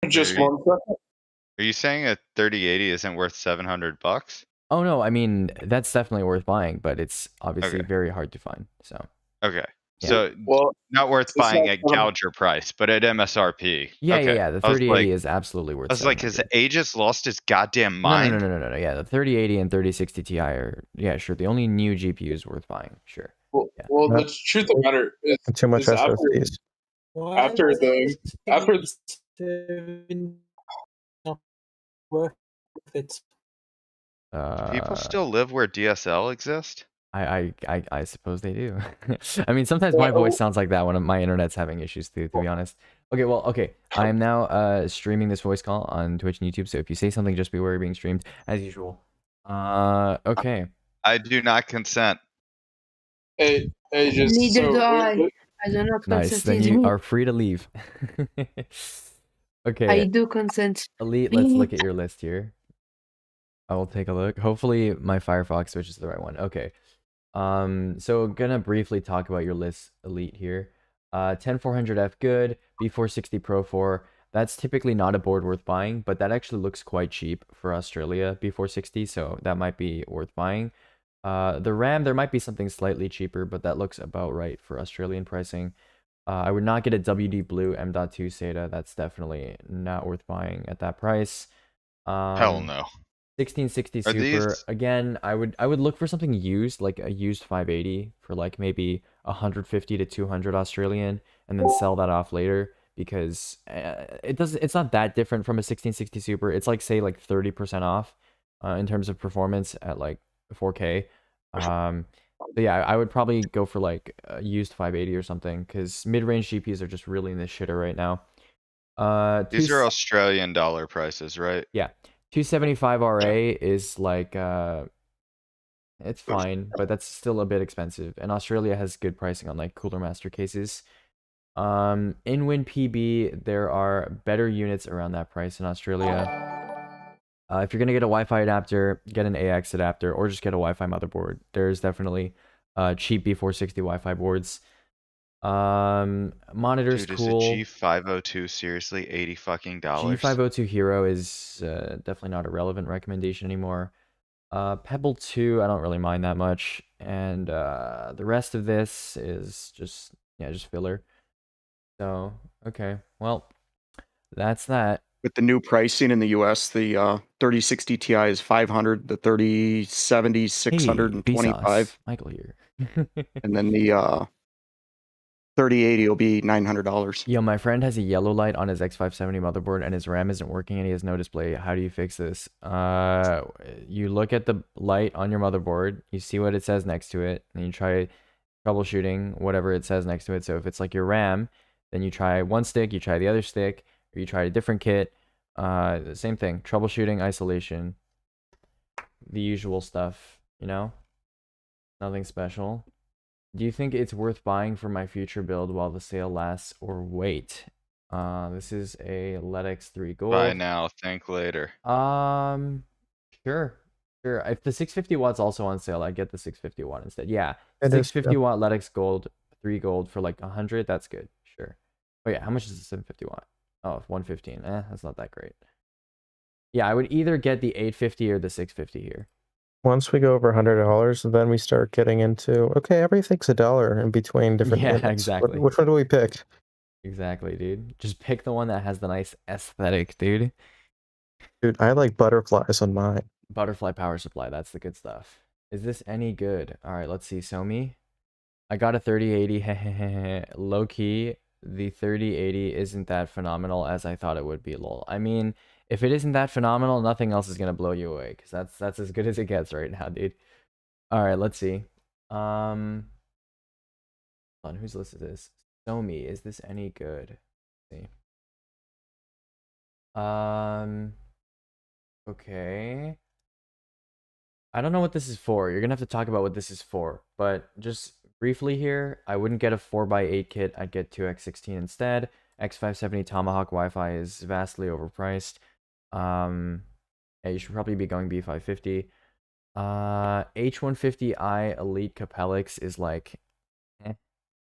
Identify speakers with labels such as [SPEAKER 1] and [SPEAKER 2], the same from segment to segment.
[SPEAKER 1] Just
[SPEAKER 2] Are you,
[SPEAKER 1] one second.
[SPEAKER 2] are you saying a 3080 isn't worth $700?
[SPEAKER 3] Oh no, I mean that's definitely worth buying, but it's obviously
[SPEAKER 2] Okay.
[SPEAKER 3] very hard to find. So
[SPEAKER 2] Okay.
[SPEAKER 3] yeah,
[SPEAKER 2] So
[SPEAKER 1] Well,
[SPEAKER 2] not worth
[SPEAKER 1] it's
[SPEAKER 2] buying
[SPEAKER 1] not
[SPEAKER 2] at gouger price, but at MSRP.
[SPEAKER 3] yeah, yeah,
[SPEAKER 2] Okay.
[SPEAKER 3] yeah. The
[SPEAKER 2] I was like,
[SPEAKER 3] 3080 is absolutely worth
[SPEAKER 2] I was like, has
[SPEAKER 3] 700.
[SPEAKER 2] Aegis lost his goddamn
[SPEAKER 3] No, no, no,
[SPEAKER 2] mind?
[SPEAKER 3] no, no, no, no. Yeah, the 3080 and 3060 Ti are yeah, sure. The only new GPUs worth buying. Sure. Yeah.
[SPEAKER 1] well,
[SPEAKER 4] No,
[SPEAKER 1] the truth of the matter
[SPEAKER 4] and too much
[SPEAKER 1] is
[SPEAKER 4] SSDs.
[SPEAKER 1] after the after
[SPEAKER 5] not worth it.
[SPEAKER 2] Do people
[SPEAKER 3] Uh,
[SPEAKER 2] still live where DSL exist?
[SPEAKER 3] I suppose they do. I mean, sometimes my voice
[SPEAKER 1] well,
[SPEAKER 3] sounds like that when my internet's having issues too, to be honest. Okay, well, okay. I am now streaming this voice call on Twitch and YouTube, so if you say something, just be aware you're being streamed as usual. Okay.
[SPEAKER 2] I do not consent.
[SPEAKER 1] hey, just
[SPEAKER 6] Neither
[SPEAKER 1] so
[SPEAKER 6] do I. I do not
[SPEAKER 3] Nice.
[SPEAKER 6] consent
[SPEAKER 3] Then you
[SPEAKER 6] either.
[SPEAKER 3] are free to leave.
[SPEAKER 6] I
[SPEAKER 3] Okay,
[SPEAKER 6] do consent.
[SPEAKER 3] Elite, let's look at your list here. I will take a look. Hopefully my Firefox switches to the right one. Okay. So gonna briefly talk about your list, Elite here. 10400F good, B460 Pro 4. That's typically not a board worth buying, but that actually looks quite cheap for Australia B460, so that might be worth buying. The RAM, there might be something slightly cheaper, but that looks about right for Australian pricing. I would not get a WD Blue M.2 SATA. That's definitely not worth buying at that price.
[SPEAKER 2] Hell no.
[SPEAKER 3] 1660
[SPEAKER 2] Are
[SPEAKER 3] Super.
[SPEAKER 2] these
[SPEAKER 3] Again, I would look for something used, like a used 580 for like maybe 150 to 200 Australian, and then sell that off later because it's not that different from a 1660 Super. It's like say like 30% off in terms of performance at like 4K. So yeah, I would probably go for like a used 580 or something because mid-range GPUs are just really in the shitter right now.
[SPEAKER 2] these are Australian dollar prices, right?
[SPEAKER 3] Yeah. 275 RA is like it's fine, but that's still a bit expensive. And Australia has good pricing on like Cooler Master cases. In Win PB, there are better units around that price in Australia. If you're gonna get a Wi-Fi adapter, get an AX adapter, or just get a Wi-Fi motherboard. There's definitely cheap B460 Wi-Fi boards. Monitor's
[SPEAKER 2] Dude,
[SPEAKER 3] cool.
[SPEAKER 2] is a G502 seriously $80 fucking dollars?
[SPEAKER 3] G502 Hero is definitely not a relevant recommendation anymore. Pebble 2, I don't really mind that much. And the rest of this is just, yeah, just filler. So, okay. Well, that's that.
[SPEAKER 4] With the new pricing in the US, the 3060 Ti is 500, the 3070
[SPEAKER 3] Hey,
[SPEAKER 4] 625,
[SPEAKER 3] Vsauce, Michael here.
[SPEAKER 4] and then the 3080 will be $900.
[SPEAKER 3] Yo, my friend has a yellow light on his X570 motherboard and his RAM isn't working and he has no display. How do you fix this? You look at the light on your motherboard, you see what it says next to it, and you try troubleshooting whatever it says next to it. So if it's like your RAM, then you try one stick, you try the other stick, or you try a different kit. Same thing, troubleshooting, isolation, the usual stuff, you know? Nothing special. Do you think it's worth buying for my future build while the sale lasts or wait? This is a LEDX 3 Gold.
[SPEAKER 2] Buy now, think later.
[SPEAKER 3] Sure. Sure. If the 650 watt's also on sale, I get the 650 watt instead. Yeah.
[SPEAKER 4] It is,
[SPEAKER 3] 650
[SPEAKER 4] yeah.
[SPEAKER 3] watt LEDX Gold, 3 Gold for like 100, that's good. Sure. Oh yeah, how much is the 750 watt? Oh, 115. That's not that great. Yeah, I would either get the 850 or the 650 here.
[SPEAKER 4] Once we go over $100, then we start getting into, okay, everything's $1 in between different
[SPEAKER 3] Yeah,
[SPEAKER 4] units.
[SPEAKER 3] exactly.
[SPEAKER 4] Which one do we pick?
[SPEAKER 3] Exactly, dude. Just pick the one that has the nice aesthetic, dude.
[SPEAKER 4] Dude, I like butterflies on mine.
[SPEAKER 3] Butterfly power supply, that's the good stuff. Is this any good? All right, let's see. Somi, I got a 3080. Low key, the 3080 isn't that phenomenal as I thought it would be. Lol. I mean, if it isn't that phenomenal, nothing else is gonna blow you away because that's as good as it gets right now, dude. All right, let's see. Hold on, whose list is this? Somi, is this any good? Let's see. Okay. I don't know what this is for. You're gonna have to talk about what this is for. But just briefly here, I wouldn't get a 4x8 kit. I'd get 2x16 instead. X570 Tomahawk Wi-Fi is vastly overpriced. Yeah, you should probably be going B550. H150i Elite Capellix is like,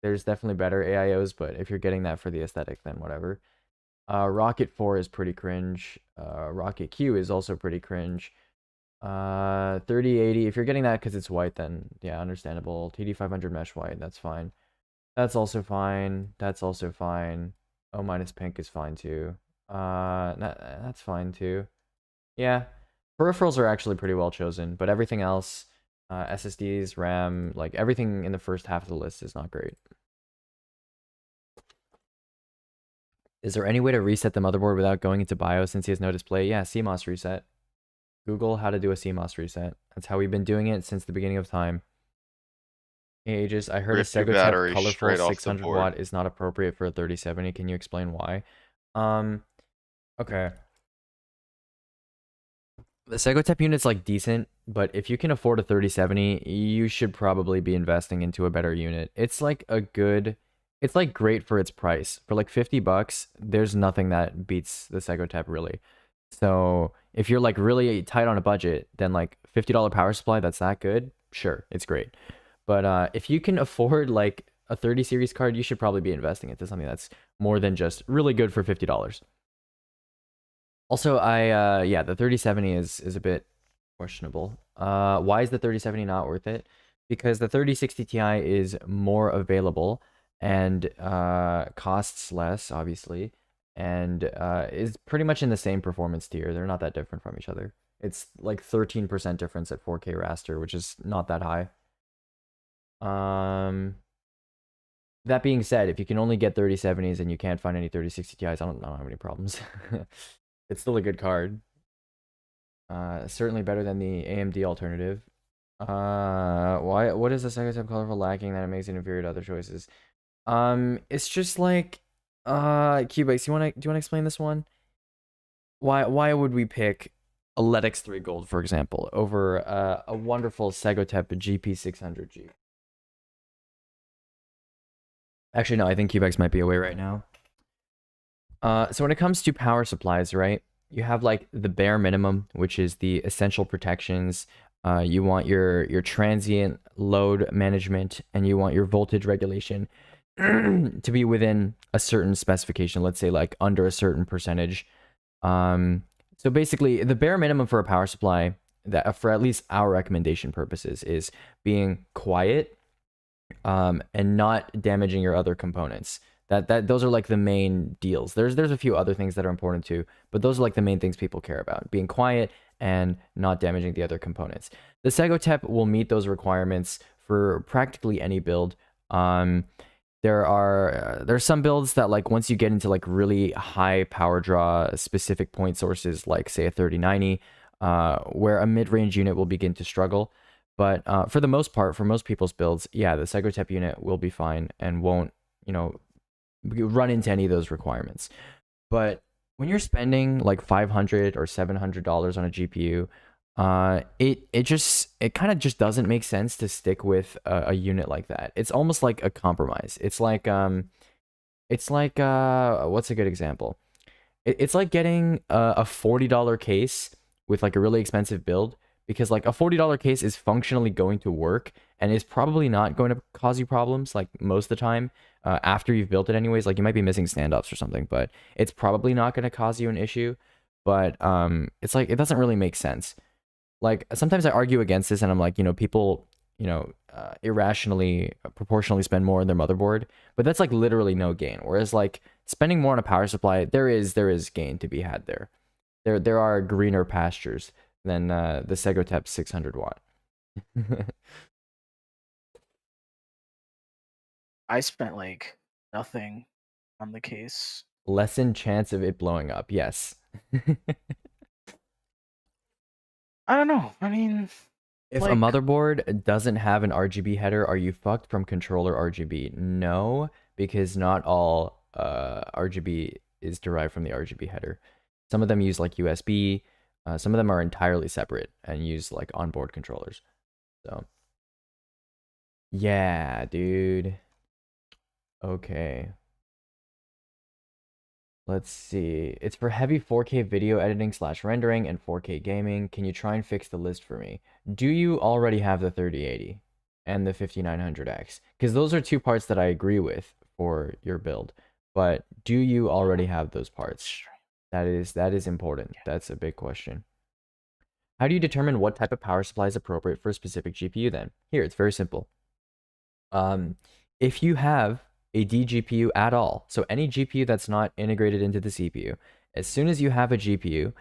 [SPEAKER 3] there's definitely better AIOs, but if you're getting that for the aesthetic, then whatever. Rocket 4 is pretty cringe. Rocket Q is also pretty cringe. 3080, if you're getting that because it's white, then yeah, understandable. TD500 mesh white, that's fine. That's also fine. That's also fine. O minus pink is fine too. That's fine too. Yeah, peripherals are actually pretty well chosen, but everything else, SSDs, RAM, like everything in the first half of the list is not great. Is there any way to reset the motherboard without going into BIOS since he has no display? Yeah, CMOS reset. Google how to do a CMOS reset. That's how we've been doing it since the beginning of time. Hey, Aegis, I heard a
[SPEAKER 2] Rip your
[SPEAKER 3] Segotep
[SPEAKER 2] battery
[SPEAKER 3] colorful
[SPEAKER 2] straight off the
[SPEAKER 3] 600
[SPEAKER 2] board.
[SPEAKER 3] watt is not appropriate for a 3070. Can you explain why? Okay. The Segotep unit's like decent, but if you can afford a 3070, you should probably be investing into a better unit. It's like a good, it's like great for its price. For like 50 bucks, there's nothing that beats the Segotep really. So if you're like really tight on a budget, then like $50 power supply that's that good, sure, it's great. But if you can afford like a 30 series card, you should probably be investing into something that's more than just really good for $50. Also, yeah, the 3070 is a bit questionable. Why is the 3070 not worth it? Because the 3060 Ti is more available and costs less, obviously, and is pretty much in the same performance tier. They're not that different from each other. It's like 13% difference at 4K raster, which is not that high. That being said, if you can only get 3070s and you can't find any 3060 Ti's, I don't have any problems. It's still a good card. Certainly better than the AMD alternative. What is the Segotep colorful lacking that it makes it inferior to other choices? It's just like Cubex, do you wanna explain this one? Why would we pick a LEDX 3 Gold, for example, over a wonderful Segotep GP600G? Actually, no, I think Cubex might be away right now. So when it comes to power supplies, right, you have like the bare minimum, which is the essential protections. You want your transient load management, and you want your voltage regulation to be within a certain specification. Let's say like under a certain percentage. So basically, the bare minimum for a power supply, that for at least our recommendation purposes, is being quiet, and not damaging your other components. Those are like the main deals. There's a few other things that are important too, but those are like the main things people care about: being quiet and not damaging the other components. The Segotep will meet those requirements for practically any build. There's some builds that, like, once you get into like really high power draw specific point sources, like say a 3090, where a mid-range unit will begin to struggle. But for the most part, for most people's builds, yeah, the Segotep unit will be fine and won't, run into any of those requirements. But when you're spending like $500 or $700 on a GPU, it kind of just doesn't make sense to stick with a unit like that. It's almost like a compromise. It's like what's a good example? It's like getting a $40 case with like a really expensive build, because like a $40 case is functionally going to work and is probably not going to cause you problems like most of the time after you've built it anyways. Like you might be missing standoffs or something, but it's probably not going to cause you an issue. But it's like, it doesn't really make sense. Like sometimes I argue against this and I'm like, people, irrationally, proportionally spend more on their motherboard, but that's like literally no gain. Whereas like spending more on a power supply, there is gain to be had there. There are greener pastures than the Segotep 600 watt.
[SPEAKER 7] I spent like nothing on the case.
[SPEAKER 3] Lessen chance of it blowing up, yes.
[SPEAKER 7] I don't know. I mean,
[SPEAKER 3] If
[SPEAKER 7] like,
[SPEAKER 3] a motherboard doesn't have an RGB header, are you fucked from controller RGB? No, because not all RGB is derived from the RGB header. Some of them use like USB. Some of them are entirely separate and use like onboard controllers. So, yeah, dude. Okay. Let's see. It's for heavy 4K video editing / rendering and 4K gaming. Can you try and fix the list for me? Do you already have the 3080 and the 5900X? Because those are two parts that I agree with for your build. But do you already have those parts? That is important. That's a big question. How do you determine what type of power supply is appropriate for a specific GPU then? Here, it's very simple. If you have a DGPU at all, so any GPU that's not integrated into the CPU, as soon as you have a GPU,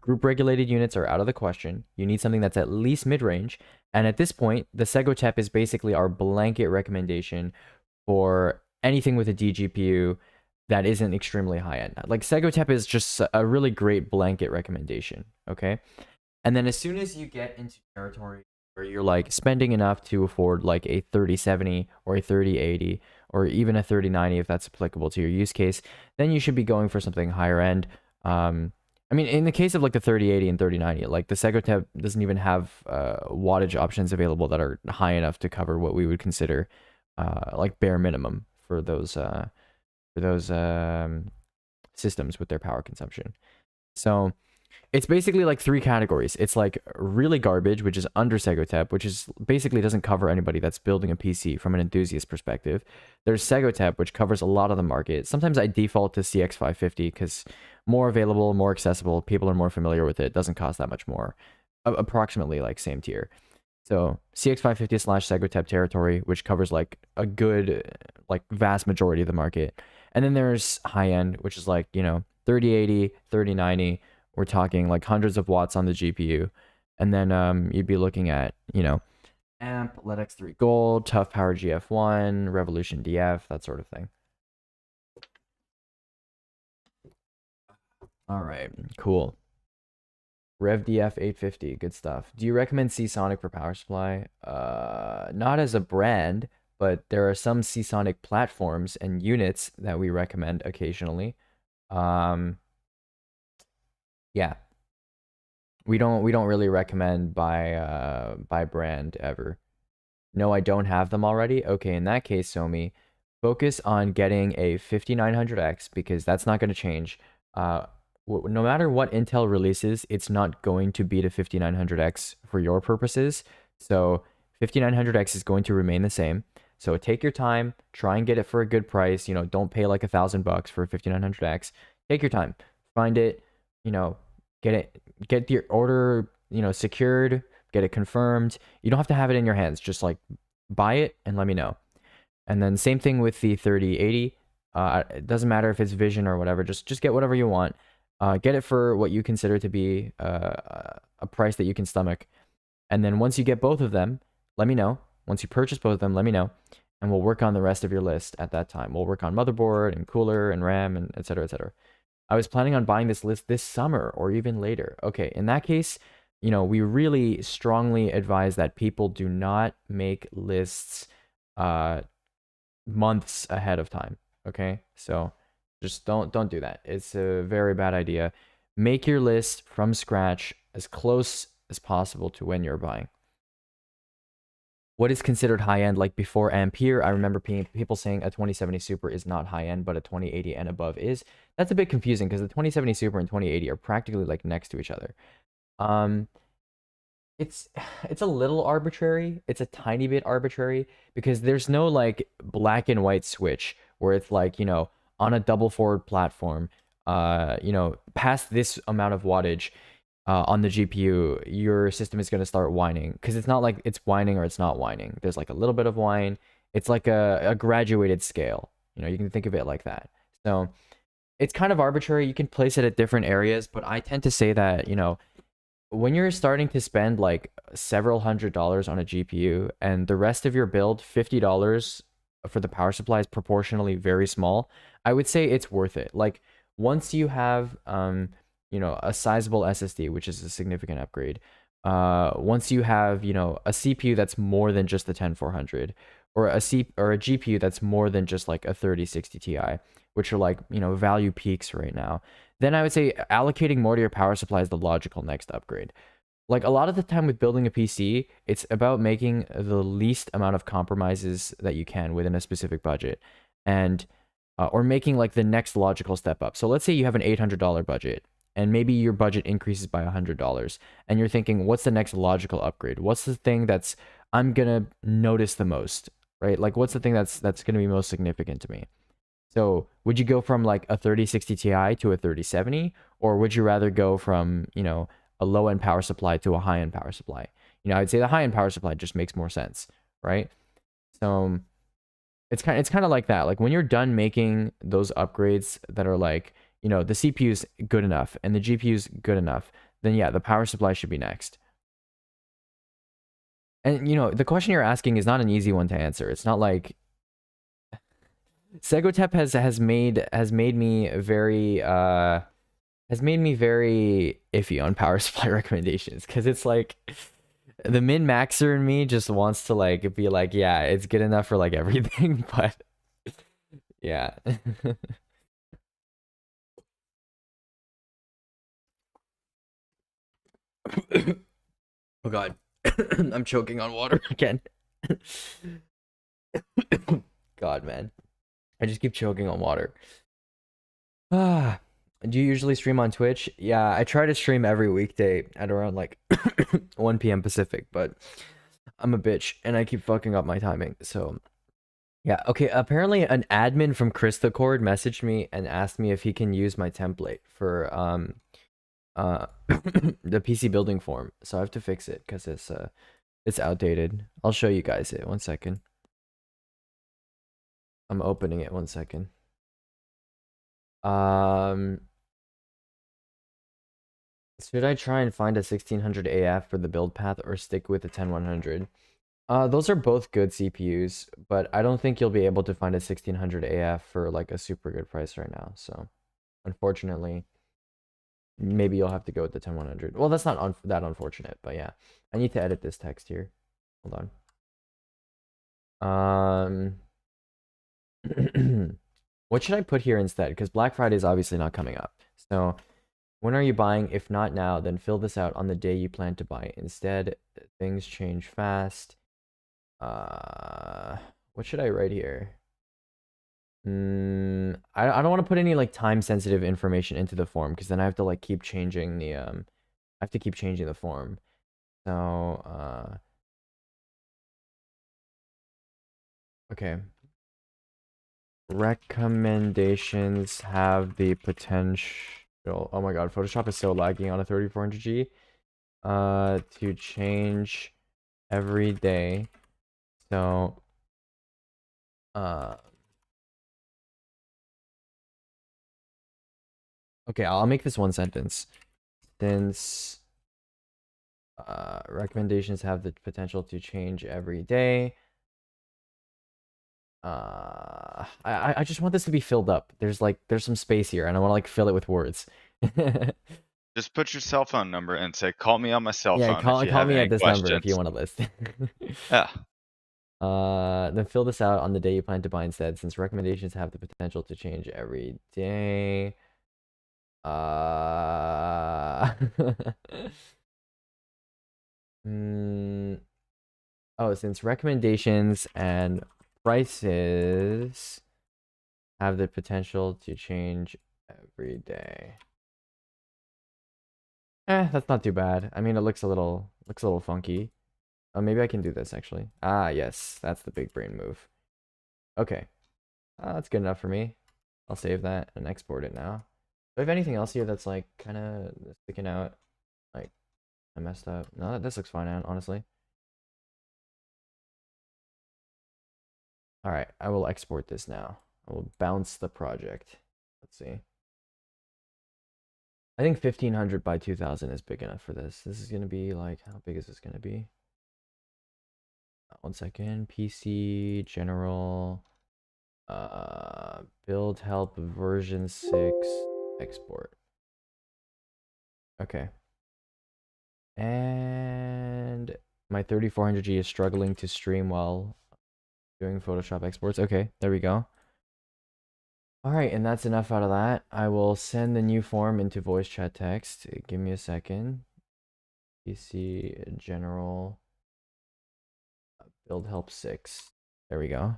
[SPEAKER 3] group regulated units are out of the question. You need something that's at least mid-range. And at this point, the Segotep is basically our blanket recommendation for anything with a DGPU that isn't extremely high end. Like Segotep is just a really great blanket recommendation, okay? And then as soon as you get into territory where you're like spending enough to afford like a 3070 or a 3080 or even a 3090 if that's applicable to your use case, then you should be going for something higher end. I mean, in the case of like the 3080 and 3090, like the Segotep doesn't even have wattage options available that are high enough to cover what we would consider like bare minimum for those systems with their power consumption. So it's basically like three categories. It's like really garbage, which is under Segotep, which is basically doesn't cover anybody that's building a PC from an enthusiast perspective. There's Segotep, which covers a lot of the market. Sometimes I default to CX550 because more available, more accessible, people are more familiar with it, doesn't cost that much more. Approximately like same tier. So CX550/Segotep territory, which covers like a good, like vast majority of the market. And then there's high end, which is like, 3080, 3090. We're talking like hundreds of watts on the GPU. And then you'd be looking at, AMP, LEDX3 Gold, Tough Power GF1, Revolution DF, that sort of thing. All right, cool. RevDF 850, good stuff. Do you recommend Seasonic for power supply? Not as a brand, but there are some Seasonic platforms and units that we recommend occasionally. Yeah. We don't really recommend by brand ever. No, I don't have them already. Okay, in that case, Somi, focus on getting a 5900X because that's not going to change. No matter what Intel releases, it's not going to beat a 5900X for your purposes. So 5900X is going to remain the same. So take your time, try and get it for a good price. Don't pay like $1,000 for a 5900X. Take your time, find it, get your order, secured, get it confirmed. You don't have to have it in your hands. Just like buy it and let me know. And then same thing with the 3080. It doesn't matter if it's Vision or whatever. Just get whatever you want. Get it for what you consider to be a price that you can stomach. And then once you get both of them, let me know. Once you purchase both of them, let me know. And we'll work on the rest of your list at that time. We'll work on motherboard and cooler and RAM and etc. etc. I was planning on buying this list this summer or even later. Okay, in that case, we really strongly advise that people do not make lists months ahead of time. Okay, so just don't do that. It's a very bad idea. Make your list from scratch as close as possible to when you're buying. What is considered high-end? Like before Ampere, I remember people saying a 2070 Super is not high-end, but a 2080 and above is. That's a bit confusing because the 2070 Super and 2080 are practically like next to each other. It's a little arbitrary. It's a tiny bit arbitrary because there's no like black and white switch where it's like, on a double forward platform, past this amount of wattage, on the GPU, your system is going to start whining because it's not like it's whining or it's not whining. There's like a little bit of whine. It's like a graduated scale. You can think of it like that. So it's kind of arbitrary. You can place it at different areas, but I tend to say that, when you're starting to spend like several $100s on a GPU and the rest of your build, $50 for the power supply is proportionally very small, I would say it's worth it. Like once you have, a sizable SSD, which is a significant upgrade. Once you have, a CPU that's more than just the 10400, or a GPU that's more than just like a 3060 Ti, which are like, value peaks right now, then I would say allocating more to your power supply is the logical next upgrade. Like a lot of the time with building a PC, it's about making the least amount of compromises that you can within a specific budget, and or making like the next logical step up. So let's say you have an $800 budget. And maybe your budget increases by $100 and you're thinking, what's the next logical upgrade? What's the thing that's I'm gonna notice the most, right? Like what's the thing that's gonna be most significant to me? So would you go from like a 3060 Ti to a 3070, or would you rather go from, you know, a low end power supply to a high end power supply? You know, I'd say the high end power supply just makes more sense, right? So it's kind of like that. Like when you're done making those upgrades that are like, you know, the CPU's good enough and the GPU's good enough, then yeah, the power supply should be next. And you know, the question you're asking is not an easy one to answer. It's not like Segotep has made me very iffy on power supply recommendations, because it's like the min-maxer in me just wants to like be like, yeah, it's good enough for like everything, but yeah. Oh god. I'm choking on water again. God, man. I just keep choking on water. Ah, do you usually stream on Twitch? Yeah, I try to stream every weekday at around like 1 p.m. Pacific, but I'm a bitch and I keep fucking up my timing. So, yeah, okay. Apparently, an admin from Christacord messaged me and asked me if he can use my template for the PC building form. So I have to fix it because it's outdated. I'll show you guys it. 1 second. I'm opening it. 1 second. Should I try and find a 1600 AF for the build path or stick with the 10100? Those are both good CPUs, but I don't think you'll be able to find a 1600 AF for like a super good price right now. So, unfortunately, maybe you'll have to go with the 10100. Well, that's not that unfortunate, but yeah. I need to edit this text here. Hold on. What should I put here instead? Because Black Friday is obviously not coming up. So, when are you buying? If not now, then fill this out on the day you plan to buy. Instead, things change fast. What should I write here? I don't want to put any like time sensitive information into the form, because then I have to like keep changing the I have to keep changing the form. So okay. Recommendations have the potential. Oh my god, Photoshop is so laggy on a 3400G. To change every day. So okay, I'll make this one sentence. Since recommendations have the potential to change every day. I just want this to be filled up. There's some space here and I want to like fill it with words.
[SPEAKER 2] Just put your cell phone number and say, call me on my cell
[SPEAKER 3] Yeah,
[SPEAKER 2] phone.
[SPEAKER 3] call
[SPEAKER 2] if you
[SPEAKER 3] me
[SPEAKER 2] have
[SPEAKER 3] at
[SPEAKER 2] any
[SPEAKER 3] this number if you
[SPEAKER 2] questions."
[SPEAKER 3] want to list.
[SPEAKER 2] Yeah.
[SPEAKER 3] Then fill this out on the day you plan to buy instead, since recommendations have the potential to change every day. Oh, since recommendations and prices have the potential to change every day. That's not too bad. I mean, it looks a little funky. Oh, maybe I can do this actually. Ah, yes, that's the big brain move. Okay, that's good enough for me. I'll save that and export it now. Do I have anything else here that's like kind of sticking out? Like, I messed up. No, this looks fine, honestly. All right, I will export this now. I will bounce the project. Let's see. I think 1500 by 2000 is big enough for this. This is gonna be like, how big is this gonna be? 1 second. PC general. Build help version 6 export. Okay. And my 3400G is struggling to stream while doing Photoshop exports. Okay, there we go. All right, and that's enough out of that. I will send the new form into voice chat text. Give me a second. PC general build help 6. There we go.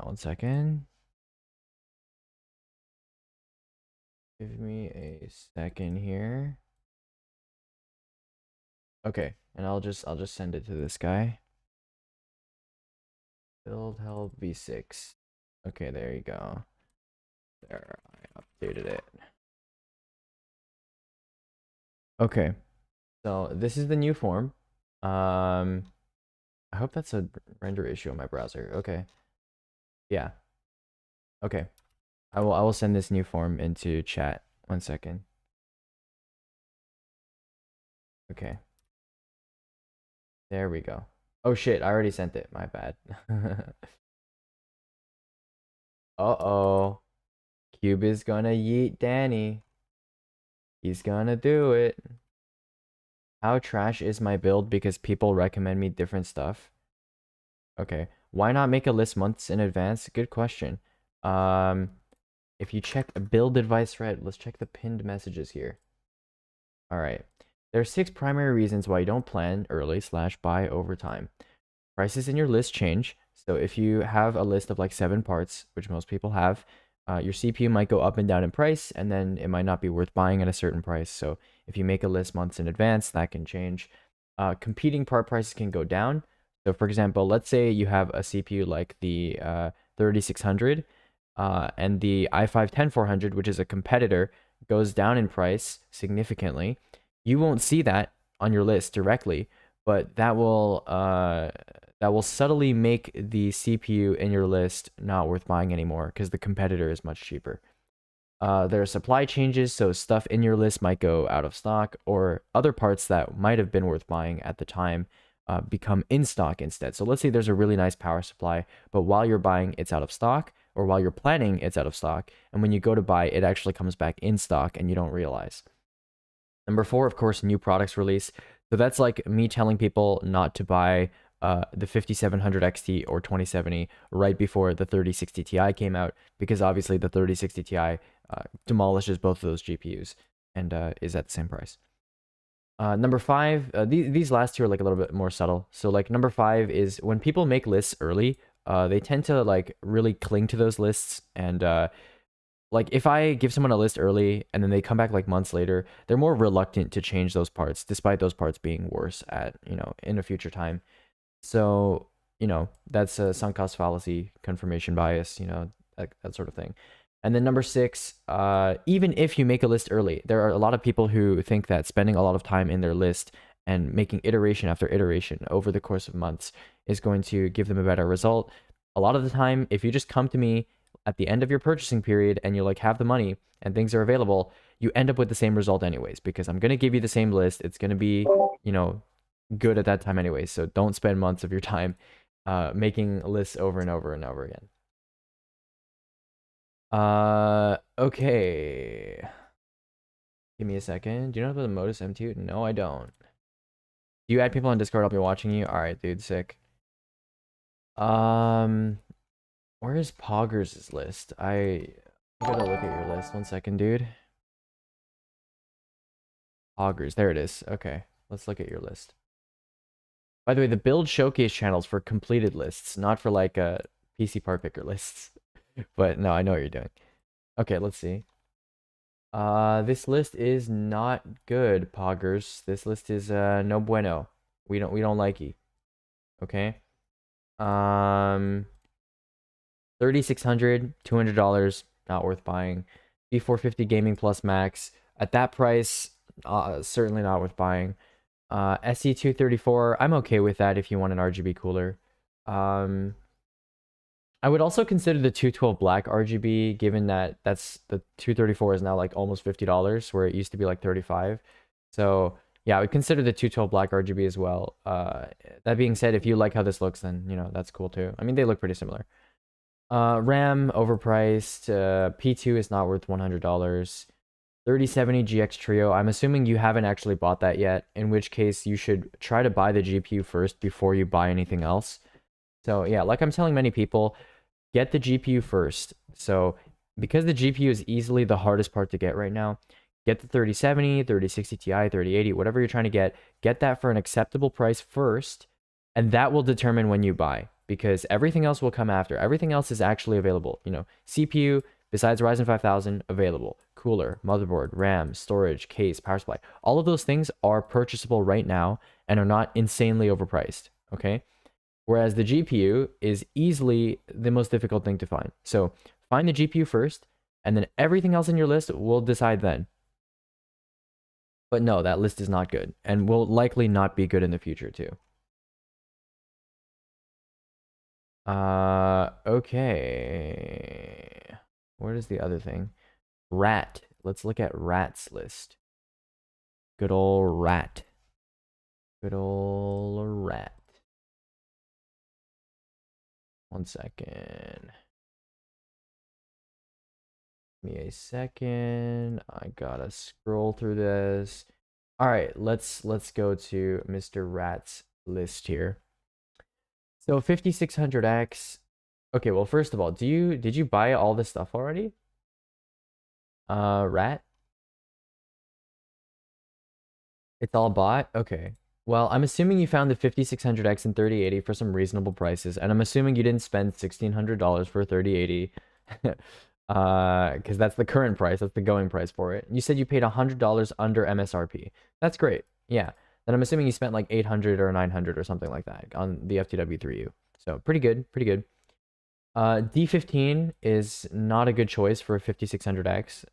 [SPEAKER 3] 1 second. Give me a second here. Okay, and I'll just send it to this guy. Build help v6. Okay, there you go. There, I updated it. Okay, so this is the new form. I hope that's a render issue on my browser. Okay. Yeah. Okay. I will send this new form into chat. 1 second. Okay. There we go. Oh shit, I already sent it. My bad. Uh-oh. Cube is gonna yeet Danny. He's gonna do it. How trash is my build because people recommend me different stuff? Okay. Why not make a list months in advance? Good question. If you check build advice thread, let's check the pinned messages here. All right. There are 6 primary reasons why you don't plan early / buy over time. Prices in your list change. So if you have a list of like 7 parts, which most people have, your CPU might go up and down in price, and then it might not be worth buying at a certain price. So if you make a list months in advance, that can change. Competing part prices can go down. So for example, let's say you have a CPU like the 3600 and the i5-10400, which is a competitor, goes down in price significantly. You won't see that on your list directly, but that will subtly make the CPU in your list not worth buying anymore because the competitor is much cheaper. There are supply changes, so stuff in your list might go out of stock, or other parts that might have been worth buying at the time become in stock instead. So let's say there's a really nice power supply, but while you're buying, it's out of stock, or while you're planning, it's out of stock, and when you go to buy, it actually comes back in stock and you don't realize. Number 4, of course, new products release. So that's like me telling people not to buy the 5700 XT or 2070 right before the 3060 Ti came out, because obviously the 3060 Ti demolishes both of those GPUs and is at the same price. Number 5, these last 2 are like a little bit more subtle. So like number 5 is when people make lists early, they tend to like really cling to those lists, and like if I give someone a list early and then they come back like months later, they're more reluctant to change those parts, despite those parts being worse at, in a future time. So, that's a sunk cost fallacy, confirmation bias, that sort of thing. And then number 6, even if you make a list early, there are a lot of people who think that spending a lot of time in their list and making iteration after iteration over the course of months is going to give them a better result. A lot of the time, if you just come to me at the end of your purchasing period and you like have the money and things are available, you end up with the same result anyways, because I'm going to give you the same list. It's going to be, good at that time anyway. So don't spend months of your time making lists over and over and over again. Okay. Give me a second. Do you know about the Modus M2? No, I don't. Do you add people on Discord? I'll be watching you. All right, dude, sick. Where is Poggers' list? I gotta look at your list. 1 second, dude. Poggers, there it is. Okay, let's look at your list. By the way, the build showcase channels for completed lists, not for like PC part picker lists. But no, I know what you're doing. Okay, let's see. This list is not good, Poggers. This list is no bueno. We don't like you. Okay. 3600, $200, not worth buying. B450 Gaming Plus Max at that price, certainly not worth buying. SE234, I'm okay with that if you want an RGB cooler. I would also consider the 212 black RGB, given that the 234 is now like almost $50, where it used to be like 35. So yeah, I would consider the 212 black RGB as well. That being said, if you like how this looks, then that's cool too. I mean, they look pretty similar. RAM overpriced. P2 is not worth $100. 3070 GX Trio. I'm assuming you haven't actually bought that yet, in which case you should try to buy the GPU first before you buy anything else. So yeah, like I'm telling many people, get the GPU first. So because the GPU is easily the hardest part to get right now, get the 3070, 3060 Ti, 3080, whatever you're trying to get that for an acceptable price first, and that will determine when you buy, because everything else will come after. Everything else is actually available. CPU, besides Ryzen 5000, available. Cooler, motherboard, RAM, storage, case, power supply. All of those things are purchasable right now and are not insanely overpriced, okay? Whereas the GPU is easily the most difficult thing to find. So find the GPU first, and then everything else in your list will decide then. But no, that list is not good, and will likely not be good in the future too. Okay. Where is the other thing? Rat. Let's look at Rat's list. Good old Rat. Good old Rat. 1 second. Give me a second. I gotta scroll through this. All right, let's go to Mr. Rat's list here. So 5600X. Okay, well, first of all, did you buy all this stuff already? Rat? It's all bought? Okay. Well, I'm assuming you found the 5600X and 3080 for some reasonable prices, and I'm assuming you didn't spend $1,600 for 3080. Because that's the current price, that's the going price for it. You said you paid $100 under MSRP. That's great. Yeah. Then I'm assuming you spent like 800 or 900 or something like that on the FTW3U. So pretty good, pretty good. D15 is not a good choice for a 5600X.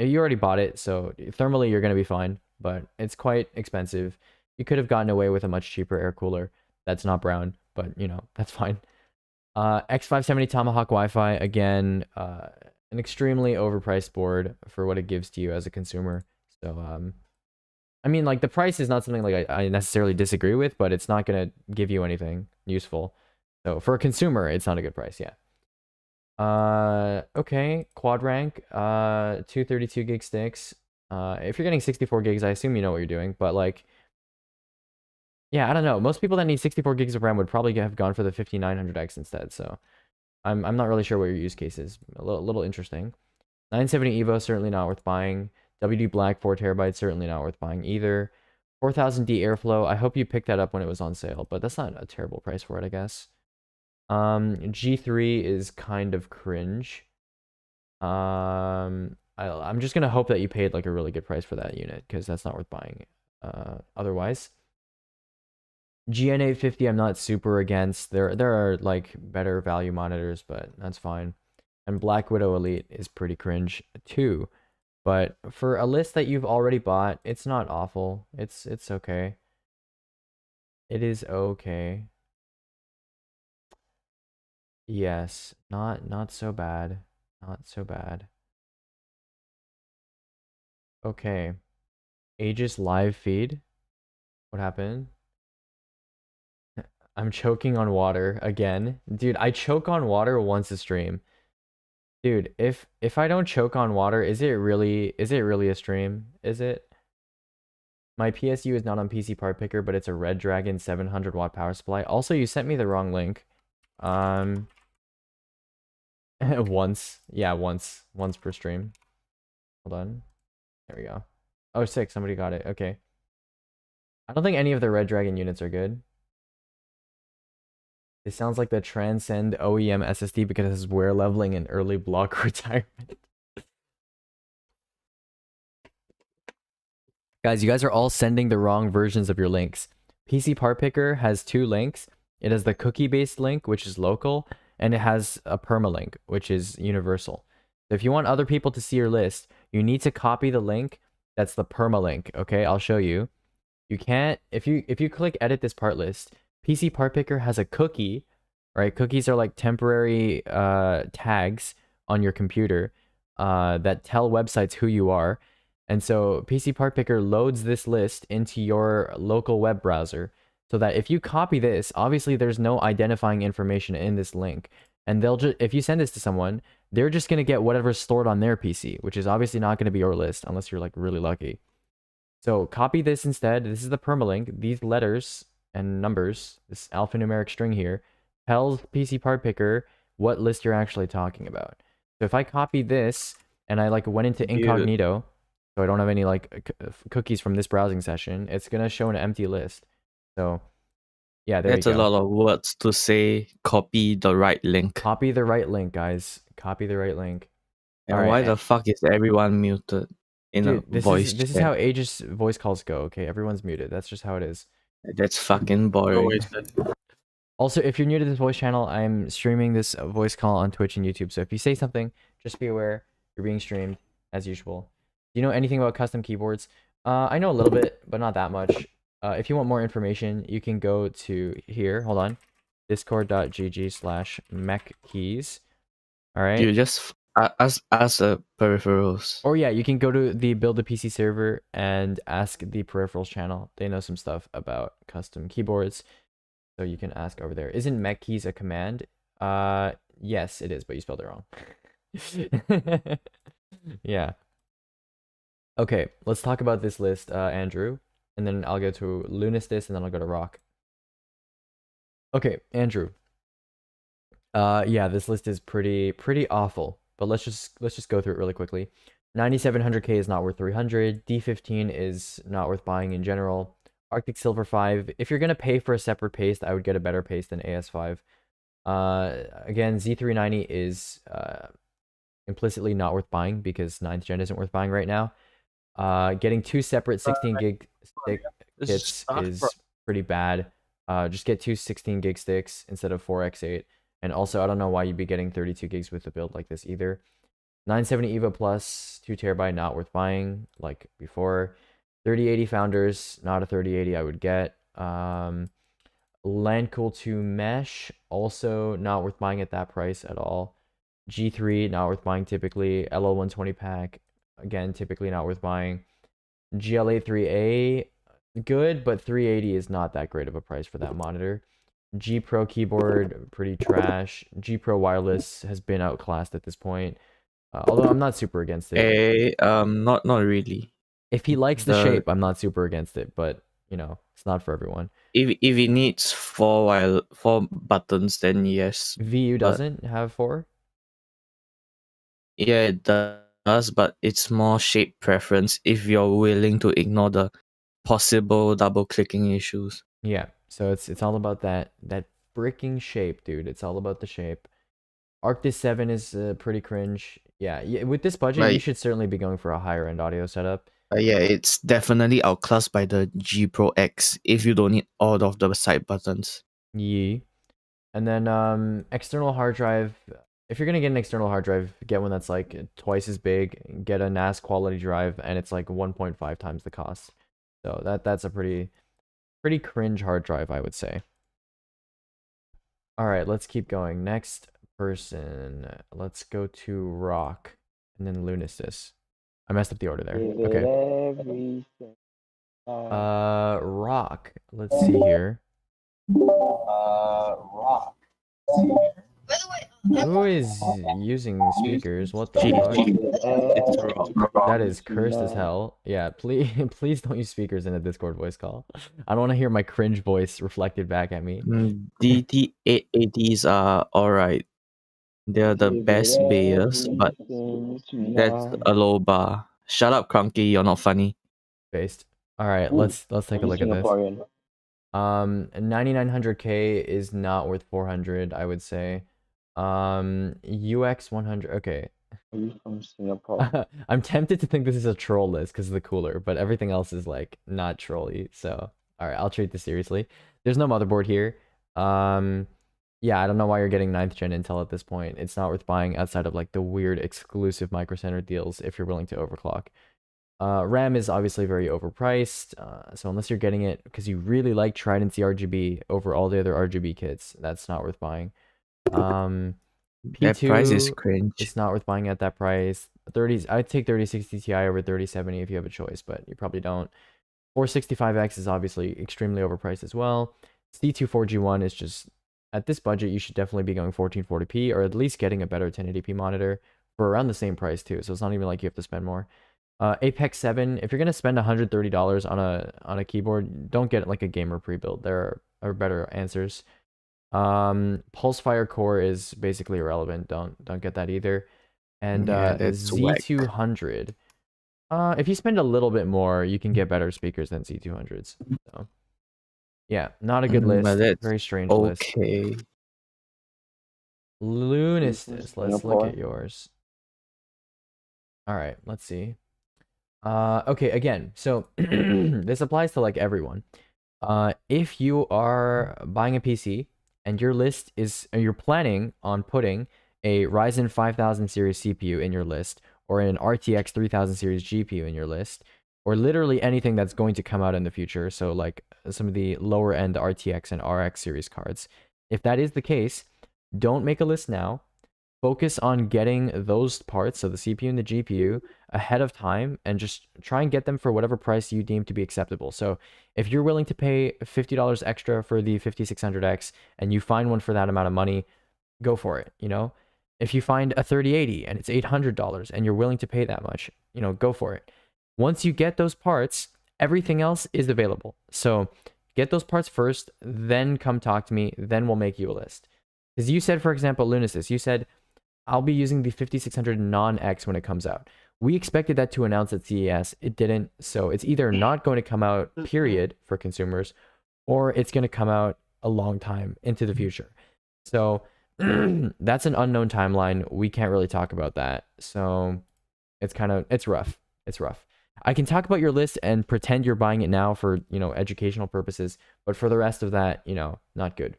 [SPEAKER 3] You already bought it, so thermally you're going to be fine, but it's quite expensive. You could have gotten away with a much cheaper air cooler that's not brown, but you know, that's fine. X570 Tomahawk Wi-Fi, again, an extremely overpriced board for what it gives to you as a consumer. So, I mean, like, the price is not something like I necessarily disagree with, but it's not going to give you anything useful. So, for a consumer, it's not a good price, yeah. Okay, quad rank, 232 gig sticks. If you're getting 64 gigs, I assume you know what you're doing, but like, yeah, I don't know. Most people that need 64 gigs of RAM would probably have gone for the 5900X instead, so I'm not really sure what your use case is. A little interesting. 970 Evo, certainly not worth buying. WD Black 4 terabytes, certainly not worth buying either. 4000D Airflow, I hope you picked that up when it was on sale, but that's not a terrible price for it, I guess. G3 is kind of cringe. I'm just gonna hope that you paid like a really good price for that unit, because that's not worth buying otherwise. GN850 I'm not super against. There are like better value monitors, but that's fine. And Black Widow Elite is pretty cringe too. But for a list that you've already bought, it's not awful. It's okay. It is okay. Yes, not so bad. Not so bad. Okay. Aegis live feed. What happened? I'm choking on water again. Dude, I choke on water once a stream. Dude, if I don't choke on water, is it really a stream? Is it? My PSU is not on PC Part Picker, but it's a Red Dragon 700 watt power supply. Also, you sent me the wrong link. Once. Yeah, once per stream. Hold on. There we go. Oh, sick. Somebody got it. Okay. I don't think any of the Red Dragon units are good. It sounds like the Transcend OEM SSD because it has wear leveling and early block retirement. Guys, you guys are all sending the wrong versions of your links. PC Part Picker has two links. It has the cookie-based link, which is local, and it has a permalink, which is universal. So if you want other people to see your list, you need to copy the link that's the permalink. Okay, I'll show you. You can't, if you click edit this part list, PC Part Picker has a cookie, right? Cookies are like temporary tags on your computer that tell websites who you are. And so PC Part Picker loads this list into your local web browser so that if you copy this, obviously there's no identifying information in this link. And they'll just, if you send this to someone, they're just going to get whatever's stored on their PC, which is obviously not going to be your list unless you're like really lucky. So copy this instead. This is the permalink. These letters and numbers, this alphanumeric string here, tells PC Part Picker what list you're actually talking about. So if I copy this and I like went into incognito, so I don't have any like cookies from this browsing session, it's gonna show an empty list. So yeah, there you go.
[SPEAKER 8] That's a lot of words to say. Copy the right link.
[SPEAKER 3] Copy the right link, guys. Copy the right link.
[SPEAKER 8] And
[SPEAKER 3] Alright,
[SPEAKER 8] why the fuck is everyone muted in
[SPEAKER 3] dude,
[SPEAKER 8] a voice
[SPEAKER 3] this is
[SPEAKER 8] chat?
[SPEAKER 3] how Aegis voice calls go. Okay, everyone's muted. That's just how it is.
[SPEAKER 8] That's fucking boring.
[SPEAKER 1] Always.
[SPEAKER 3] Also, if you're new to this voice channel, I'm streaming this voice call on Twitch and YouTube. So if you say something, just be aware you're being streamed as usual. Do you know anything about custom keyboards? I know a little bit, but not that much. If you want more information, you can go to here. Hold on, discord.gg/mechkeys. All right.
[SPEAKER 8] You just ask peripherals.
[SPEAKER 3] Or yeah, you can go to the Build a PC server and ask the peripherals channel. They know some stuff about custom keyboards. So you can ask over there. Isn't mech keys a command? Yes, it is, but you spelled it wrong. Yeah. Okay, let's talk about this list, Andrew. And then I'll go to Lunistis and then I'll go to Rock. Okay, Andrew. Yeah, this list is pretty awful. But let's just go through it really quickly. 9700K is not worth 300. D15 is not worth buying in general. Arctic Silver 5. If you're gonna pay for a separate paste, I would get a better paste than AS5. Again, Z390 is implicitly not worth buying because 9th gen isn't worth buying right now. Getting 2 separate 16 gig stick kits is pretty bad. Just get 2 16 gig sticks instead of 4x8. And also, I don't know why you'd be getting 32 gigs with a build like this either. 970 EVO Plus, 2 terabyte, not worth buying like before. 3080 Founders, not a 3080 I would get. Landcool 2 Mesh, also not worth buying at that price at all. G3, not worth buying typically. LL120 pack, again, typically not worth buying. GLA3A, good, but 380 is not that great of a price for that monitor. G Pro keyboard, pretty trash. G Pro wireless has been outclassed at this point. Although I'm not super against it.
[SPEAKER 8] Not really.
[SPEAKER 3] If he likes the shape, I'm not super against it, but you know, it's not for everyone.
[SPEAKER 8] If it needs 4 buttons, then yes.
[SPEAKER 3] VU doesn't have 4?
[SPEAKER 8] Yeah, it does, but it's more shape preference if you're willing to ignore the possible double clicking issues.
[SPEAKER 3] Yeah, so it's all about that freaking shape, dude. It's all about the shape. Arctis 7 is pretty cringe. Yeah, with this budget, you should certainly be going for a higher end audio setup.
[SPEAKER 8] Yeah, it's definitely outclassed by the G Pro X if you don't need all of the side buttons.
[SPEAKER 3] Yeah. And then external hard drive. If you're gonna get an external hard drive, get one that's like twice as big. Get a NAS quality drive, and it's like 1.5 times the cost. So that's a pretty cringe hard drive, I would say. All right, let's keep going. Next person. Let's go to Rock, and then Lunistis. I messed up the order there. Okay. Rock. Let's see here.
[SPEAKER 5] Rock.
[SPEAKER 3] Who is using speakers? What the fuck? That is cursed as hell. Yeah, please don't use speakers in a Discord voice call. I don't want to hear my cringe voice reflected back at me.
[SPEAKER 8] DT880s are alright. They're the best bayers, but that's a low bar. Shut up, Crunky, you're not funny.
[SPEAKER 3] Based. Alright, let's take a look at this. 9900K is not worth 400, I would say. UX 100. Okay.
[SPEAKER 9] Are you from Singapore?
[SPEAKER 3] I'm tempted to think this is a troll list because of the cooler, but everything else is like not trolly. So, all right, I'll treat this seriously. There's no motherboard here. Yeah, I don't know why you're getting 9th gen Intel at this point. It's not worth buying outside of like the weird exclusive Micro Center deals if you're willing to overclock. RAM is obviously very overpriced. So unless you're getting it because you really like Trident RGB over all the other RGB kits, that's not worth buying. P2,
[SPEAKER 8] that price is cringe.
[SPEAKER 3] It's not worth buying at that price. 30s, I'd take 3060 Ti over 3070 if you have a choice, but you probably don't. 465X is obviously extremely overpriced as well. C24G1 is just, at this budget, you should definitely be going 1440p or at least getting a better 1080p monitor for around the same price too. So it's not even like you have to spend more. Apex 7, if you're gonna spend $130 on a keyboard, don't get like a gamer pre-build. There are better answers. Pulsefire Core is basically irrelevant. Don't get that either. And Z200. If you spend a little bit more, you can get better speakers than Z200s. So yeah, not a good list. Very strange list.
[SPEAKER 8] Okay.
[SPEAKER 3] Lunistis, let's look at yours. All right, let's see. Okay, again, so this applies to like everyone. If you are buying a PC and your list is, or you're planning on putting a Ryzen 5000 series CPU in your list, or an RTX 3000 series GPU in your list, or literally anything that's going to come out in the future, so like some of the lower end RTX and RX series cards. If that is the case, don't make a list now. Focus on getting those parts, so the CPU and the GPU, ahead of time, and just try and get them for whatever price you deem to be acceptable. So if you're willing to pay $50 extra for the 5600X and you find one for that amount of money, go for it, you know? If you find a 3080 and it's $800 and you're willing to pay that much, you know, go for it. Once you get those parts, everything else is available. So get those parts first, then come talk to me, then we'll make you a list. Because you said, for example, Lunasis, you said, I'll be using the 5600 non-X when it comes out. We expected that to announce at CES. It didn't. So it's either not going to come out, period, for consumers, or it's going to come out a long time into the future. So that's an unknown timeline. We can't really talk about that. So it's rough. It's rough. I can talk about your list and pretend you're buying it now for, you know, educational purposes, but for the rest of that, you know, not good.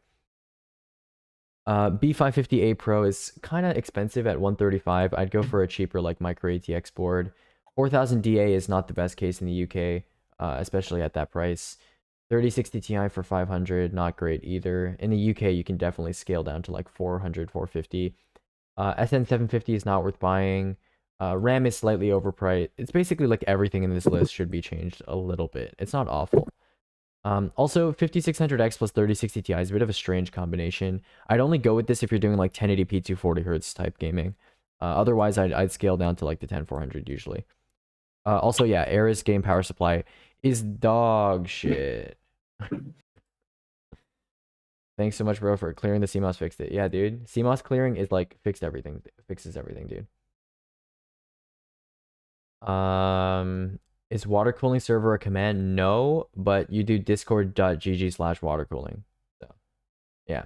[SPEAKER 3] B550A Pro is kind of expensive at $135. I'd go for a cheaper like Micro ATX board. 4000 DA is not the best case in the UK, especially at that price. 3060 Ti for 500, not great either. In the UK, you can definitely scale down to like 400, 450. SN750 is not worth buying. RAM is slightly overpriced. It's basically like everything in this list should be changed a little bit. It's not awful. Also, 5600X plus 3060 Ti is a bit of a strange combination. I'd only go with this if you're doing like 1080p 240Hz type gaming. Otherwise, I'd scale down to like the 10400 usually. Also, yeah, Ares game power supply is dog shit. Thanks so much, bro, for clearing the CMOS fixed it. Yeah, dude. CMOS clearing is like fixes everything, dude. Is water cooling server a command? No, but you do discord.gg/watercooling. So, yeah.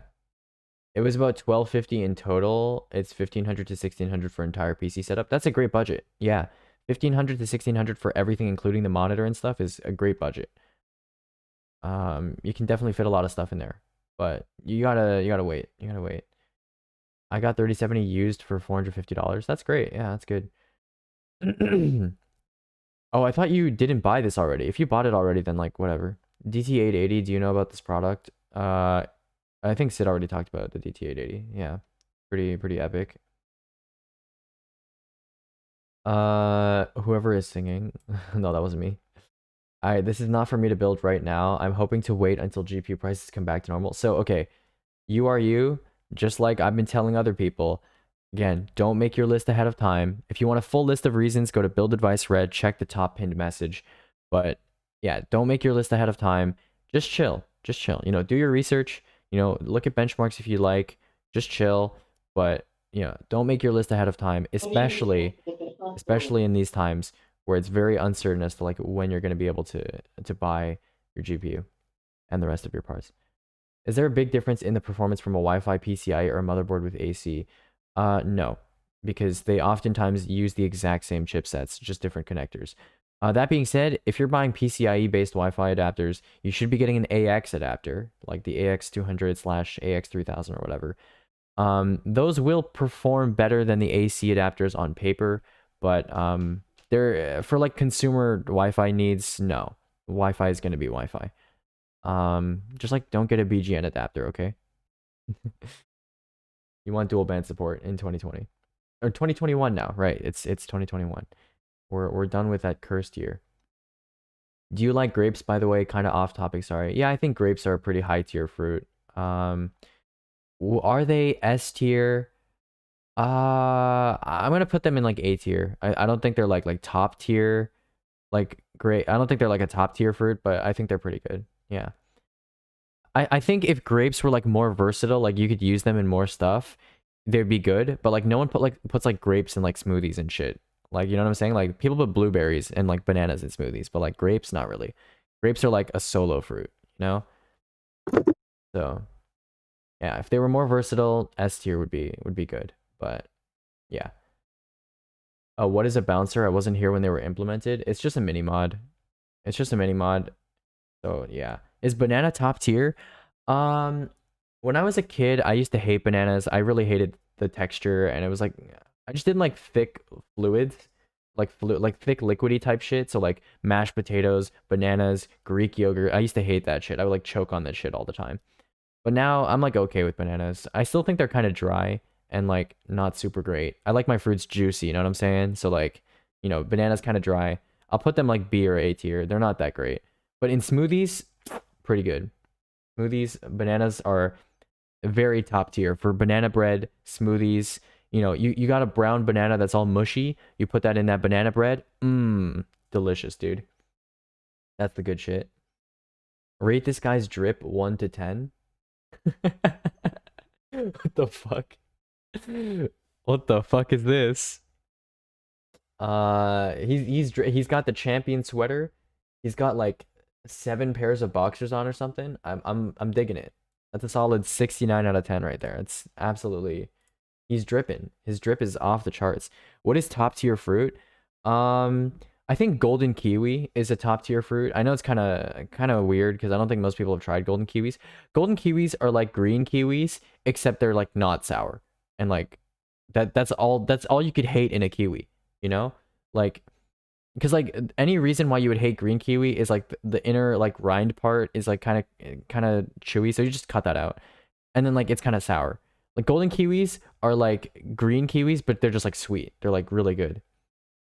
[SPEAKER 3] It was about $1250 in total. It's $1500 to $1600 for entire PC setup. That's a great budget. Yeah. $1500 to $1600 for everything, including the monitor and stuff, is a great budget. You can definitely fit a lot of stuff in there, but you gotta wait. You gotta wait. I got 3070 used for $450. That's great. Yeah, that's good. Oh, I thought you didn't buy this already. If you bought it already, then like whatever. DT880, do you know about this product? I think Sid already talked about the DT880. Yeah, pretty epic. Whoever is singing. No, that wasn't me. This is not for me to build right now. I'm hoping to wait until GPU prices come back to normal. So, okay, you are you, just like I've been telling other people. Again, don't make your list ahead of time. If you want a full list of reasons, go to Build Advice Red, check the top pinned message. But yeah, don't make your list ahead of time. Just chill. Just chill. You know, do your research. You know, look at benchmarks if you like. Just chill. But, you know, don't make your list ahead of time, especially in these times where it's very uncertain as to like when you're going to be able to buy your GPU and the rest of your parts. Is there a big difference in the performance from a Wi-Fi PCIe or a motherboard with AC? No, because they oftentimes use the exact same chipsets, just different connectors. That being said, if you're buying PCIe-based Wi-Fi adapters, you should be getting an AX adapter, like the AX200/AX3000 or whatever. Those will perform better than the AC adapters on paper, but they're for like consumer Wi-Fi needs, no. Wi-Fi is going to be Wi-Fi. Just like don't get a BGN adapter, okay? You want dual band support in 2020 or 2021 now, right? It's 2021. We're done with that cursed year. Do you like grapes, by the way? Kind of off topic, sorry. Yeah, I think grapes are a pretty high tier fruit. Are they S tier? I'm gonna put them in like A tier. I don't think they're like top tier, like great. I don't think they're like a top tier fruit, but I think they're pretty good. Yeah. I think if grapes were like more versatile, like you could use them in more stuff, they'd be good. But like no one puts like grapes in like smoothies and shit. Like, you know what I'm saying? Like people put blueberries and like bananas in smoothies, but like grapes, not really. Grapes are like a solo fruit, you know? So yeah, if they were more versatile, S tier would be good. But yeah. What is a bouncer? I wasn't here when they were implemented. It's just a mini mod. It's just a mini mod. So yeah. Is banana top tier? When I was a kid, I used to hate bananas. I really hated the texture, and it was like I just didn't like thick fluids, like thick liquidy type shit. So like mashed potatoes, bananas, Greek yogurt. I used to hate that shit. I would like choke on that shit all the time. But now I'm like okay with bananas. I still think they're kind of dry and like not super great. I like my fruits juicy, you know what I'm saying? So like, bananas kind of dry. I'll put them like B or A tier. They're not that great. But in smoothies, pretty good. Smoothies, bananas are very top tier for banana bread, smoothies. You got a brown banana that's all mushy. You put that in that banana bread. Delicious, dude. That's the good shit. Rate this guy's drip 1 to 10. What the fuck? What the fuck is this? He's got the champion sweater. He's got like 7 pairs of boxers on or something. I'm digging it. That's a solid 69 out of 10 right there. It's absolutely, he's dripping. His drip is off the charts. What is top tier fruit? I think golden kiwi is a top tier fruit. I know it's kind of weird because I don't think most people have tried golden kiwis. Golden kiwis are like green kiwis, except they're like not sour. And like that's all you could hate in a kiwi, Like, because like any reason why you would hate green kiwi is like the inner like rind part is like kind of chewy, so you just cut that out. And then like it's kind of sour. Like golden kiwis are like green kiwis, but they're just like sweet. They're like really good.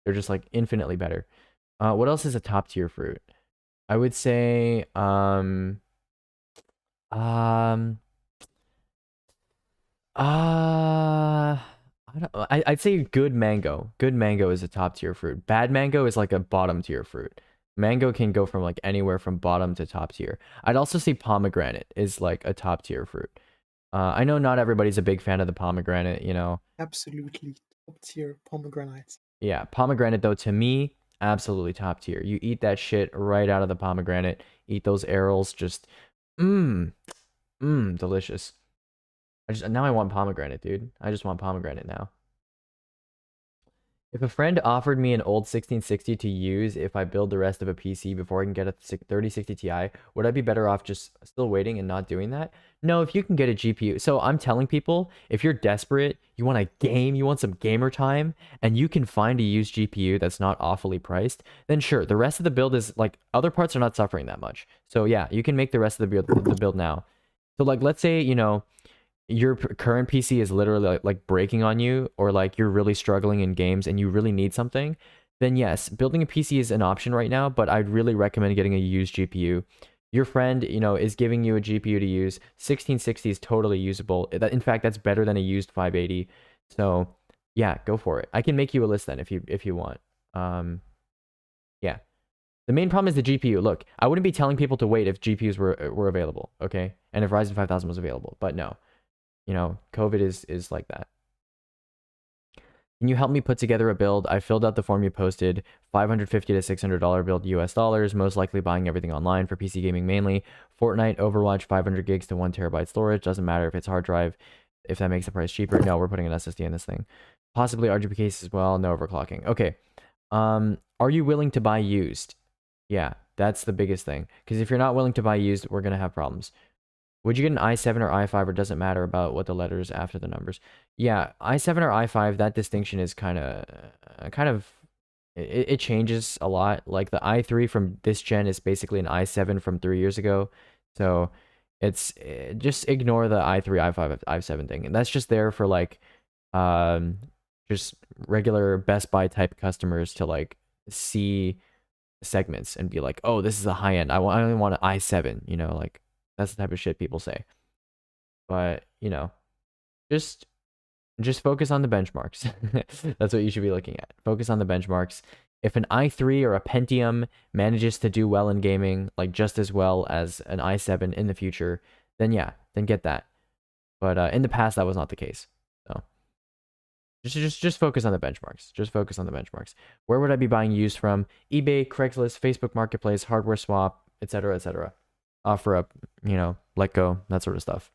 [SPEAKER 3] They're just like infinitely better. What else is a top tier fruit? I would say I'd say good mango. Good mango is a top tier fruit. Bad mango is like a bottom tier fruit. Mango can go from like anywhere from bottom to top tier. I'd also say pomegranate is like a top tier fruit. I know not everybody's a big fan of the pomegranate,
[SPEAKER 5] Absolutely top tier pomegranates.
[SPEAKER 3] Yeah, pomegranate though, to me, absolutely top tier. You eat that shit right out of the pomegranate. Eat those arils, just delicious. Now I want pomegranate, dude. I just want pomegranate now. If a friend offered me an old 1660 to use if I build the rest of a PC before I can get a 3060 Ti, would I be better off just still waiting and not doing that? No, if you can get a GPU. So I'm telling people, if you're desperate, you want a game, you want some gamer time, and you can find a used GPU that's not awfully priced, then sure, the rest of the build is like, other parts are not suffering that much. So yeah, you can make the rest of the build now. So like, let's say, your current PC is literally like breaking on you, or like you're really struggling in games and you really need something, then yes, building a PC is an option right now, but I'd really recommend getting a used GPU. Your friend, is giving you a GPU to use. 1660 is totally usable. In fact, that's better than a used 580. So yeah, go for it. I can make you a list then if you want. Yeah. The main problem is the GPU. Look, I wouldn't be telling people to wait if GPUs were available, okay? And if Ryzen 5000 was available, but no. COVID is like that. Can you help me put together a build? I filled out the form you posted. $550 to $600 build US dollars. Most likely buying everything online for PC gaming mainly. Fortnite, Overwatch, 500 gigs to 1 terabyte storage. Doesn't matter if it's hard drive, if that makes the price cheaper. No, we're putting an SSD in this thing. Possibly RGB case as well. No overclocking. Okay. Are you willing to buy used? Yeah, that's the biggest thing. Because if you're not willing to buy used, we're going to have problems. Would you get an i7 or i5, or doesn't matter about what the letters after the numbers? Yeah, i7 or i5, that distinction is kind of it changes a lot. Like the i3 from this gen is basically an i7 from 3 years ago. So it's just ignore the i3, i5, i7 thing. And that's just there for like just regular Best Buy type customers to like see segments and be like, oh, this is a high end. I only want an i7, like that's the type of shit people say. But, just focus on the benchmarks. That's what you should be looking at. Focus on the benchmarks. If an i3 or a Pentium manages to do well in gaming, like just as well as an i7 in the future, then yeah, then get that. But in the past, that was not the case. So just focus on the benchmarks. Just focus on the benchmarks. Where would I be buying used from? eBay, Craigslist, Facebook Marketplace, Hardware Swap, etc., etc. Offer up, let go, that sort of stuff.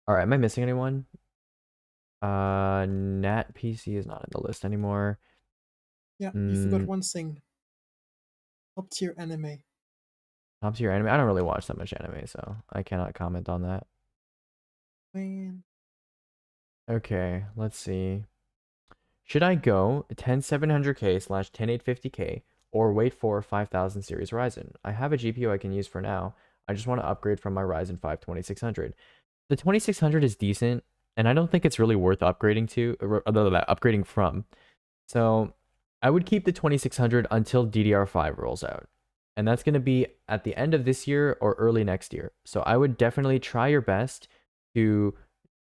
[SPEAKER 3] All right, am I missing anyone? Nat PC is not on the list anymore.
[SPEAKER 5] Yeah, you forgot one thing. Top tier anime.
[SPEAKER 3] Top tier anime. I don't really watch that much anime, so I cannot comment on that.
[SPEAKER 5] Man.
[SPEAKER 3] Okay, let's see. Should I go 10700K / 10850K or wait for 5000 series Ryzen? I have a GPU I can use for now. I just want to upgrade from my Ryzen 5 2600. The 2600 is decent, and I don't think it's really worth upgrading upgrading from. So I would keep the 2600 until DDR5 rolls out. And that's going to be at the end of this year or early next year. So I would definitely try your best to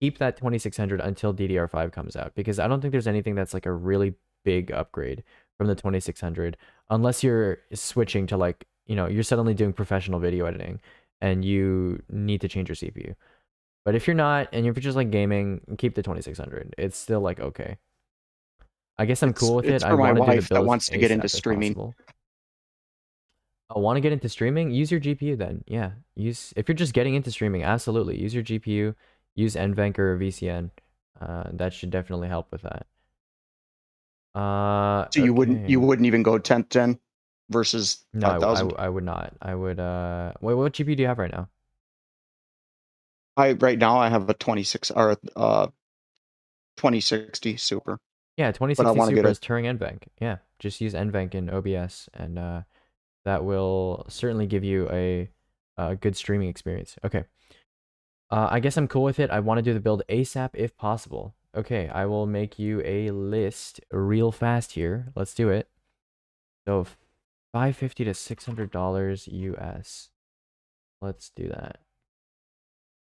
[SPEAKER 3] keep that 2600 until DDR5 comes out, because I don't think there's anything that's like a really big upgrade from the 2600 unless you're switching to like, you know, you're suddenly doing professional video editing and you need to change your CPU. But if you're not, and if you're just like gaming, keep the 2600. It's still like okay. I guess I'm cool with it.
[SPEAKER 10] It's
[SPEAKER 3] I
[SPEAKER 10] for my
[SPEAKER 3] want to do the
[SPEAKER 10] wife that
[SPEAKER 3] builds
[SPEAKER 10] wants to get
[SPEAKER 3] ASAP
[SPEAKER 10] into
[SPEAKER 3] if
[SPEAKER 10] streaming.
[SPEAKER 3] possible. I want to get into streaming. Use your GPU then. Yeah, if you're just getting into streaming, absolutely use your GPU. Use NVENC or VCN. That should definitely help with that.
[SPEAKER 10] So you wouldn't even go 10th gen versus
[SPEAKER 3] No,
[SPEAKER 10] 5000?
[SPEAKER 3] I would not. I would wait, what GPU do you have right now?
[SPEAKER 10] Right now I have a 2060 Super.
[SPEAKER 3] Yeah,
[SPEAKER 10] But I
[SPEAKER 3] 2060
[SPEAKER 10] want to
[SPEAKER 3] Super
[SPEAKER 10] get
[SPEAKER 3] is Turing NVENC. Yeah, just use NVENC in OBS, and that will certainly give you a good streaming experience. Okay. I guess I'm cool with it. I want to do the build ASAP if possible. Okay, I will make you a list real fast here. Let's do it. So $550 to $600 US. Let's do that.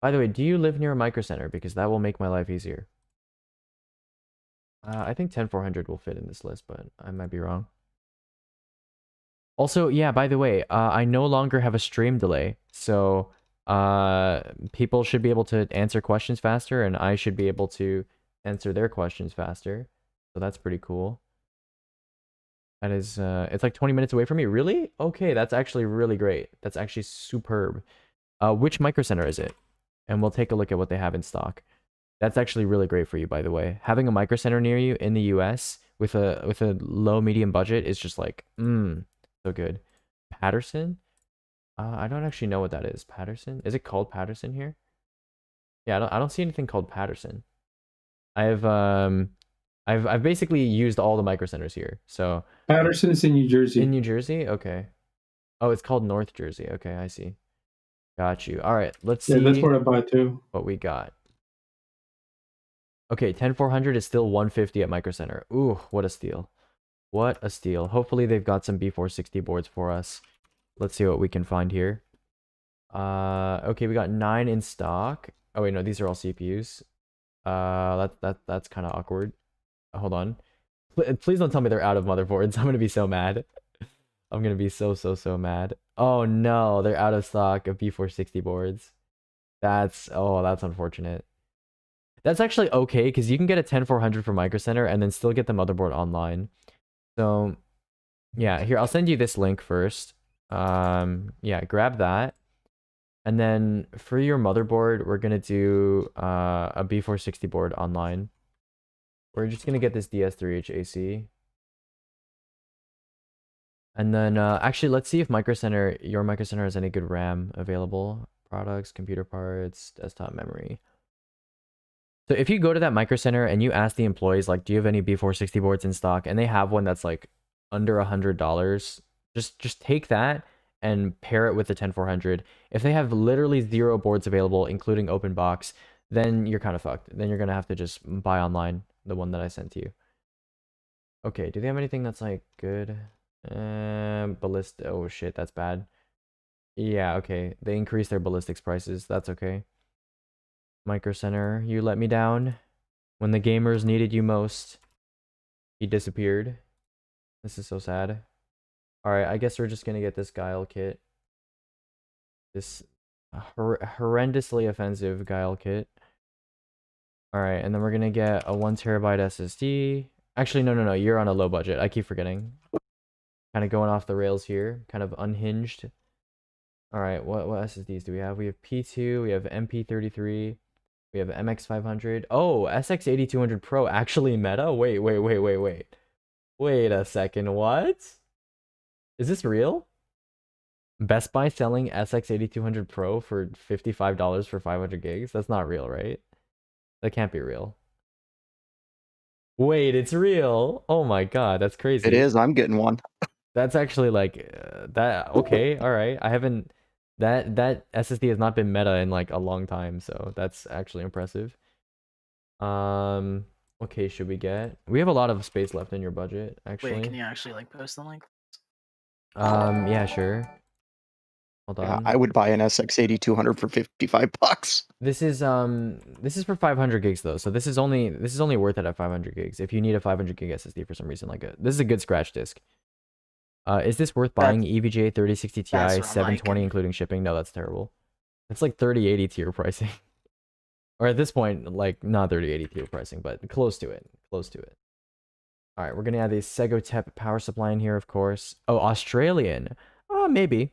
[SPEAKER 3] By the way, do you live near a micro center? Because that will make my life easier. I think 10400 will fit in this list, but I might be wrong. Also, yeah, by the way, I no longer have a stream delay, so people should be able to answer questions faster, and I should be able to answer their questions faster. So that's pretty cool. That is, it's like 20 minutes away from me. Really? Okay, that's actually really great. That's actually superb. Which micro center is it? And we'll take a look at what they have in stock. That's actually really great for you, by the way. Having a micro center near you in the US with a low medium budget is just like, so good. Patterson? I don't actually know what that is. Patterson? Is it called Patterson here? Yeah, I don't see anything called Patterson. I've basically used all the micro centers here. So
[SPEAKER 11] Patterson is in New Jersey.
[SPEAKER 3] in New Jersey? Okay. Oh, it's called North Jersey. Okay, I see. Got you. All right, let's see
[SPEAKER 11] Yeah, that's where I buy too.
[SPEAKER 3] what we got. Okay, 10400 is still 150 at Micro Center. Ooh, what a steal. What a steal. Hopefully they've got some B460 boards for us. Let's see what we can find here. Okay, we got 9 in stock. Oh wait, no, these are all CPUs. That's kind of awkward. Hold on. Please don't tell me they're out of motherboards. I'm gonna be so mad. I'm gonna be so mad. Oh no, they're out of stock of B460 boards. That's unfortunate. That's actually okay, because you can get a 10400 from Micro Center and then still get the motherboard online. So yeah, here, I'll send you this link first. Yeah, grab that. And then for your motherboard, we're gonna do a B460 board online. We're just gonna get this DS3H AC. And then actually, let's see if your Micro Center has any good RAM available. Products, computer parts, desktop memory. So if you go to that Micro Center and you ask the employees, like, do you have any B460 boards in stock? And they have one that's like under $100. Just take that and pair it with the 10400. If they have literally 0 boards available, including open box, then you're kind of fucked. Then you're gonna have to just buy online the one that I sent to you. Okay, do they have anything that's like good? Ballista. Oh shit, that's bad. Yeah, okay. They increased their ballistics prices. That's okay. Micro Center, you let me down. When the gamers needed you most, he disappeared. This is so sad. Alright, I guess we're just gonna get this Guile kit. This horrendously offensive Guile kit. Alright, and then we're gonna get a 1TB SSD. Actually, no, you're on a low budget. I keep forgetting. Kind of going off the rails here. Kind of unhinged. Alright, what SSDs do we have? We have P2, we have MP33, we have MX500. Oh, SX8200 Pro actually meta? Wait. Wait a second, what? Is this real? Best Buy selling SX8200 Pro for $55 for 500 gigs? That's not real, right? That can't be real. Wait, it's real. Oh my god, that's crazy.
[SPEAKER 10] It is. I'm getting one.
[SPEAKER 3] That's actually like that. Okay, all right. I haven't that SSD has not been meta in like a long time, so that's actually impressive. Okay, should we get? We have a lot of space left in your budget, actually.
[SPEAKER 7] Wait, can you actually like post the link?
[SPEAKER 3] Yeah, sure. Hold
[SPEAKER 10] Yeah,
[SPEAKER 3] on.
[SPEAKER 10] I would buy an SX8200 for $55.
[SPEAKER 3] This is for 500 gigs though, so this is only worth it at 500 gigs. If you need a 500 gig SSD for some reason, this is a good scratch disk. Is this worth buying? EVGA 3060 Ti
[SPEAKER 7] That's what I'm
[SPEAKER 3] 720
[SPEAKER 7] liking.
[SPEAKER 3] including shipping? No, that's terrible. It's like 3080 tier pricing, or at this point, like not 3080 tier pricing, but close to it. Close to it. All right, we're gonna add the Segotep power supply in here, of course. Oh, Australian. Maybe.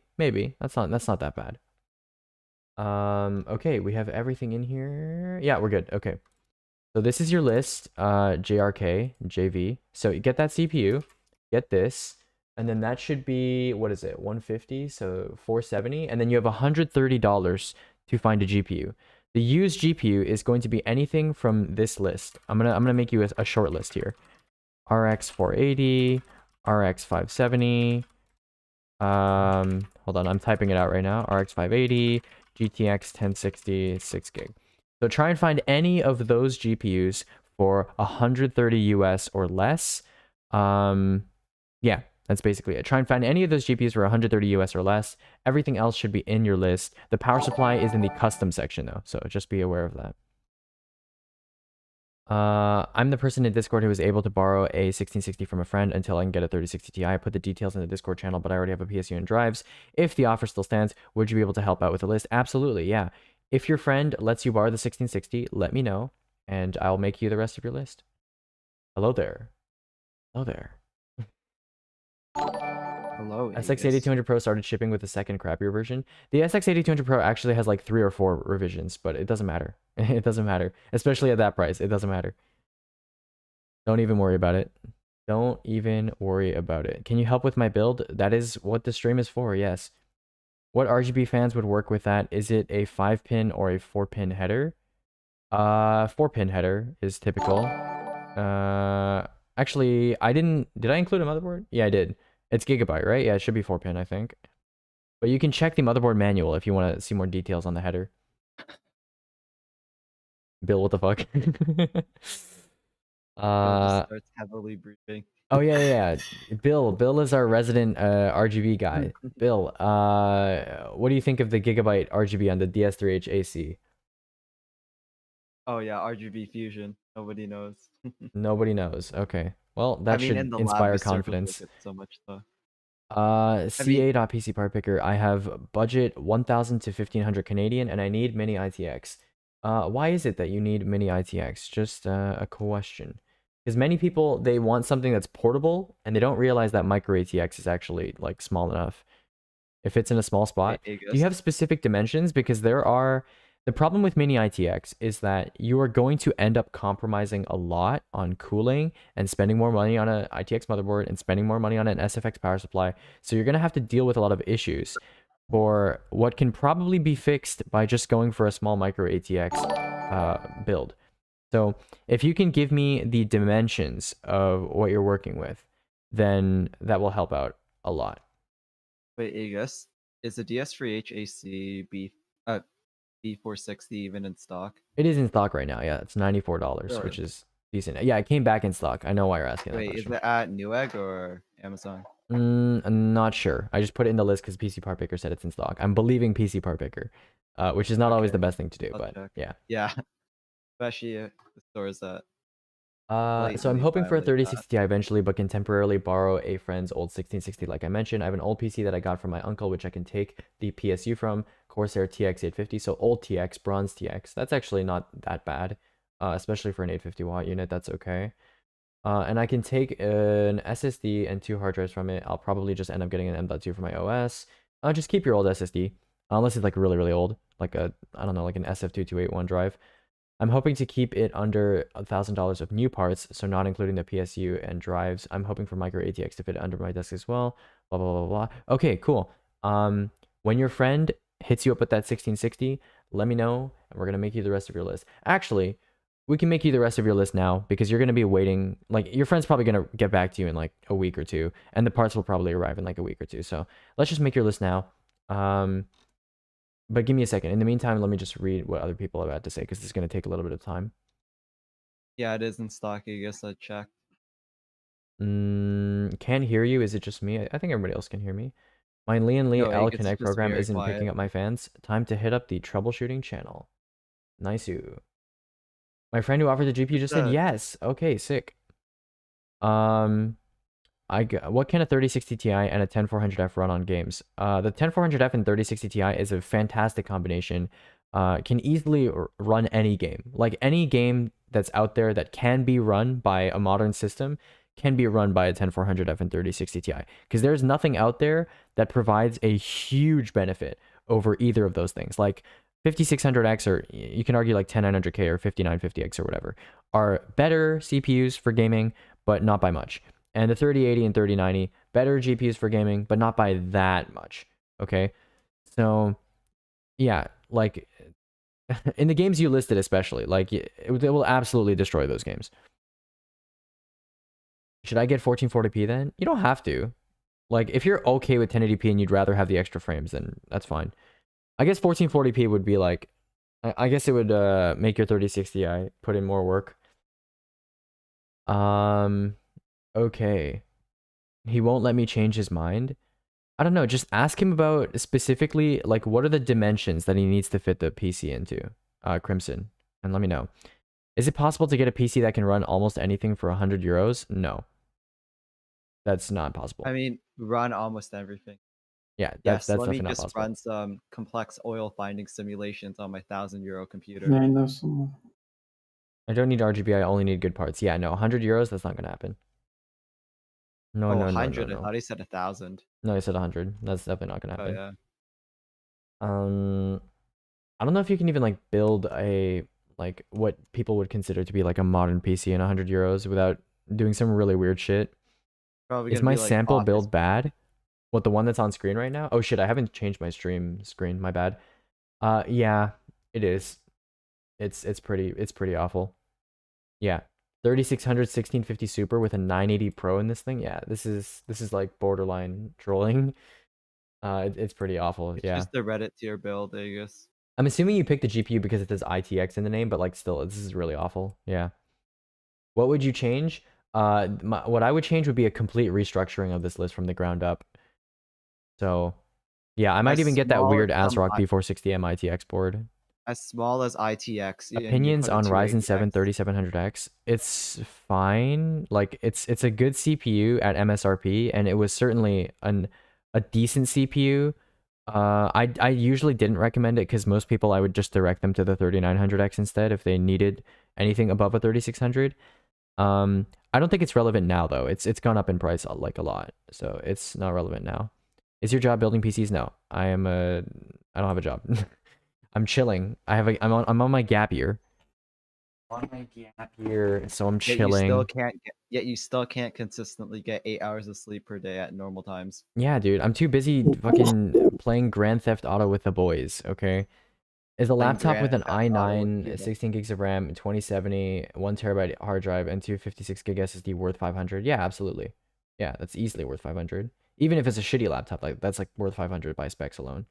[SPEAKER 3] That's not that bad. Okay, we have everything in here. Yeah, we're good. Okay. So this is your list, JRK, JV. So you get that CPU, get this, and then that should be, what is it, 150, so 470, and then you have $130 to find a GPU. The used GPU is going to be anything from this list. I'm gonna make you a short list here. RX 480, RX 570, hold on, I'm typing it out right now. RX 580, GTX 1060, 6 gig. So try and find any of those GPUs for 130 US or less. Yeah, that's basically it. Try and find any of those GPUs for 130 US or less. Everything else should be in your list. The power supply is in the custom section though, so just be aware of that. I'm the person in Discord who was able to borrow a 1660 from a friend until I can get a 3060 Ti. I put the details in the Discord channel, but I already have a PSU and drives. If the offer still stands, would you be able to help out with the list? Absolutely, yeah. If your friend lets you borrow the 1660, let me know, and I'll make you the rest of your list. Hello there. Hello there.
[SPEAKER 8] Hello.
[SPEAKER 3] SX8200 Pro started shipping with the second crappier version. The SX8200 Pro actually has like 3 or 4 revisions, but it doesn't matter. It doesn't matter. Especially at that price. It doesn't matter. Don't even worry about it. Don't even worry about it. Can you help with my build? That is what the stream is for, yes. What RGB fans would work with that? Is it a 5-pin or a 4-pin header? 4-pin header is typical. Actually, did I include a motherboard? Yeah, I did. It's Gigabyte, right? Yeah, it should be 4-pin, I think. But you can check the motherboard manual if you want to see more details on the header. Bill, what the fuck?
[SPEAKER 8] Starts heavily breathing.
[SPEAKER 3] Oh yeah. Bill is our resident RGB guy. Bill, what do you think of the Gigabyte RGB on the DS3H AC?
[SPEAKER 8] Oh yeah, RGB fusion. Nobody knows.
[SPEAKER 3] Nobody knows. Okay. Well, that should
[SPEAKER 8] in the
[SPEAKER 3] inspire
[SPEAKER 8] lab, we circled
[SPEAKER 3] confidence.
[SPEAKER 8] with it so much though.
[SPEAKER 3] CA.PC part picker. I have budget 1,000 to 1,500 Canadian, and I need mini ITX. Why is it that you need mini ITX? Just a question. Because many people, they want something that's portable, and they don't realize that micro ATX is actually like small enough. It fits in a small spot. Do you have specific dimensions? Because the problem with mini ITX is that you are going to end up compromising a lot on cooling and spending more money on an ITX motherboard and spending more money on an SFX power supply. So you're going to have to deal with a lot of issues for what can probably be fixed by just going for a small micro ATX build. So if you can give me the dimensions of what you're working with, then that will help out a lot.
[SPEAKER 8] Wait, Aegis, is the DS3H AC B460 even in stock?
[SPEAKER 3] It is in stock right now. Yeah, it's $94,
[SPEAKER 8] Sure.
[SPEAKER 3] which is decent. Yeah, it came back in stock. I know why you're asking that
[SPEAKER 8] Wait,
[SPEAKER 3] question.
[SPEAKER 8] is it at Newegg or Amazon?
[SPEAKER 3] I'm not sure. I just put it in the list because PC Part Picker said it's in stock. I'm believing PC Part Picker, which is not always the best thing to do,
[SPEAKER 8] I'll
[SPEAKER 3] but
[SPEAKER 8] check.
[SPEAKER 3] yeah.
[SPEAKER 8] Yeah, especially the stores that.
[SPEAKER 3] So I'm hoping for a 3060 Ti eventually, but can temporarily borrow a friend's old 1660 like I mentioned. I have an old PC that I got from my uncle, which I can take the PSU from, Corsair TX 850, so old TX, bronze TX. That's actually not that bad, especially for an 850 watt unit, that's okay. And I can take an SSD and 2 hard drives from it. I'll probably just end up getting an M.2 for my OS. Just keep your old SSD, unless it's like really, really old, like I don't know, like an SF2281 drive. I'm hoping to keep it under $1,000 of new parts, so not including the PSU and drives. I'm hoping for micro ATX to fit under my desk as well. Blah blah blah blah. Okay, cool. When your friend hits you up with that 1660, let me know, and we're gonna make you the rest of your list. Actually, we can make you the rest of your list now because you're gonna be waiting. Like your friend's probably gonna get back to you in like a week or two, and the parts will probably arrive in like a week or two. So let's just make your list now. But give me a second. In the meantime, let me just read what other people have had to say because this is gonna take a little bit of time.
[SPEAKER 9] Yeah, it is in stock. I guess I checked.
[SPEAKER 3] Can't hear you. Is it just me? I think everybody else can hear me. My Lian Lee
[SPEAKER 9] No,
[SPEAKER 3] L
[SPEAKER 9] it's
[SPEAKER 3] Connect
[SPEAKER 9] just
[SPEAKER 3] program
[SPEAKER 9] very
[SPEAKER 3] isn't
[SPEAKER 9] quiet.
[SPEAKER 3] picking up my fans. Time to hit up the troubleshooting channel. Nice you. My friend who offered the GPU just said yes. Okay, sick. What can a 3060 Ti and a 10400F run on games? The 10400F and 3060 Ti is a fantastic combination. Can easily run any game. Like any game that's out there that can be run by a modern system can be run by a 10400F and 3060 Ti. Because there's nothing out there that provides a huge benefit over either of those things. Like 5600X, or you can argue like 10900K or 5950X or whatever, are better CPUs for gaming, but not by much. And the 3080 and 3090, better GPUs for gaming, but not by that much. Okay? So, yeah, like, in the games you listed especially, like, it will absolutely destroy those games. Should I get 1440p then? You don't have to. Like, if you're okay with 1080p and you'd rather have the extra frames, then that's fine. I guess 1440p would be like, I guess it would make your 3060 Ti put in more work. Okay. He won't let me change his mind. I don't know, just ask him about specifically, like, what are the dimensions that he needs to fit the PC into, Crimson, and let me know. Is it possible to get a PC that can run almost anything for 100 euros? No. That's not possible.
[SPEAKER 9] I mean, run almost everything.
[SPEAKER 3] Yeah,
[SPEAKER 9] Yes,
[SPEAKER 3] that's
[SPEAKER 9] let me
[SPEAKER 3] definitely not
[SPEAKER 9] just
[SPEAKER 3] possible.
[SPEAKER 9] run some complex oil finding simulations on my €1,000 computer.
[SPEAKER 11] Yeah, I know someone.
[SPEAKER 3] I don't need RGB, I only need good parts. Yeah, no, 100 euros, that's not gonna happen. No,
[SPEAKER 9] Oh,
[SPEAKER 3] no, no,
[SPEAKER 9] 100.
[SPEAKER 3] no,
[SPEAKER 9] I
[SPEAKER 3] no.
[SPEAKER 9] thought he said 1,000.
[SPEAKER 3] No, I said 100. That's definitely not gonna
[SPEAKER 9] Oh
[SPEAKER 3] happen.
[SPEAKER 9] yeah.
[SPEAKER 3] I don't know if you can even like build a like what people would consider to be like a modern PC in 100 euros without doing some really weird shit.
[SPEAKER 9] Probably
[SPEAKER 3] Is
[SPEAKER 9] gonna
[SPEAKER 3] my
[SPEAKER 9] be like
[SPEAKER 3] sample
[SPEAKER 9] Office.
[SPEAKER 3] build bad? What, the one that's on screen right now? Oh shit, I haven't changed my stream screen. My bad. Yeah, it is. It's pretty awful. Yeah. 3600 1650 Super with a 980 Pro in this thing. Yeah, this is like borderline trolling. It's pretty awful.
[SPEAKER 9] It's
[SPEAKER 3] Yeah.
[SPEAKER 9] just the Reddit tier build, I guess.
[SPEAKER 3] I'm assuming you picked the GPU because it says ITX in the name, but like still, this is really awful. Yeah. What would you change? What I would change would be a complete restructuring of this list from the ground up. So, yeah, I might
[SPEAKER 9] As
[SPEAKER 3] even get that
[SPEAKER 9] small
[SPEAKER 3] weird
[SPEAKER 9] as some
[SPEAKER 3] ASRock B460M ITX board.
[SPEAKER 9] As small as ITX. and you
[SPEAKER 3] Opinions
[SPEAKER 9] put a
[SPEAKER 3] on Ryzen 7
[SPEAKER 9] 280X.
[SPEAKER 3] 3700X. It's fine. Like it's a good CPU at MSRP, and it was certainly a decent CPU. I usually didn't recommend it because most people I would just direct them to the 3900X instead if they needed anything above a 3600. I don't think it's relevant now though. It's gone up in price like a lot, so it's not relevant now. Is your job building PCs? No, I don't have a job. I'm chilling. I'm on my gap year. On my gap year, so I'm chilling.
[SPEAKER 9] Yet you still can't consistently get 8 hours of sleep per day at normal times.
[SPEAKER 3] Yeah, dude, I'm too busy fucking playing Grand Theft Auto with the boys, okay? Is a
[SPEAKER 9] Playing
[SPEAKER 3] laptop with an
[SPEAKER 9] Grand Theft Auto with
[SPEAKER 3] i9,
[SPEAKER 9] people.
[SPEAKER 3] 16 gigs of RAM, 2070, 1 terabyte hard drive, and 256 gig SSD worth 500? Yeah, absolutely. Yeah, that's easily worth 500. Even if it's a shitty laptop, like that's like worth 500 by specs alone.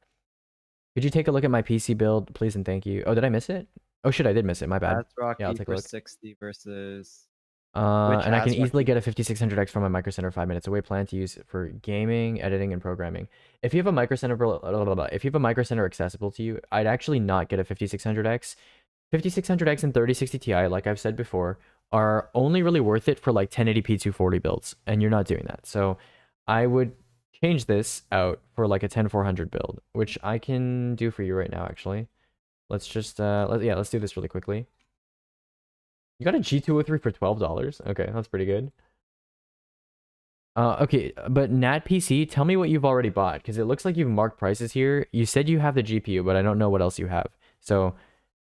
[SPEAKER 3] Could you take a look at my PC build, please and thank you? Oh, did I miss it? Oh shit, I did miss it. My bad.
[SPEAKER 9] ASRock
[SPEAKER 3] Yeah, I'll take a look.
[SPEAKER 9] 60 versus.
[SPEAKER 3] And I can
[SPEAKER 9] ASRock
[SPEAKER 3] easily get a 5600X from my Micro Center 5 minutes away. Plan to use it for gaming, editing, and programming. If you have a Micro Center, if you have a Micro Center accessible to you, I'd actually not get a 5600X. 5600X and 3060 Ti, like I've said before, are only really worth it for like 1080p 240 builds, and you're not doing that. So I would change this out for like a 10400 build, which I can do for you right now. Actually, let's just let's do this really quickly. You got a G203 for $12. Okay, that's pretty good. Okay, but Nat PC, tell me what you've already bought, because it looks like you've marked prices here. You said you have the GPU, but I don't know what else you have. So,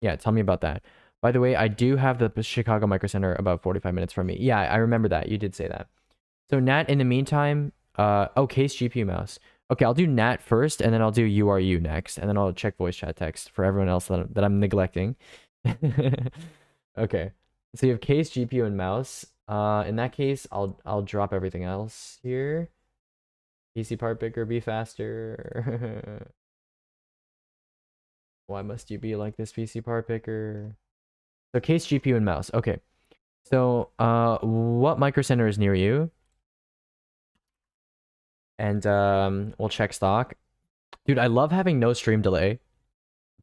[SPEAKER 3] yeah, tell me about that. By the way, I do have the Chicago Micro Center about 45 minutes from me. Yeah, I remember that. You did say that. So, Nat, in the meantime, case GPU mouse. Okay, I'll do Nat first, and then I'll do URU next, and then I'll check voice chat text for everyone else that I'm neglecting. Okay, so you have case, GPU, and mouse. In that case, I'll drop everything else here. PC part picker, be faster. Why must you be like this, PC part picker? So case, GPU, and mouse. Okay. So what micro center is near you? And we'll check stock. Dude, I love having no stream delay.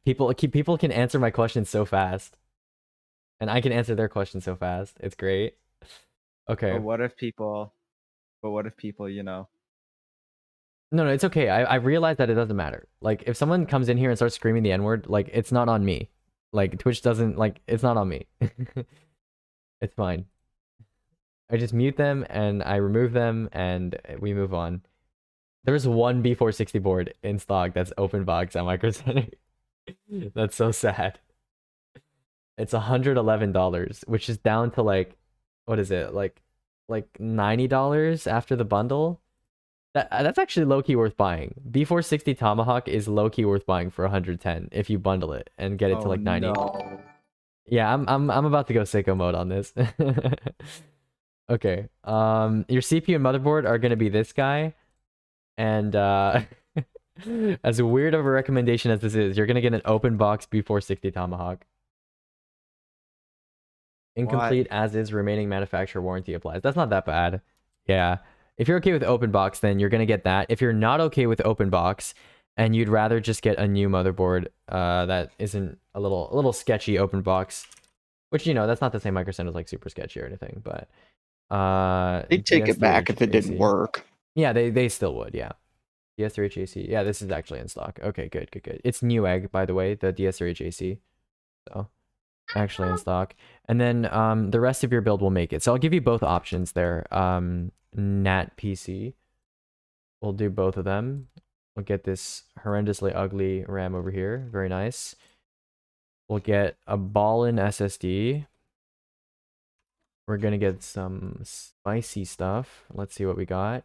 [SPEAKER 3] People can answer my questions so fast. And I can answer their questions so fast. It's great. Okay.
[SPEAKER 9] But what if people, you know?
[SPEAKER 3] No, it's okay. I realize that it doesn't matter. Like, if someone comes in here and starts screaming the N-word, like, it's not on me. Like, Twitch doesn't, like, it's not on me. It's fine. I just mute them, and I remove them, and we move on. There's one B460 board in stock that's open box at Micro Center. That's so sad. It's $111, which is down to, like, what is it? Like $90 after the bundle? That's actually low-key worth buying. B460 Tomahawk is low-key worth buying for 110 if you bundle it and get it to like 90.
[SPEAKER 9] No.
[SPEAKER 3] Yeah, I'm about to go sicko mode on this. Okay. Your CPU and motherboard are gonna be this guy. And as weird of a recommendation as this is, you're gonna get an open box B460 Tomahawk. Incomplete as is, remaining manufacturer warranty applies. That's not that bad. Yeah. If you're okay with open box, then you're gonna get that. If you're not okay with open box and you'd rather just get a new motherboard that isn't a little sketchy open box, which, you know, that's not to say Micro Center is like super sketchy or anything, but
[SPEAKER 10] They'd take it back if it didn't work.
[SPEAKER 3] Yeah, they still would, yeah. DS3HAC. Yeah, this is actually in stock. Okay, good. It's Newegg, by the way, the DS3HAC. So actually in stock. And then the rest of your build will make it. So I'll give you both options there. Nat PC. We'll do both of them. We'll get this horrendously ugly RAM over here. Very nice. We'll get a Ballin SSD. We're gonna get some spicy stuff. Let's see what we got.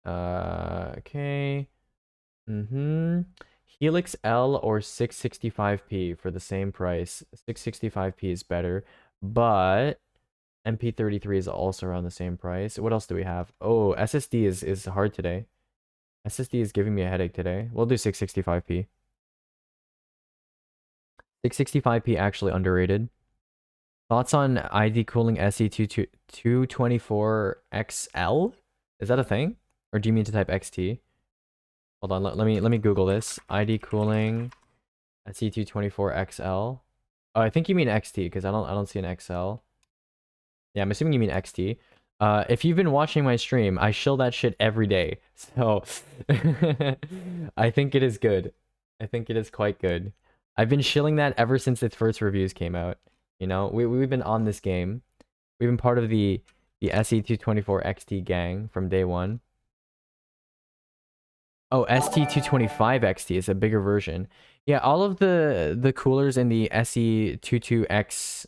[SPEAKER 3] Okay. Helix L or 665p for the same price. 665p is better, but MP33 is also around the same price. What else do we have? Oh, SSD is hard today. SSD is giving me a headache today. We'll do 665p. 665p actually underrated. Thoughts on ID Cooling SE224XL? Is that a thing? Or do you mean to type XT? Hold on, let me Google this. ID Cooling SE224XL. Oh, I think you mean XT because I don't see an XL. Yeah, I'm assuming you mean XT. If you've been watching my stream, I shill that shit every day. So I think it is good. I think it is quite good. I've been shilling that ever since its first reviews came out. You know, we've been on this game. We've been part of the SE224 XT gang from day one. Oh, ST225 XT is a bigger version. Yeah, all of the coolers in the SE22X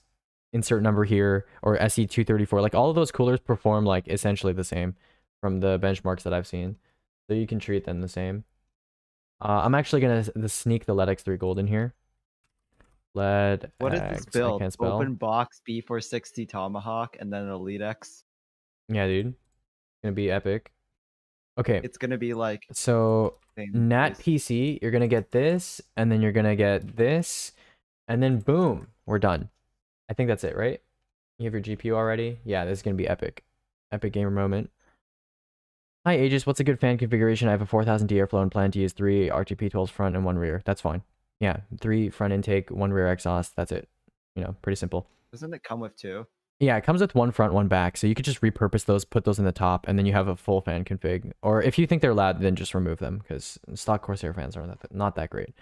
[SPEAKER 3] insert number here or SE234, like all of those coolers perform like essentially the same from the benchmarks that I've seen. So you can treat them the same. I'm actually gonna sneak the LED X3 Gold in here. LED
[SPEAKER 9] What is
[SPEAKER 3] X,
[SPEAKER 9] this build?
[SPEAKER 3] I can't spell.
[SPEAKER 9] Open box B460 Tomahawk and then an Elite X.
[SPEAKER 3] Yeah, dude. It's gonna be epic. Okay.
[SPEAKER 9] It's gonna be like
[SPEAKER 3] So Nat
[SPEAKER 9] price.
[SPEAKER 3] PC, you're gonna get this, and then you're gonna get this, and then boom, we're done. I think that's it, right? You have your GPU already? Yeah, this is gonna be epic. Epic gamer moment. Hi Aegis, what's a good fan configuration? I have a 4000 D airflow and plan to use 3 RTP12s front and 1 rear. That's fine. Yeah, 3 front intake, 1 rear exhaust. That's it. You know, pretty simple.
[SPEAKER 9] Doesn't it come with 2?
[SPEAKER 3] Yeah, it comes with 1 front, 1 back, so you could just repurpose those, put those in the top, and then you have a full fan config. Or if you think they're loud, then just remove them, because stock Corsair fans are not that great.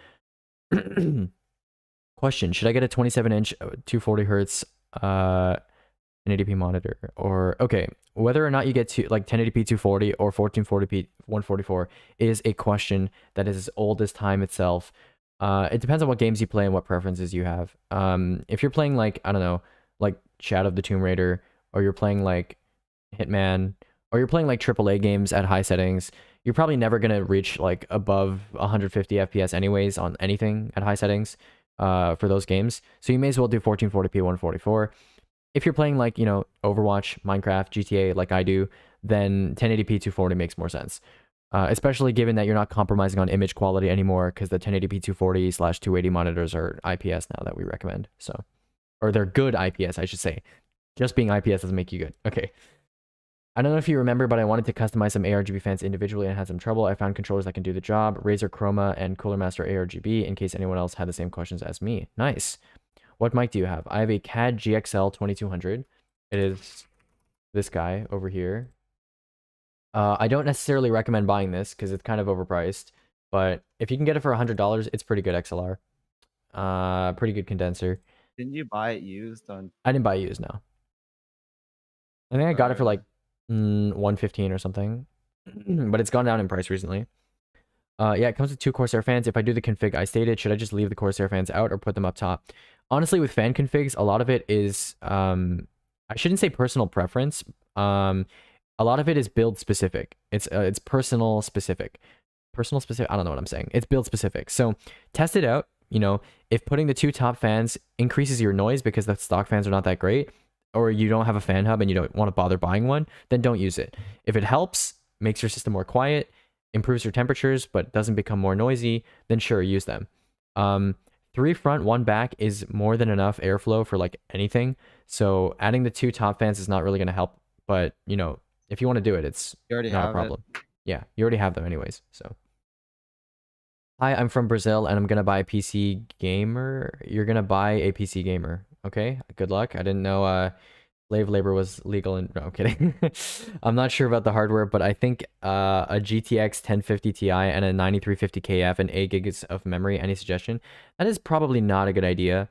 [SPEAKER 3] Question, should I get a 27-inch 240 hertz 1080p monitor? Or, okay, whether or not you get to like 1080p 240 or 1440p 144 is a question that is as old as time itself. It depends on what games you play and what preferences you have. If you're playing like, I don't know, like Shadow of the Tomb Raider, or you're playing like Hitman, or you're playing like AAA games at high settings, you're probably never gonna reach like above 150 FPS anyways on anything at high settings for those games. So you may as well do 1440p 144. If you're playing like, you know, Overwatch, Minecraft, GTA like I do, then 1080p 240 makes more sense. Especially given that you're not compromising on image quality anymore, because the 1080p 240/280 monitors are IPS now that we recommend. So, or they're good IPS, I should say. Just being IPS doesn't make you good. Okay. I don't know if you remember, but I wanted to customize some ARGB fans individually and had some trouble. I found controllers that can do the job. Razer Chroma and Cooler Master ARGB, in case anyone else had the same questions as me. Nice. What mic do you have? I have a CAD GXL 2200. It is this guy over here. I don't necessarily recommend buying this because it's kind of overpriced, but if you can get it for $100, it's pretty good XLR. Pretty good condenser.
[SPEAKER 9] Didn't you buy it used on?
[SPEAKER 3] I didn't buy it used, no. I think I got it for like 115 or something, but it's gone down in price recently. Yeah, it comes with 2 Corsair fans. If I do the config I stated, should I just leave the Corsair fans out or put them up top? Honestly, with fan configs, a lot of it is, I shouldn't say personal preference. A lot of it is build specific. It's personal specific. Personal specific, I don't know what I'm saying. It's build specific. So test it out. You know, if putting the 2 top fans increases your noise because the stock fans are not that great, or you don't have a fan hub and you don't want to bother buying one, then don't use it. If it helps, makes your system more quiet, improves your temperatures, but doesn't become more noisy, then sure, use them. 3 front, 1 back is more than enough airflow for like anything. So adding the 2 top fans is not really going to help, but you know, if you want to do it, it's not a problem. Yeah, you already have them anyways, so. Hi, I'm from Brazil and I'm going to buy a PC gamer. You're going to buy a PC gamer. Okay, good luck. I didn't know slave labor was legal in... No, I'm kidding. I'm not sure about the hardware, but I think a GTX 1050 Ti and a 9350KF and 8 gigs of memory. Any suggestion? That is probably not a good idea.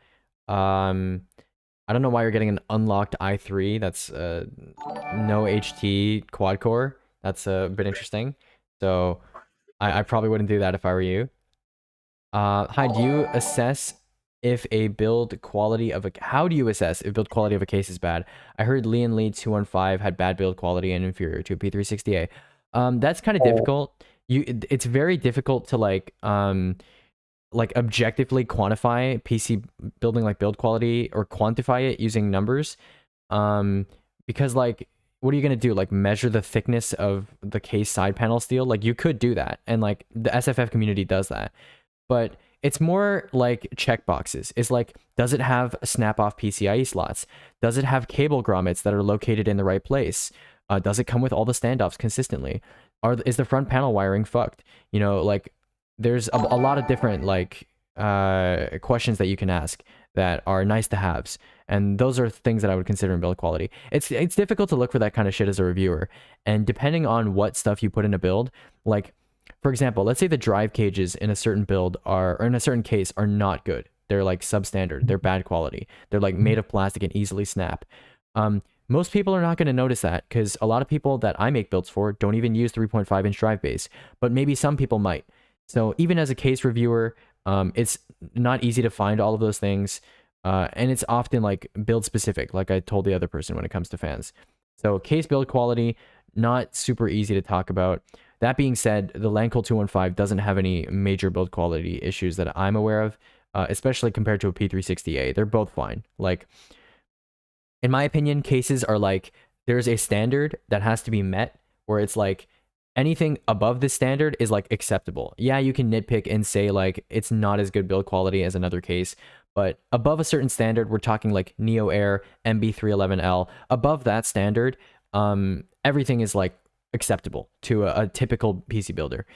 [SPEAKER 3] I don't know why you're getting an unlocked i3 that's no HT quad core. That's a bit interesting. So I probably wouldn't do that if I were you. Hi, do you assess if a build quality of a... How do you assess if build quality of a case is bad? I heard Leon Lee 215 had bad build quality and inferior to a P360A. That's kind of difficult. It's very difficult to like objectively quantify PC building like build quality or quantify it using numbers. Because like, what are you going to do? Like measure the thickness of the case side panel steel? Like you could do that. And like the SFF community does that, but it's more like checkboxes. It's like, does it have snap-off PCIe slots? Does it have cable grommets that are located in the right place? Does it come with all the standoffs consistently? Is the front panel wiring fucked? You know, like there's a lot of different like questions that you can ask that are nice to haves, and those are things that I would consider in build quality. It's difficult to look for that kind of shit as a reviewer, and depending on what stuff you put in a build, like for example, let's say the drive cages in a certain build or in a certain case are not good. They're like substandard. They're bad quality. They're like made of plastic and easily snap. Most people are not going to notice that because a lot of people that I make builds for don't even use 3.5-inch drive base, but maybe some people might. So even as a case reviewer, it's not easy to find all of those things. And it's often like build specific, like I told the other person when it comes to fans. So case build quality, not super easy to talk about. That being said, the Lancool 215 doesn't have any major build quality issues that I'm aware of, especially compared to a P360A. They're both fine. Like, in my opinion, cases are like, there's a standard that has to be met where it's like, anything above this standard is like acceptable. Yeah, you can nitpick and say like, it's not as good build quality as another case, but above a certain standard, we're talking like Neo Air, MB311L. Above that standard, everything is like acceptable to a typical PC builder.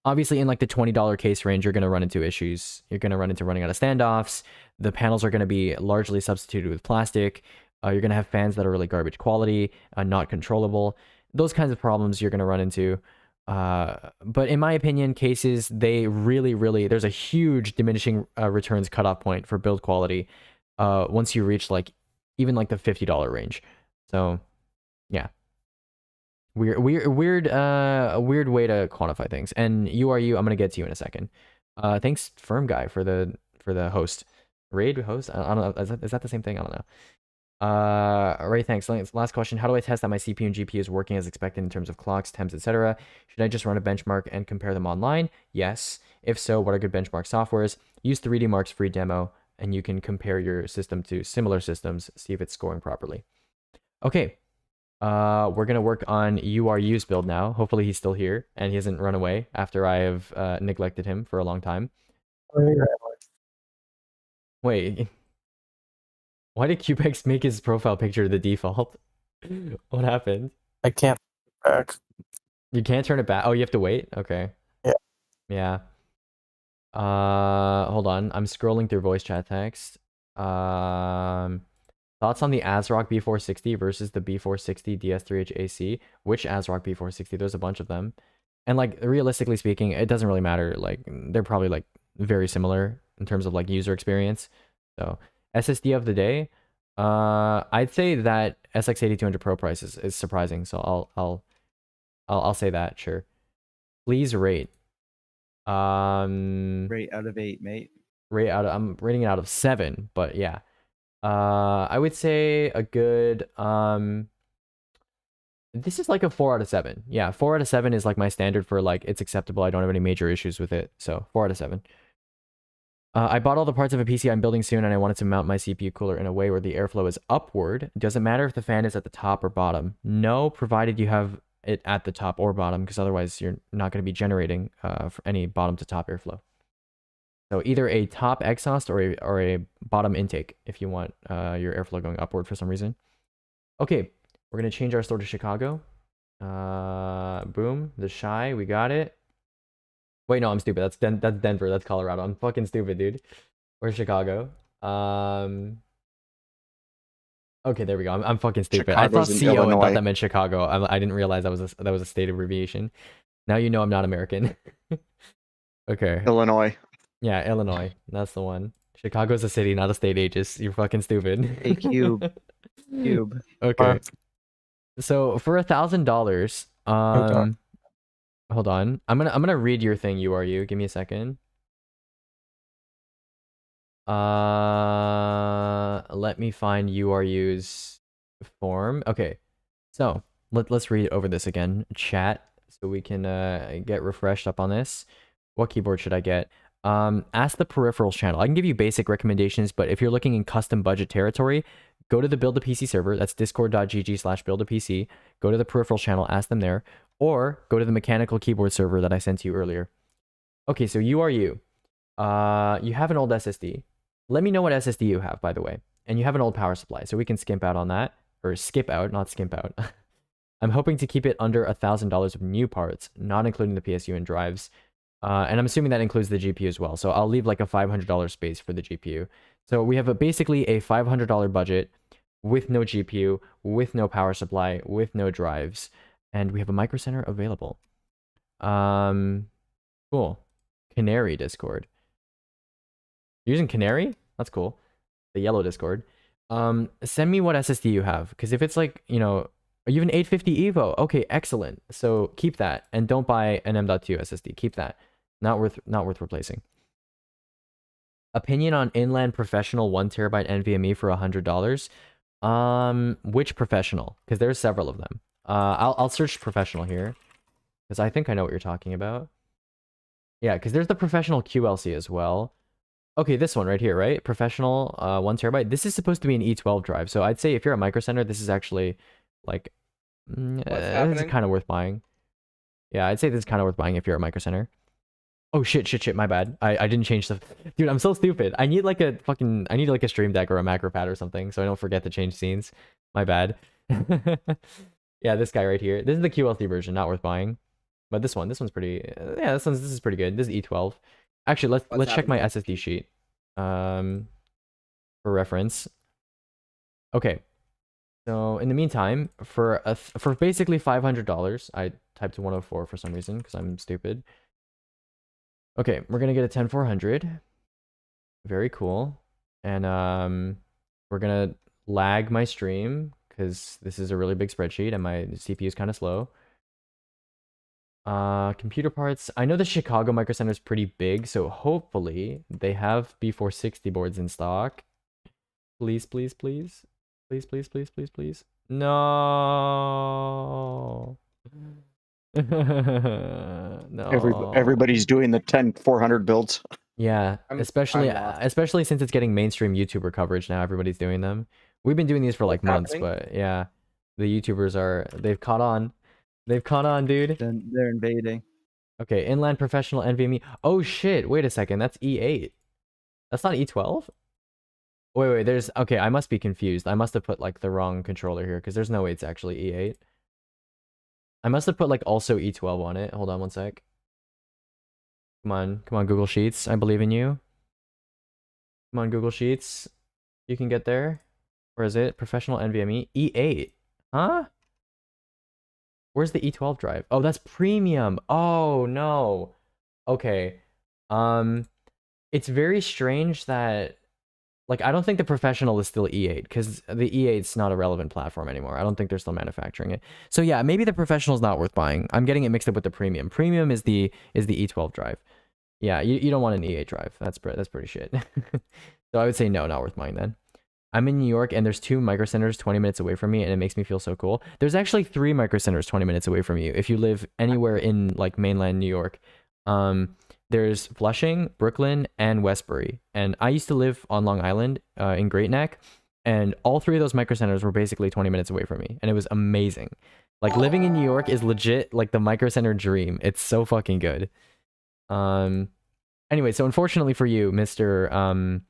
[SPEAKER 3] Obviously in like the $20 case range, you're going to run into issues. You're going to run into running out of standoffs. The panels are going to be largely substituted with plastic. You're going to have fans that are really garbage quality, not controllable. Those kinds of problems you're going to run into. But in my opinion, cases, they really, there's a huge diminishing returns cutoff point for build quality once you reach like even like the $50 range. So yeah. Weird way to quantify things. And I'm gonna get to you in a second. Thanks, Firm Guy, for the host. Raid host? I don't know. Is that the same thing? I don't Ray, thanks. Last question. How do I test that my CPU and GPU is working as expected in terms of clocks, temps, etc.? Should I just run a benchmark and compare them online? Yes. If so, what are good benchmark softwares? Use 3D Mark's free demo, and you can compare your system to similar systems, see if it's scoring properly. Okay. We're gonna work on URU's build now. Hopefully he's still here and he hasn't run away after I have neglected him for a long time. Wait. Why did Cubex make his profile picture the default? What happened?
[SPEAKER 4] I can't back.
[SPEAKER 3] You can't turn it back. Oh, you have to wait? Okay.
[SPEAKER 4] Yeah.
[SPEAKER 3] Yeah. Hold on. I'm scrolling through voice chat text. Thoughts on the ASRock B460 versus the B460 DS3H AC? Which ASRock B460? There's a bunch of them. And like realistically speaking, it doesn't really matter. Like they're probably like very similar in terms of like user experience. So SSD of the day, I'd say that SX8200 Pro price is surprising. So I'll say that, sure. Please rate.
[SPEAKER 9] Rate out of 8, mate.
[SPEAKER 3] I'm rating it out of 7, but yeah. I would say a good this is like a 4 out of 7. Yeah, 4 out of 7 is like my standard for like it's acceptable. I don't have any major issues with it. So 4 out of 7. I bought all the parts of a PC I'm building soon, and I wanted to mount my CPU cooler in a way where the airflow is upward. Doesn't matter if the fan is at the top or bottom. No, provided you have it at the top or bottom, because otherwise you're not going to be generating for any bottom to top airflow. So either a top exhaust or a bottom intake if you want your airflow going upward for some reason. Okay, we're going to change our store to Chicago. Boom, the Shy, we got it. Wait, no, I'm stupid. That's Denver. That's Colorado. I'm fucking stupid, dude. Where's Chicago? Okay, there we go. I'm fucking stupid. I thought
[SPEAKER 10] Chicago's in
[SPEAKER 3] CO and thought
[SPEAKER 10] Illinois.
[SPEAKER 3] that meant Chicago. I didn't realize that was a state abbreviation. Now you know I'm not American. Okay.
[SPEAKER 10] Illinois.
[SPEAKER 3] Yeah, Illinois. That's the one. Chicago's a city, not a state, Aegis. You're fucking stupid.
[SPEAKER 9] Hey, Cube. Cube.
[SPEAKER 3] Okay. So for $1,000, hold on. I'm gonna read your thing, URU. Give me a second. Let me find URU's form. Okay. So let's read over this again. Chat, so we can get refreshed up on this. What keyboard should I get? Ask the peripherals channel. I can give you basic recommendations, but if you're looking in custom budget territory, go to the Build a PC server. That's discord.gg/buildapc. Go to the peripherals channel, ask them there, or go to the mechanical keyboard server that I sent to you earlier. Okay, so URU. You have an old SSD. Let me know what SSD you have, by the way. And you have an old power supply, so we can skimp out on that. Or skip out, not skimp out. I'm hoping to keep it under $1,000 of new parts, not including the PSU and drives. And I'm assuming that includes the GPU as well. So I'll leave like a $500 space for the GPU. So we have basically a $500 budget with no GPU, with no power supply, with no drives. And we have a micro center available. Cool. Canary Discord. You're using Canary? That's cool. The yellow Discord. Send me what SSD you have. Because if it's like, you know, you have an 850 Evo. Okay, excellent. So keep that. And don't buy an M.2 SSD. Keep that. Not worth replacing. Opinion on Inland Professional 1TB NVMe for $100. Which professional? Because there's several of them. I'll search professional here. Because I think I know what you're talking about. Yeah, because there's the professional QLC as well. Okay, this one right here, right? Professional 1TB. This is supposed to be an E12 drive. So I'd say if you're a micro center, this is actually like this is kind of worth buying. Yeah, I'd say this is kind of worth buying if you're a micro center. Oh shit, my bad. I didn't change stuff. Dude, I'm so stupid. I need like a Stream Deck or a macro pad or something so I don't forget to change scenes. My bad. Yeah, this guy right here. This is the QLC version, not worth buying. But this one's pretty yeah, this is pretty good. This is E12. Actually, let's check my SSD sheet. For reference. Okay. So in the meantime, for basically $500, I typed 104 for some reason because I'm stupid. Okay, we're gonna get a 10400. Very cool. And we're gonna lag my stream because this is a really big spreadsheet and my CPU is kind of slow. Computer parts. I know the Chicago Micro Center is pretty big, so hopefully they have B460 boards in stock. Please, please, please. Please, please, please, please, please. No. No.
[SPEAKER 10] Everybody's doing the 10-400 builds.
[SPEAKER 3] Yeah, especially
[SPEAKER 12] I'm lost.
[SPEAKER 3] especially since it's getting mainstream YouTuber coverage now. Everybody's doing them. We've been doing these for like
[SPEAKER 12] What's
[SPEAKER 3] months,
[SPEAKER 12] happening?
[SPEAKER 3] but yeah, the YouTubers they've caught on. They've caught on, dude.
[SPEAKER 9] Then they're invading.
[SPEAKER 3] Okay, Inland Professional NVMe. Oh shit! Wait a second. That's E8. That's not E12. Wait. There's okay. I must be confused. I must have put like the wrong controller here because there's no way it's actually E8. I must have put like also E12 on it. Hold on one sec. Come on, Google Sheets. I believe in you. Come on, Google Sheets. You can get there. Where is it? Professional NVMe E8. Huh? Where's the E12 drive? Oh, that's premium. Oh no. Okay. It's very strange that like I don't think the professional is still E8 because the E8's not a relevant platform anymore. I don't think they're still manufacturing it. So yeah, maybe the professional is not worth buying. I'm getting it mixed up with the premium. Premium is the E12 drive. Yeah, you don't want an E8 drive. That's pretty shit. So I would say no, not worth buying then. I'm in New York and there's 2 micro centers 20 minutes away from me and it makes me feel so cool. There's actually 3 micro centers 20 minutes away from you if you live anywhere in like mainland New York. There's Flushing, Brooklyn, and Westbury. And I used to live on Long Island in Great Neck, and all 3 of those micro centers were basically 20 minutes away from me, and it was amazing. Like living in New York is legit like the micro center dream. It's so fucking good. Anyway, so unfortunately for you, Mr.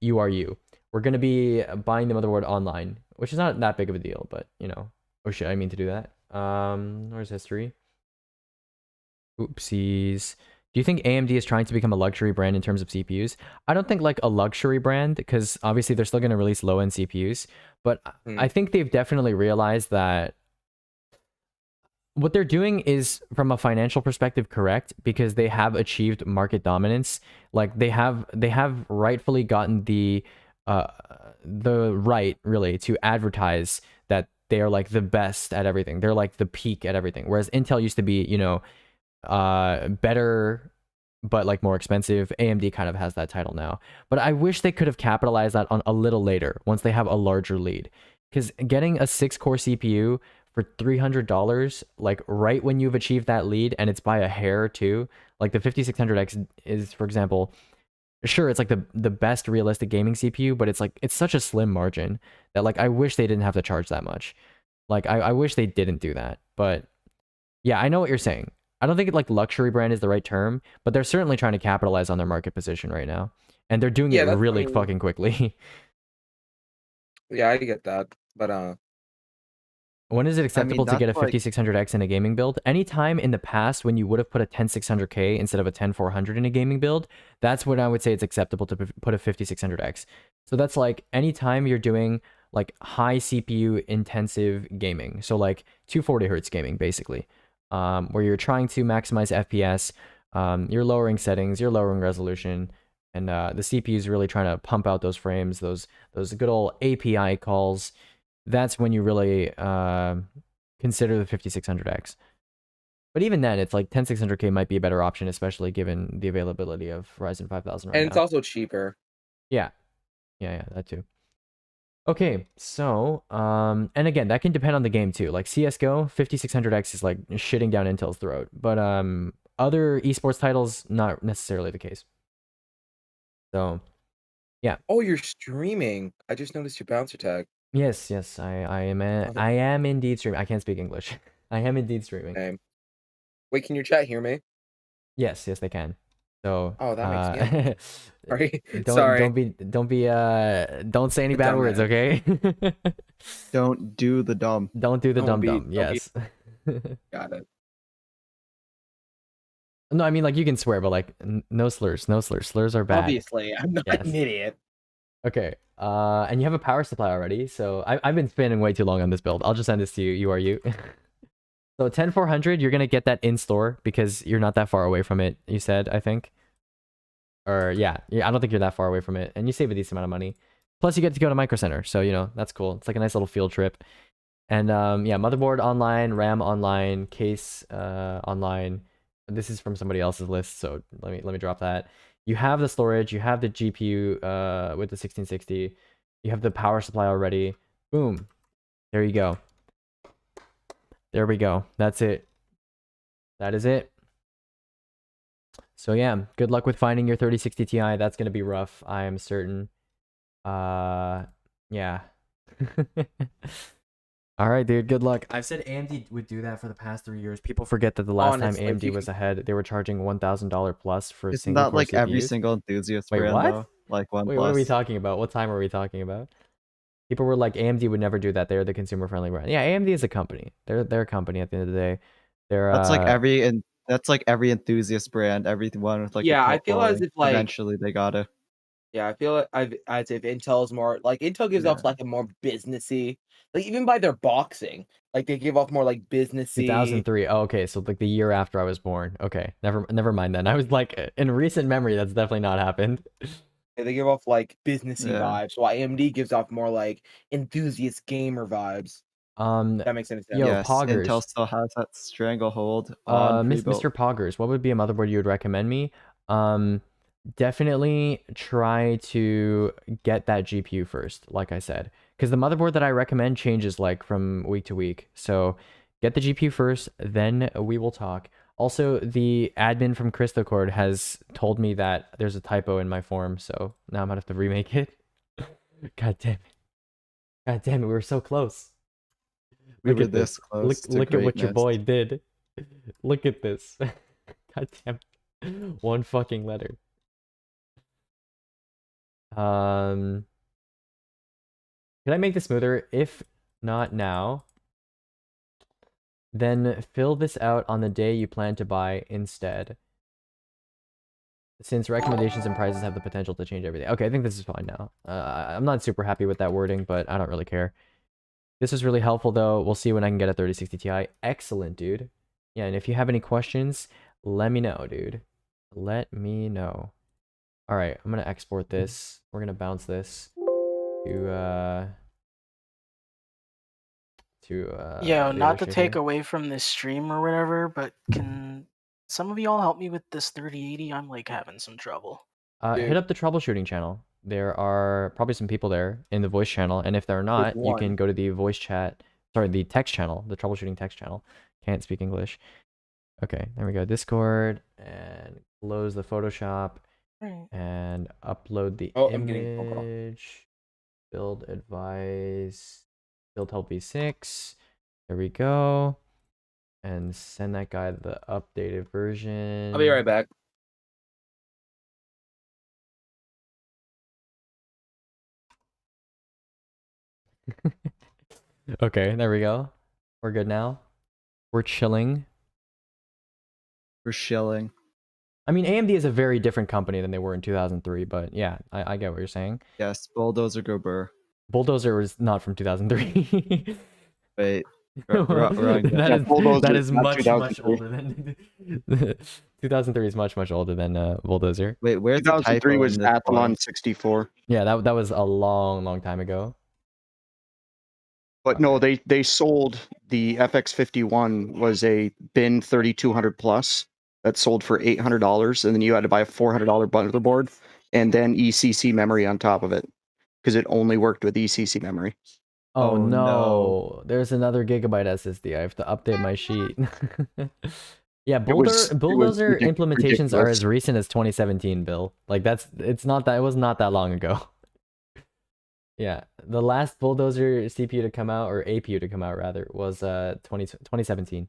[SPEAKER 3] URU, we're gonna be buying the motherboard online, which is not that big of a deal, but you know, oh shit, I mean to do that. Where's history? Oopsies. Do you think AMD is trying to become a luxury brand in terms of CPUs? I don't think like a luxury brand, because obviously they're still going to release low-end CPUs, but I think they've definitely realized that what they're doing is, from a financial perspective, correct, because they have achieved market dominance. Like they have rightfully gotten the right, really, to advertise that they are like the best at everything. They're like the peak at everything. Whereas Intel used to be, you know, better but like more expensive. AMD kind of has that title now, but I wish they could have capitalized that on a little later once they have a larger lead, because getting a 6-core CPU for $300, like right when you've achieved that lead, and it's by a hair too, like the 5600X is, for example, sure, it's like the best realistic gaming CPU, but it's like it's such a slim margin that like I wish they didn't have to charge that much. Like I wish they didn't do that. But yeah, I know what you're saying. I don't think like luxury brand is the right term, but they're certainly trying to capitalize on their market position right now, and they're doing it really fucking quickly.
[SPEAKER 12] Yeah, I get that, but
[SPEAKER 3] when is it acceptable to get a 5600X in a gaming build? Anytime in the past when you would have put a 10600K instead of a 10400 in a gaming build, that's when I would say it's acceptable to put a 5600X. So that's like anytime you're doing like high CPU intensive gaming, so like 240 hertz gaming basically, where you're trying to maximize FPS, you're lowering settings, you're lowering resolution, and the CPU is really trying to pump out those frames, those good old API calls. That's when you really consider the 5600X. But even then, it's like 10600K might be a better option, especially given the availability of Ryzen 5000 right now.
[SPEAKER 12] And it's also cheaper.
[SPEAKER 3] Yeah, that too. Okay, so and again, that can depend on the game too. Like CS:GO, 5600X is like shitting down Intel's throat, but other esports titles, not necessarily the case. So, yeah.
[SPEAKER 12] Oh, you're streaming. I just noticed your bouncer tag.
[SPEAKER 3] Yes, I am indeed streaming. I can't speak English. I am indeed streaming.
[SPEAKER 12] Okay. Wait, can your chat hear me?
[SPEAKER 3] Yes, they can. So
[SPEAKER 12] oh, that makes
[SPEAKER 3] sorry.
[SPEAKER 12] Sorry.
[SPEAKER 3] Don't say any bad words, okay?
[SPEAKER 9] Don't do the dumb.
[SPEAKER 3] Don't do the dumb. Yes.
[SPEAKER 12] Got it.
[SPEAKER 3] No, I mean like you can swear, but like no slurs. Slurs are bad.
[SPEAKER 12] Obviously, I'm not an idiot.
[SPEAKER 3] Okay. And you have a power supply already, so I've been spinning way too long on this build. I'll just send this to you. URU. So 10400, you're gonna get that in store because you're not that far away from it. You said, I think, or yeah, I don't think you're that far away from it, and you save a decent amount of money. Plus, you get to go to Micro Center, so you know that's cool. It's like a nice little field trip. And yeah, motherboard online, RAM online, case online. This is from somebody else's list, so let me drop that. You have the storage, you have the GPU with the 1660, you have the power supply already. Boom. There you go. There we go. That's it. That is it. So yeah, good luck with finding your 3060 Ti. That's gonna be rough, I am certain. Yeah. All right, dude. Good luck. I've said AMD would do that for the past 3 years. People forget that the last
[SPEAKER 12] Honestly,
[SPEAKER 3] time
[SPEAKER 12] if
[SPEAKER 3] AMD
[SPEAKER 12] you
[SPEAKER 3] was ahead, they were charging $1,000 plus for
[SPEAKER 9] Isn't
[SPEAKER 3] single
[SPEAKER 9] that
[SPEAKER 3] core
[SPEAKER 9] like every
[SPEAKER 3] CPUs.
[SPEAKER 9] single enthusiast
[SPEAKER 3] Wait,
[SPEAKER 9] brand
[SPEAKER 3] what?
[SPEAKER 9] though? Like OnePlus.
[SPEAKER 3] Wait, what are we talking about? What time are we talking about? People were like, AMD would never do that. They're the consumer-friendly brand. Yeah, AMD is a company. They're a company at the end of the day. They're
[SPEAKER 9] That's like every enthusiast brand, everyone with like
[SPEAKER 12] Yeah,
[SPEAKER 9] a
[SPEAKER 12] I
[SPEAKER 9] cult
[SPEAKER 12] feel as
[SPEAKER 9] following.
[SPEAKER 12] if, like-
[SPEAKER 9] Eventually they gotta.
[SPEAKER 12] Yeah, I feel as if Intel's more like Intel gives off
[SPEAKER 9] Yeah.
[SPEAKER 12] like a more businessy, like even by their boxing, like they give off more like businessy.
[SPEAKER 3] 2003. Oh, okay, so like the year after I was born. Okay, never mind then. I was like, in recent memory, that's definitely not happened.
[SPEAKER 12] They give off like businessy
[SPEAKER 9] Yeah.
[SPEAKER 12] vibes, while AMD gives off more like enthusiast gamer vibes. If that makes any sense.
[SPEAKER 3] Yo,
[SPEAKER 9] Yes,
[SPEAKER 3] Poggers.
[SPEAKER 9] Intel still has that stranglehold on pre-built.
[SPEAKER 3] Mr. Poggers, what would be a motherboard you would recommend me? Definitely try to get that GPU first, like I said, because the motherboard that I recommend changes like from week to week. So get the GPU first, then we will talk. Also, the admin from CryptoCord has told me that there's a typo in my form, so now I'm gonna have to remake it. God damn it. God damn it, we were so close.
[SPEAKER 9] We
[SPEAKER 3] Look
[SPEAKER 9] were
[SPEAKER 3] at
[SPEAKER 9] this close to
[SPEAKER 3] Look at what your
[SPEAKER 9] greatness.
[SPEAKER 3] boy did. Look at this. God damn it. One fucking letter. Can I make this smoother? If not now, then fill this out on the day you plan to buy instead. Since recommendations and prices have the potential to change everything. Okay, I think this is fine now. I'm not super happy with that wording, but I don't really care. This is really helpful though. We'll see when I can get a 3060 Ti. Excellent, dude. Yeah, and if you have any questions, let me know, dude. Let me know. All right, I'm gonna export this. We're gonna bounce this to
[SPEAKER 13] Yo, not to
[SPEAKER 3] Data
[SPEAKER 13] take
[SPEAKER 3] Shaker.
[SPEAKER 13] away from this stream or whatever, but can some of y'all help me with this 3080? I'm like having some trouble.
[SPEAKER 3] Hit up the troubleshooting channel. There are probably some people there in the voice channel, and if they're not, you
[SPEAKER 12] one.
[SPEAKER 3] can go to the voice chat. Sorry, the text channel, the troubleshooting text channel. Can't speak English. Okay, there we go. Discord, and close the Photoshop,
[SPEAKER 13] Right.
[SPEAKER 3] and upload the
[SPEAKER 12] Oh, I'm getting a phone call.
[SPEAKER 3] image. Build advice. Build help v6. There we go. And send that guy the updated version.
[SPEAKER 12] I'll be right back.
[SPEAKER 3] Okay, there we go. We're good now. We're chilling.
[SPEAKER 9] We're shilling.
[SPEAKER 3] I mean, AMD is a very different company than they were in 2003, but yeah, I get what you're saying.
[SPEAKER 9] Yes, Bulldozer go burr.
[SPEAKER 3] Bulldozer was not from 2003.
[SPEAKER 9] Wait, we're on good.
[SPEAKER 3] that
[SPEAKER 10] Yeah,
[SPEAKER 3] is
[SPEAKER 10] Bulldozer
[SPEAKER 3] that
[SPEAKER 10] is
[SPEAKER 3] is
[SPEAKER 10] not
[SPEAKER 3] much
[SPEAKER 10] 2003.
[SPEAKER 3] older than 2003 is much older than Bulldozer.
[SPEAKER 9] Wait, where's the
[SPEAKER 10] 2003
[SPEAKER 9] typo
[SPEAKER 10] was
[SPEAKER 9] in this file?
[SPEAKER 10] Athlon 64.
[SPEAKER 3] Yeah, that was a long time ago.
[SPEAKER 10] But no, they sold the FX51 was a bin 3200 plus that sold for $800, and then you had to buy a $400 motherboard and then ECC memory on top of it because it only worked with ECC memory.
[SPEAKER 3] Oh,
[SPEAKER 9] Oh,
[SPEAKER 3] no.
[SPEAKER 9] no.
[SPEAKER 3] There's another gigabyte SSD. I have to update my sheet. Yeah,
[SPEAKER 10] was
[SPEAKER 3] Bulldozer implementations are
[SPEAKER 10] ridiculous.
[SPEAKER 3] as recent as 2017, Bill. Like it was not that long ago. Yeah, the last Bulldozer CPU to come out, or APU to come out rather, was 2017.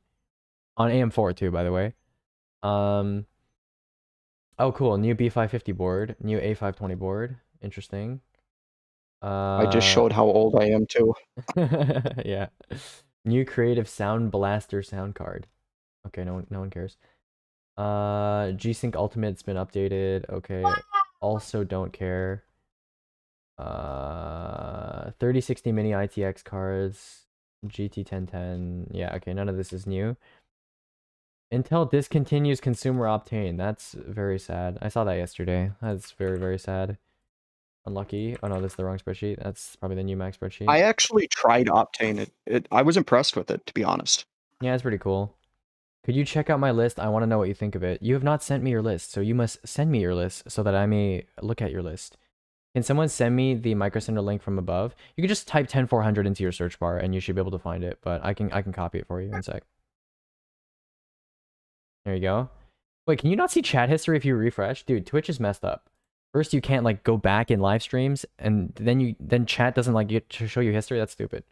[SPEAKER 3] On AM4 too, by the way. Oh cool, new B550 board, new A520 board. Interesting.
[SPEAKER 10] I just showed how old I am too.
[SPEAKER 3] Yeah. New Creative Sound Blaster sound card. Okay, no one cares. G-Sync Ultimate's been updated. Okay. Also don't care. 3060 mini ITX cards. GT 1010. Yeah, okay, none of this is new. Intel discontinues consumer Optane. That's very sad. I saw that yesterday. That's very sad. Unlucky. Oh no, this is the wrong spreadsheet. That's probably the new Mac spreadsheet.
[SPEAKER 10] I actually tried Optane. I was impressed with it, to be honest.
[SPEAKER 3] Yeah, it's pretty cool. Could you check out my list? I want to know what you think of it. You have not sent me your list, so you must send me your list so that I may look at your list. Can someone send me the Micro Center link from above? You can just type 10400 into your search bar and you should be able to find it, but I can copy it for you in a sec. There you go. Wait, can you not see chat history if you refresh? Dude, Twitch is messed up. First, you can't like go back in live streams, and then chat doesn't like get to show you history. That's stupid.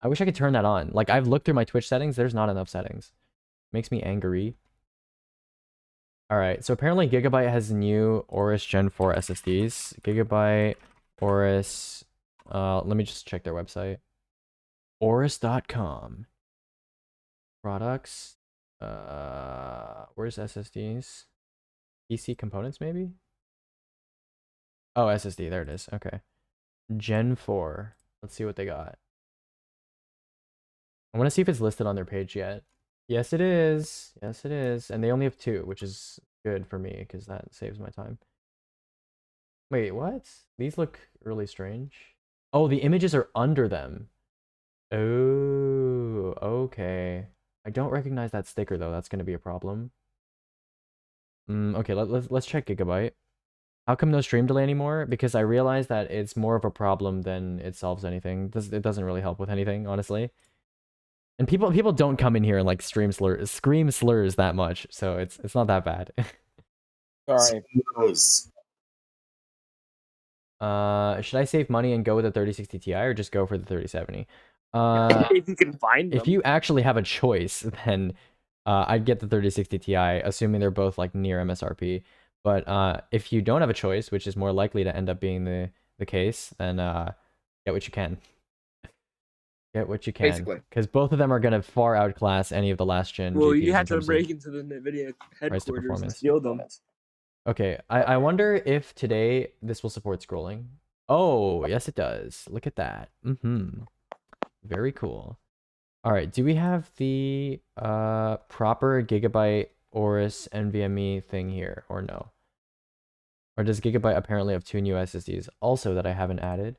[SPEAKER 3] I wish I could turn that on. Like, I've looked through my Twitch settings. There's not enough settings. Makes me angry. All right, so apparently Gigabyte has new Aorus Gen 4 SSDs. Gigabyte, Aorus. Let me just check their website. Aorus.com. Products. Where's SSDs? PC components, maybe? Oh, SSD. There it is. Okay. Gen 4. Let's see what they got. I want to see if it's listed on their page yet. Yes, it is. Yes, it is. And they only have 2, which is good for me because that saves my time. Wait, what? These look really strange. Oh, the images are under them. Oh, okay. I don't recognize that sticker though. That's going to be a problem. Okay, let's check Gigabyte. How come no stream delay anymore? Because I realized that it's more of a problem than it solves anything. It doesn't really help with anything, honestly. And people don't come in here and like scream slurs that much, so it's not that bad.
[SPEAKER 12] Sorry.
[SPEAKER 3] Should I save money and go with the 3060 Ti or just go for the 3070?
[SPEAKER 14] If you can find them.
[SPEAKER 3] If you actually have a choice, then I'd get the 3060 Ti, assuming they're both like near MSRP. But if you don't have a choice, which is more likely to end up being the case, then get what you can. Get what you can.
[SPEAKER 14] Basically.
[SPEAKER 3] Because both of them are going to far outclass any of the last gen
[SPEAKER 14] Well,
[SPEAKER 3] GPUs
[SPEAKER 14] you
[SPEAKER 3] in
[SPEAKER 14] have to
[SPEAKER 3] terms of
[SPEAKER 14] break into the NVIDIA
[SPEAKER 3] price to
[SPEAKER 14] headquarters and
[SPEAKER 3] performance.
[SPEAKER 14] steal them.
[SPEAKER 3] Okay, I wonder if today this will support scrolling. Oh, yes it does. Look at that. Very cool. All right, do we have the proper Gigabyte Aorus NVMe thing here or no? Or does Gigabyte apparently have 2 new SSDs also that I haven't added?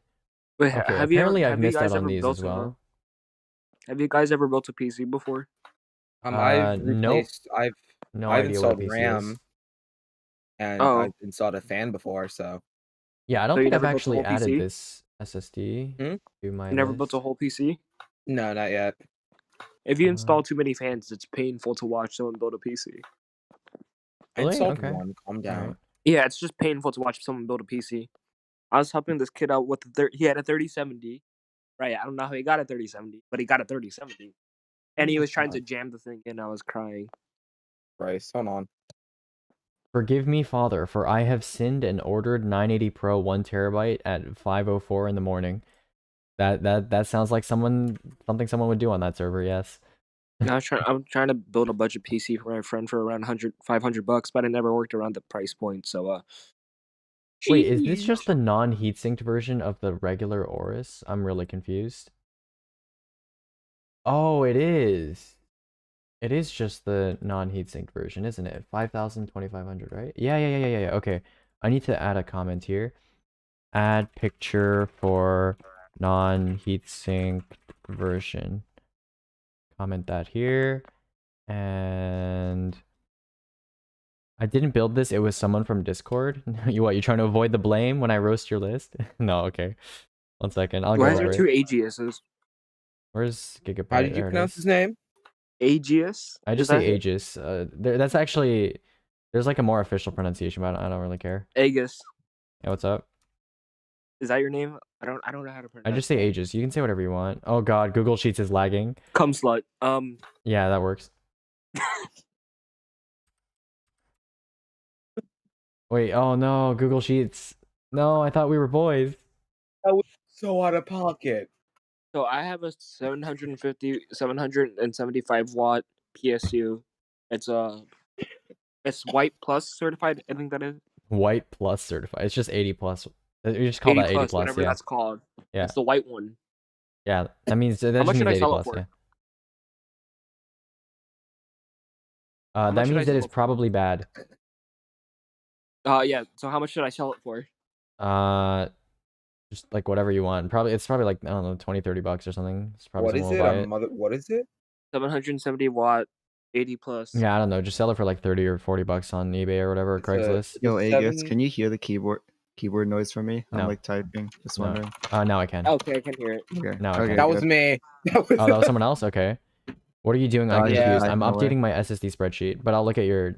[SPEAKER 14] Wait,
[SPEAKER 3] Okay,
[SPEAKER 14] have
[SPEAKER 3] apparently I've
[SPEAKER 14] you
[SPEAKER 3] missed
[SPEAKER 14] guys
[SPEAKER 3] out on
[SPEAKER 14] ever
[SPEAKER 3] these
[SPEAKER 14] built
[SPEAKER 3] as well.
[SPEAKER 14] Have you guys ever built a PC before?
[SPEAKER 12] I've
[SPEAKER 3] Nope.
[SPEAKER 12] replaced. I've
[SPEAKER 3] No
[SPEAKER 12] I've
[SPEAKER 3] idea what a
[SPEAKER 12] installed
[SPEAKER 3] PC
[SPEAKER 12] RAM
[SPEAKER 3] is.
[SPEAKER 12] and
[SPEAKER 14] Oh.
[SPEAKER 12] I've installed a fan before, so
[SPEAKER 3] Yeah, I don't
[SPEAKER 14] So you
[SPEAKER 3] think I've
[SPEAKER 14] never built a
[SPEAKER 3] actually
[SPEAKER 14] whole
[SPEAKER 3] added
[SPEAKER 14] PC?
[SPEAKER 3] this SSD to my
[SPEAKER 14] You never built a
[SPEAKER 3] list.
[SPEAKER 14] whole PC?
[SPEAKER 12] no, not yet.
[SPEAKER 14] If you install too many fans, it's painful to watch someone build a PC.
[SPEAKER 12] I
[SPEAKER 3] Really?
[SPEAKER 12] installed
[SPEAKER 3] Okay.
[SPEAKER 12] one. Calm down.
[SPEAKER 3] Alright.
[SPEAKER 14] Yeah, it's just painful to watch someone build a PC. I was helping this kid out with he had a 3070. Right, I don't know how he got a 3070, but he got a 3070. And he was trying to jam the thing in. I was crying.
[SPEAKER 12] Bryce, hold on.
[SPEAKER 3] Forgive me, Father, for I have sinned and ordered 980 Pro 1 terabyte at 5:04 in the morning. That sounds like something someone would do on that server. Yes.
[SPEAKER 14] I'm trying to build a budget PC for my friend for around $500, but it never worked around the price point. So
[SPEAKER 3] Wait, is this just the non-heat synced version of the regular Aorus? I'm really confused. Oh, it is. It is just the non-heat synced version, isn't it? 5,000, 2,500, right? Yeah. Okay. I need to add a comment here. Add picture for non-heat synced version. Comment that here. And I didn't build this. It was someone from Discord. You trying to avoid the blame when I roast your list? No, okay. 1 second. I'll go
[SPEAKER 14] why is there
[SPEAKER 3] over
[SPEAKER 14] 2
[SPEAKER 3] it.
[SPEAKER 14] Aegiuses?
[SPEAKER 3] Where's Gigabyte?
[SPEAKER 12] How did you
[SPEAKER 3] There it
[SPEAKER 12] pronounce
[SPEAKER 3] is.
[SPEAKER 12] his name?
[SPEAKER 14] Aegius?
[SPEAKER 3] I just say Aegis. That's actually there's like a more official pronunciation, but I don't really care.
[SPEAKER 14] Aegis.
[SPEAKER 3] Yeah, what's up?
[SPEAKER 14] Is that your name? I don't know how to pronounce
[SPEAKER 3] I just say Aegis. You can say whatever you want. Oh god, Google Sheets is lagging.
[SPEAKER 14] Cum slut.
[SPEAKER 3] Yeah, that works. Wait, oh no, Google Sheets. No, I thought we were boys.
[SPEAKER 12] That was so out of pocket.
[SPEAKER 14] So I have a 775 watt PSU. It's White Plus certified. I think that is
[SPEAKER 3] White Plus certified. It's just 80 plus. You just call that 80 plus.
[SPEAKER 14] whatever
[SPEAKER 3] Yeah.
[SPEAKER 14] that's called.
[SPEAKER 3] Yeah.
[SPEAKER 14] It's the white one.
[SPEAKER 3] Yeah. That means that
[SPEAKER 14] How much
[SPEAKER 3] just
[SPEAKER 14] should
[SPEAKER 3] means
[SPEAKER 14] I
[SPEAKER 3] 80
[SPEAKER 14] sell it
[SPEAKER 3] plus.
[SPEAKER 14] for?
[SPEAKER 3] Yeah.
[SPEAKER 14] How much
[SPEAKER 3] That
[SPEAKER 14] should I
[SPEAKER 3] means that
[SPEAKER 14] sell
[SPEAKER 3] it's
[SPEAKER 14] it for?
[SPEAKER 3] probably bad.
[SPEAKER 14] Yeah. So how much should I sell it for?
[SPEAKER 3] Just like whatever you want. It's probably like, I don't know, 20, 30 bucks or something. It's probably
[SPEAKER 12] What is
[SPEAKER 3] someone will
[SPEAKER 12] it?
[SPEAKER 3] buy it.
[SPEAKER 12] What is it?
[SPEAKER 14] 770 watt, 80 plus.
[SPEAKER 3] Yeah, I don't know. Just sell it for like 30 or 40 bucks on eBay or whatever, or Craigslist.
[SPEAKER 9] Yo,
[SPEAKER 12] It's
[SPEAKER 9] Aegis,
[SPEAKER 12] seven-
[SPEAKER 9] can you hear the keyboard keyboard noise from me?
[SPEAKER 3] No.
[SPEAKER 9] I'm like typing. Just
[SPEAKER 3] No.
[SPEAKER 9] wondering.
[SPEAKER 3] Now I can.
[SPEAKER 14] Okay, I can hear it.
[SPEAKER 9] Okay.
[SPEAKER 3] Now I
[SPEAKER 9] okay,
[SPEAKER 3] can.
[SPEAKER 12] That was
[SPEAKER 9] good.
[SPEAKER 12] me.
[SPEAKER 3] Oh, that was someone else? Okay. What are you doing? I'm
[SPEAKER 9] yeah,
[SPEAKER 3] confused.
[SPEAKER 9] I
[SPEAKER 3] I'm
[SPEAKER 9] know
[SPEAKER 3] updating my SSD spreadsheet, but I'll look at your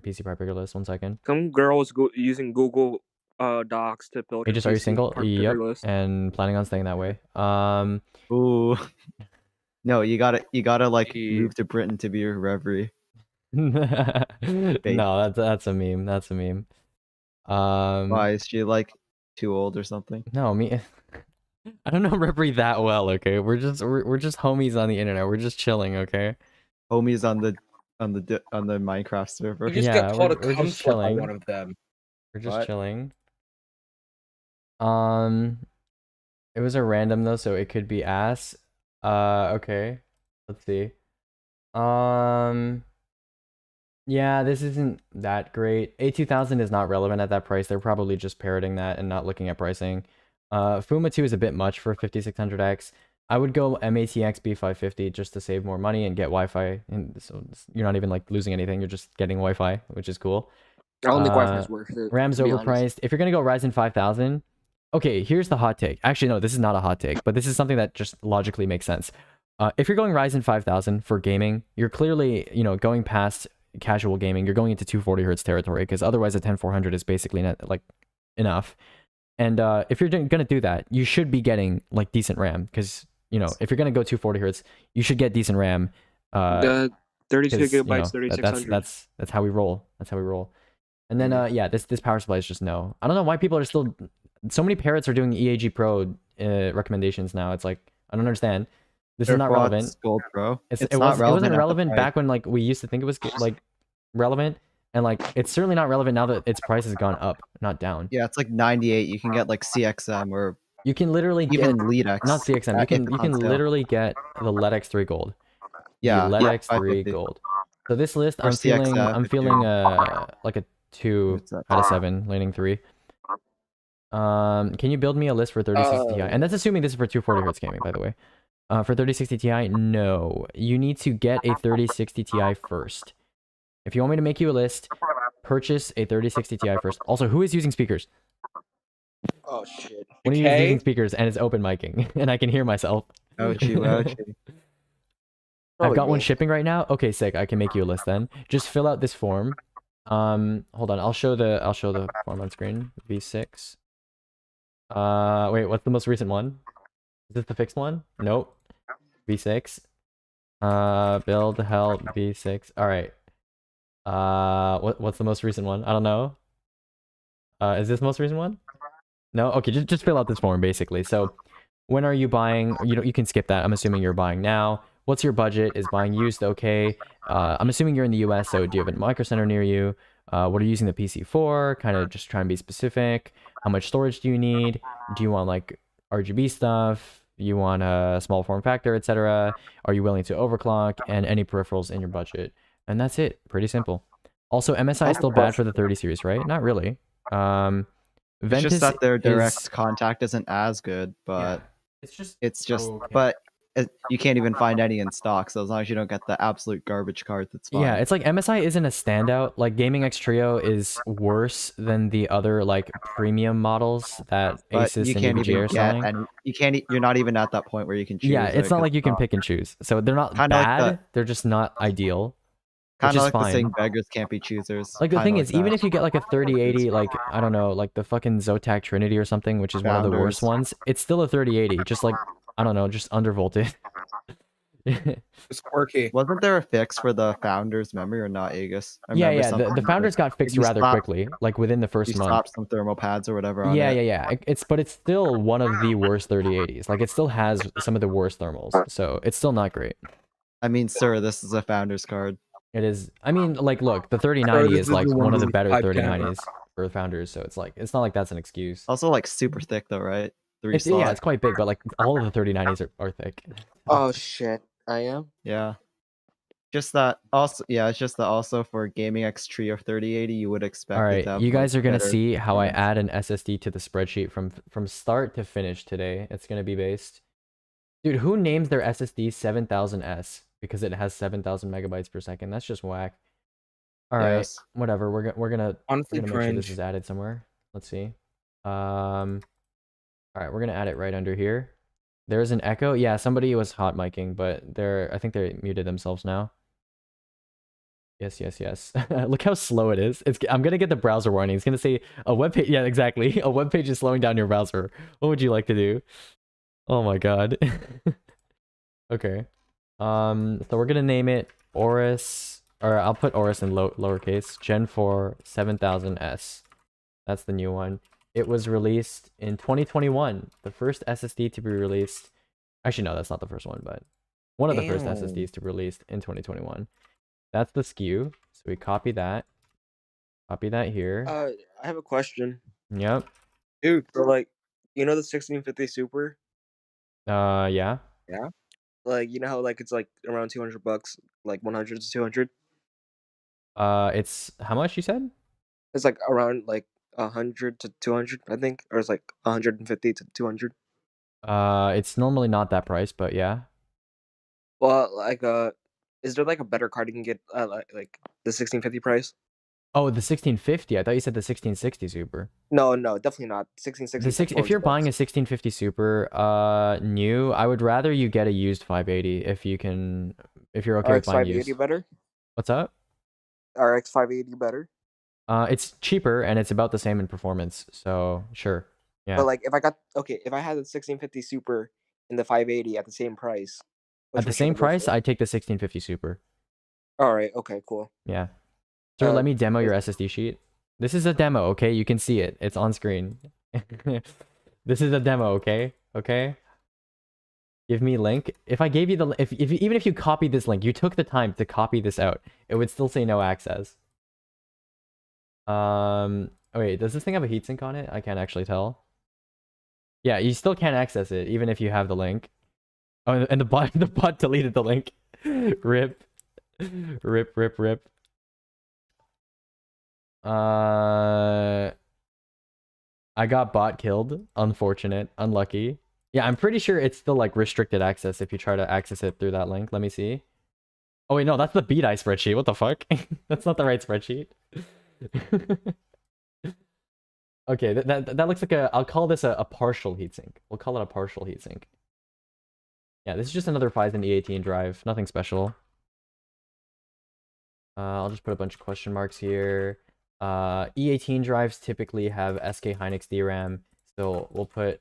[SPEAKER 3] PC part picker list. 1 second.
[SPEAKER 14] Some girls using Google Docs to build.
[SPEAKER 3] Hey,
[SPEAKER 14] her
[SPEAKER 3] just are you
[SPEAKER 14] PC
[SPEAKER 3] single?
[SPEAKER 14] part picker
[SPEAKER 3] Yep.
[SPEAKER 14] list.
[SPEAKER 3] And planning on staying that way.
[SPEAKER 9] Ooh. No, you gotta like move to Britain to be your reverie.
[SPEAKER 3] No, that's a meme. That's a meme.
[SPEAKER 9] Why is she like too old or something?
[SPEAKER 3] No, me. I don't know Reverie that well. Okay, we're just homies on the internet. We're just chilling. Okay.
[SPEAKER 9] Homies on the Minecraft server.
[SPEAKER 12] You just
[SPEAKER 3] Yeah,
[SPEAKER 12] got called a
[SPEAKER 3] we're
[SPEAKER 12] cum
[SPEAKER 3] just
[SPEAKER 12] slut by
[SPEAKER 3] chilling.
[SPEAKER 12] one of them.
[SPEAKER 3] We're just
[SPEAKER 12] What?
[SPEAKER 3] chilling. It was a random though, so it could be ass. Okay. Let's see. Yeah, this isn't that great. A2000 is not relevant at that price. They're probably just parroting that and not looking at pricing. Fuma 2 is a bit much for 5600X. I would go MATX B550 just to save more money and get Wi-Fi. And so you're not even like losing anything. You're just getting Wi-Fi, which is cool.
[SPEAKER 14] I don't think Wi-Fi is worth it.
[SPEAKER 3] RAM's
[SPEAKER 14] to be honest.
[SPEAKER 3] overpriced. If you're gonna go Ryzen 5000, okay, here's the hot take. Actually, no, this is not a hot take, but this is something that just logically makes sense. If you're going Ryzen 5000 for gaming, you're clearly, going past casual gaming. You're going into 240 hertz territory because otherwise a 10400 is basically like enough. And if you're gonna do that, you should be getting like decent RAM because if you're gonna go 240 hertz, you should get decent RAM.
[SPEAKER 14] The 32 gigabytes, 3600.
[SPEAKER 3] That's how we roll. That's how we roll. And then yeah, this power supply is just no. I don't know why people are still. So many parrots are doing EAG Pro recommendations now. It's like I don't understand. This is not relevant.
[SPEAKER 9] Gold Pro.
[SPEAKER 3] It wasn't relevant back when like we used to think it was like relevant, and like it's certainly not relevant now that its price has gone up, not down.
[SPEAKER 9] Yeah, it's like 98. You can get like CXM or
[SPEAKER 3] You can literally
[SPEAKER 9] even
[SPEAKER 3] get
[SPEAKER 9] LeadX.
[SPEAKER 3] not CXM. You can literally get the LED X3 Gold.
[SPEAKER 9] Yeah,
[SPEAKER 3] the LED X3
[SPEAKER 9] 550.
[SPEAKER 3] Gold. So this list,
[SPEAKER 9] Or
[SPEAKER 3] I'm feeling
[SPEAKER 9] CXF if
[SPEAKER 3] like a 2 out of 7, leaning 3. Can you build me a list for 3060 Ti? And that's assuming this is for 240 hertz gaming, by the way. For 3060 Ti, no. You need to get a 3060 Ti first. If you want me to make you a list, purchase a 3060 Ti first. Also, who is using speakers?
[SPEAKER 12] Oh shit.
[SPEAKER 3] When are you using speakers and it's open micing and I can hear myself?
[SPEAKER 9] Ouchie, ouchie.
[SPEAKER 3] I've got one shipping right now. Okay, sick. I can make you a list then. Just fill out this form. Hold on. I'll show the form on screen. V6. Wait, what's the most recent one? Is this the fixed one? Nope. V6. Build help V6. All right. What's the most recent one? I don't know. Is this the most recent one? No. Okay, just fill out this form basically. So, when are you buying? You can skip that. I'm assuming you're buying now. What's your budget? Is buying used okay? I'm assuming you're in the US, so do you have a Micro Center near you? What are you using the PC for? Kind of just try and be specific. How much storage do you need? Do you want like RGB stuff? You want a small form factor, etc. Are you willing to overclock? And any peripherals in your budget? And that's it. Pretty simple. Also, MSI is still bad for the 30 series, right? Not really.
[SPEAKER 9] It's
[SPEAKER 3] Ventus
[SPEAKER 9] just that their direct
[SPEAKER 3] is...
[SPEAKER 9] contact isn't as good, but
[SPEAKER 3] yeah.
[SPEAKER 9] it's just
[SPEAKER 3] okay.
[SPEAKER 9] but you can't even find any in stock. So as long as you don't get the absolute garbage card, that's fine.
[SPEAKER 3] Yeah, it's like MSI isn't a standout. Like Gaming X Trio is worse than the other like premium models that
[SPEAKER 9] But
[SPEAKER 3] Asus
[SPEAKER 9] you
[SPEAKER 3] and
[SPEAKER 9] can't
[SPEAKER 3] EVGA
[SPEAKER 9] even
[SPEAKER 3] are
[SPEAKER 9] get
[SPEAKER 3] selling.
[SPEAKER 9] and you can't. You're not even at that point where you can choose.
[SPEAKER 3] Yeah, it's not like you can
[SPEAKER 9] it's
[SPEAKER 3] pick and choose. So they're not
[SPEAKER 9] Kinda like
[SPEAKER 3] bad. They're just not ideal.
[SPEAKER 9] Kind
[SPEAKER 3] Which
[SPEAKER 9] of
[SPEAKER 3] is
[SPEAKER 9] like the saying,
[SPEAKER 3] fine.
[SPEAKER 9] beggars can't be choosers.
[SPEAKER 3] Like the
[SPEAKER 9] Kinda
[SPEAKER 3] thing
[SPEAKER 9] like
[SPEAKER 3] is, even
[SPEAKER 9] that.
[SPEAKER 3] if you get like a 3080, like I don't know, like the fucking Zotac Trinity or something, which is one of the worst
[SPEAKER 9] Founders.
[SPEAKER 3] ones, it's still a 3080. Just like I don't know, just undervolted.
[SPEAKER 12] It's quirky.
[SPEAKER 9] Wasn't there a fix for the founder's memory or not, Aegis? I
[SPEAKER 3] Yeah,
[SPEAKER 9] remember
[SPEAKER 3] yeah.
[SPEAKER 9] something
[SPEAKER 3] The
[SPEAKER 9] like
[SPEAKER 3] founders
[SPEAKER 9] that.
[SPEAKER 3] got fixed
[SPEAKER 9] You
[SPEAKER 3] rather
[SPEAKER 9] slapped-
[SPEAKER 3] quickly, like within the first
[SPEAKER 9] You
[SPEAKER 3] month.
[SPEAKER 9] slapped some thermal pads or whatever on
[SPEAKER 3] Yeah,
[SPEAKER 9] it.
[SPEAKER 3] yeah, yeah. But it's still one of the worst 3080s. Like it still has some of the worst thermals, so it's still not great.
[SPEAKER 9] I mean, sir, this is a founder's card.
[SPEAKER 3] It is. I mean, like, look, the 3090
[SPEAKER 12] this
[SPEAKER 3] is
[SPEAKER 12] is
[SPEAKER 3] like
[SPEAKER 12] the one
[SPEAKER 3] one of the
[SPEAKER 12] with
[SPEAKER 3] better
[SPEAKER 12] the
[SPEAKER 3] 3090s for founders, so it's like it's not like that's an excuse.
[SPEAKER 9] Also, like super thick though, right? Three
[SPEAKER 3] It's, yeah,
[SPEAKER 9] slot.
[SPEAKER 3] it's quite big, but like all of the 3090s are thick.
[SPEAKER 14] Oh shit, I am.
[SPEAKER 9] Yeah. Just that also, yeah, it's just that also for Gaming X Trio 3080, you would expect.
[SPEAKER 3] All
[SPEAKER 9] it
[SPEAKER 3] right,
[SPEAKER 9] to have,
[SPEAKER 3] you
[SPEAKER 9] like,
[SPEAKER 3] guys are gonna
[SPEAKER 9] better
[SPEAKER 3] see how I
[SPEAKER 9] performance.
[SPEAKER 3] add an SSD to the spreadsheet from start to finish today. It's gonna be based. Dude, who names their SSD 7000S because it has 7000 megabytes per second? That's just whack. All right,
[SPEAKER 9] Yes.
[SPEAKER 3] whatever. We're gonna
[SPEAKER 12] Honestly,
[SPEAKER 3] make sure this
[SPEAKER 12] cringe.
[SPEAKER 3] is added somewhere. Let's see. All right, we're gonna add it right under here. There's an echo. Yeah, somebody was hot micing, but I think they muted themselves now. Yes, yes, yes. Look how slow it is. I'm gonna get the browser warning. It's gonna say a web page. Yeah, exactly. A web page is slowing down your browser. What would you like to do? Oh my god. Okay. So we're gonna name it Aorus, or I'll put Aorus in lowercase. Gen 4 7000S. That's the new one. It was released in 2021. The first SSD to be released. Actually, no, that's not the first one, but one of the first SSDs to be released in 2021. That's the SKU. So we copy that. Copy that here.
[SPEAKER 14] I have a question.
[SPEAKER 3] Yep.
[SPEAKER 14] Dude, so like, you know the 1650 Super?
[SPEAKER 3] Yeah.
[SPEAKER 14] Yeah. Like, you know how like it's like around $200, like 100 to 200?
[SPEAKER 3] It's how much you said?
[SPEAKER 14] It's like around like 100 to 200, I think, or it's like 150 to 200.
[SPEAKER 3] It's normally not that price, but yeah.
[SPEAKER 14] Well, like is there like a better card you can get like the 1650 price?
[SPEAKER 3] Oh, the 1650. I thought you said the 1660 Super.
[SPEAKER 14] No, definitely not. 1660.
[SPEAKER 3] If you're buying a 1650 Super new, I would rather you get a used 580 if you're okay with
[SPEAKER 14] RX
[SPEAKER 3] buying
[SPEAKER 14] 580
[SPEAKER 3] used.
[SPEAKER 14] better?
[SPEAKER 3] What's up?
[SPEAKER 14] RX 580 better?
[SPEAKER 3] It's cheaper and it's about the same in performance, so sure. Yeah.
[SPEAKER 14] But like if I had the 1650 Super and the 580 at the same price.
[SPEAKER 3] At the same price, I'd take the 1650 Super.
[SPEAKER 14] All right, okay, cool.
[SPEAKER 3] Yeah. Sir, let me demo your SSD sheet. This is a demo, okay? You can see it. It's on screen. This is a demo, okay? Okay? Give me link. If I gave you the even if you copied this link, you took the time to copy this out, it would still say no access. Oh wait, does this thing have a heatsink on it? I can't actually tell. Yeah, you still can't access it even if you have the link. Oh, and the bot deleted the link. Rip. Rip. I got bot killed. Unfortunate. Unlucky. Yeah, I'm pretty sure it's still like restricted access if you try to access it through that link. Let me see. Oh wait, no, that's the BDI spreadsheet. What the fuck? That's not the right spreadsheet. Okay, that looks like I'll call this a partial heatsink. We'll call it a partial heatsink. Yeah, this is just another Phison E18 drive. Nothing special. I'll just put a bunch of question marks here. E18 drives typically have SK Hynix DRAM, so we'll put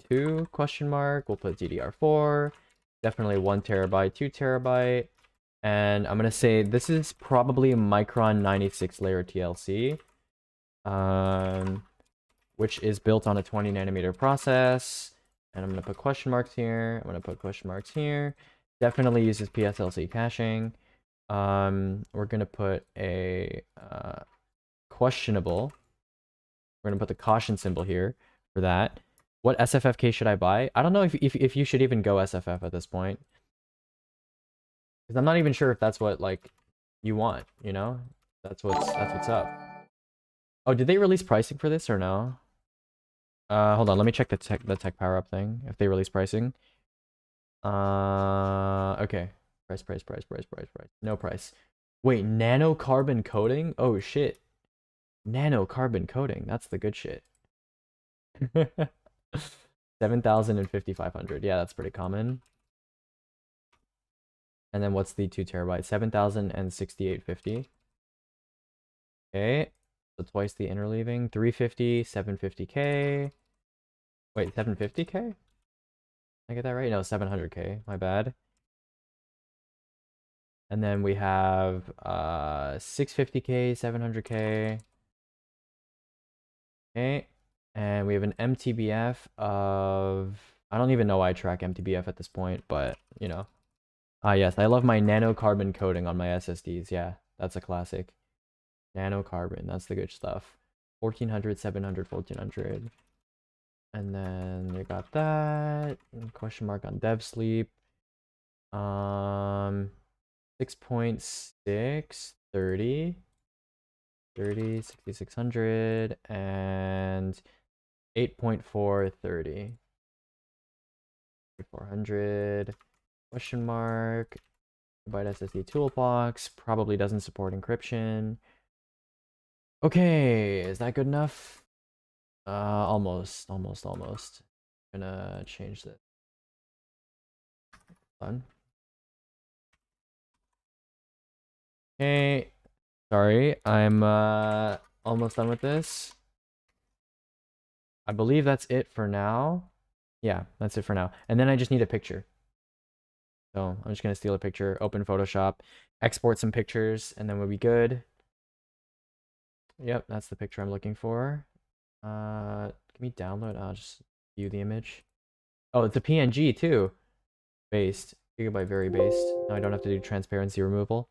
[SPEAKER 3] 2 question mark. We'll put DDR4. Definitely 1 terabyte, 2 terabyte. And I'm gonna say this is probably a Micron 96 layer TLC. Which is built on a 20 nanometer process. And I'm gonna put question marks here. I'm gonna put question marks here. Definitely uses PSLC caching. We're gonna put a questionable. We're gonna put the caution symbol here for that. What SFFK should I buy? I don't know if you should even go SFF at this point, because I'm not even sure if that's what like you want. You know, that's what's up. Oh, did they release pricing for this or no? Hold on, let me check the tech power up thing if they release pricing. Okay. Price. No price. Wait, nanocarbon coating? Oh shit. Nanocarbon coating. That's the good shit. 7,000 and 5,500. Yeah, that's pretty common. And then what's the 2 terabyte? 7,000 and 6,850. Okay. So twice the interleaving. 350, 750k. Wait, 750k? Did I get that right? No, 700k. My bad. And then we have 650k, 700k. Okay. And we have an MTBF of... I don't even know why I track MTBF at this point, but, you know. Ah, yes. I love my nanocarbon coating on my SSDs. Yeah, that's a classic. Nanocarbon. That's the good stuff. 1400, 700, 1400. And then we got that. Question mark on dev sleep. 6.6, 30, 6600, and 8.4, 30. 400, question mark, byte SSD toolbox, probably doesn't support encryption. Okay, is that good enough? Almost. Gonna change this. Done. Okay. Sorry, I'm almost done with this. I believe that's it for now. Yeah, that's it for now. And then I just need a picture. So I'm just gonna steal a picture, open Photoshop, export some pictures, and then we'll be good. Yep, that's the picture I'm looking for. Can we download? I'll just view the image. Oh, it's a PNG too. Based. Gigabyte very based. Now I don't have to do transparency removal.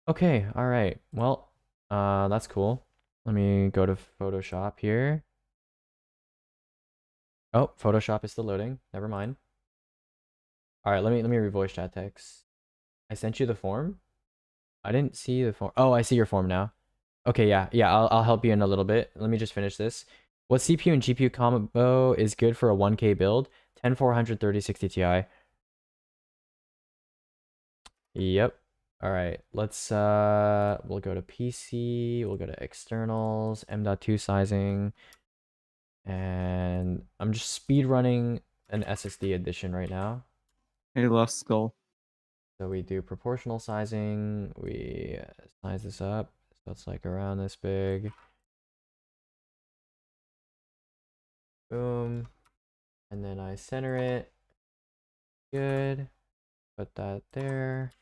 [SPEAKER 3] Okay, alright. Well, that's cool. Let me go to Photoshop here. Oh, Photoshop is still loading. Never mind. Alright, let me revoice chat text. I sent you the form? I didn't see the form. Oh, I see your form now. Okay, yeah, I'll help you in a little bit. Let me just finish this. What CPU and GPU combo is good for a 1K build? 10400 3060 Ti. Yep. All right. Let's we'll go to PC, we'll go to externals, M.2 sizing, and I'm just speed running an SSD edition right now.
[SPEAKER 9] Hey, Lost Skull.
[SPEAKER 3] So we do proportional sizing, we size this up so it's like around this big. Boom. And then I center it. Good. Put that there.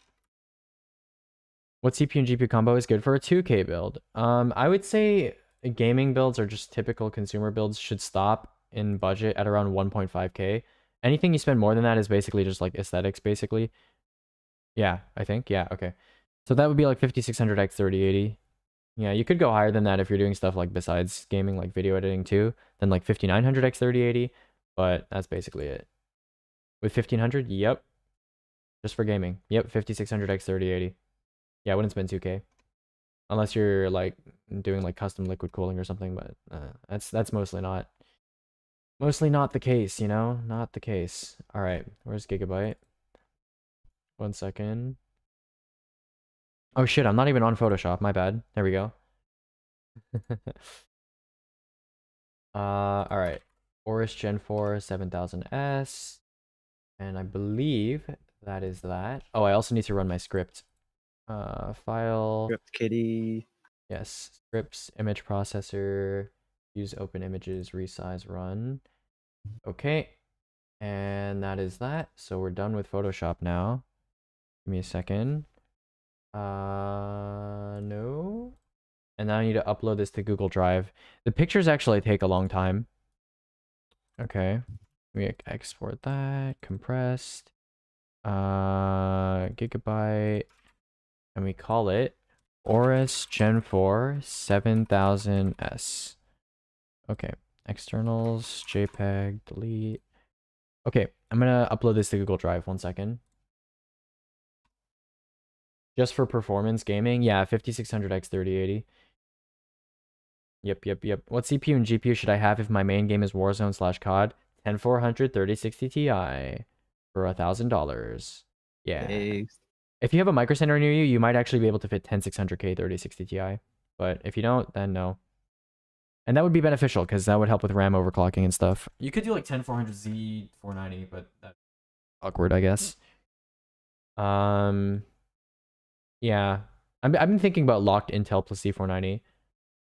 [SPEAKER 3] What CPU and GPU combo is good for a 2K build? I would say gaming builds or just typical consumer builds should stop in budget at around 1.5K. Anything you spend more than that is basically just like aesthetics, basically. Yeah, I think. Yeah, okay. So that would be like 5600X 3080. Yeah, you could go higher than that if you're doing stuff like besides gaming, like video editing too, then like 5900X 3080, but that's basically it. With 1500, yep. Just for gaming. Yep, 5600X 3080. Yeah, I wouldn't spend 2K. Unless you're like doing like custom liquid cooling or something, but that's mostly not the case, you know? Not the case. All right, where's Gigabyte? 1 second. Oh shit, I'm not even on Photoshop. My bad. There we go. All right. Aorus Gen 4 7000S. And I believe that is that. Oh, I also need to run my script. File.
[SPEAKER 9] Script kitty.
[SPEAKER 3] Yes. Scripts, image processor, use open images, resize, run. Okay. And that is that. So we're done with Photoshop now. Give me a second. No. And now I need to upload this to Google Drive. The pictures actually take a long time. Okay. We export that. Compressed. Gigabyte. And we call it Aorus Gen 4 7000S. Okay. Externals, JPEG, delete. Okay. I'm going to upload this to Google Drive. 1 second. Just for performance gaming, yeah, 5600X 3080. Yep. What CPU and GPU should I have if my main game is Warzone / COD? 10400 3060 Ti for $1,000. Yeah.
[SPEAKER 9] Thanks.
[SPEAKER 3] If you have a Micro Center near you, you might actually be able to fit 10600K 3060 Ti. But if you don't, then no. And that would be beneficial because that would help with RAM overclocking and stuff. You could do like 10400Z 490, but that's awkward, I guess. Yeah, I've been thinking about locked Intel plus C490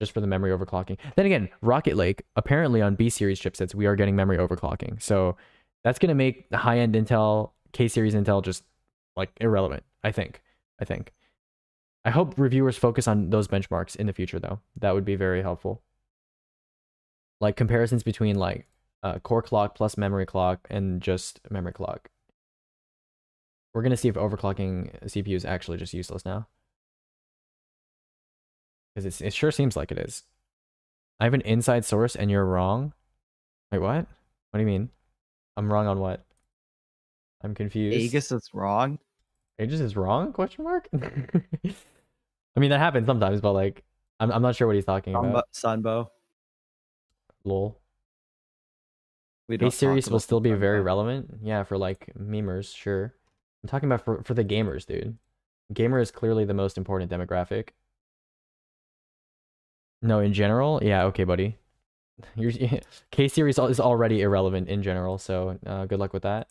[SPEAKER 3] just for the memory overclocking. Then again, Rocket Lake, apparently on B series chipsets, we are getting memory overclocking. So that's going to make the high-end Intel, K-series Intel just like irrelevant, I think. I hope reviewers focus on those benchmarks in the future though. That would be very helpful. Like comparisons between like core clock plus memory clock and just memory clock. We're going to see if overclocking CPU is actually just useless now. Because it sure seems like it is. I have an inside source and you're wrong? Wait, what? What do you mean? I'm wrong on what? I'm confused.
[SPEAKER 9] Aegis is wrong?
[SPEAKER 3] Aegis is wrong? Question mark? I mean, that happens sometimes, but like, I'm not sure what he's talking about.
[SPEAKER 9] Sunbow.
[SPEAKER 3] Lol.
[SPEAKER 9] We don't
[SPEAKER 3] A-series
[SPEAKER 9] talk
[SPEAKER 3] will
[SPEAKER 9] about
[SPEAKER 3] still be
[SPEAKER 9] Sunbow.
[SPEAKER 3] very relevant. Yeah, for like memers, sure. I'm talking about for the gamers, dude. Gamer is clearly the most important demographic. No, in general? Yeah, okay, buddy. Your K series is already irrelevant in general, so good luck with that.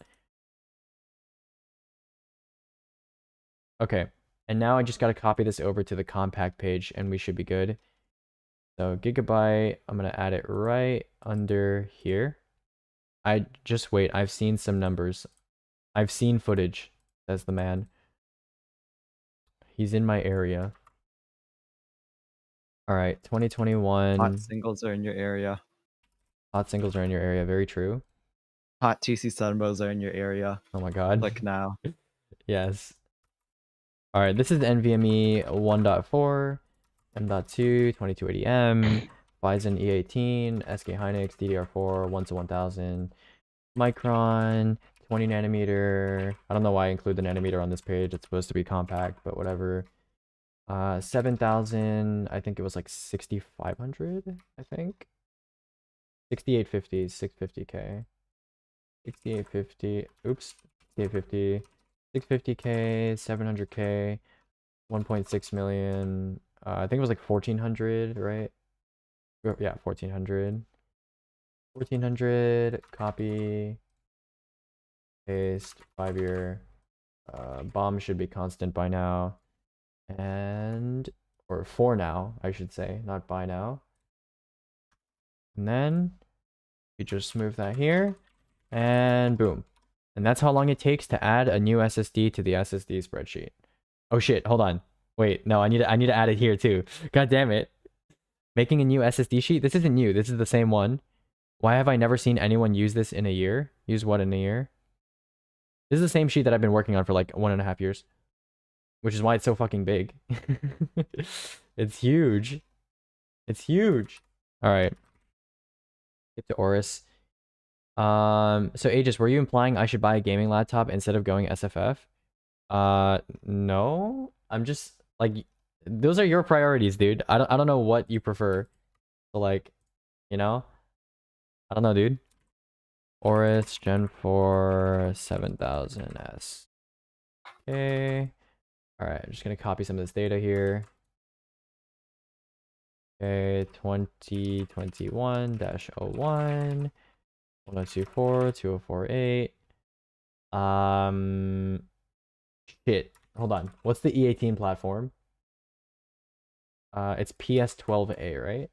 [SPEAKER 3] Okay, and now I just gotta copy this over to the compact page, and we should be good. So Gigabyte, I'm gonna add it right under here. I just wait. I've seen some numbers. I've seen footage, says the man. He's in my area. All right, 2021.
[SPEAKER 9] Hot singles are in your area.
[SPEAKER 3] Hot singles are in your area. Very true.
[SPEAKER 9] Hot TC Sunbows are in your area.
[SPEAKER 3] Oh my god.
[SPEAKER 9] Click now.
[SPEAKER 3] Yes. All right, this is the NVMe 1.4, M.2, 2280M, Bison E18, SK Hynix, DDR4, 1-1000, Micron, 20 nanometer. I don't know why I include the nanometer on this page. It's supposed to be compact, but whatever. 7000, I think it was like 6500, I think. 6850, 650K. 6850, oops, 6850, 650K, 700K, 1.6 million. I think it was like 1400, right? Yeah, 1400. 1400, copy, paste, 5-year. Bomb should be constant by now. And, or for now, I should say, not by now. And then you just move that here, and boom. And that's how long it takes to add a new SSD to the SSD spreadsheet. Oh shit, hold on. Wait, no, I need to add it here too. God damn it. Making a new SSD sheet? This isn't new. This is the same one. Why have I never seen anyone use this in a year? Use what in a year? This is the same sheet that I've been working on for like 1.5 years. Which is why it's so fucking big. It's huge. It's huge. Alright. Get to Oris. So Aegis, were you implying I should buy a gaming laptop instead of going SFF? No. I'm just like, those are your priorities, dude. I don't know what you prefer. So like, you know? I don't know, dude. Oris Gen 4 7000S. Okay. Alright, I'm just gonna copy some of this data here. Okay, 2021-01, 1024, 2048. Shit. Hold on. What's the E18 platform? It's PS12A, right?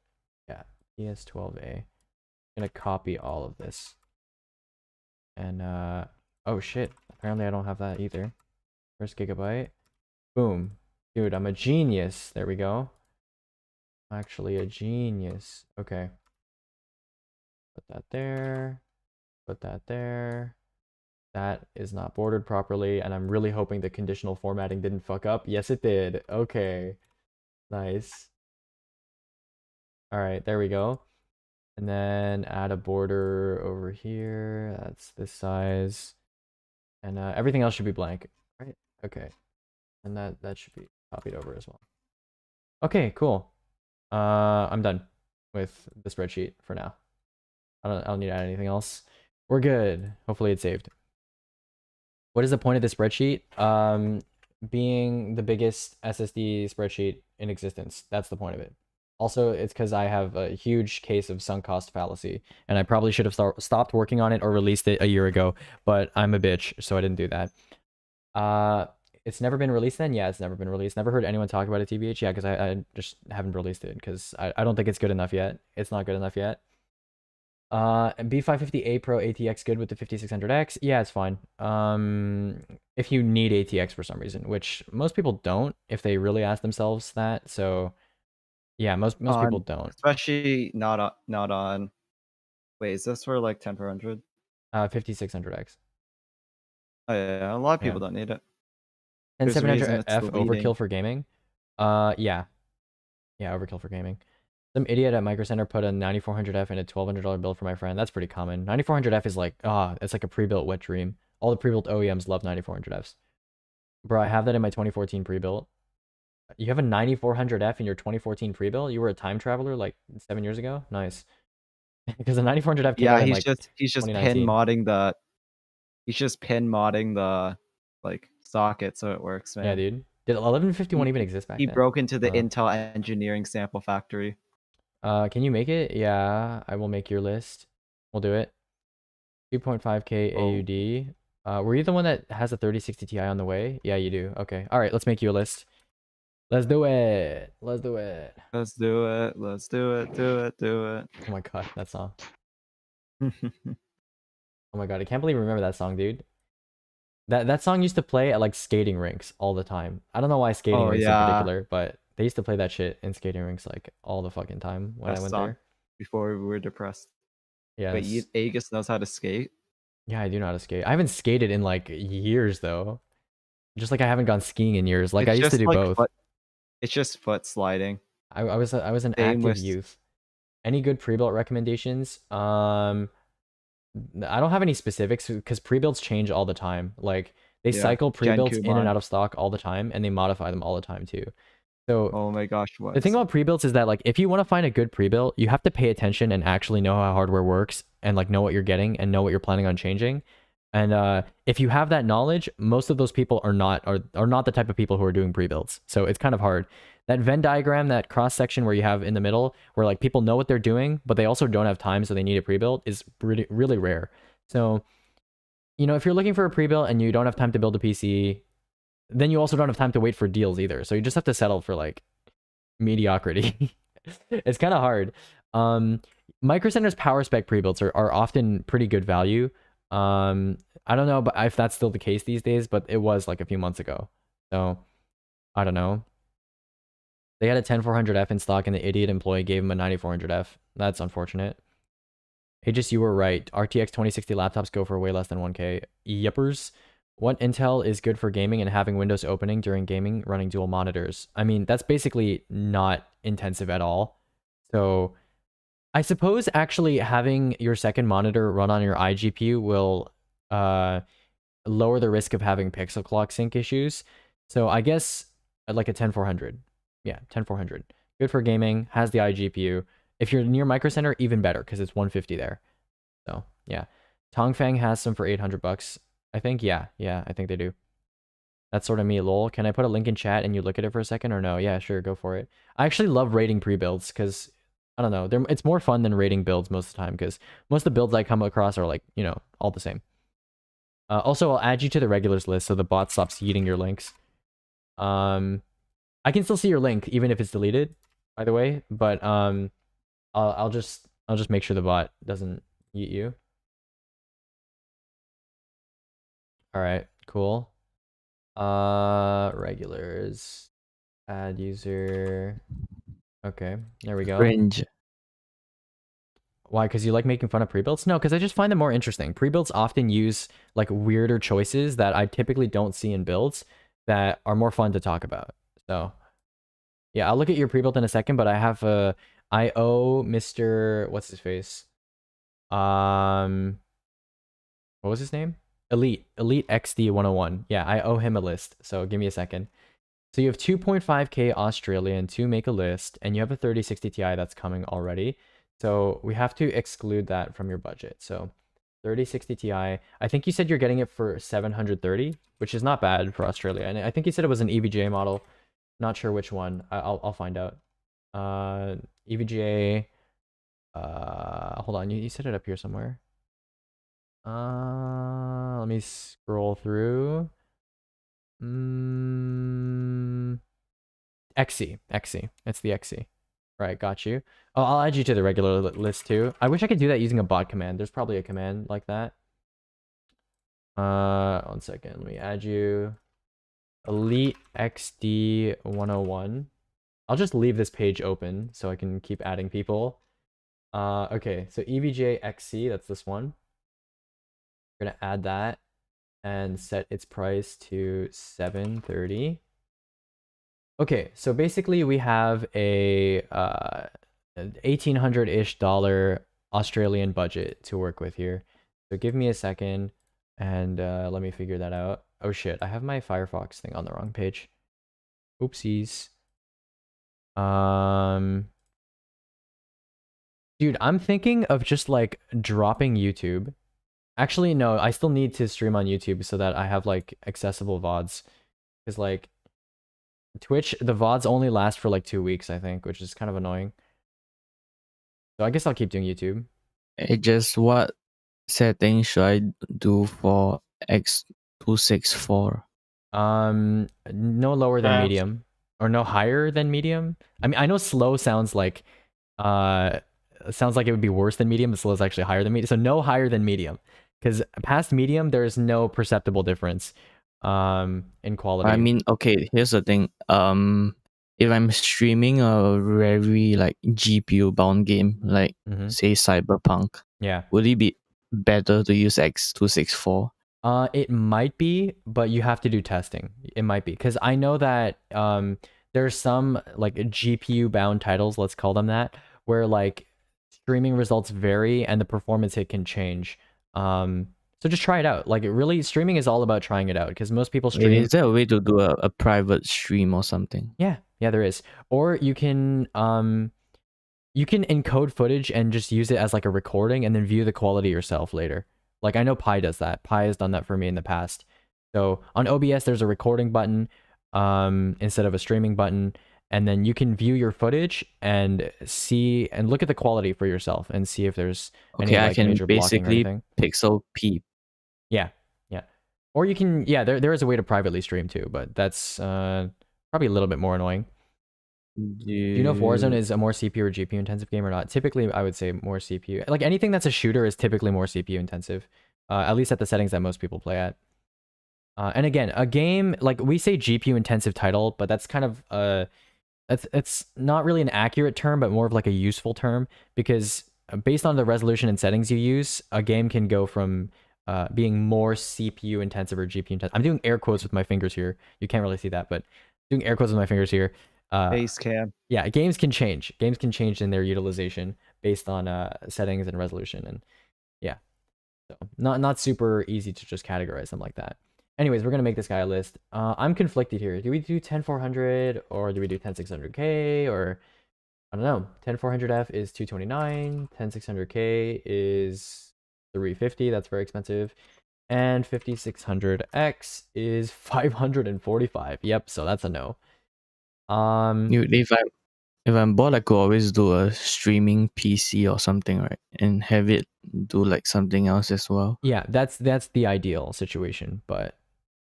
[SPEAKER 3] Yeah, PS12A. I'm gonna copy all of this. And oh shit. Apparently I don't have that either. First Gigabyte. Boom. Dude, I'm a genius. There we go. I'm actually a genius. Okay. Put that there. Put that there. That is not bordered properly, and I'm really hoping the conditional formatting didn't fuck up. Yes, it did. Okay. Nice. Alright, there we go. And then add a border over here. That's this size. And everything else should be blank. Right? Okay. And that should be copied over as well. Okay, cool. I'm done with the spreadsheet for now. I don't need to add anything else. We're good. Hopefully it's saved. What is the point of the spreadsheet? Being the biggest SSD spreadsheet in existence. That's the point of it. Also, it's because I have a huge case of sunk cost fallacy, and I probably should have stopped working on it or released it a year ago, but I'm a bitch, so I didn't do that. It's never been released then? Yeah, it's never been released. Never heard anyone talk about it, TBH? Yeah, because I just haven't released it, because I don't think it's good enough yet. It's not good enough yet. B550A Pro ATX good with the 5600X? Yeah, it's fine. If you need ATX for some reason, which most people don't, if they really ask themselves that, so... Yeah, most people don't.
[SPEAKER 9] Especially not on... Wait, is this for like 10 per 100?
[SPEAKER 3] 5600X.
[SPEAKER 9] Oh yeah, a lot of people don't need it.
[SPEAKER 3] And
[SPEAKER 9] There's a reason
[SPEAKER 3] 700F
[SPEAKER 9] it's the leading.
[SPEAKER 3] overkill for gaming? Yeah. Yeah, overkill for gaming. Some idiot at Micro Center put a 9400F in a $1,200 bill for my friend. That's pretty common. 9400F is like, it's like a pre-built wet dream. All the pre-built OEMs love 9400Fs. Bro, I have that in my 2014 pre-built. You have a 9400F in your 2014 pre-built? You were a time traveler like 7 years ago? Nice. Because the 9400F came out in, like,
[SPEAKER 9] he's just
[SPEAKER 3] 2019.
[SPEAKER 9] pin modding the... He's just pin modding the like socket so it works, man.
[SPEAKER 3] Yeah, dude. Did 1151 even exist back then?
[SPEAKER 9] He broke into the Intel engineering sample factory.
[SPEAKER 3] Can you make it? Yeah, I will make your list. We'll do it. 2.5k AUD. Were you the one that has a 3060 Ti on the way? Yeah, you do. Okay. All right, let's make you a list. Let's do it. Let's do it.
[SPEAKER 9] Let's do it. Let's do it. Do it. Do it.
[SPEAKER 3] Oh my god, that song. Oh my god, I can't believe I remember that song, dude. That song used to play at like skating rinks all the time. I don't know why skating rinks in particular, but they used to play that shit in skating rinks like all the fucking time when I went there.
[SPEAKER 9] Before we were depressed.
[SPEAKER 3] Yeah.
[SPEAKER 9] Wait, Aegis knows how to skate?
[SPEAKER 3] Yeah, I do know how to skate. I haven't skated in like years though. Just like I haven't gone skiing in years. Like I used to do both.
[SPEAKER 9] It's just foot sliding.
[SPEAKER 3] I was an
[SPEAKER 9] Same
[SPEAKER 3] active
[SPEAKER 9] with-
[SPEAKER 3] youth. Any good pre-built recommendations? I don't have any specifics because pre-builds change all the time. Like they
[SPEAKER 9] Yeah,
[SPEAKER 3] cycle pre-builds in and
[SPEAKER 9] Genkuman.
[SPEAKER 3] out of stock all the time, and they modify them all the time too. So
[SPEAKER 9] Oh my gosh, what?
[SPEAKER 3] the thing about pre-builds is that like if you want to find a good pre-built, you have to pay attention and actually know how hardware works and like know what you're getting and know what you're planning on changing. And if you have that knowledge, most of those people are not the type of people who are doing pre-builds. So it's kind of hard. That Venn diagram, that cross section where you have in the middle, where like people know what they're doing, but they also don't have time, so they need a pre-build, is really, really rare. So, you know, if you're looking for a pre-build and you don't have time to build a PC, then you also don't have time to wait for deals either. So you just have to settle for like mediocrity. It's kind of hard. Micro Center's power spec pre-builds are often pretty good value. I don't know but if that's still the case these days, but it was like a few months ago. So I don't know. They had a 10400F in stock and the idiot employee gave him a 9400F. That's unfortunate. Aegis, you were right. RTX 2060 laptops go for way less than 1K. Yippers. What Intel is good for gaming and having Windows opening during gaming running dual monitors? I mean, that's basically not intensive at all. So I suppose actually having your second monitor run on your iGPU will lower the risk of having pixel clock sync issues. So I guess like a 10400. Yeah, 10400. Good for gaming, has the iGPU. If you're near Micro Center, even better because it's 150 there. So yeah, Tongfang has some for 800 bucks. I think yeah, I think they do. That's sort of me, lol. Can I put a link in chat and you look at it for a second or no? Yeah, sure, go for it. I actually love rating pre-builds because I don't know, it's more fun than rating builds most of the time because most of the builds I come across are like, you know, all the same. Also, I'll add you to the regulars list so the bot stops eating your links. I can still see your link even if it's deleted, by the way, but I'll just make sure the bot doesn't eat you. All right, cool. Regulars, add user. Okay, there we go.
[SPEAKER 8] Cringe.
[SPEAKER 3] Why? Because you like making fun of pre-builds? No, because I just find them more interesting. Pre-builds often use like weirder choices that I typically don't see in builds that are more fun to talk about. So yeah, I'll look at your pre-build in a second, but I have I owe Mr. what's his face? What was his name? Elite XD 101. Yeah, I owe him a list. So give me a second. So you have 2.5k Australian to make a list, and you have a 3060 Ti that's coming already. So we have to exclude that from your budget. So 3060 Ti, I think you said you're getting it for 730, which is not bad for Australia. And I think you said it was an EVGA model. Not sure which one. I'll find out. EVGA. Hold on. You set it up here somewhere. Let me scroll through. XC. It's the XC. Right, got you. Oh, I'll add you to the regular list too. I wish I could do that using a bot command. There's probably a command like that. 1 second. Let me add you. Elite XD 101. I'll just leave this page open so I can keep adding people. Okay, so EVGA XC, that's this one. We're gonna add that and set its price to 730. Okay, so basically we have a $1,800-ish Australian budget to work with here. So give me a second and let me figure that out. Oh shit, I have my Firefox thing on the wrong page. Oopsies. Dude, I'm thinking of just like dropping YouTube. Actually, no, I still need to stream on YouTube so that I have like accessible VODs. Because like Twitch, the VODs only last for like 2 weeks, I think, which is kind of annoying. So I guess I'll keep doing YouTube.
[SPEAKER 8] It just what setting should I do for X264?
[SPEAKER 3] No lower than
[SPEAKER 11] Fast.
[SPEAKER 3] medium, or no higher than medium. I mean, I know slow sounds like it would be worse than medium, but slow is actually higher than medium. So no higher than medium, because past medium there's no perceptible difference in quality.
[SPEAKER 8] I mean, okay, here's the thing. If I'm streaming a very like GPU bound game, like say Cyberpunk,
[SPEAKER 3] Yeah.
[SPEAKER 8] would it be better to use X264?
[SPEAKER 3] It might be, but you have to do testing. It might be, because I know that there's some like GPU bound titles, let's call them that, where like streaming results vary and the performance hit can change. So just try it out. Like, really, streaming is all about trying it out, because most people stream.
[SPEAKER 8] Is there a way to do a private stream or something?
[SPEAKER 3] Yeah, there is. Or you can encode footage and just use it as like a recording and then view the quality yourself later. Like, I know Pi does that. Pi has done that for me in the past. So on OBS, there's a recording button instead of a streaming button, and then you can view your footage and see and look at the quality for yourself and see if there's any
[SPEAKER 8] Okay, I
[SPEAKER 3] like,
[SPEAKER 8] can
[SPEAKER 3] major blocking or
[SPEAKER 8] basically
[SPEAKER 3] anything.
[SPEAKER 8] pixel peep.
[SPEAKER 3] Yeah. Or you can, there is a way to privately stream too, but that's probably a little bit more annoying. Do you know if Warzone is a more CPU or GPU intensive game or not? Typically, I would say more CPU. Like, anything that's a shooter is typically more CPU intensive, at least at the settings that most people play at. And again, a game, like, we say GPU intensive title, but that's kind of it's not really an accurate term, but more of like a useful term, because based on the resolution and settings you use, a game can go from being more CPU intensive or GPU intensive. I'm doing air quotes with my fingers here. You can't really see that, but doing air quotes with my fingers here.
[SPEAKER 9] Base cam.
[SPEAKER 3] Yeah, games can change. Games can change in their utilization based on settings and resolution, and yeah, so not super easy to just categorize them like that. Anyways, we're gonna make this guy a list. I'm conflicted here. Do we do 10400 or do we do 10600K, or I don't know? 10400F is 229. 10600K is 350. That's very expensive. And 5600X is 545. Yep. So that's a no.
[SPEAKER 8] If I'm bored, I could always do a streaming PC or something, right? And have it do like something else as well.
[SPEAKER 3] Yeah, that's the ideal situation, but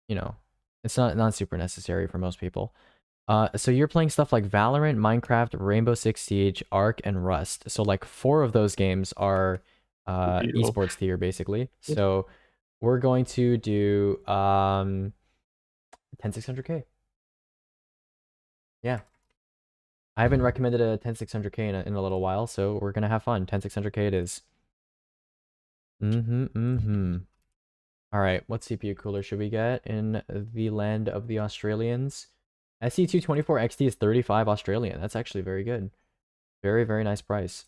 [SPEAKER 3] you know, it's not super necessary for most people. So you're playing stuff like Valorant, Minecraft, Rainbow Six Siege, Ark, and Rust. So like 4 of those games are esports tier basically. So we're going to do 10600K. Yeah. I haven't recommended a 10600K in a little while, so we're gonna have fun. 10600K it is. Alright, what CPU cooler should we get in the land of the Australians? SC224 XT is 35 Australian. That's actually very good. Very, very nice price.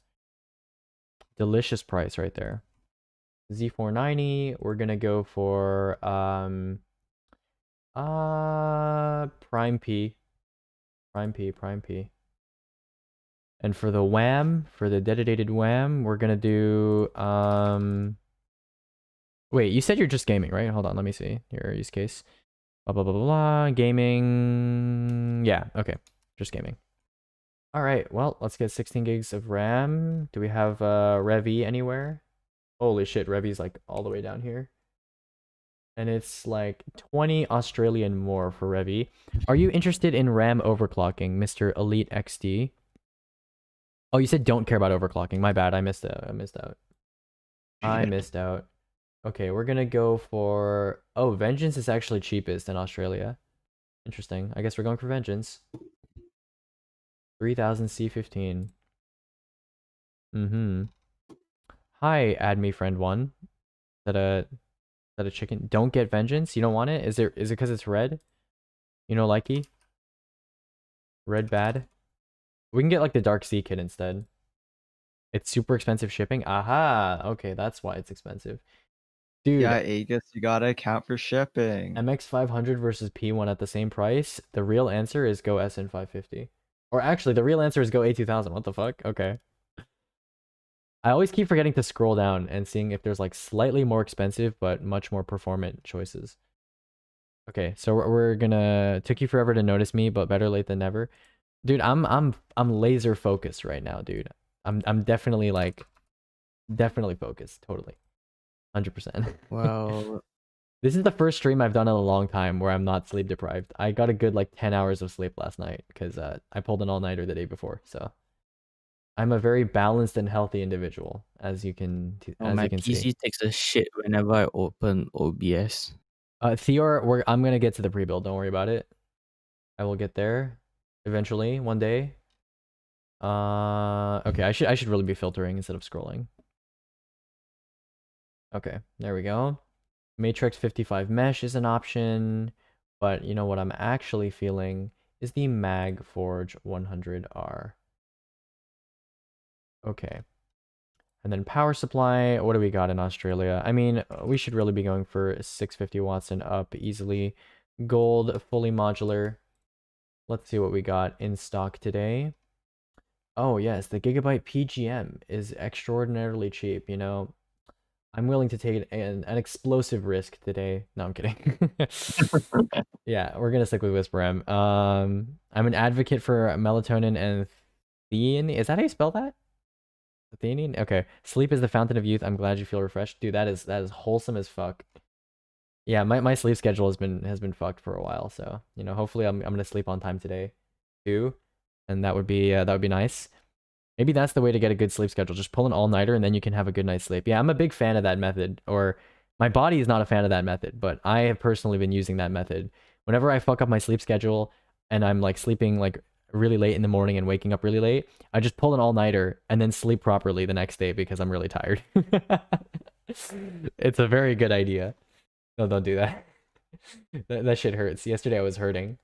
[SPEAKER 3] Delicious price right there. Z490, we're gonna go for Prime P. Prime P. And for the WAM, for the dedicated WAM, we're gonna do wait, you said you're just gaming, right? Hold on, let me see your use case. Blah blah blah blah blah. Gaming. Yeah, okay. Just gaming. Alright, well, let's get 16 gigs of RAM. Do we have Revy anywhere? Holy shit, Revy's like all the way down here. And it's like 20 Australian more for Revy. Are you interested in RAM overclocking, Mr. Elite XD? Oh, you said don't care about overclocking. My bad, I missed out. I missed out. Okay, we're gonna go for... Oh, Vengeance is actually cheapest in Australia. Interesting. I guess we're going for Vengeance. 3000 C15. Hi, add me friend 1. Is that a chicken? Don't get Vengeance? You don't want it? Is it because it's red? You know, likey? Red bad? We can get like the Dark Sea kit instead. It's super expensive shipping. Aha! Okay, that's why it's expensive. Dude.
[SPEAKER 9] Yeah, Aegis, you gotta account for shipping.
[SPEAKER 3] MX500 versus P1 at the same price. The real answer is go SN550. Or actually, the real answer is go A2000. What the fuck? Okay. I always keep forgetting to scroll down and seeing if there's like slightly more expensive but much more performant choices. Okay, so we're gonna... Took you forever to notice me, but better late than never. Dude, I'm laser focused right now, dude. I'm definitely like definitely focused, totally. 100%.
[SPEAKER 8] Well,
[SPEAKER 3] This is the first stream I've done in a long time where I'm not sleep deprived. I got a good like 10 hours of sleep last night because I pulled an all-nighter the day before. So I'm a very balanced and healthy individual, as you can
[SPEAKER 8] my PC
[SPEAKER 3] see.
[SPEAKER 8] takes a shit whenever I open OBS.
[SPEAKER 3] Theor, I'm gonna get to the pre-build. Don't worry about it. I will get there eventually one day. Okay, I should really be filtering instead of scrolling. Okay, there we go. Matrix 55 mesh is an option, but you know what I'm actually feeling is the Magforge 100R. Okay. And then power supply, what do we got in Australia? I mean, we should really be going for 650 watts and up easily. Gold, fully modular. Let's see what we got in stock today. Oh yes, the Gigabyte PGM is extraordinarily cheap, you know. I'm willing to take an explosive risk today. No, I'm kidding. Yeah, we're gonna stick with Whisper M. I'm an advocate for melatonin and theanine. Is that how you spell that? Theanine? Okay. Sleep is the fountain of youth. I'm glad you feel refreshed. Dude, that is wholesome as fuck. Yeah, my sleep schedule has been fucked for a while, so you know, hopefully I'm gonna sleep on time today too. And that would be nice. Maybe that's the way to get a good sleep schedule. Just pull an all-nighter and then you can have a good night's sleep. Yeah, I'm a big fan of that method. Or my body is not a fan of that method, but I have personally been using that method. Whenever I fuck up my sleep schedule and I'm like sleeping like really late in the morning and waking up really late, I just pull an all-nighter and then sleep properly the next day because I'm really tired. It's a very good idea. No, don't do that. That shit hurts. Yesterday I was hurting.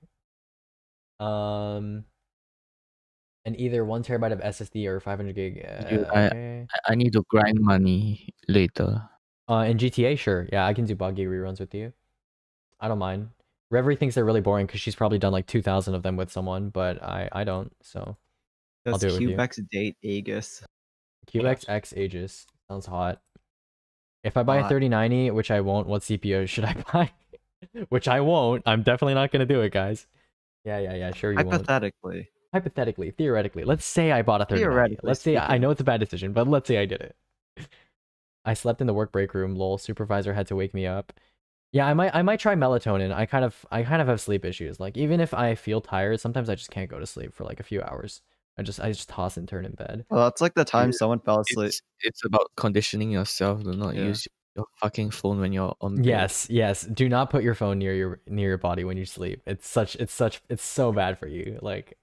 [SPEAKER 3] And either 1 terabyte of SSD or 500 gig.
[SPEAKER 8] Dude,
[SPEAKER 3] Okay.
[SPEAKER 8] I need to grind money later.
[SPEAKER 3] In GTA, sure. Yeah, I can do buggy reruns with you. I don't mind. Reverie thinks they're really boring because she's probably done like 2,000 of them with someone, but I don't. So I'll
[SPEAKER 9] Does
[SPEAKER 3] do it with you.
[SPEAKER 9] Cubex date Aegis?
[SPEAKER 3] Cubex X Aegis sounds hot. If I buy a
[SPEAKER 9] Hot.
[SPEAKER 3] 3090, which I won't, what CPU should I buy? Which I won't. I'm definitely not gonna do it, guys. Yeah. Sure you won't. Hypothetically, theoretically, let's say I bought a 3090.
[SPEAKER 9] Theoretically
[SPEAKER 3] Let's say I
[SPEAKER 9] speaking.
[SPEAKER 3] know it's a bad decision, but let's say I did it. I slept in the work break room. Lol. Supervisor had to wake me up. Yeah, I might try melatonin. I kind of have sleep issues. Like even if I feel tired, sometimes I just can't go to sleep for like a few hours. I just toss and turn in bed.
[SPEAKER 9] Well, that's like the time someone fell asleep.
[SPEAKER 8] It's about conditioning yourself to not
[SPEAKER 9] Yeah.
[SPEAKER 8] use your fucking phone when you're on bed.
[SPEAKER 3] Yes. Do not put your phone near your body when you sleep. It's so bad for you. Like,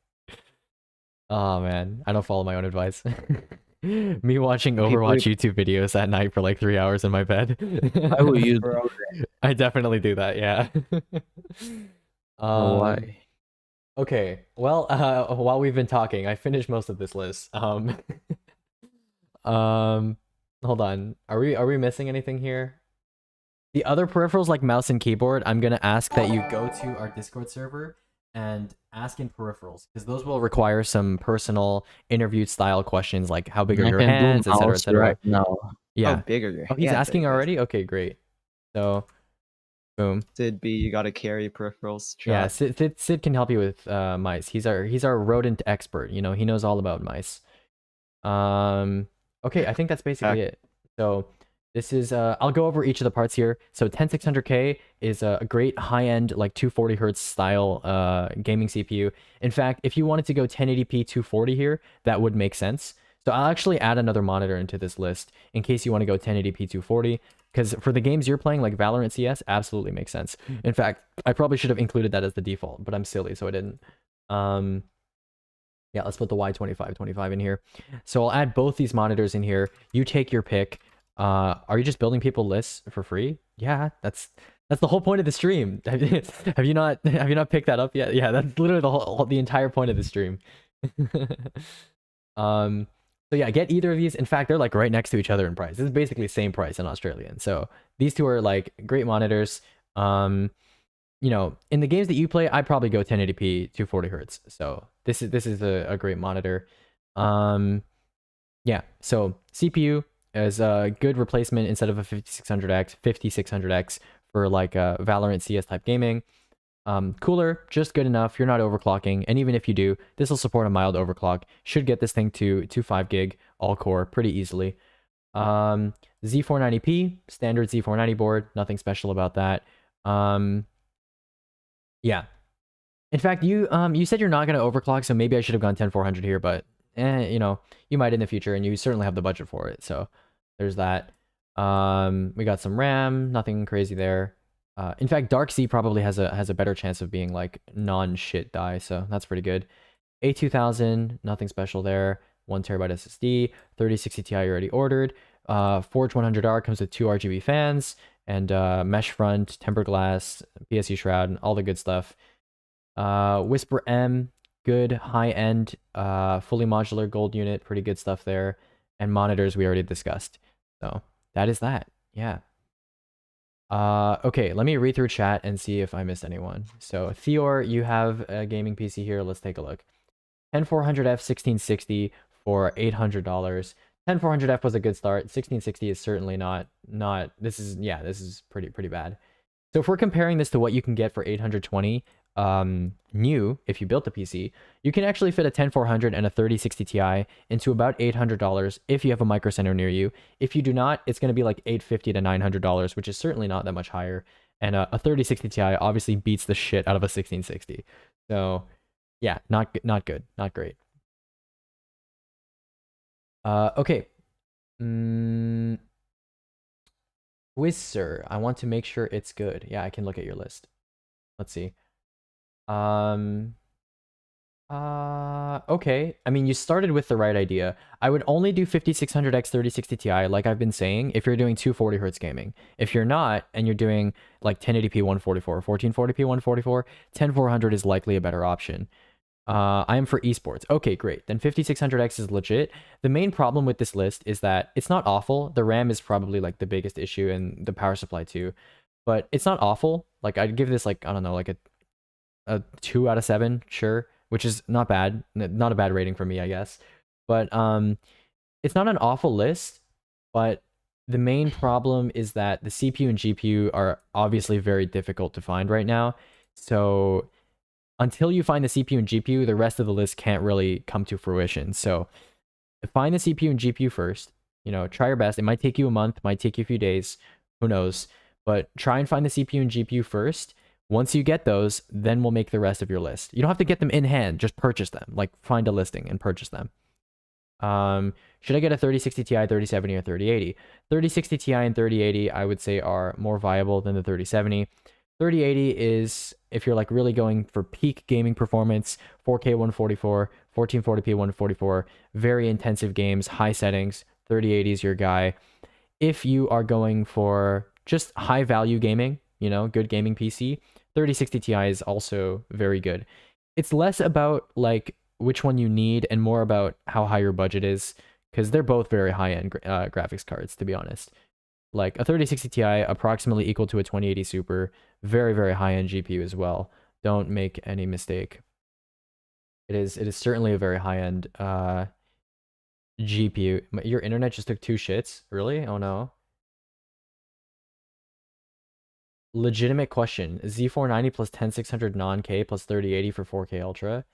[SPEAKER 3] oh man, I don't follow my own advice. Me watching Overwatch YouTube videos at night for like 3 hours in my bed.
[SPEAKER 8] Why would you do
[SPEAKER 3] I definitely do that. Yeah.
[SPEAKER 8] Why?
[SPEAKER 3] Okay. Well, while we've been talking, I finished most of this list. Hold on. Are we missing anything here? The other peripherals like mouse and keyboard, I'm gonna ask that you go to our Discord server and ask in peripherals, because those will require some personal interview style questions like how big are
[SPEAKER 8] I
[SPEAKER 3] your
[SPEAKER 8] can do
[SPEAKER 3] hands, etc.,
[SPEAKER 8] mouse
[SPEAKER 3] etc.
[SPEAKER 8] right now.
[SPEAKER 3] Yeah.
[SPEAKER 9] How big are your
[SPEAKER 3] Oh, he's
[SPEAKER 9] hands,
[SPEAKER 3] asking
[SPEAKER 9] I guess?
[SPEAKER 3] already? Okay, great. So, boom.
[SPEAKER 9] Sid B, you gotta carry peripherals.
[SPEAKER 3] Yeah,
[SPEAKER 9] Chat.
[SPEAKER 3] Sid can help you with mice. He's our rodent expert. You know, he knows all about mice. Okay, I think that's basically it. So this is I'll go over each of the parts here. So 10600K is a great high-end like 240 hertz style gaming CPU. In fact, if you wanted to go 1080p 240 here, that would make sense. So I'll actually add another monitor into this list in case you want to go 1080p 240. Because for the games you're playing, like Valorant CS, absolutely makes sense. In fact, I probably should have included that as the default, but I'm silly, so I didn't. Yeah, let's put the Y2525 in here. So I'll add both these monitors in here. You take your pick. Are you just building people lists for free? Yeah, that's the whole point of the stream. Have you not picked that up yet? Yeah, that's literally the entire point of the stream. So yeah, get either of these. In fact, they're like right next to each other in price. This is basically the same price in Australian. So these two are like great monitors. You know, in the games that you play, I'd probably go 1080p 240 hertz. So this is a great monitor. Yeah, so CPU is a good replacement instead of a 5600X for like Valorant CS type gaming. Cooler, just good enough. You're not overclocking, and even if you do, this will support a mild overclock. Should get this thing to 5 gig all core pretty easily. Z490p, standard Z490 board, nothing special about that. Yeah. In fact, you said you're not going to overclock, so maybe I should have gone 10400 here, but you know, you might in the future, and you certainly have the budget for it. So there's that. We got some RAM, nothing crazy there. In fact, Dark Sea probably has a better chance of being like non-shit die, so that's pretty good. A2000, nothing special there. 1 terabyte SSD, 3060 Ti already ordered. Forge 100R comes with 2 RGB fans and mesh front, tempered glass, PSU shroud, all the good stuff. Whisper M, good high-end, fully modular gold unit, pretty good stuff there. And monitors we already discussed. So that is that. Yeah. Okay, let me read through chat and see if I missed anyone. So Theor, you have a gaming PC here. Let's take a look. 10400F 1660 for $800. 10400F was a good start. 1660 is certainly not. This is pretty bad. So if we're comparing this to what you can get for 820 new, if you built the PC, you can actually fit a 10400 and a 3060 Ti into about $800 if you have a Micro Center near you. If you do not, it's going to be like $850 to $900, which is certainly not that much higher. And a 3060 Ti obviously beats the shit out of a 1660. So yeah, not good, not great. Okay. Wizzer, I want to make sure it's good. Yeah, I can look at your list. Let's see. Okay. I mean, you started with the right idea. I would only do 5600X 3060 Ti, like I've been saying, if you're doing 240 Hz gaming. If you're not, and you're doing like 1080p 144, 1440p 144, 10400 is likely a better option. I am for esports. Okay, great. Then 5600X is legit. The main problem with this list is that it's not awful. The RAM is probably like the biggest issue, and the power supply too. But it's not awful. Like I'd give this like, I don't know, like a 2 out of 7, sure, which is not bad. Not a bad rating for me, I guess. But it's not an awful list, but the main problem is that the CPU and GPU are obviously very difficult to find right now. So until you find the CPU and GPU, the rest of the list can't really come to fruition. So find the CPU and GPU first. You know, try your best. It might take you a month, might take you a few days, who knows. But try and find the CPU and GPU first. Once you get those, then we'll make the rest of your list. You don't have to get them in hand, just purchase them. Like find a listing and purchase them. Should I get a 3060 Ti, 3070, or 3080? 3060 Ti and 3080, I would say, are more viable than the 3070. 3080 is, if you're like really going for peak gaming performance, 4K 144, 1440p 144, very intensive games, high settings, 3080 is your guy. If you are going for just high value gaming, you know, good gaming PC, 3060 Ti is also very good. It's less about like which one you need and more about how high your budget is, because they're both very high-end graphics cards, to be honest. Like a 3060 Ti approximately equal to a 2080 Super, very, very high-end GPU as well. Don't make any mistake. It is certainly a very high-end GPU. Your internet just took 2 shits? Really? Oh no. Legitimate question. Z490 plus 10600 non-K plus 3080 for 4K Ultra?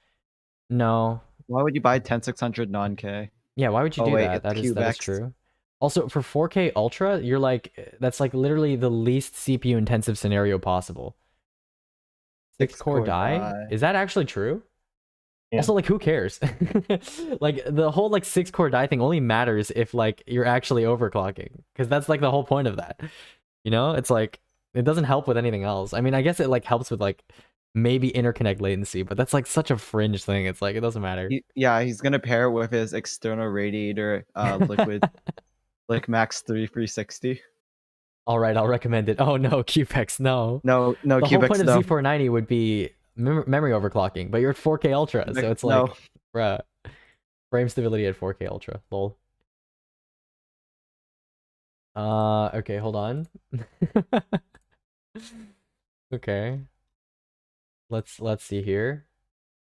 [SPEAKER 3] No.
[SPEAKER 9] Why would you buy 10600 non-K?
[SPEAKER 3] Yeah, why would you do that? That is true. Also, for 4K Ultra, you're like, that's like literally the least CPU intensive scenario possible. 6-core die? Is that actually true? Yeah. Also, like, who cares? Like, the whole like 6-core die thing only matters if like you're actually overclocking, because that's like the whole point of that. You know, it's like it doesn't help with anything else. I mean, I guess it like helps with like maybe interconnect latency, but that's like such a fringe thing. It's like it doesn't matter.
[SPEAKER 9] Yeah, he's gonna pair it with his external radiator, liquid. Like Max 360.
[SPEAKER 3] All right, I'll recommend it. Oh no, QPEX, no.
[SPEAKER 9] No,
[SPEAKER 3] the
[SPEAKER 9] QPEX,
[SPEAKER 3] whole point of Z490 would be memory overclocking, but you're at 4K Ultra, so it's like, bruh, frame stability at 4K Ultra. Lol. Okay, hold on. Okay. Let's see here.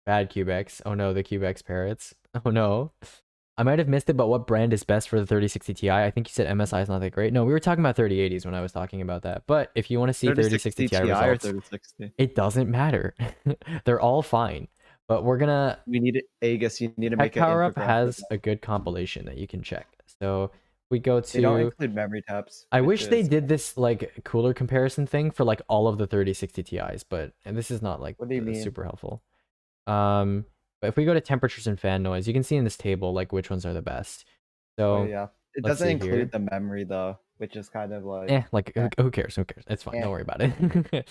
[SPEAKER 3] Bad QBEX. Oh no, the QBEX parrots. Oh no. I might have missed it, but what brand is best for the 3060 Ti? I think you said MSI is not that great. No, we were talking about 3080s when I was talking about that. But if you want to see 3060 Ti
[SPEAKER 9] or
[SPEAKER 3] results,
[SPEAKER 9] 3060?
[SPEAKER 3] it doesn't matter. They're all fine. But we're gonna.
[SPEAKER 9] We need it, Aegis. You need to
[SPEAKER 3] Tech
[SPEAKER 9] make it.
[SPEAKER 3] Power Up has a good compilation that you can check. So we go
[SPEAKER 9] They don't
[SPEAKER 3] to.
[SPEAKER 9] include memory tabs.
[SPEAKER 3] I
[SPEAKER 9] which
[SPEAKER 3] wish they
[SPEAKER 9] is-
[SPEAKER 3] did this like cooler comparison thing for like all of the 3060 Ti's, but and this is not like
[SPEAKER 9] What do you mean?
[SPEAKER 3] super helpful. But if we go to temperatures and fan noise, you can see in this table like which ones are the best. So
[SPEAKER 9] Oh, yeah. It
[SPEAKER 3] let's
[SPEAKER 9] doesn't
[SPEAKER 3] see
[SPEAKER 9] include
[SPEAKER 3] here.
[SPEAKER 9] the memory though, which is kind of like.
[SPEAKER 3] Who cares? Who cares? It's fine.
[SPEAKER 9] Eh.
[SPEAKER 3] Don't worry about it.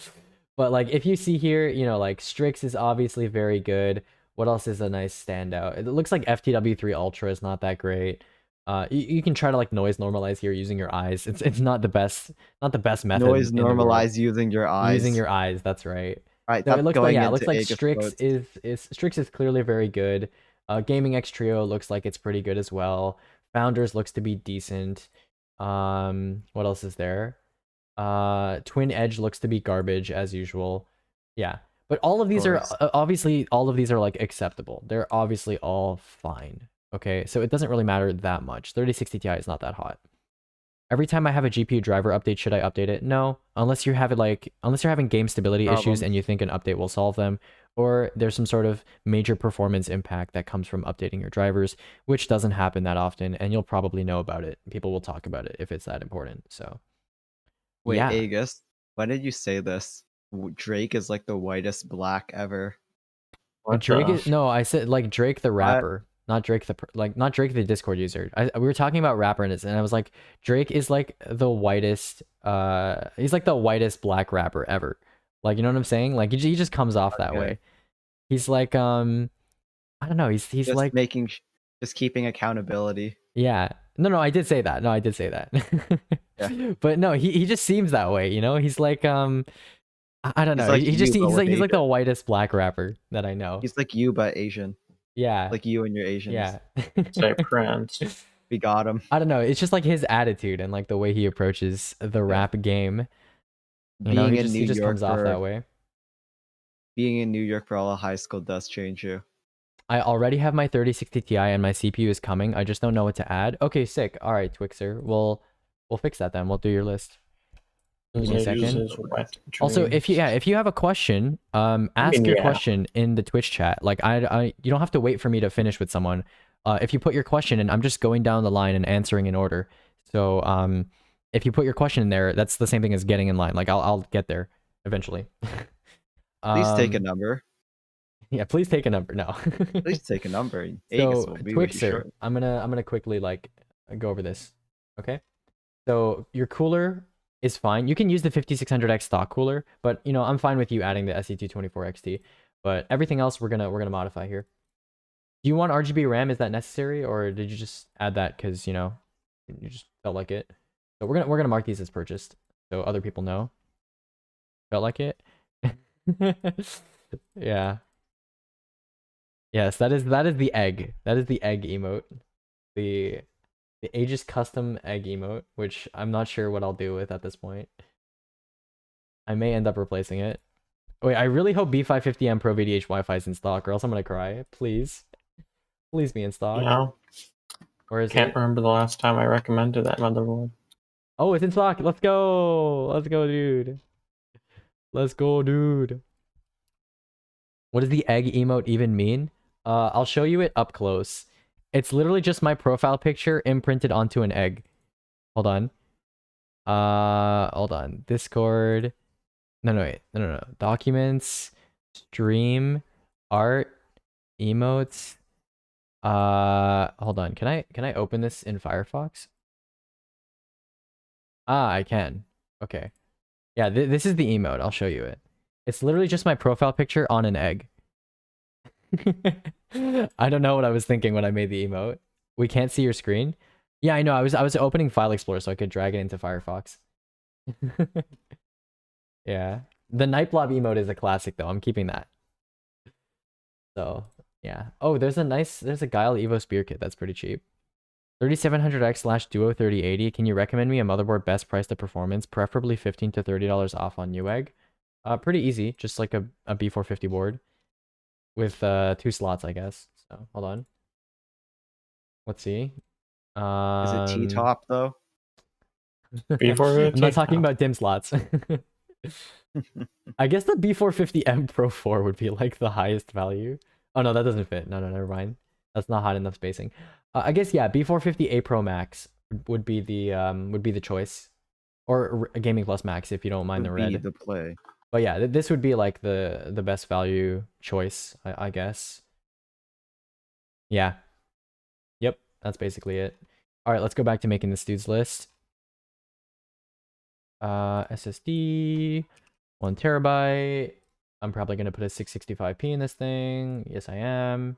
[SPEAKER 3] But like if you see here, you know, like Strix is obviously very good. What else is a nice standout? It looks like FTW3 Ultra is not that great. You can try to like noise normalize here using your eyes. It's not the best method.
[SPEAKER 9] Noise
[SPEAKER 3] in the world.
[SPEAKER 9] normalize using your eyes.
[SPEAKER 3] Using your eyes, that's right.
[SPEAKER 9] Right,
[SPEAKER 3] No, it
[SPEAKER 9] that's
[SPEAKER 3] looks like
[SPEAKER 9] going
[SPEAKER 3] yeah, it looks
[SPEAKER 9] into
[SPEAKER 3] like
[SPEAKER 9] Aegis
[SPEAKER 3] Strix
[SPEAKER 9] quotes.
[SPEAKER 3] Strix is clearly very good. Gaming X Trio looks like it's pretty good as well. Founders looks to be decent. What else is there? Twin Edge looks to be garbage as usual. Yeah. But all of these are obviously all of these are like acceptable. They're obviously all fine. Okay, so it doesn't really matter that much. 3060 Ti is not that hot. Every time I have a GPU driver update, should I update it? No, unless you have it unless you're having game stability issues and you think an update will solve them, or there's some sort of major performance impact that comes from updating your drivers, which doesn't happen that often, and you'll probably know about it. People will talk about it if it's that important. So,
[SPEAKER 9] Wait,
[SPEAKER 3] yeah.
[SPEAKER 9] Aegis, when did you say this? Drake is like the whitest black ever.
[SPEAKER 3] Drake is no, I said like Drake the rapper. Not Drake the not Drake the Discord user. We were talking about rapper and I was like, Drake is like the whitest. He's like the whitest black rapper ever. Like, you know what I'm saying? Like he just comes off that way. He's like I don't know. He's
[SPEAKER 9] Just
[SPEAKER 3] like
[SPEAKER 9] just keeping accountability.
[SPEAKER 3] yeah. No, I did say that. No, I did say that.
[SPEAKER 9] Yeah.
[SPEAKER 3] But no, he just seems that way. You know, he's like I don't know.
[SPEAKER 9] like
[SPEAKER 3] He just
[SPEAKER 9] you, but
[SPEAKER 3] he's
[SPEAKER 9] with
[SPEAKER 3] like the
[SPEAKER 9] Asian.
[SPEAKER 3] whitest black rapper that I know.
[SPEAKER 9] He's like you, but Asian.
[SPEAKER 3] Yeah.
[SPEAKER 9] Like you and your Asians.
[SPEAKER 3] Yeah.
[SPEAKER 11] Say Prince.
[SPEAKER 9] We got him.
[SPEAKER 3] I don't know. It's just like his attitude and like the way he approaches the rap game. You know,
[SPEAKER 9] Being in
[SPEAKER 3] he
[SPEAKER 9] New
[SPEAKER 3] just
[SPEAKER 9] York
[SPEAKER 3] comes off
[SPEAKER 9] for-
[SPEAKER 3] that way.
[SPEAKER 9] Being in New York for all of high school does change you.
[SPEAKER 3] I already have my 3060 Ti and my CPU is coming. I just don't know what to add. Okay, sick. All right, Twixer. We'll fix that then. We'll do your list. Give me a second. Also, if you have a question, ask your question in the Twitch chat. Like you don't have to wait for me to finish with someone. If you put your question in, I'm just going down the line and answering in order. So if you put your question in there, that's the same thing as getting in line. Like I'll get there eventually.
[SPEAKER 9] Please take a number.
[SPEAKER 3] Yeah, please take a number. No.
[SPEAKER 9] Please take a number. Aegis
[SPEAKER 3] So
[SPEAKER 9] will be with you
[SPEAKER 3] Twixer,
[SPEAKER 9] shortly.
[SPEAKER 3] I'm gonna quickly like go over this. Okay. So your cooler is fine. You can use the 5600X stock cooler, but you know I'm fine with you adding the SE224 XT. But everything else we're gonna modify here. Do you want RGB RAM? Is that necessary, or did you just add that because you know you just felt like it? So we're gonna mark these as purchased, so other people know. Felt like it. Yeah. Yes, that is the egg. That is the egg emote. The Aegis custom egg emote, which I'm not sure what I'll do with at this point. I may end up replacing it. Wait, I really hope B550M Pro VDH Wi-Fi is in stock, or else I'm gonna cry. Please. Please be in stock.
[SPEAKER 11] No.
[SPEAKER 3] Or is
[SPEAKER 11] Can't
[SPEAKER 3] it?
[SPEAKER 11] remember the last time I recommended that motherboard.
[SPEAKER 3] Oh, it's in stock. Let's go. Let's go, dude. Let's go, dude. What does the egg emote even mean? I'll show you it up close. It's literally just my profile picture imprinted onto an egg. Hold on. Hold on. Discord. No. Documents, stream, art, emotes. Hold on. Can I open this in Firefox? Ah, I can. Okay. Yeah, this is the emote. I'll show you it. It's literally just my profile picture on an egg. I don't know what I was thinking when I made the emote. We can't see your screen. Yeah, I know. I was opening File Explorer so I could drag it into Firefox. Yeah. The Nightblob emote is a classic though. I'm keeping that. So, yeah. Oh, there's a Guile Evo Spear kit that's pretty cheap. 3700X/Duo 3080. Can you recommend me a motherboard best price to performance, preferably $15 to $30 off on Newegg? Pretty easy, just like a B450 board with 2 slots, I guess. So hold on. Let's see.
[SPEAKER 9] Is it T-top though?
[SPEAKER 3] I'm not talking about dim slots. I guess the B450M Pro 4 would be like the highest value. Oh no, that doesn't fit. No, never mind. That's not hot enough spacing. I guess yeah, B450A Pro Max would be the choice, or a Gaming Plus Max if you don't mind the
[SPEAKER 9] Would be
[SPEAKER 3] red.
[SPEAKER 9] the play.
[SPEAKER 3] But yeah, this would be like the best value choice, I guess. Yeah. Yep, that's basically it. All right, let's go back to making this dude's list. SSD, 1 terabyte. I'm probably gonna put a 665p in this thing. Yes, I am.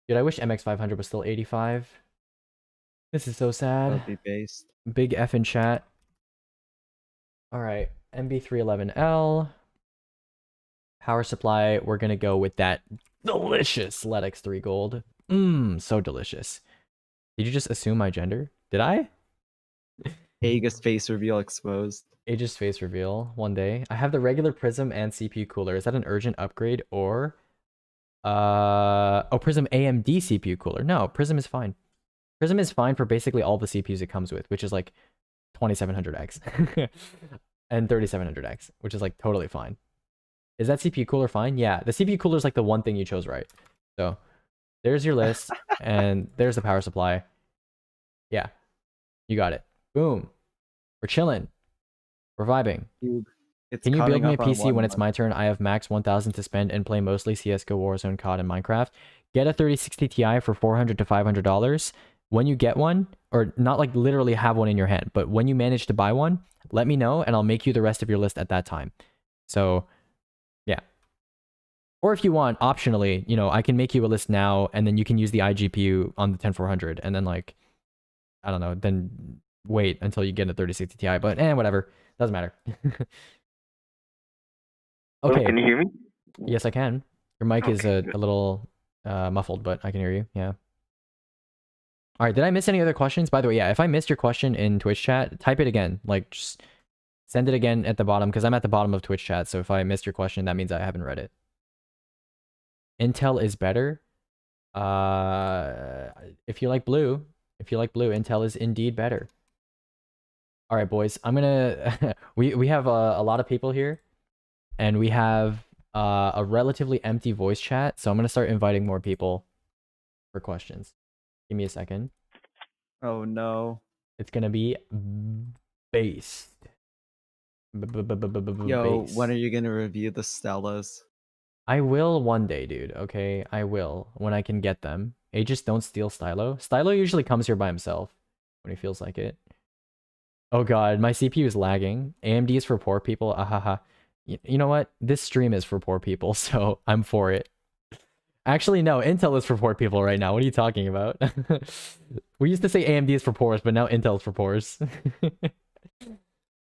[SPEAKER 3] Dude, I wish MX500 was still 85. This is so sad.
[SPEAKER 9] That'd be based.
[SPEAKER 3] Big F in chat. All right, MB311L. Power supply, we're gonna go with that delicious LED X3 Gold. So delicious. Did you just assume my gender? Did I?
[SPEAKER 9] Aegis face reveal exposed.
[SPEAKER 3] Aegis face reveal one day. I have the regular Prism and CPU cooler. Is that an urgent upgrade or Prism AMD CPU cooler? No, Prism is fine. Prism is fine for basically all the CPUs it comes with, which is like 2700X and 3700X, which is like totally fine. Is that CPU cooler fine? Yeah, the CPU cooler is like the one thing you chose right. So there's your list and there's the power supply. Yeah, you got it. Boom. We're chilling. We're vibing.
[SPEAKER 9] It's
[SPEAKER 3] Can you build
[SPEAKER 9] coming
[SPEAKER 3] me a
[SPEAKER 9] up on
[SPEAKER 3] PC
[SPEAKER 9] 1
[SPEAKER 3] when it's
[SPEAKER 9] month.
[SPEAKER 3] my turn? I have max 1000 to spend and play mostly CSGO, Warzone, COD, and Minecraft. Get a 3060 Ti for $400 to $500. When you get one, or not like literally have one in your hand, but when you manage to buy one, let me know and I'll make you the rest of your list at that time. So, yeah. Or if you want, optionally, you know, I can make you a list now and then you can use the iGPU on the 10400 and then like, I don't know, then wait until you get a 3060 Ti, but whatever. Doesn't matter. Okay.
[SPEAKER 15] Can you hear me?
[SPEAKER 3] Yes, I can. Your mic is a little muffled, but I can hear you. Yeah. All right. Did I miss any other questions? By the way, yeah, if I missed your question in Twitch chat, type it again. Like, just send it again at the bottom because I'm at the bottom of Twitch chat. So if I missed your question, that means I haven't read it. Intel is better. If you like blue, Intel is indeed better. All right, boys. I'm gonna. we have a lot of people here, and we have a relatively empty voice chat. So I'm gonna start inviting more people for questions. Give me a second.
[SPEAKER 9] Oh no.
[SPEAKER 3] It's gonna be based.
[SPEAKER 9] Yo, when are you gonna review the Stellas?
[SPEAKER 3] I will one day, dude. Okay, I will when I can get them. Aegis don't steal Stylo. Stylo usually comes here by himself when he feels like it. Oh god, my CPU is lagging. AMD is for poor people. Ahaha. You know what? This stream is for poor people, so I'm for it. Actually, no. Intel is for poor people right now. What are you talking about? We used to say AMD is for poors, but now Intel is for poors.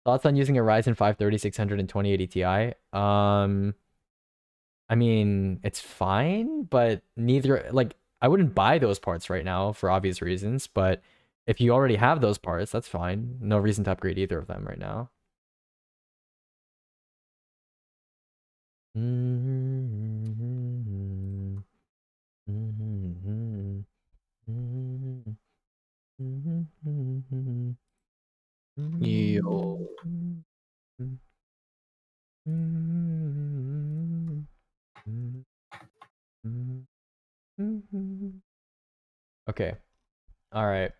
[SPEAKER 3] Thoughts on using a Ryzen 5 3600 and 2080 Ti? I mean, it's fine, but neither, like, I wouldn't buy those parts right now for obvious reasons, but if you already have those parts, that's fine. No reason to upgrade either of them right now.
[SPEAKER 8] Yo.
[SPEAKER 3] Okay. All right.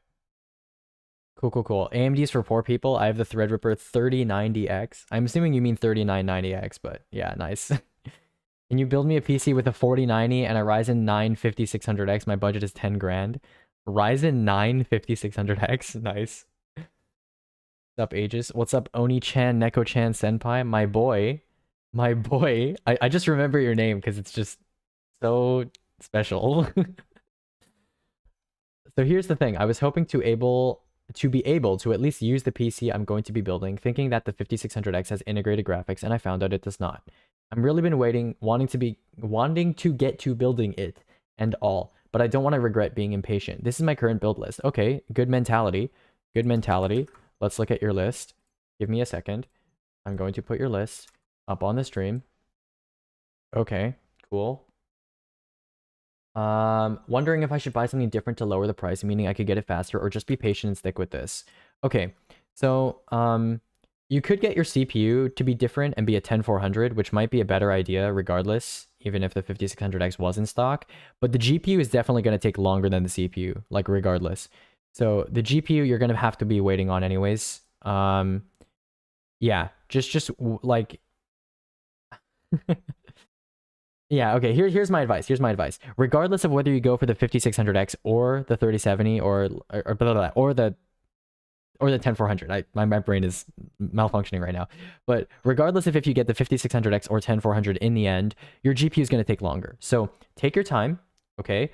[SPEAKER 3] Cool. AMD is for poor people. I have the Threadripper 3090X. I'm assuming you mean 3990X, but yeah, nice. Can you build me a PC with a 4090 and a Ryzen 9 5600X? My budget is 10 grand. Ryzen 9 5600X. Nice. What's up, Aegis? What's up, Oni-chan, Neko-chan, Senpai? My boy. I just remember your name because it's just so special. So here's the thing. I was hoping to be able to at least use the PC I'm going to be building, thinking that the 5600X has integrated graphics, and I found out it does not. I've really been wanting to get to building it and all, but I don't want to regret being impatient. This is my current build list. Okay, good mentality. Let's look at your list. Give me a second. I'm going to put your list up on the stream. Okay, cool. Wondering if I should buy something different to lower the price, meaning I could get it faster, or just be patient and stick with this. Okay, so you could get your CPU to be different and be a 10400, which might be a better idea regardless, even if the 5600X was in stock. But the GPU is definitely going to take longer than the CPU, like regardless. So the GPU you're going to have to be waiting on anyways. Yeah, like yeah, okay, here's my advice. Regardless of whether you go for the 5600X or the 3070 or the 10400. My brain is malfunctioning right now. But regardless of if you get the 5600X or 10400 in the end, your GPU is going to take longer. So take your time, okay?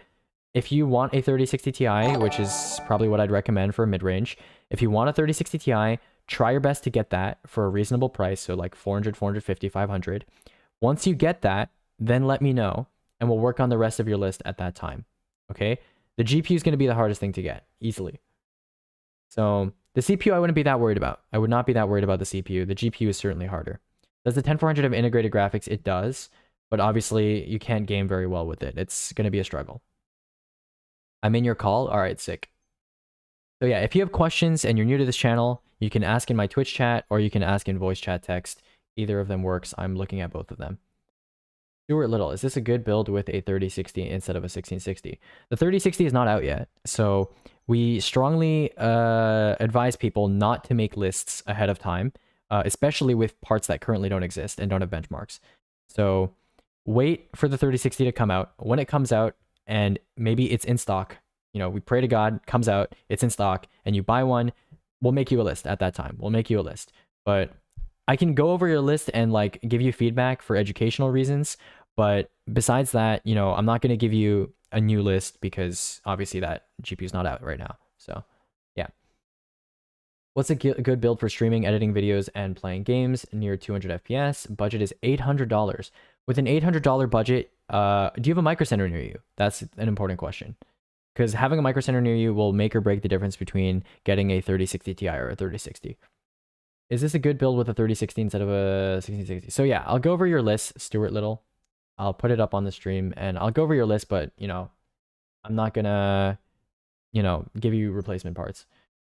[SPEAKER 3] If you want a 3060 Ti, which is probably what I'd recommend for mid-range, if you want a 3060 Ti, try your best to get that for a reasonable price, so like 400, 450, 500. Once you get that, then let me know, and we'll work on the rest of your list at that time, okay? The GPU is going to be the hardest thing to get, easily. So the CPU I wouldn't be that worried about. I would not be that worried about the CPU. The GPU is certainly harder. Does the 10400 have integrated graphics? It does, but obviously you can't game very well with it. It's going to be a struggle. I'm in your call? All right, sick. So yeah, if you have questions and you're new to this channel, you can ask in my Twitch chat or you can ask in voice chat text. Either of them works. I'm looking at both of them. Stuart Little, is this a good build with a 3060 instead of a 1660? The 3060 is not out yet, so we strongly advise people not to make lists ahead of time, especially with parts that currently don't exist and don't have benchmarks. So wait for the 3060 to come out. When it comes out and maybe it's in stock, you know, we pray to God, comes out, it's in stock, and you buy one, we'll make you a list at that time. We'll make you a list. But I can go over your list and like give you feedback for educational reasons. But besides that, you know, I'm not going to give you a new list because obviously that GPU is not out right now. So yeah. What's a good build for streaming, editing videos, and playing games near 200 FPS? Budget is $800. With an $800 budget, do you have a micro center near you? That's an important question. Because having a micro center near you will make or break the difference between getting a 3060 Ti or a 3060. Is this a good build with a 3060 instead of a 1660? So yeah, I'll go over your list, Stuart Little. I'll put it up on the stream and I'll go over your list, but you know, I'm not gonna, you know, give you replacement parts.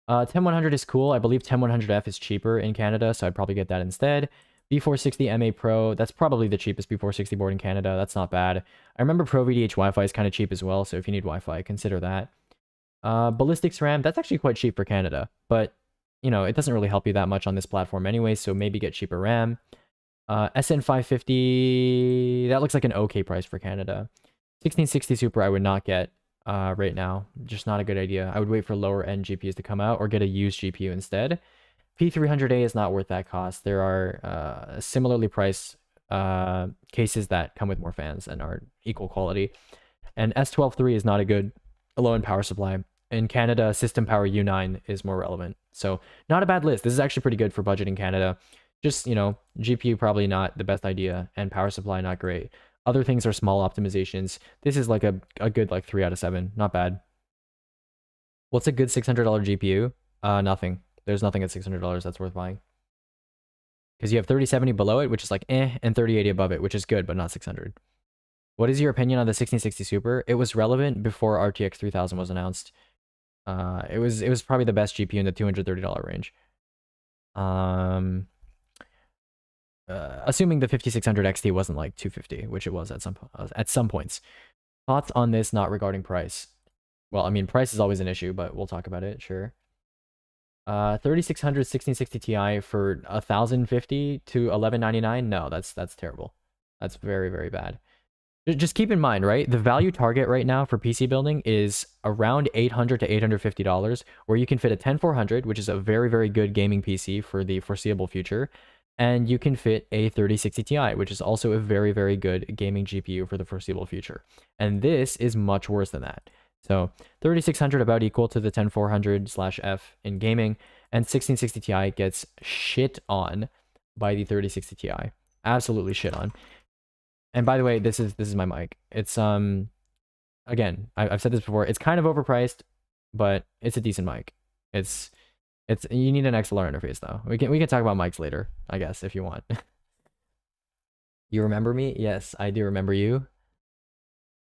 [SPEAKER 3] 10100 is cool. I believe 10100F is cheaper in Canada, so I'd probably get that instead. B460 MA Pro, that's probably the cheapest B460 board in Canada. That's not bad. I remember Pro VDH Wi-Fi is kind of cheap as well, so if you need Wi-Fi, consider that. Ballistics RAM, that's actually quite cheap for Canada, but you know, it doesn't really help you that much on this platform anyway, so maybe get cheaper RAM. SN550, that looks like an okay price for Canada. 1660 Super I would not get right now. Just not a good idea. I would wait for lower end GPUs to come out or get a used GPU instead. P300A is not worth that cost. There are similarly priced cases that come with more fans and are equal quality. And S12 III is not a good low-end power supply. In Canada, System Power U9 is more relevant. So not a bad list. This is actually pretty good for budget in Canada. Just, you know, GPU probably not the best idea and power supply not great. Other things are small optimizations. This is like a good like 3 out of 7. Not bad. What's a good $600 GPU? Nothing. There's nothing at $600 that's worth buying. Because you have 3070 below it, which is like and 3080 above it, which is good, but not 600. What is your opinion on the 1660 Super? It was relevant before RTX 3000 was announced. It was probably the best GPU in the $230 range. Assuming the 5600 XT wasn't like 250, which it was at some points. Thoughts on this, not regarding price? Well, I mean, price is always an issue, but we'll talk about it, sure. 3600 1660 Ti for 1050 to 1199? No, that's terrible. That's very, very bad. Just keep in mind, right? The value target right now for PC building is around $800 to $850, where you can fit a 10400, which is a very, very good gaming PC for the foreseeable future, and you can fit a 3060 Ti, which is also a very, very good gaming GPU for the foreseeable future. And this is much worse than that. So 3600 about equal to the 10400/F in gaming, and 1660 Ti gets shit on by the 3060 Ti. Absolutely shit on. And by the way, this is my mic. It's again, I've said this before. It's kind of overpriced, but it's a decent mic. It's you need an XLR interface though. We can talk about mics later, I guess, if you want. You remember me? Yes, I do remember you.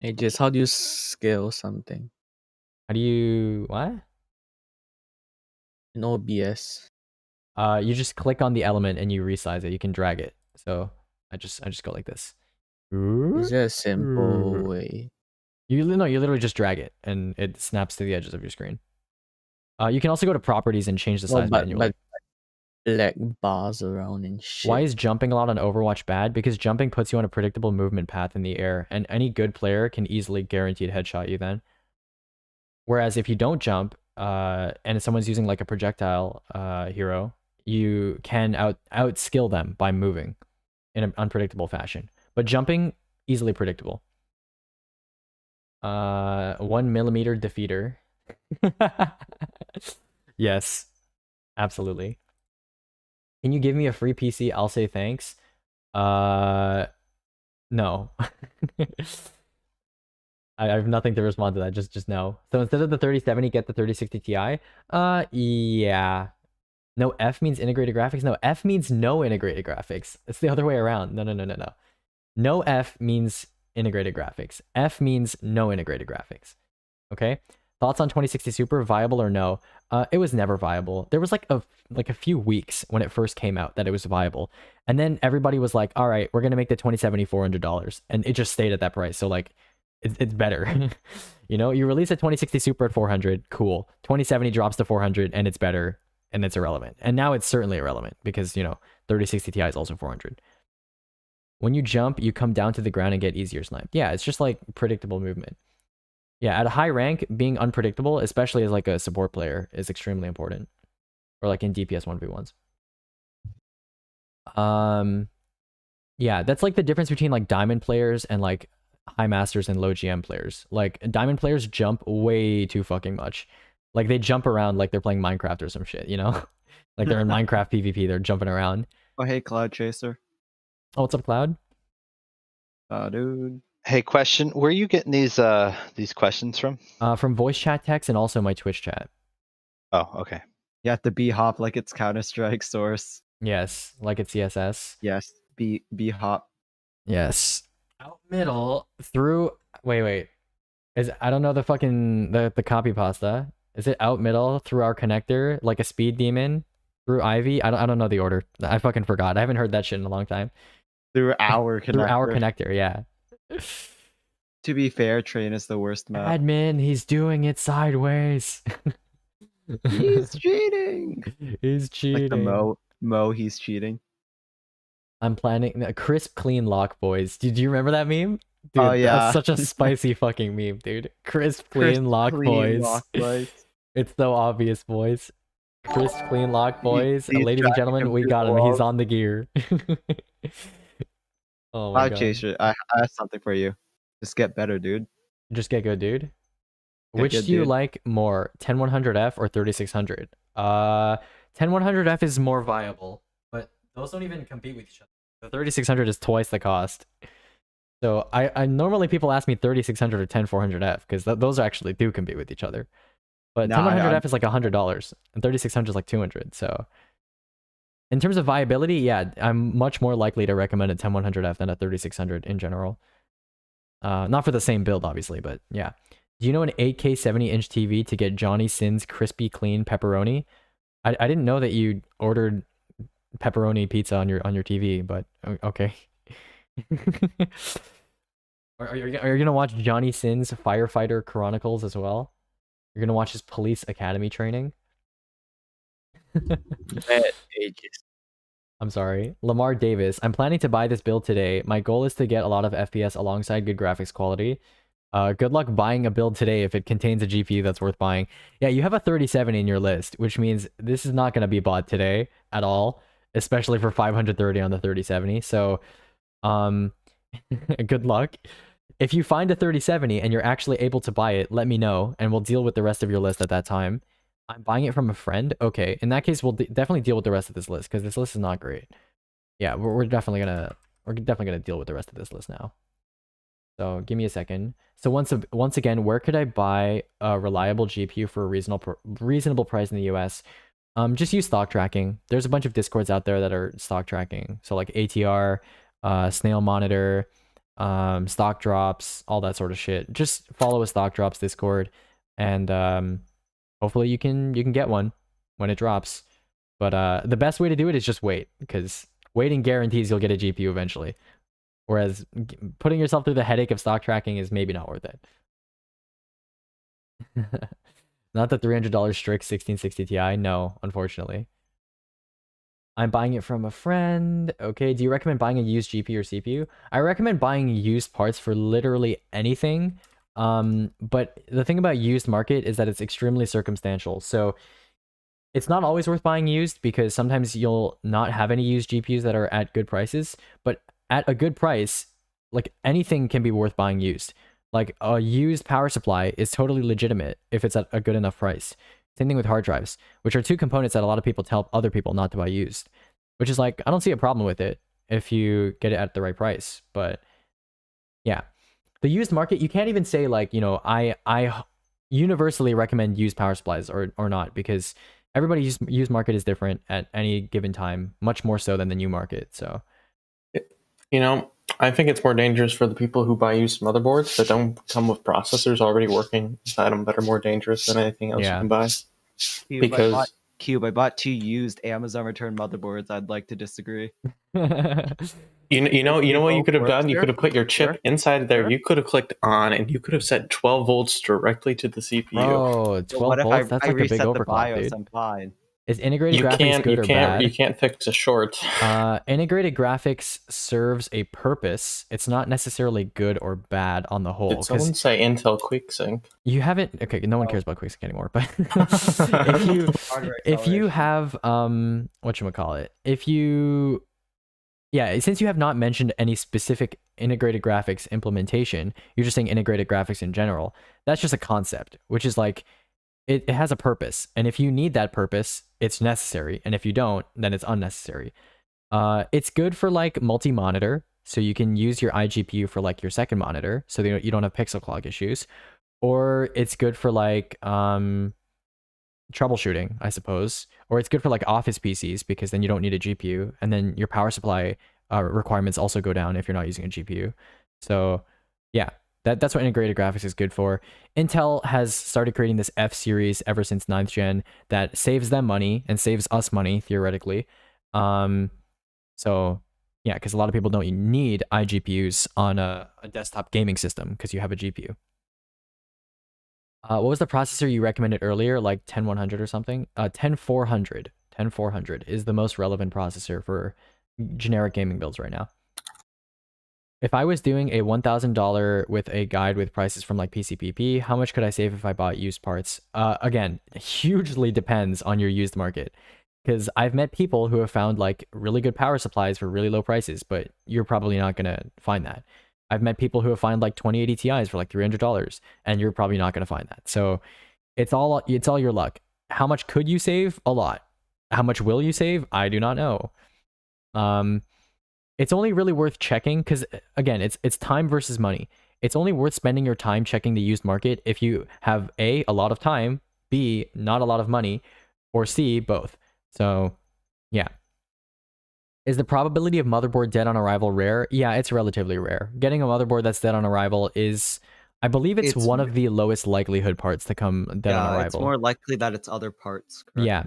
[SPEAKER 8] Aegis, how do you scale something
[SPEAKER 3] How do you what?
[SPEAKER 8] in OBS?
[SPEAKER 3] You just click on the element and you resize it. You can drag it. So I just go like this.
[SPEAKER 8] Is there a simple way?
[SPEAKER 3] You literally just drag it and it snaps to the edges of your screen. You can also go to properties and change the size manually.
[SPEAKER 8] But black bars around and shit.
[SPEAKER 3] Why is jumping a lot on Overwatch bad? Because jumping puts you on a predictable movement path in the air, and any good player can easily guaranteed headshot you then. Whereas if you don't jump, and someone's using like a projectile hero, you can outskill them by moving in an unpredictable fashion. But jumping, easily predictable. 1 millimeter defeater. Yes, absolutely. Can you give me a free PC? I'll say thanks. No. I have nothing to respond to that. Just no. So instead of the 3070, get the 3060 Ti. Yeah. No, F means integrated graphics. No, F means no integrated graphics. It's the other way around. No. No F means integrated graphics. F means no integrated graphics. Okay. Thoughts on 2060 Super, viable or no? It was never viable. There was like a few weeks when it first came out that it was viable, and then everybody was like, "All right, we're gonna make the 2070 $400," and it just stayed at that price. So like, it's better. You know, you release a 2060 Super at 400, cool. 2070 drops to 400, and it's better, and it's irrelevant. And now it's certainly irrelevant because 3060 Ti is also 400. When you jump, you come down to the ground and get easier sniped. Yeah, it's just like predictable movement. Yeah, at a high rank, being unpredictable, especially as like a support player, is extremely important. Or like in DPS 1v1s. Yeah, that's like the difference between like diamond players and like high masters and low GM players. Like diamond players jump way too fucking much. Like they jump around like they're playing Minecraft or some shit, Like they're in Minecraft PvP, they're jumping around.
[SPEAKER 9] Oh hey, Cloud Chaser.
[SPEAKER 3] Oh, what's up, Cloud?
[SPEAKER 9] Dude.
[SPEAKER 15] Hey, question. Where are you getting these questions from?
[SPEAKER 3] From voice chat text and also my Twitch chat.
[SPEAKER 15] Oh, okay.
[SPEAKER 9] You have to B-hop like it's Counter-Strike source.
[SPEAKER 3] Yes, like it's CSS.
[SPEAKER 9] Yes, B-hop.
[SPEAKER 3] Yes. Out middle through wait. I don't know the fucking the copy pasta. Is it out middle through our connector like a speed demon through Ivy? I don't know the order. I fucking forgot. I haven't heard that shit in a long time.
[SPEAKER 9] Through our connector.
[SPEAKER 3] Through our connector, yeah.
[SPEAKER 9] To be fair, Train is the worst map.
[SPEAKER 3] Admin, he's doing it sideways.
[SPEAKER 9] He's cheating.
[SPEAKER 3] He's cheating.
[SPEAKER 9] Like the Mo, he's cheating.
[SPEAKER 3] I'm planning a crisp clean lock, boys. Did you remember that meme? Dude,
[SPEAKER 9] Oh yeah,
[SPEAKER 3] that's such a spicy fucking meme, dude. Crisp clean lock, boys. It's so obvious, boys. Crisp clean lock, boys. Ladies and gentlemen, we got him. He's on the gear. Oh my god.
[SPEAKER 9] Chaser, I have something for you. Just get better, dude.
[SPEAKER 3] Just get good, dude.
[SPEAKER 9] Get
[SPEAKER 3] Which
[SPEAKER 9] good,
[SPEAKER 3] do you
[SPEAKER 9] dude.
[SPEAKER 3] like more, 10100F or 3600? 10100F is more viable, but those don't even compete with each other. The 3600 is twice the cost. So I normally people ask me 3600 or 10400F because those actually do compete with each other. But
[SPEAKER 9] Nah,
[SPEAKER 3] 10100F is like $100 and 3600 is like 200. So in terms of viability, yeah, I'm much more likely to recommend a 10100F than a 3600 in general. Not for the same build, obviously, but yeah. Do you know an 8K 70-inch TV to get Johnny Sins crispy clean pepperoni? I didn't know that you ordered pepperoni pizza on your TV, but okay. Are you gonna watch Johnny Sins Firefighter Chronicles as well? You're gonna watch his police academy training?
[SPEAKER 8] Bad Aegis.
[SPEAKER 3] I'm sorry. Lamar Davis. I'm planning to buy this build today. My goal is to get a lot of FPS alongside good graphics quality. Good luck buying a build today if it contains a GPU that's worth buying. Yeah, you have a 3070 in your list, which means this is not going to be bought today at all, especially for 530 on the 3070. So, good luck. If you find a 3070 and you're actually able to buy it, let me know, and we'll deal with the rest of your list at that time. I'm buying it from a friend? Okay, in that case, we'll definitely deal with the rest of this list, because this list is not great. Yeah, we're definitely gonna deal with the rest of this list now. So give me a second. So once again, where could I buy a reliable GPU for a reasonable price in the US? Just use stock tracking. There's a bunch of discords out there that are stock tracking. So like ATR, Snail Monitor, stock drops, all that sort of shit. Just follow a stock drops Discord, and hopefully you can get one when it drops. But the best way to do it is just wait, because waiting guarantees you'll get a GPU eventually. Whereas putting yourself through the headache of stock tracking is maybe not worth it. Not the $300 Strix 1660 Ti. No, unfortunately. I'm buying it from a friend. Okay, do you recommend buying a used GPU or CPU? I recommend buying used parts for literally anything. But the thing about used market is that it's extremely circumstantial. So it's not always worth buying used, because sometimes you'll not have any used GPUs that are at good prices. But at a good price, like anything can be worth buying used. Like a used power supply is totally legitimate if it's at a good enough price. Same thing with hard drives, which are two components that a lot of people tell other people not to buy used, which is like, I don't see a problem with it if you get it at the right price. But yeah, the used market, you can't even say like, you know, I universally recommend used power supplies or not, because everybody's used market is different at any given time, much more so than the new market. So,
[SPEAKER 11] you know, I think it's more dangerous for the people who buy used motherboards that don't come with processors already working inside them that are more dangerous than anything else you can buy. Because
[SPEAKER 9] I bought 2 used Amazon return motherboards. I'd like to disagree.
[SPEAKER 11] you know what you could have done? You could have put your chip inside there. You could have clicked on, and you could have set 12 volts directly to the CPU.
[SPEAKER 3] Oh, 12 volts? That's like a big overclock, dude.
[SPEAKER 9] I'm fine.
[SPEAKER 3] Is integrated graphics good or bad?
[SPEAKER 11] You can't fix a short.
[SPEAKER 3] Integrated graphics serves a purpose. It's not necessarily good or bad on the whole.
[SPEAKER 11] Did someone say Intel QuickSync?
[SPEAKER 3] You haven't. Okay, no one cares about QuickSync anymore. But if you have whatchamacallit, if you, yeah, since you have not mentioned any specific integrated graphics implementation, you're just saying integrated graphics in general. That's just a concept, which is like, it has a purpose, and if you need that purpose, it's necessary, and if you don't, then it's unnecessary. It's good for like multi-monitor, so you can use your iGPU for like your second monitor, so that you don't have pixel clock issues. Or it's good for like troubleshooting, I suppose. Or it's good for like office PCs, because then you don't need a GPU, and then your power supply requirements also go down if you're not using a GPU. So yeah. That's what integrated graphics is good for. Intel has started creating this F series ever since 9th gen that saves them money and saves us money, theoretically. So yeah, because a lot of people don't need iGPUs on a desktop gaming system because you have a GPU. What was the processor you recommended earlier, like 10100 or something? 10400. 10400 is the most relevant processor for generic gaming builds right now. If I was doing a $1,000 with a guide with prices from like PCPP, how much could I save if I bought used parts? Again, hugely depends on your used market. Because I've met people who have found like really good power supplies for really low prices, but you're probably not going to find that. I've met people who have found like 2080 Ti's for like $300, and you're probably not going to find that. So it's all your luck. How much could you save? A lot. How much will you save? I do not know. It's only really worth checking because, again, it's time versus money. It's only worth spending your time checking the used market if you have A, a lot of time, B, not a lot of money, or C, both. So, yeah. Is the probability of motherboard dead on arrival rare? Yeah, it's relatively rare. Getting a motherboard that's dead on arrival is, I believe it's one of the lowest likelihood parts to come dead on arrival.
[SPEAKER 9] It's more likely that it's other parts. Correct?
[SPEAKER 3] Yeah.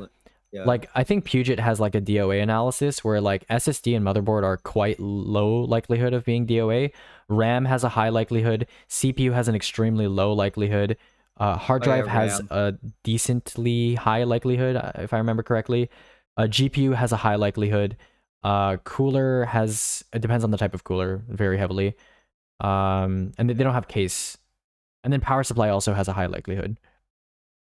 [SPEAKER 3] Like, I think Puget has like a DOA analysis where like SSD and motherboard are quite low likelihood of being DOA. RAM has a high likelihood. CPU has an extremely low likelihood. Hard drive has a decently high likelihood, if I remember correctly. GPU has a high likelihood. Cooler has, it depends on the type of cooler very heavily. And they don't have case. And then power supply also has a high likelihood.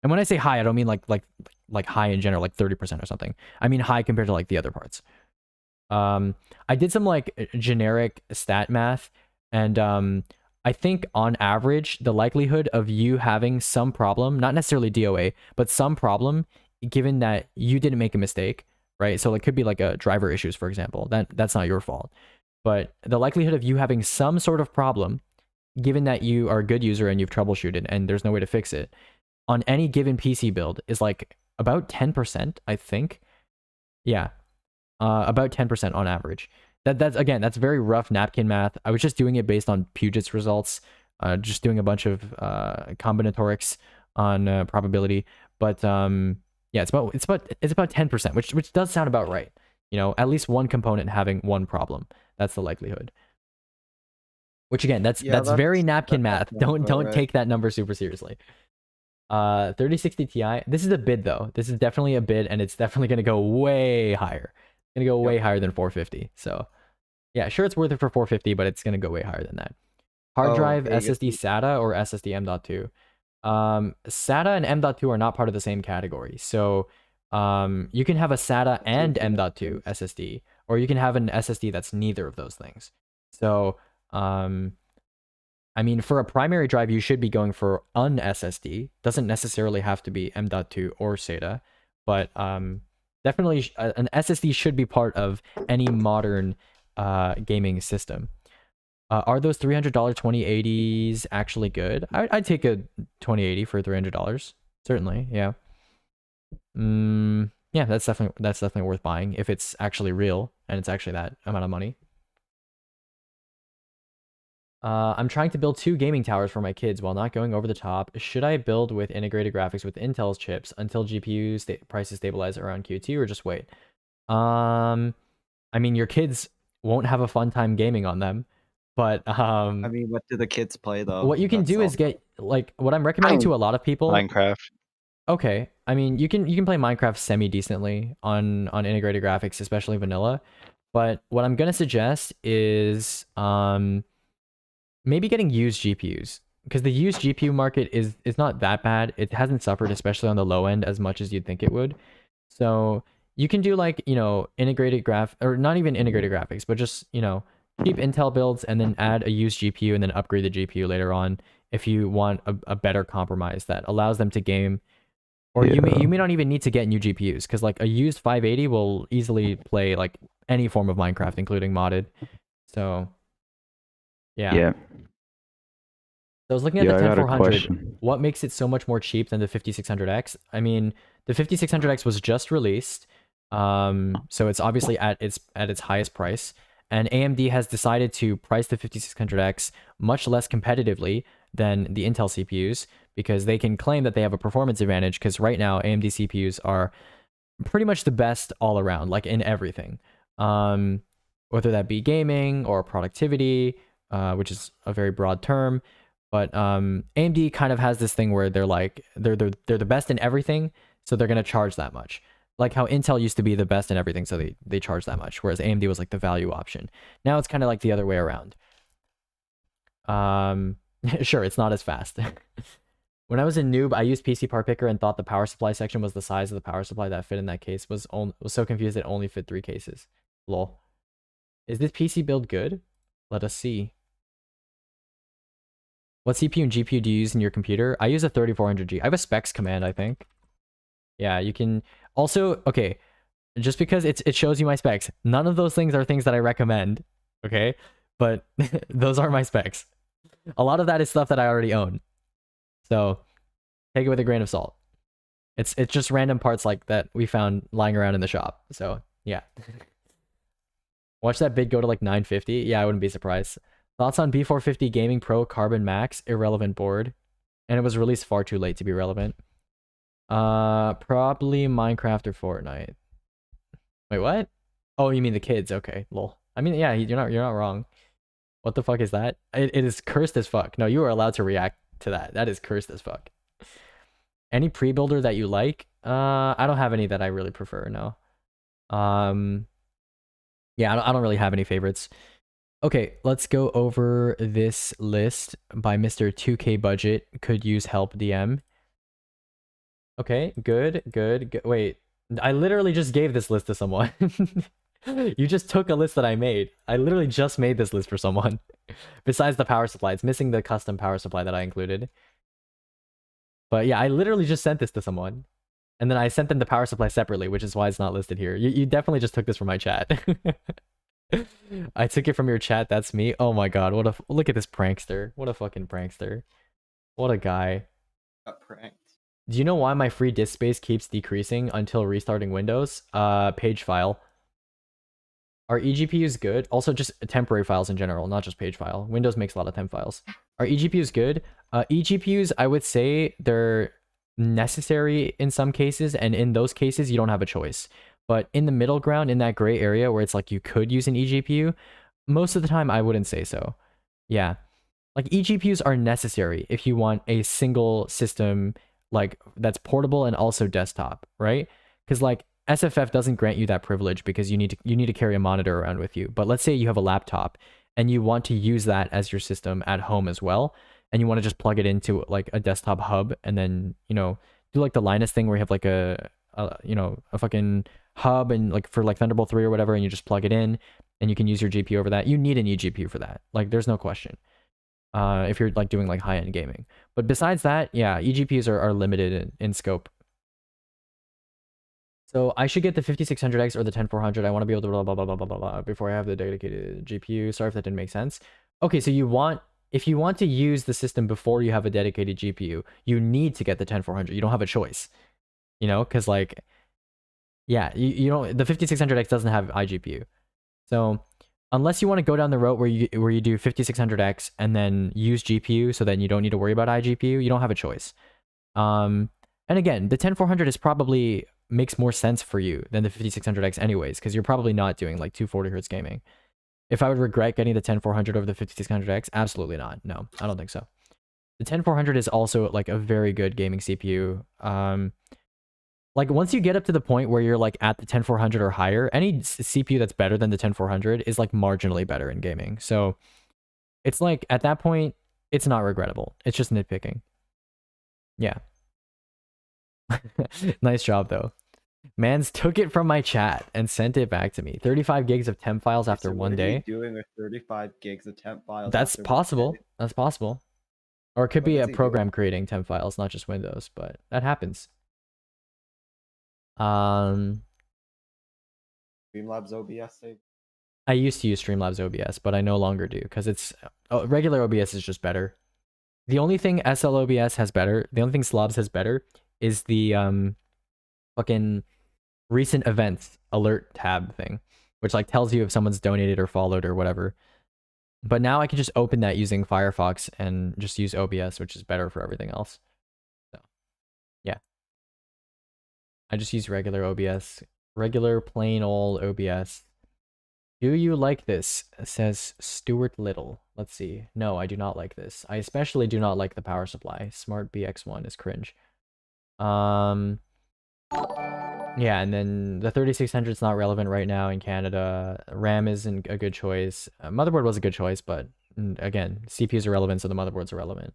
[SPEAKER 3] And when I say high, I don't mean like high in general, like 30% or something. I mean high compared to like the other parts. I did some like generic stat math, and I think on average, the likelihood of you having some problem, not necessarily DOA, but some problem, given that you didn't make a mistake, right? So it could be like a driver issues, for example. That's not your fault. But the likelihood of you having some sort of problem, given that you are a good user and you've troubleshooted and there's no way to fix it, on any given PC build is like about 10%, I think. Yeah, about 10% on average. that's very rough napkin math. I was just doing it based on Puget's results, just doing a bunch of combinatorics on probability. But yeah, it's about 10%, which does sound about right. You know, at least one component having one problem. That's the likelihood. Which again, that's very napkin math. Don't take that number super seriously. 3060 Ti. This is a bid though. This is definitely a bid, and it's definitely gonna go way higher. It's gonna go way higher than 450. So yeah, sure, it's worth it for 450, but it's gonna go way higher than that. Hard drive, SSD SATA or SSD M.2. SATA and M.2 are not part of the same category. So you can have a SATA and M.2 SSD, or you can have an SSD that's neither of those things. So I mean, for a primary drive, you should be going for an SSD. Doesn't necessarily have to be M.2 or SATA, but definitely an SSD should be part of any modern gaming system. Are those $300 2080s actually good? I'd take a 2080 for $300. Certainly, yeah. Yeah, that's definitely worth buying if it's actually real and it's actually that amount of money. I'm trying to build 2 gaming towers for my kids while not going over the top. Should I build with integrated graphics with Intel's chips until GPU prices stabilize around Q2, or just wait? I mean, your kids won't have a fun time gaming on them, but
[SPEAKER 9] I mean, what do the kids play though?
[SPEAKER 3] what you can do is get, like, what I'm recommending to a lot of people.
[SPEAKER 15] Minecraft.
[SPEAKER 3] Okay, I mean, you can play Minecraft semi decently on integrated graphics, especially vanilla. But what I'm gonna suggest is maybe getting used GPUs, because the used GPU market is not that bad. It hasn't suffered, especially on the low end, as much as you'd think it would. So you can do, like, you know, or not even integrated graphics, but just, you know, cheap Intel builds and then add a used GPU and then upgrade the GPU later on if you want a better compromise that allows them to game. Or you may not even need to get new GPUs, because like a used 580 will easily play like any form of Minecraft, including modded. So yeah. So I was looking at the 10400. What makes it so much more cheap than the 5600X? I mean, the 5600X was just released, so it's obviously at its highest price. And AMD has decided to price the 5600X much less competitively than the Intel CPUs, because they can claim that they have a performance advantage, because right now AMD CPUs are pretty much the best all around, like in everything. Whether that be gaming or productivity, which is a very broad term. But AMD kind of has this thing where they're like they're the best in everything, so they're gonna charge that much. Like how Intel used to be the best in everything, so they charge that much, whereas AMD was like the value option. Now it's kind of like the other way around. Sure, it's not as fast. When I was a noob, I used PC Part Picker and thought the power supply section was the size of the power supply that fit in that case. Was so confused it only fit 3 cases. Lol. Is this PC build good? Let us see. What CPU and GPU do you use in your computer? I use a 3400G. I have a specs command, I think. Yeah, you can also, okay, just because it shows you my specs, none of those things are things that I recommend, okay? But those are my specs. A lot of that is stuff that I already own. So take it with a grain of salt. It's just random parts like that we found lying around in the shop. So yeah. Watch that bid go to like 950. Yeah, I wouldn't be surprised. Thoughts on B450 Gaming Pro Carbon Max? Irrelevant board. And it was released far too late to be relevant. Probably Minecraft or Fortnite. Wait, what? Oh, you mean the kids? Okay, lol. I mean, yeah, you're not wrong. What the fuck is that? It is cursed as fuck. No, you are allowed to react to that. That is cursed as fuck. Any pre-builder that you like? I don't have any that I really prefer, no. Yeah, I don't really have any favorites. Okay, let's go over this list by Mr. 2K Budget. Could use help DM. Okay, good. Wait, I literally just gave this list to someone. You just took a list that I made. I literally just made this list for someone. Besides the power supply, it's missing the custom power supply that I included. But yeah, I literally just sent this to someone. And then I sent them the power supply separately, which is why it's not listed here. You definitely just took this from my chat. I took it from your chat, that's me. Oh my god, look at this prankster. What a fucking prankster. What a guy.
[SPEAKER 9] Got pranked.
[SPEAKER 3] Do you know why my free disk space keeps decreasing until restarting Windows? Page file. Are eGPUs good? Also, just temporary files in general, not just page file. Windows makes a lot of temp files. Are eGPUs good? eGPUs, I would say they're necessary in some cases, and in those cases, you don't have a choice. But in the middle ground, in that gray area where it's like you could use an eGPU, most of the time I wouldn't say so. Yeah. Like eGPUs are necessary if you want a single system like that's portable and also desktop, right? Because like SFF doesn't grant you that privilege because you need to carry a monitor around with you. But let's say you have a laptop and you want to use that as your system at home as well, and you want to just plug it into like a desktop hub and then, you know, do like the Linus thing where you have like a fucking hub and like for like Thunderbolt 3 or whatever, and you just plug it in and you can use your GPU over that. You need an eGPU for that. Like there's no question. If you're like doing like high-end gaming. But besides that, yeah, eGPUs are limited in scope. So I should get the 5600X or the 10400. I want to be able to blah, blah, blah, blah, blah, blah, blah, before I have the dedicated GPU. Sorry if that didn't make sense. Okay, so if you want to use the system before you have a dedicated GPU, you need to get the 10400. You don't have a choice, you know, because like, yeah, you don't, the 5600X doesn't have iGPU. So unless you want to go down the road where you do 5600X and then use GPU, so then you don't need to worry about iGPU, you don't have a choice. And again, the 10400 is probably makes more sense for you than the 5600X anyways, because you're probably not doing like 240 Hz gaming. If I would regret getting the 10400 over the 5600X, absolutely not. No, I don't think so. The 10400 is also like a very good gaming CPU. Like once you get up to the point where you're like at the 10400 or higher, any CPU that's better than the 10400 is like marginally better in gaming. So it's like at that point, it's not regrettable. It's just nitpicking. Yeah. Nice job though. Mans took it from my chat and sent it back to me. 35 gigs of temp files after one day.
[SPEAKER 9] What are you doing with 35 gigs of temp files?
[SPEAKER 3] That's
[SPEAKER 9] after
[SPEAKER 3] possible. That's possible. Or it could be
[SPEAKER 9] is
[SPEAKER 3] a
[SPEAKER 9] he
[SPEAKER 3] program creating temp files, not just Windows, but that happens.
[SPEAKER 9] Streamlabs OBS save?
[SPEAKER 3] I used to use Streamlabs OBS, but I no longer do because it's regular OBS is just better. The only thing SL OBS has better, the only thing Slobs has better is the fucking recent events alert tab thing, which like tells you if someone's donated or followed or whatever. But now I can just open that using Firefox and just use OBS, which is better for everything else. So, yeah. I just use regular OBS, regular plain old OBS. Do you like this? Says Stuart Little. Let's see. No, I do not like this. I especially do not like the power supply. Smart BX1 is cringe. Yeah, and then the 3600 is not relevant right now in Canada. RAM isn't a good choice. Motherboard was a good choice, but again, CPU is irrelevant, so the motherboard's irrelevant.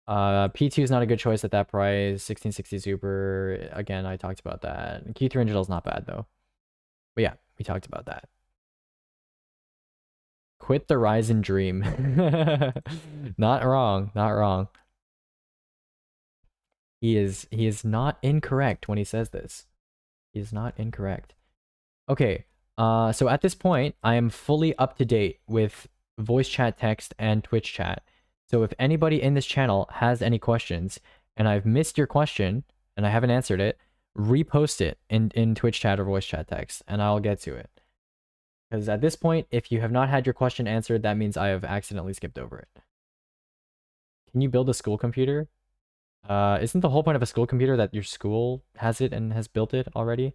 [SPEAKER 3] P2 is not a good choice at that price. 1660 Super, again, I talked about that. Q3 Digital is not bad though. But yeah, we talked about that. Quit the Ryzen dream. Not wrong, not wrong. He is not incorrect when he says this. He is not incorrect. Okay, so at this point, I am fully up to date with voice chat, text, and Twitch chat. So if anybody in this channel has any questions, and I've missed your question, and I haven't answered it, repost it in Twitch chat or voice chat text, and I'll get to it. Because at this point, if you have not had your question answered, that means I have accidentally skipped over it. Can you build a school computer? Isn't the whole point of a school computer that your school has it and has built it already?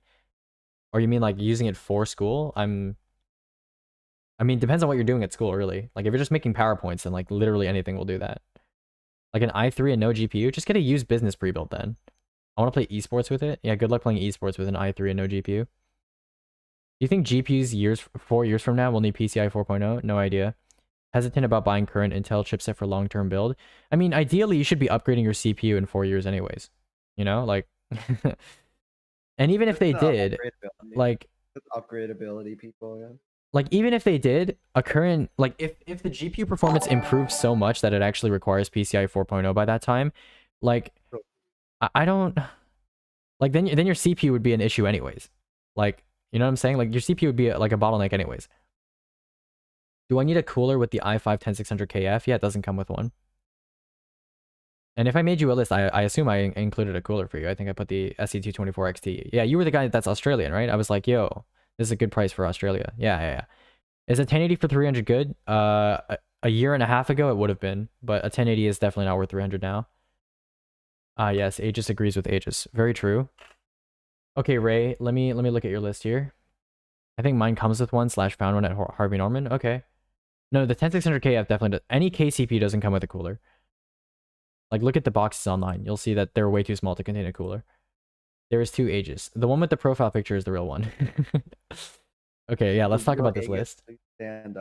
[SPEAKER 3] Or you mean like using it for school? I mean, depends on what you're doing at school, really. Like if you're just making PowerPoints, then like literally anything will do that. Like an i3 and no GPU, just get a used business pre-built then. I want to play esports with it. Yeah, good luck playing esports with an i3 and no GPU. Do you think GPUs 4 years from now will need PCI 4.0? No idea. Hesitant about buying current Intel chipset for long-term build. I mean, ideally, you should be upgrading your CPU in 4 years anyways. You know, like... And even if they did, like...
[SPEAKER 9] Upgradability, people, yeah.
[SPEAKER 3] Like, even if they did, a current... Like, if the GPU performance improves so much that it actually requires PCI 4.0 by that time, like, I don't... Like, then your CPU would be an issue anyways. Like, you know what I'm saying? Like, your CPU would be like a bottleneck anyways. Do I need a cooler with the i5-10600KF? Yeah, it doesn't come with one. And if I made you a list, I assume I included a cooler for you. I think I put the SC224XT. Yeah, you were the guy that's Australian, right? I was like, yo, This is a good price for Australia. Yeah. Is a 1080 for 300 good? A year and a half ago it would have been, but a 1080 is definitely not worth 300 now. Yes, Aegis agrees with Aegis. Very true. Okay, Ray, let me look at your list here. I think mine comes with one / found one at Harvey Norman. Okay. No, the 10600KF definitely does. Any KCP doesn't come with a cooler. Like, look at the boxes online. You'll see that they're way too small to contain a cooler. There is 2 Aegis. The one with the profile picture is the real one. Okay, yeah, let's talk about this list.
[SPEAKER 9] Stand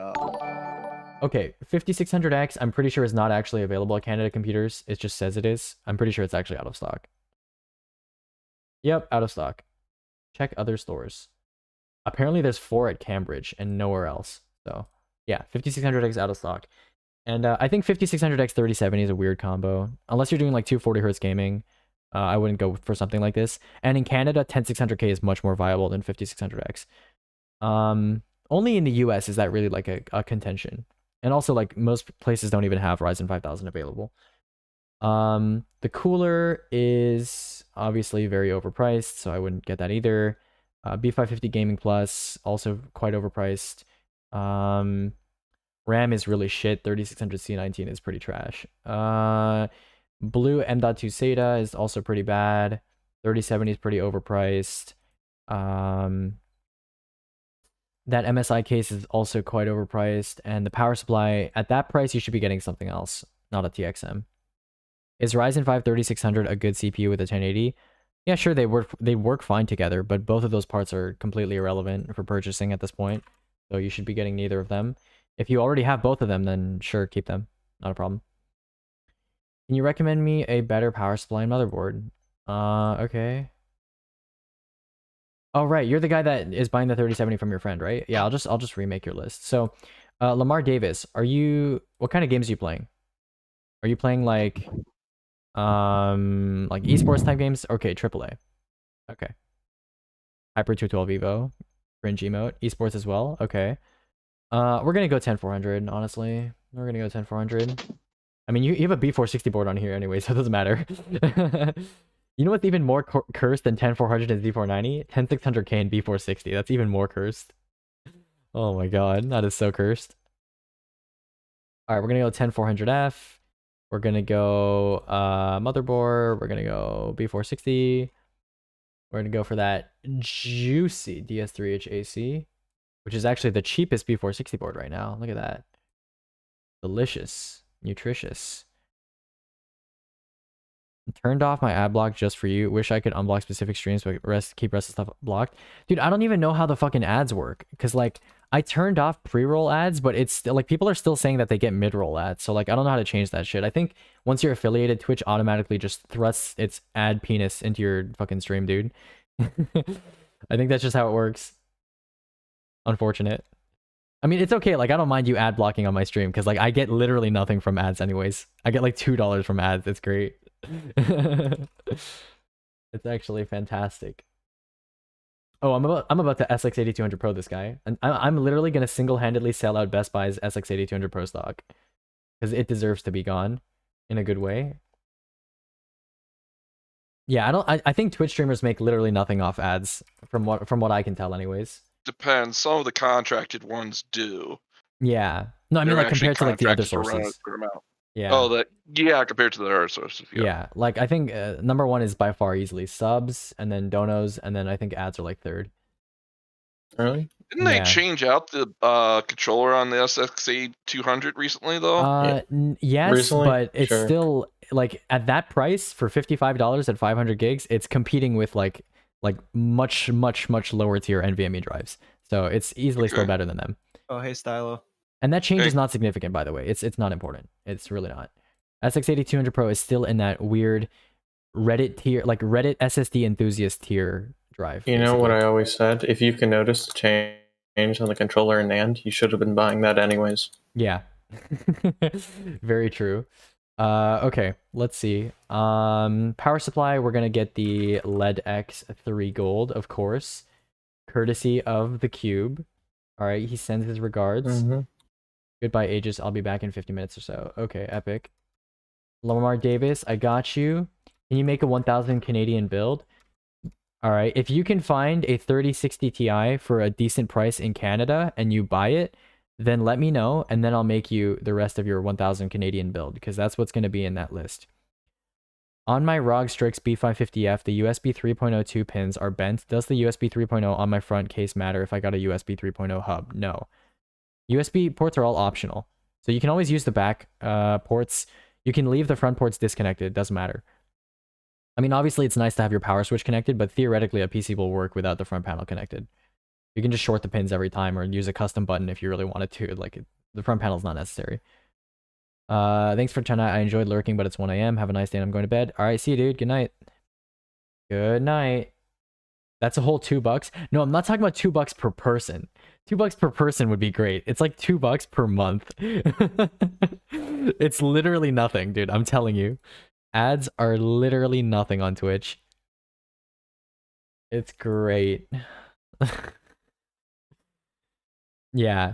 [SPEAKER 3] Okay, 5600X, I'm pretty sure is not actually available at Canada Computers. It just says it is. I'm pretty sure it's actually out of stock. Yep, out of stock. Check other stores. Apparently there's 4 at Cambridge and nowhere else. So, yeah, 5600X out of stock. And I think 5600X 3070 is a weird combo. Unless you're doing like 240Hz gaming, I wouldn't go for something like this. And in Canada, 10600K is much more viable than 5600X. Only in the US is that really like a contention. And also, like, most places don't even have Ryzen 5000 available. The cooler is obviously very overpriced, so I wouldn't get that either. B550 Gaming Plus, also quite overpriced. RAM is really shit. 3600 C19 is pretty trash. Blue M.2 SATA is also pretty bad. 3070 is pretty overpriced. That MSI case is also quite overpriced, and the power supply, at that price, you should be getting something else, not a TXM. Is Ryzen 5 3600 a good CPU with a 1080? Yeah, sure, they work fine together, but both of those parts are completely irrelevant for purchasing at this point, so you should be getting neither of them. If you already have both of them, then sure, keep them. Not a problem. Can you recommend me a better power supply and motherboard? Okay. Oh, right, you're the guy that is buying the 3070 from your friend, right? Yeah, I'll just remake your list. So, Lamar Davis, what kind of games are you playing? Are you playing like esports type games? Okay, AAA. Okay. Hyper 212 Evo, Cringe Emote, esports as well. Okay. We're gonna go 10400, honestly. We're gonna go 10400. I mean, you have a B460 board on here anyway, so it doesn't matter. You know what's even more cursed than 10400 and Z490? 10600K and B460. That's even more cursed. Oh my god, that is so cursed. Alright, we're gonna go 10400F. We're gonna go motherboard. We're gonna go B460. We're gonna go for that juicy DS3H AC, which is actually the cheapest B460 board right now. Look at that. Delicious. Nutritious. Turned off my ad block just for you. Wish I could unblock specific streams, but keep rest of stuff blocked. Dude, I don't even know how the fucking ads work. Because, like, I turned off pre-roll ads, but it's still, like, people are still saying that they get mid-roll ads. So, like, I don't know how to change that shit. I think once you're affiliated, Twitch automatically just thrusts its ad penis into your fucking stream, dude. I think that's just how it works. Unfortunate. I mean, it's okay. Like, I don't mind you ad blocking on my stream. Because, like, I get literally nothing from ads anyways. I get, like, $2 from ads. It's great. It's actually fantastic. Oh, I'm about to SX 8200 Pro this guy, and I'm literally gonna single-handedly sell out Best Buy's SX 8200 Pro stock because it deserves to be gone in a good way. Yeah, I think Twitch streamers make literally nothing off ads from what I can tell, anyways.
[SPEAKER 16] Depends. Some of the contracted ones do.
[SPEAKER 3] Yeah. No, I mean,
[SPEAKER 16] They're
[SPEAKER 3] like, compared to like the other
[SPEAKER 16] actually contracted to run a
[SPEAKER 3] sources.
[SPEAKER 16] certain amount.
[SPEAKER 3] Yeah.
[SPEAKER 16] Oh, yeah, compared to the other sources.
[SPEAKER 3] Yeah, like I think number one is by far easily subs, and then donos, and then I think ads are like third.
[SPEAKER 11] Really?
[SPEAKER 16] Didn't they change out the controller on the SX 200 recently though?
[SPEAKER 3] Yes,
[SPEAKER 11] Recently?
[SPEAKER 3] but it's
[SPEAKER 11] Sure.
[SPEAKER 3] still like at that price for $55 at 500 gigs, it's competing with like much lower tier NVMe drives. So it's easily still better than them.
[SPEAKER 9] Oh, hey, Stylo.
[SPEAKER 3] And that change is not significant, by the way. It's not important. It's really not. SX 8200 Pro is still in that weird Reddit tier, like Reddit SSD enthusiast tier drive.
[SPEAKER 11] You know what I always said? If you can notice the change on the controller and NAND, you should have been buying that anyways.
[SPEAKER 3] Yeah. Very true. Okay, let's see. Power supply, we're gonna get the LED X3 Gold, of course, courtesy of the Cube. All right, he sends his regards. Goodbye, Aegis. I'll be back in 50 minutes or so. Okay, epic. Lamar Davis, I got you. Can you make a 1000 Canadian build? All right, if you can find a 3060 Ti for a decent price in Canada and you buy it, then let me know, and then I'll make you the rest of your 1000 Canadian build, because that's what's going to be in that list. On my ROG Strix B550F, the USB 3.02 pins are bent. Does the USB 3.0 on my front case matter if I got a USB 3.0 hub? No. USB ports are all optional. So you can always use the back ports. You can leave the front ports disconnected. It doesn't matter. I mean, obviously, it's nice to have your power switch connected, but theoretically, a PC will work without the front panel connected. You can just short the pins every time or use a custom button if you really wanted to. Like, the front panel is not necessary. Thanks for tonight. I enjoyed lurking, but it's 1 a.m. Have a nice day and I'm going to bed. All right, see you, dude. Good night. Good night. That's a whole $2. No, I'm not talking about $2 per person. $2 per person would be great. It's like $2 per month. It's literally nothing, dude. I'm telling you. Ads are literally nothing on Twitch. It's great. Yeah.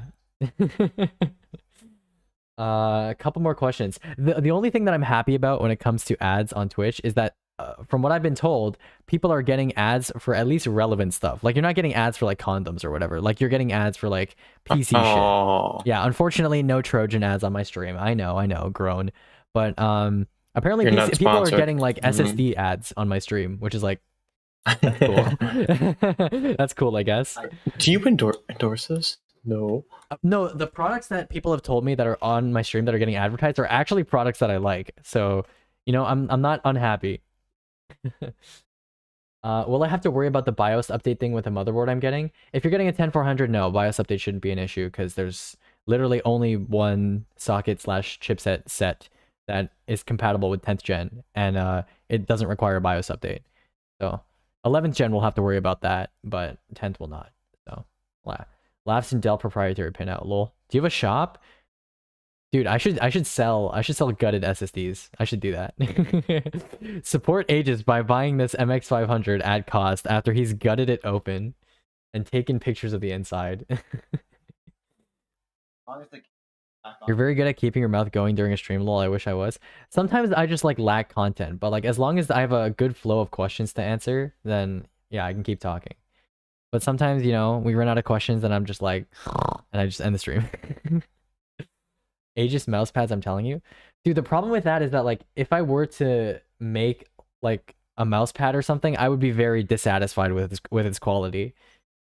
[SPEAKER 3] A couple more questions. The only thing that I'm happy about when it comes to ads on Twitch is that from what I've been told, people are getting ads for at least relevant stuff. Like, you're not getting ads for like condoms or whatever. Like, you're getting ads for like PC shit. Yeah, unfortunately, no Trojan ads on my stream. I know, grown. But apparently people are getting like SSD ads on my stream, which is like, that's cool. That's cool, I guess.
[SPEAKER 11] Do you endorse this? No.
[SPEAKER 3] No, the products that people have told me that are on my stream that are getting advertised are actually products that I like. So, you know, I'm not unhappy. Will I have to worry about the BIOS update thing with the motherboard I'm getting? If you're getting a 10400, no, BIOS update shouldn't be an issue because there's literally only one socket / chipset set that is compatible with 10th gen, and it doesn't require a BIOS update. So 11th gen will have to worry about that, but 10th will not. So Laughs and Dell proprietary pinout. Lol. Do you have a shop? Dude, I should sell gutted SSDs. I should do that. Support Aegis by buying this MX500 at cost after he's gutted it open and taken pictures of the inside. You're very good at keeping your mouth going during a stream, lol. I wish I was. Sometimes I just like lack content, but like as long as I have a good flow of questions to answer, then yeah, I can keep talking. But sometimes, you know, we run out of questions and I'm just like, and I just end the stream. Aegis mouse pads, I'm telling you. Dude, the problem with that is that like if I were to make like a mouse pad or something, I would be very dissatisfied with its quality.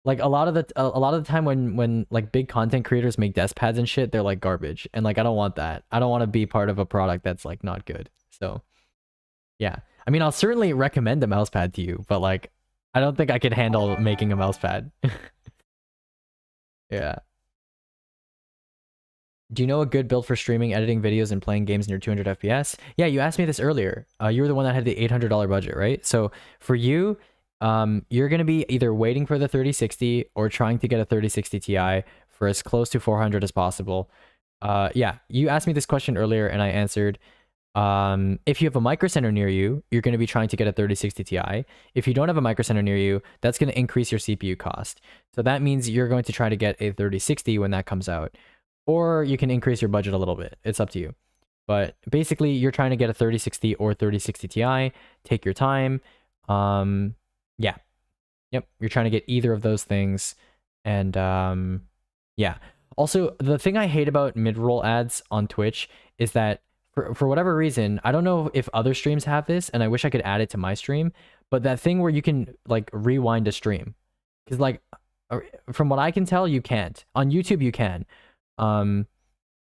[SPEAKER 3] Like a lot of the time when like big content creators make desk pads and shit, they're like garbage. And like I don't want that. I don't want to be part of a product that's like not good. So yeah. I mean, I'll certainly recommend a mouse pad to you, but like I don't think I could handle making a mouse pad. Yeah. Do you know a good build for streaming, editing videos, and playing games near 200 FPS? Yeah, you asked me this earlier. You were the one that had the $800 budget, right? So for you, you're going to be either waiting for the 3060 or trying to get a 3060 Ti for as close to 400 as possible. Yeah, you asked me this question earlier and I answered. If you have a micro center near you, you're going to be trying to get a 3060 Ti. If you don't have a micro center near you, that's going to increase your CPU cost. So that means you're going to try to get a 3060 when that comes out. Or you can increase your budget a little bit. It's up to you. But basically, you're trying to get a 3060 or 3060 Ti. Take your time. Yeah. Yep. You're trying to get either of those things. And yeah. Also, the thing I hate about mid-roll ads on Twitch is that for whatever reason, I don't know if other streams have this, and I wish I could add it to my stream, but that thing where you can like rewind a stream. Because like, from what I can tell, you can't. On YouTube, you can. So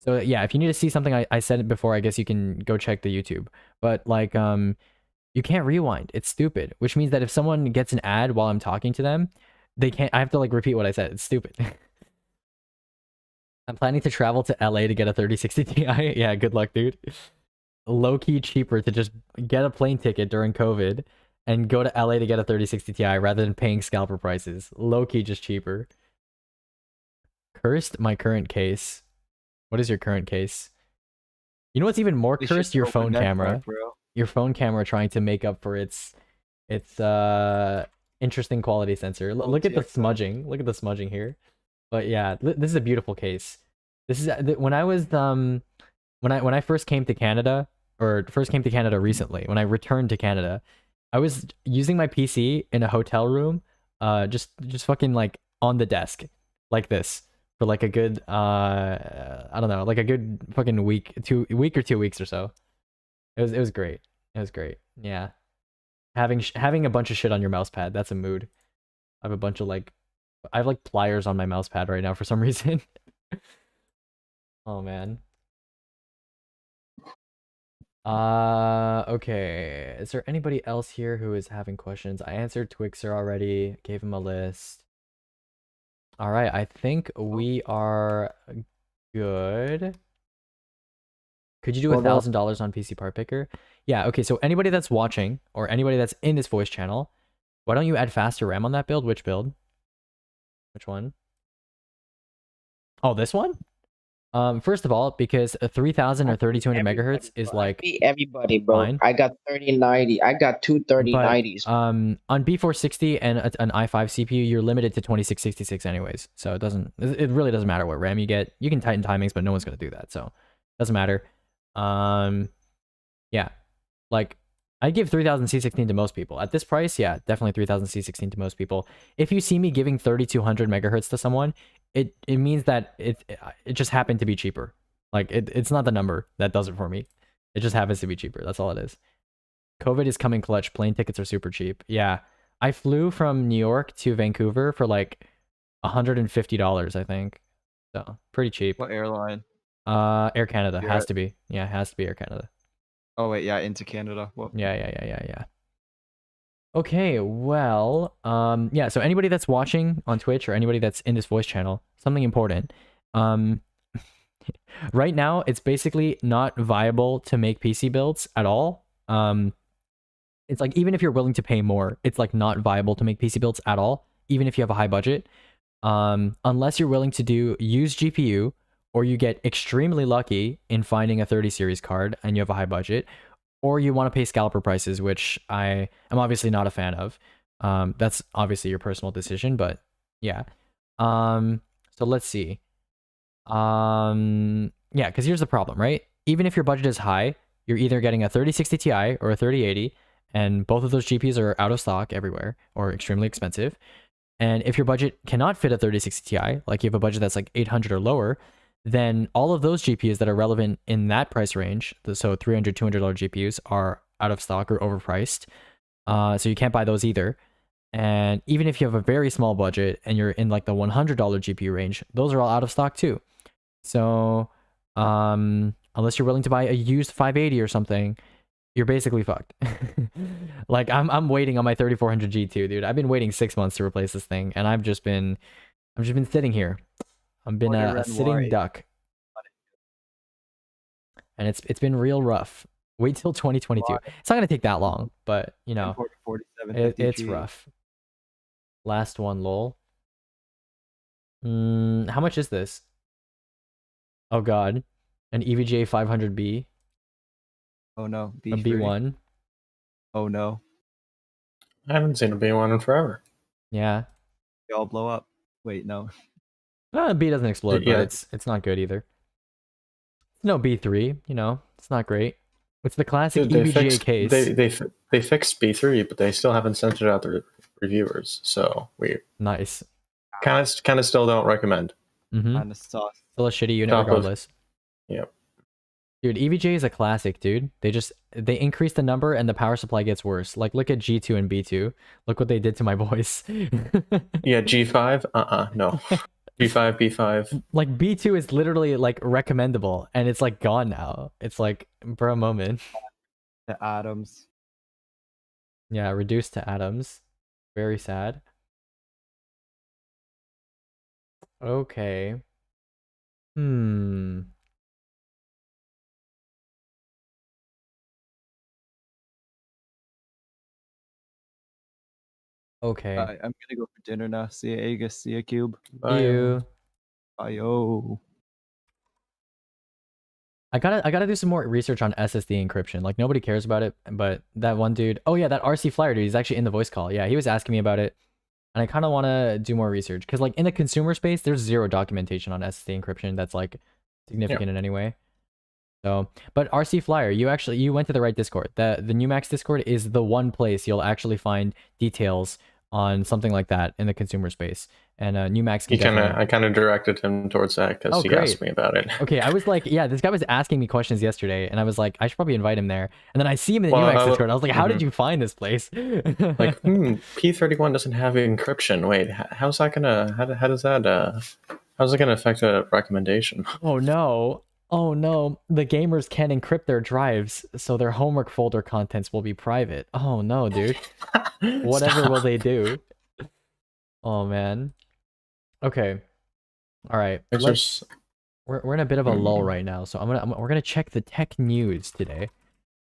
[SPEAKER 3] yeah, if you need to see something I said it before, I guess you can go check the YouTube. But like you can't rewind. It's stupid. Which means that if someone gets an ad while I'm talking to them, they can't I have to like repeat what I said. It's stupid. I'm planning to travel to LA to get a 3060 Ti. Yeah, good luck, dude. Low-key cheaper to just get a plane ticket during COVID and go to LA to get a 3060 Ti rather than paying scalper prices. Low-key just cheaper. Cursed my current case. What is your current case? You know what's even more cursed? Your phone camera. Your phone camera trying to make up for its interesting quality sensor. Look at the smudging. Look at the smudging here. But yeah, this is a beautiful case. This is when I was when I first came to Canada, or first came to Canada recently, when I returned to Canada, I was using my PC in a hotel room, just fucking like on the desk, like this, for like a good I don't know, like a good fucking week or 2 weeks or so. It was great. It was great. Yeah. Having a bunch of shit on your mouse pad, that's a mood. I have a bunch of like I have like pliers on my mouse pad right now for some reason. Oh man. Okay. Is there anybody else here who is having questions? I answered Twixer already, gave him a list. All right, I think we are good. Could you do $1,000 on PC Part Picker? Yeah, okay, so anybody that's watching or anybody that's in this voice channel, why don't you add faster RAM on that build? Which build? Which one? Oh, this one? First of all, because a 3000 or 3200 megahertz is like
[SPEAKER 17] everybody, bro.
[SPEAKER 3] fine.
[SPEAKER 17] I got 3090. I got two 3090s.
[SPEAKER 3] But, on B460 and an i5 CPU, you're limited to 2666 anyways. So it really doesn't matter what RAM you get. You can tighten timings, but no one's gonna do that. So it doesn't matter. Yeah, like I give 3000 C16 to most people at this price. Yeah, definitely 3000 C16 to most people. If you see me giving 3200 megahertz to someone, it means that it just happened to be cheaper. Like it's not the number that does it for me. It just happens to be cheaper. That's all it is. COVID is coming clutch. Plane tickets are super cheap. Yeah, I flew from New York to Vancouver for like $150, I think. So pretty cheap.
[SPEAKER 9] What airline?
[SPEAKER 3] Air Canada.
[SPEAKER 9] Yeah.
[SPEAKER 3] Has to be. Yeah, it has to be Air Canada.
[SPEAKER 9] Oh wait, yeah, into Canada. Whoa.
[SPEAKER 3] Yeah. Okay, well, yeah, so anybody that's watching on Twitch or anybody that's in this voice channel, something important. Right now, it's basically not viable to make PC builds at all. It's like, even if you're willing to pay more, it's like not viable to make PC builds at all, even if you have a high budget. Unless you're willing to do use GPU, or you get extremely lucky in finding a 30 series card and you have a high budget, or you want to pay scalper prices, which I am obviously not a fan of. That's obviously your personal decision, but yeah. So let's see. Yeah, because here's the problem, right? Even if your budget is high, you're either getting a 3060 Ti or a 3080, and both of those GPUs are out of stock everywhere or extremely expensive. And if your budget cannot fit a 3060 Ti, like you have a budget that's like 800 or lower, then all of those GPUs that are relevant in that price range, so $300, $200 GPUs, are out of stock or overpriced. So you can't buy those either. And even if you have a very small budget and you're in like the $100 GPU range, those are all out of stock too. So unless you're willing to buy a used 580 or something, you're basically fucked. Like I'm waiting on my 3400 G2, dude. I've been waiting 6 months to replace this thing, and I've just been sitting here. I've been a sitting duck, and it's been real rough. Wait till 2022. It's not gonna take that long, but you know, it's rough. Last one, lol. How much is this? Oh god, an EVGA 500B.
[SPEAKER 9] Oh no,
[SPEAKER 3] a B1.
[SPEAKER 9] Oh no,
[SPEAKER 11] I haven't seen a B1 in forever.
[SPEAKER 3] Yeah.
[SPEAKER 9] They all blow up. Wait, no.
[SPEAKER 3] B doesn't explode,
[SPEAKER 11] Yeah.
[SPEAKER 3] but it's not good either. No B3, you know, it's not great. It's the classic
[SPEAKER 11] Dude,
[SPEAKER 3] EVGA case.
[SPEAKER 11] They fixed B3, but they still haven't sent it out to reviewers. So we
[SPEAKER 3] Nice.
[SPEAKER 11] kind of still don't recommend.
[SPEAKER 9] Kind of sauce.
[SPEAKER 3] Still a shitty unit
[SPEAKER 11] Top of-
[SPEAKER 3] regardless.
[SPEAKER 11] Yep.
[SPEAKER 3] Dude, EVGA is a classic, dude. They increase the number and the power supply gets worse. Like, look at G2 and B2. Look what they did to my boys.
[SPEAKER 11] Yeah, G5. No. G5, B5.
[SPEAKER 3] Like, B2 is literally like recommendable, and it's like gone now. It's like, for a moment.
[SPEAKER 9] The atoms.
[SPEAKER 3] Yeah, reduced to atoms. Very sad. Okay. Okay.
[SPEAKER 9] I'm gonna go for dinner now. See ya, Aegis. See ya, Cube.
[SPEAKER 3] See you.
[SPEAKER 9] Bye-o.
[SPEAKER 3] I gotta do some more research on SSD encryption. Like, nobody cares about it, but that one dude, oh yeah, that RC Flyer dude, he's actually in the voice call. Yeah, he was asking me about it, and I kind of want to do more research because, like, in the consumer space, there's zero documentation on SSD encryption that's like significant in any way. So, but RC Flyer, you went to the right Discord. The Numax Discord is the one place you'll actually find details on something like that in the consumer space. And Numax can
[SPEAKER 11] I kind of directed him towards that because he asked me about it.
[SPEAKER 3] Okay, I was like, yeah, this guy was asking me questions yesterday, and I was like, I should probably invite him there. And then I see him in the Numax Discord. I was like, how did you find this place?
[SPEAKER 11] Like, P31 doesn't have encryption. Wait, how's that gonna? How's it gonna affect a recommendation?
[SPEAKER 3] Oh no. Oh no, the gamers can't encrypt their drives, so their homework folder contents will be private. Oh no, dude. Whatever will they do? Oh man. Okay. All right. We're in a bit of a lull right now, so we're gonna check the tech news today.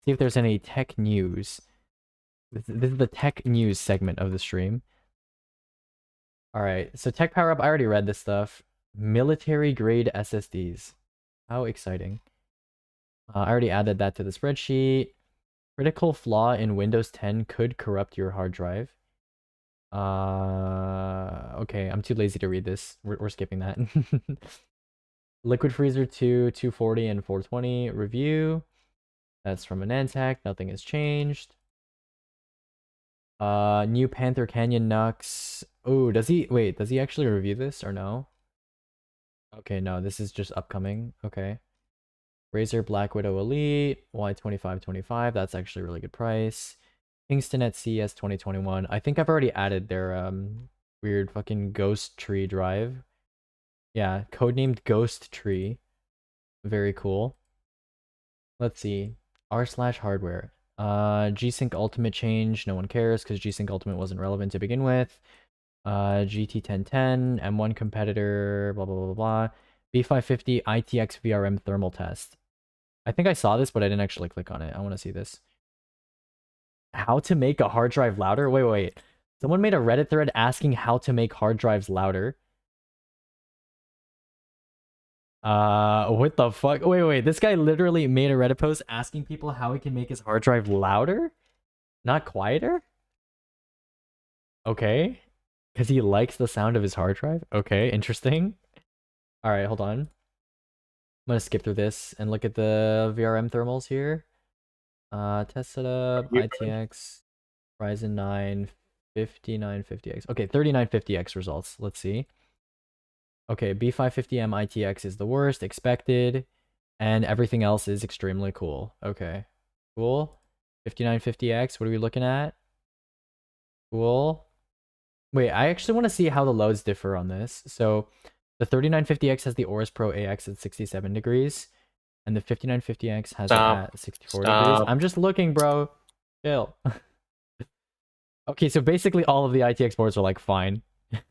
[SPEAKER 3] See if there's any tech news. This is the tech news segment of the stream. All right. So tech power up. I already read this stuff. Military grade SSDs. How exciting. I already added that to the spreadsheet. Critical flaw in Windows 10 could corrupt your hard drive. Okay, I'm too lazy to read this. We're skipping that. Liquid Freezer 2, 240 and 420 review. That's from AnandTech. Nothing has changed. New Panther Canyon Nux. Oh, does he actually review this or no? Okay, no, this is just upcoming. Okay. Razer Black Widow Elite, Y2525. That's actually a really good price. Kingston at CES 2021. I think I've already added their weird fucking Ghost Tree drive. Yeah, codenamed Ghost Tree. Very cool. Let's see. r/hardware. G-Sync Ultimate change. No one cares because G-Sync Ultimate wasn't relevant to begin with. GT1010, M1 competitor, blah, blah, blah, blah. B550 ITX VRM thermal test. I think I saw this, but I didn't actually click on it. I want to see this. How to make a hard drive louder? Wait. Someone made a Reddit thread asking how to make hard drives louder. What the fuck? Wait. This guy literally made a Reddit post asking people how he can make his hard drive louder? Not quieter? Okay. Because he likes the sound of his hard drive? Okay, interesting. Alright, hold on. I'm gonna skip through this and look at the VRM thermals here. Test setup, ITX, Ryzen 9, 5950X. Okay, 3950X results. Let's see. Okay, B550M ITX is the worst, expected, and everything else is extremely cool. Okay, cool. 5950X, what are we looking at? Cool. Wait, I actually want to see how the loads differ on this. So the 3950X has the Aorus Pro AX at 67 degrees, and the 5950X has it at 64 degrees. I'm just looking, bro. Chill. Okay, so basically all of the ITX boards are like fine.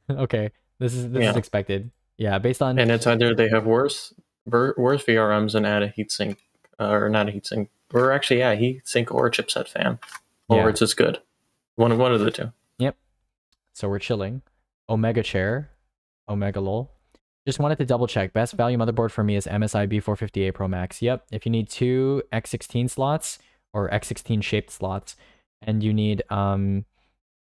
[SPEAKER 3] Okay, this is expected. Yeah, based on,
[SPEAKER 11] and it's either they have worse VRMs and add a heatsink, or not a heatsink, or actually heatsink or a chipset fan, or it's just good. One of the two.
[SPEAKER 3] Yep. So we're chilling. Omega chair. Omega lol. Just wanted to double check. Best value motherboard for me is MSI B450A Pro Max. Yep. If you need 2 X16 slots or X16 shaped slots, and you need and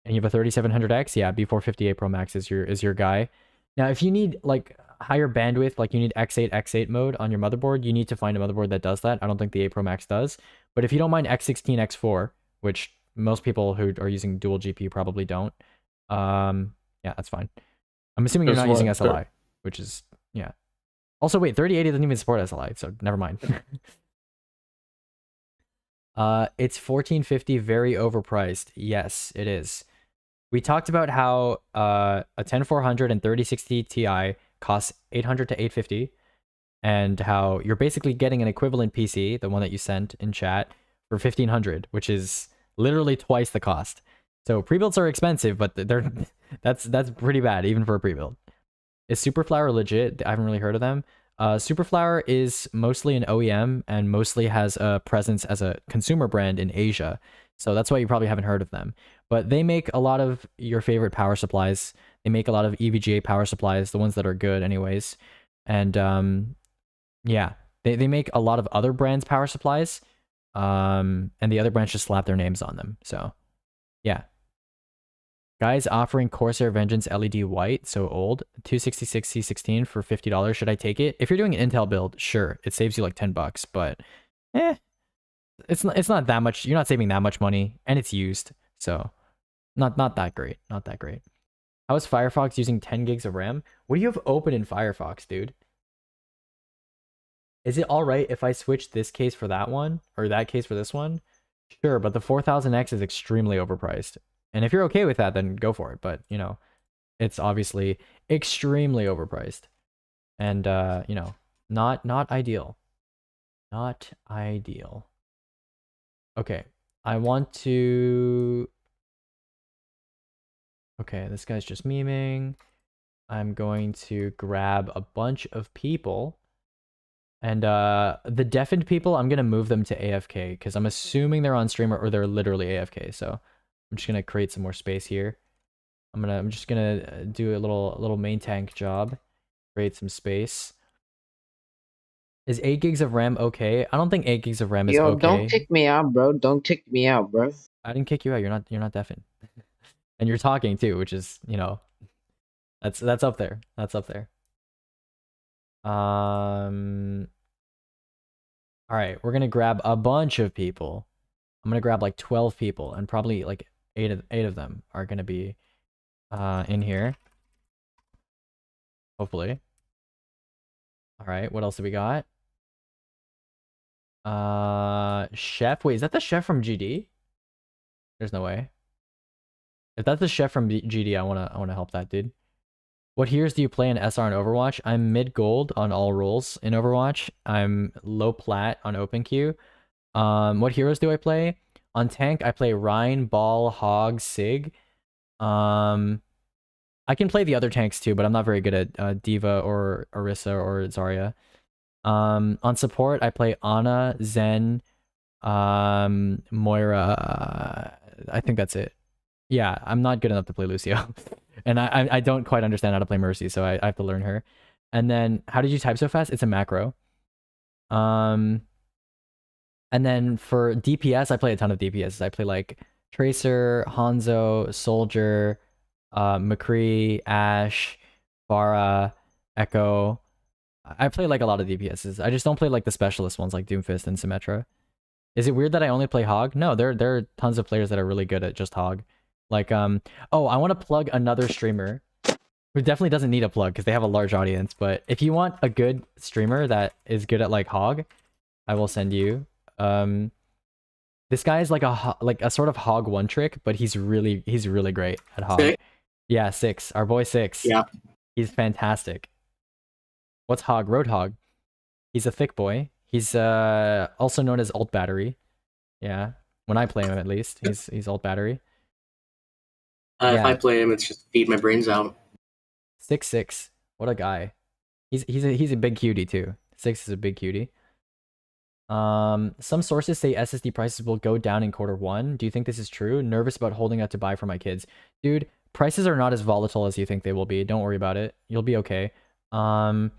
[SPEAKER 3] you have a 3700X, yeah, B450A Pro Max is your guy. Now, if you need like higher bandwidth, like you need X8 mode on your motherboard, you need to find a motherboard that does that. I don't think the A Pro Max does. But if you don't mind X16, X4, which most people who are using dual GPU probably don't, yeah, that's fine. I'm assuming you're not using SLI, which is, yeah. Also, wait, 3080 doesn't even support SLI, so never mind. It's 1450, very overpriced. Yes, it is. We talked about how a 10400 and 3060 Ti costs 800 to 850, and how you're basically getting an equivalent PC, the one that you sent in chat, for 1500, which is literally twice the cost. So pre-builds are expensive, but that's pretty bad even for a pre-build. Is Superflower legit? I haven't really heard of them. Superflower is mostly an OEM and mostly has a presence as a consumer brand in Asia. So that's why you probably haven't heard of them. But they make a lot of your favorite power supplies. They make a lot of EVGA power supplies, the ones that are good anyways. And yeah, they make a lot of other brands' power supplies. And the other brands just slap their names on them. So yeah. Guys offering Corsair Vengeance LED white, so old, 266 C16 for $50. Should I take it? If you're doing an Intel build, sure, it saves you like $10, but it's not that much. You're not saving that much money, and it's used, so not that great. Not that great. How is Firefox using 10 gigs of RAM? What do you have open in Firefox, dude? Is it all right if I switch this case for that one or that case for this one? Sure, but the 4000X is extremely overpriced. And if you're okay with that, then go for it. But, you know, it's obviously extremely overpriced. And, you know, not ideal. Not ideal. Okay, I want to... Okay, this guy's just memeing. I'm going to grab a bunch of people. And the deafened people, I'm going to move them to AFK because I'm assuming they're on stream or they're literally AFK. So I'm just going to create some more space here. I'm just going to do a little main tank job. Create some space. Is 8 gigs of RAM okay? I don't think 8 gigs of RAM is okay.
[SPEAKER 17] Don't kick me out, bro. Don't kick me out, bro.
[SPEAKER 3] I didn't kick you out. You're not deafened. And you're talking too, which is, you know, that's up there. That's up there. All right, we're gonna grab a bunch of people. I'm gonna grab like 12 people, and probably like eight of them are gonna be in here. Hopefully. All right, what else do we got? Chef. Wait, is that the chef from GD? There's no way. If that's the chef from GD, I wanna help that dude. What heroes do you play in SR and Overwatch? I'm mid gold on all roles in Overwatch. I'm low plat on OpenQ. What heroes do I play? On tank, I play Rhine, Ball, Hog, Sig. I can play the other tanks too, but I'm not very good at Diva or Orisa or Zarya. On support, I play Ana, Zen, Moira. I think that's it. Yeah, I'm not good enough to play Lucio. And I don't quite understand how to play Mercy, so I have to learn her. And then, how did you type so fast? It's a macro. And then for DPS, I play a ton of DPS. I play like Tracer, Hanzo, Soldier, McCree, Ashe, Pharah, Echo. I play like a lot of DPSs. I just don't play like the specialist ones like Doomfist and Symmetra. Is it weird that I only play Hog? No, there are tons of players that are really good at just Hog. Like, oh, I want to plug another streamer who definitely doesn't need a plug because they have a large audience. But if you want a good streamer that is good at like Hog, I will send you. This guy is like a sort of Hog one trick, but he's really great at Hog. Six? Yeah, Six. Our boy Six. Yeah, he's fantastic. What's Hog? Roadhog. He's a thick boy. He's also known as Ult Battery. Yeah, when I play him at least, he's Ult Battery.
[SPEAKER 18] Yeah. If I play him, it's just feed my brains out.
[SPEAKER 3] 6'6". What a guy. He's a big cutie too. 6 is a big cutie. Some sources say SSD prices will go down in Q1. Do you think this is true? Nervous about holding out to buy for my kids. Dude, prices are not as volatile as you think they will be. Don't worry about it. You'll be okay. A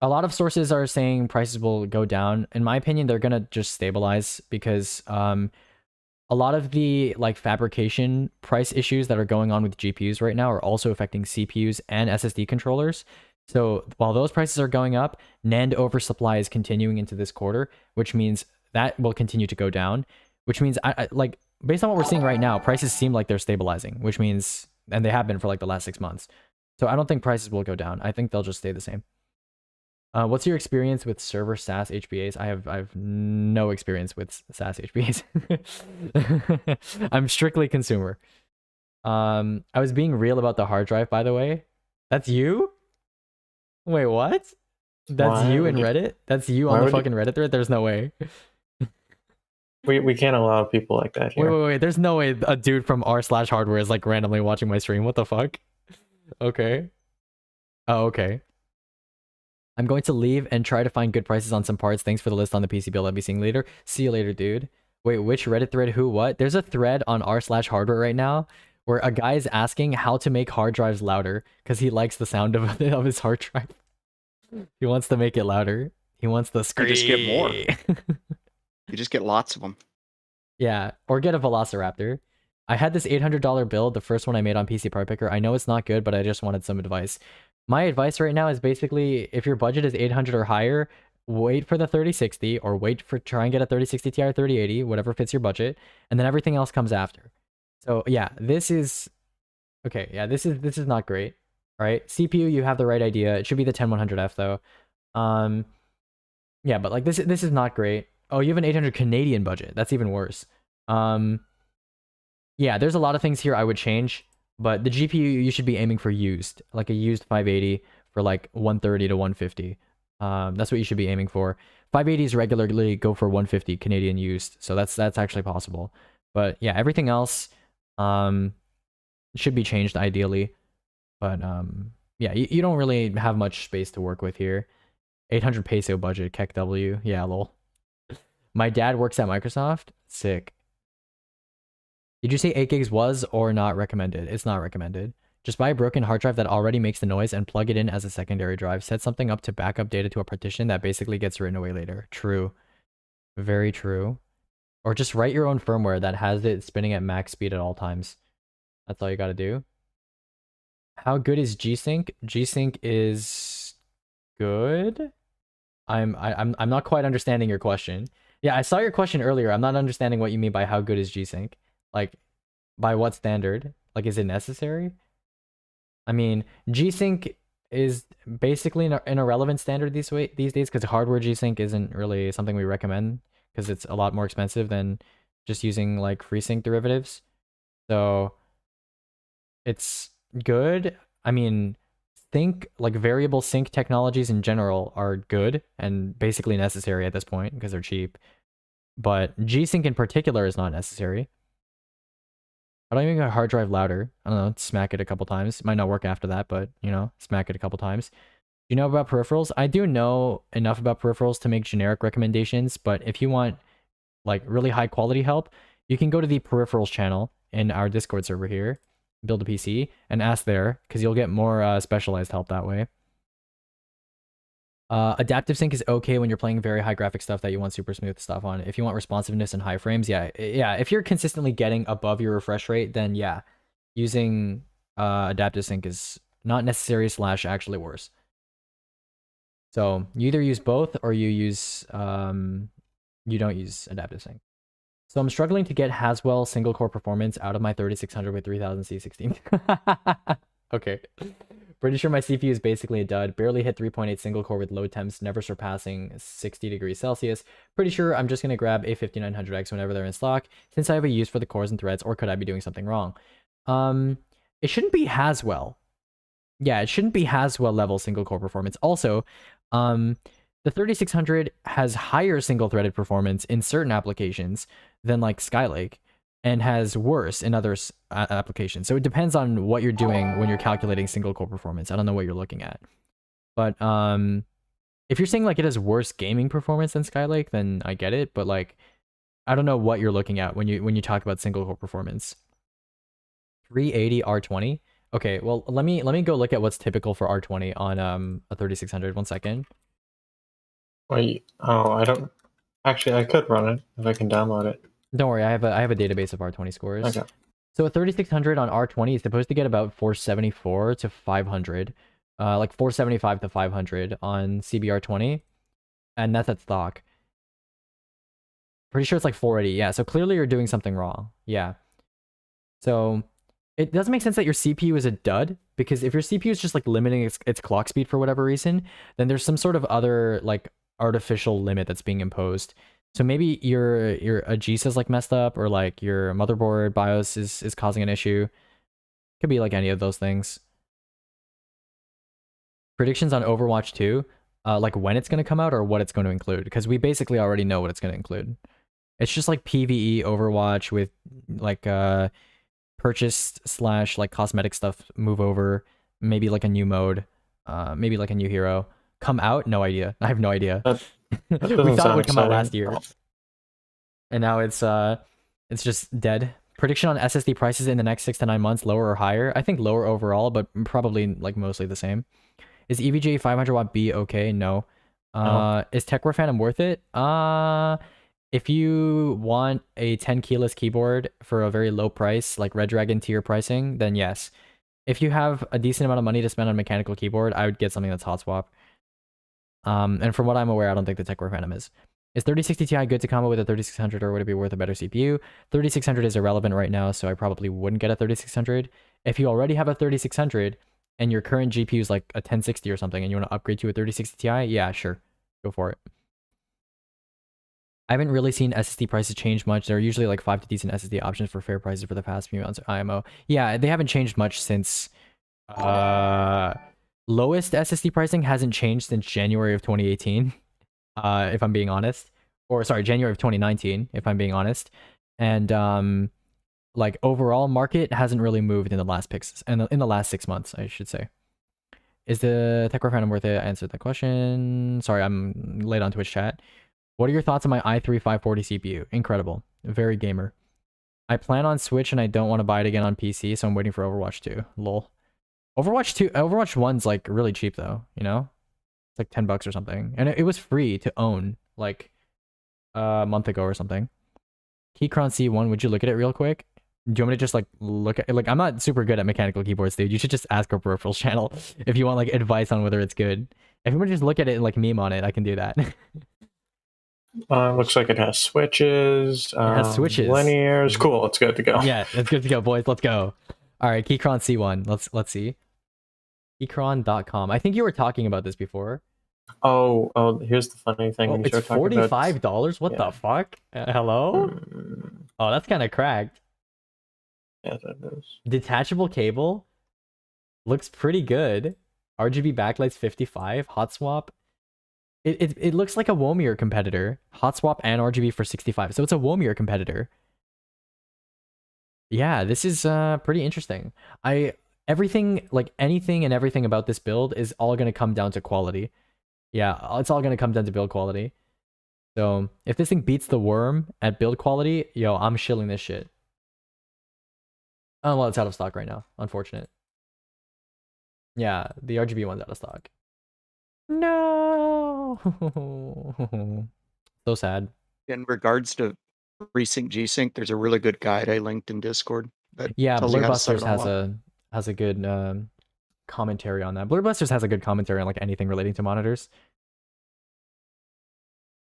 [SPEAKER 3] lot of sources are saying prices will go down. In my opinion, they're gonna just stabilize because a lot of the like fabrication price issues that are going on with GPUs right now are also affecting CPUs and SSD controllers. So while those prices are going up, NAND oversupply is continuing into this quarter, which means that will continue to go down, which means I like based on what we're seeing right now, prices seem like they're stabilizing, which means, and they have been for like the last 6 months. So I don't think prices will go down. I think they'll just stay the same. What's your experience with server SaaS HBAs? I have no experience with SaaS HBAs. I'm strictly consumer. I was being real about the hard drive, by the way. That's you? Wait, what? That's you in Reddit? That's you on the fucking Reddit thread? There's no way.
[SPEAKER 11] We can't allow people like that here.
[SPEAKER 3] Wait. There's no way a dude from r/hardware is like randomly watching my stream. What the fuck? Okay. Oh, okay. I'm going to leave and try to find good prices on some parts. Thanks for the list on the PC build I'll be seeing later. See you later, dude. Wait, which Reddit thread? Who? What? There's a thread on r/hardware right now where a guy is asking how to make hard drives louder because he likes the sound of his hard drive. He wants to make it louder. He wants the scream.
[SPEAKER 10] You just get more. You just get lots of them.
[SPEAKER 3] Yeah, or get a Velociraptor. I had this $800 build, the first one I made on PC Part Picker. I know it's not good, but I just wanted some advice. My advice right now is basically, if your budget is 800 or higher, wait for the 3060 or try and get a 3060 Ti or 3080, whatever fits your budget, and then everything else comes after. So yeah, this is okay. Yeah, this is not great. All right, CPU, you have the right idea. It should be the 10100F though. Yeah, but like this is not great. Oh, you have an 800 Canadian budget. That's even worse. Yeah, there's a lot of things here I would change, but the GPU you should be aiming for used, like a used 580 for like 130 to 150. That's what you should be aiming for. 580s regularly go for 150 Canadian used, so that's actually possible. But yeah, everything else should be changed ideally. But yeah, you don't really have much space to work with here. 800 peso budget, Keck W. Yeah, lol. My dad works at Microsoft. Sick. Did you say 8 gigs was or not recommended? It's not recommended. Just buy a broken hard drive that already makes the noise and plug it in as a secondary drive. Set something up to back up data to a partition that basically gets written away later. True. Very true. Or just write your own firmware that has it spinning at max speed at all times. That's all you gotta do. How good is G-Sync? G-Sync is good. I'm not quite understanding your question. Yeah, I saw your question earlier. I'm not understanding what you mean by how good is G-Sync. Like, by what standard? Like, is it necessary? I mean, G-Sync is basically an irrelevant standard these days because hardware G-Sync isn't really something we recommend because it's a lot more expensive than just using like FreeSync derivatives. So it's good. I mean, like variable sync technologies in general are good and basically necessary at this point because they're cheap. But G-Sync in particular is not necessary. How do I make a hard drive louder? I don't know, smack it a couple times. It might not work after that, but, you know, smack it a couple times. Do you know about peripherals? I do know enough about peripherals to make generic recommendations, but if you want, like, really high quality help, you can go to the peripherals channel in our Discord server here, Build a PC, and ask there, because you'll get more specialized help that way. Adaptive sync is okay when you're playing very high graphic stuff that you want super smooth stuff on. If you want responsiveness and high frames, yeah. If you're consistently getting above your refresh rate, then yeah, using adaptive sync is not necessary / actually worse. So you either use both or you use you don't use adaptive sync. So I'm struggling to get Haswell single core performance out of my 3600 with 3000 C16. Okay. Pretty sure my CPU is basically a dud. Barely hit 3.8 single core with low temps, never surpassing 60 degrees Celsius. Pretty sure I'm just going to grab a 5900X whenever they're in stock, since I have a use for the cores and threads, or could I be doing something wrong? It shouldn't be Haswell. Yeah, it shouldn't be Haswell level single core performance. Also, the 3600 has higher single threaded performance in certain applications than like Skylake, and has worse in other applications. So it depends on what you're doing when you're calculating single core performance. I don't know what you're looking at. But if you're saying like it has worse gaming performance than Skylake, then I get it. But like, I don't know what you're looking at when you talk about single core performance. 380 R20. Okay, well let me go look at what's typical for R20 on a 3600. 1 second.
[SPEAKER 11] Wait, oh, I don't actually. I could run it if I can download it.
[SPEAKER 3] Don't worry, I have a database of R20 scores.
[SPEAKER 11] Okay.
[SPEAKER 3] So a 3600 on R20 is supposed to get about 474 to 500, like 475 to 500 on CBR20, and that's at stock. Pretty sure it's like 480. Yeah, so clearly you're doing something wrong. Yeah. So it doesn't make sense that your CPU is a dud, because if your CPU is just like limiting its clock speed for whatever reason, then there's some sort of other like artificial limit that's being imposed. So maybe your AGIS is like messed up, or like your motherboard BIOS is causing an issue. Could be like any of those things. Predictions on Overwatch 2, like when it's going to come out or what it's going to include, because we basically already know what it's going to include. It's just like PvE Overwatch with like purchased / like cosmetic stuff move over, maybe like a new mode, maybe like a new hero. Come out? No idea. I have no idea. We thought it would come out last year, and now it's just dead. Prediction on SSD prices in the next 6 to 9 months: lower or higher? I think lower overall, but probably like mostly the same. Is EVGA 500 watt B okay? No. Is TechWar Phantom worth it? if you want a 10 keyless keyboard for a very low price, like Red Dragon tier pricing, then yes. If you have a decent amount of money to spend on a mechanical keyboard, I would get something that's hot swap. And from what I'm aware, I don't think the TechWare Phantom is. Is 3060 Ti good to combo with a 3600, or would it be worth a better CPU? 3600 is irrelevant right now, so I probably wouldn't get a 3600. If you already have a 3600 and your current GPU is like a 1060 or something and you want to upgrade to a 3060 Ti, yeah, sure. Go for it. I haven't really seen SSD prices change much. There are usually like 5 to decent SSD options for fair prices for the past few months. IMO. Yeah, they haven't changed much since... lowest SSD pricing hasn't changed since January of 2018, if I'm being honest. Or sorry, January of 2019, if I'm being honest. And like overall market hasn't really moved in the last in the last 6 months, I should say. Is the TechWare Phantom worth it? I answered that question. Sorry, I'm late on Twitch chat. What are your thoughts on my i3 540 CPU? Incredible. Very gamer. I plan on Switch and I don't want to buy it again on PC, so I'm waiting for Overwatch 2. Lol. Overwatch 1's like really cheap though, you know? It's like $10 or something. And it was free to own like a month ago or something. Keychron C1, would you look at it real quick? Do you want me to just like look at it? Like, I'm not super good at mechanical keyboards, dude. You should just ask our peripherals channel if you want like advice on whether it's good. If you want to just look at it and like meme on it, I can do that.
[SPEAKER 11] Looks like it has switches.
[SPEAKER 3] It has switches.
[SPEAKER 11] Linears. Cool. It's good to go.
[SPEAKER 3] Yeah, it's good to go, boys. Let's go. All right, Keychron C1. Let's see. Keychron.com. I think you were talking about this before.
[SPEAKER 11] Oh, here's the funny thing.
[SPEAKER 3] Oh, it's $45? What the fuck? Hello? Oh, that's kind of cracked.
[SPEAKER 11] Yeah, that is.
[SPEAKER 3] Detachable cable. Looks pretty good. RGB backlights 55. Hot swap. It looks like a Womier competitor. Hot swap and RGB for 65. So it's a Womier competitor. Yeah, this is pretty interesting. Anything and everything about this build is all going to come down to quality. Yeah, it's all going to come down to build quality. So if this thing beats the Worm at build quality, yo, I'm shilling this shit. Oh, well, it's out of stock right now. Unfortunate. Yeah, the RGB one's out of stock. No. So sad.
[SPEAKER 10] In regards to FreeSync G-Sync, there's a really good guide I linked in Discord. That
[SPEAKER 3] Yeah,
[SPEAKER 10] tells you how to set
[SPEAKER 3] Blurbusters
[SPEAKER 10] it all up.
[SPEAKER 3] has a good commentary on that. Blurbusters has a good commentary on like anything relating to monitors.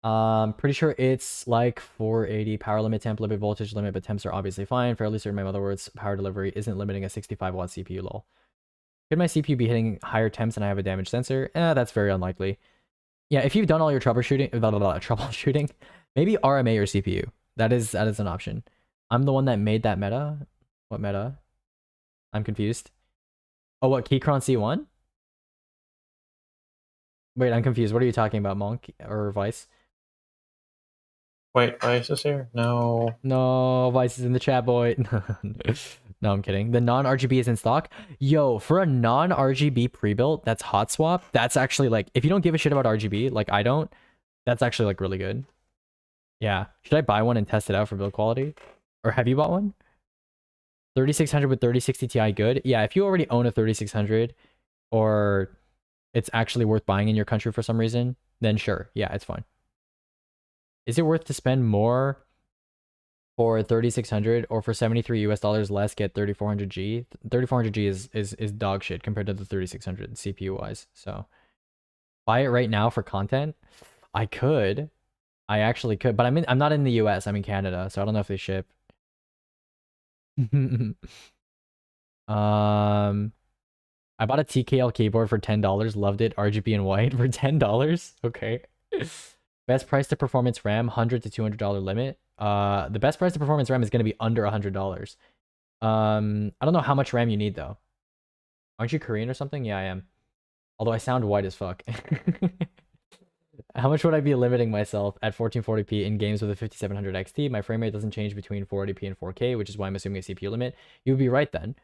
[SPEAKER 3] Pretty sure it's like 480 power limit, temp limit, voltage limit, but temps are obviously fine. Fairly certain my motherboard's power delivery isn't limiting a 65 watt CPU. Lol. Could my CPU be hitting higher temps and I have a damaged sensor? That's very unlikely. Yeah, if you've done all your troubleshooting, maybe RMA your CPU. That is an option. I'm the one that made that meta. What meta? I'm confused. Oh, what, Keychron C1? Wait, I'm confused. What are you talking about, Monk or Vice?
[SPEAKER 11] Wait, Vice is here? No.
[SPEAKER 3] No, Vice is in the chat, boy. No, I'm kidding. The non-RGB is in stock. Yo, for a non-RGB pre-built that's hot swap, that's actually like, if you don't give a shit about RGB, like I don't, that's actually like really good. Yeah. Should I buy one and test it out for build quality? Or have you bought one? 3600 with 3060 Ti good? Yeah, if you already own a 3600 or it's actually worth buying in your country for some reason, then sure. Yeah, it's fine. Is it worth to spend more for 3600 or for $73 less get 3400G? 3400G is dog shit compared to the 3600 CPU wise. So buy it right now for content. I could. I actually could, but I'm not in the US. I'm in Canada, so I don't know if they ship. I bought a TKL keyboard for $10. Loved it. RGB and white for $10. Okay. Best price to performance RAM, $100 to $200 limit. The best price to performance RAM is going to be under $100. I don't know how much RAM you need though. Aren't you Korean or something? Yeah, I am. Although I sound white as fuck. How much would I be limiting myself at 1440p in games with a 5700 XT? My frame rate doesn't change between 480p and 4K, which is why I'm assuming a CPU limit. You would be right then.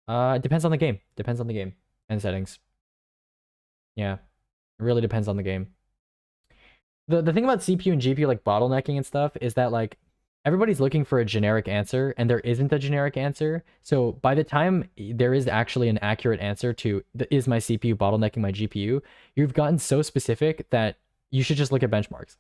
[SPEAKER 3] It depends on the game. Depends on the game and settings. Yeah, it really depends on the game. The thing about CPU and GPU like bottlenecking and stuff is that like everybody's looking for a generic answer and there isn't a generic answer. So by the time there is actually an accurate answer to is my CPU bottlenecking my GPU, you've gotten so specific that you should just look at benchmarks.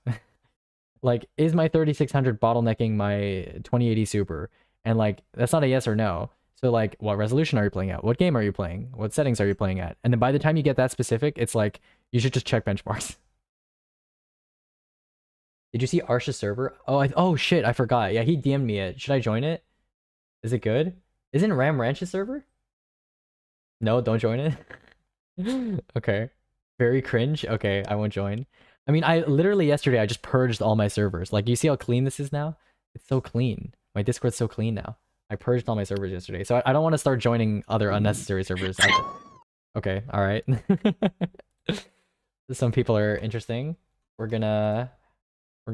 [SPEAKER 3] Like, is my 3600 bottlenecking my 2080 Super? And like, that's not a yes or no. So like, what resolution are you playing at? What game are you playing? What settings are you playing at? And then by the time you get that specific, it's like, you should just check benchmarks. Did you see Arsha's server? Oh shit, I forgot. Yeah, he DM'd me it. Should I join it? Is it good? Isn't Ram Ranch's server? No, don't join it. Okay. Very cringe. Okay, I won't join. I mean, I literally yesterday I just purged all my servers. Like, you see how clean this is now? It's so clean. My Discord's so clean now. I purged all my servers yesterday, so I don't want to start joining other unnecessary servers. Okay, all right. Some people are interesting. We're gonna give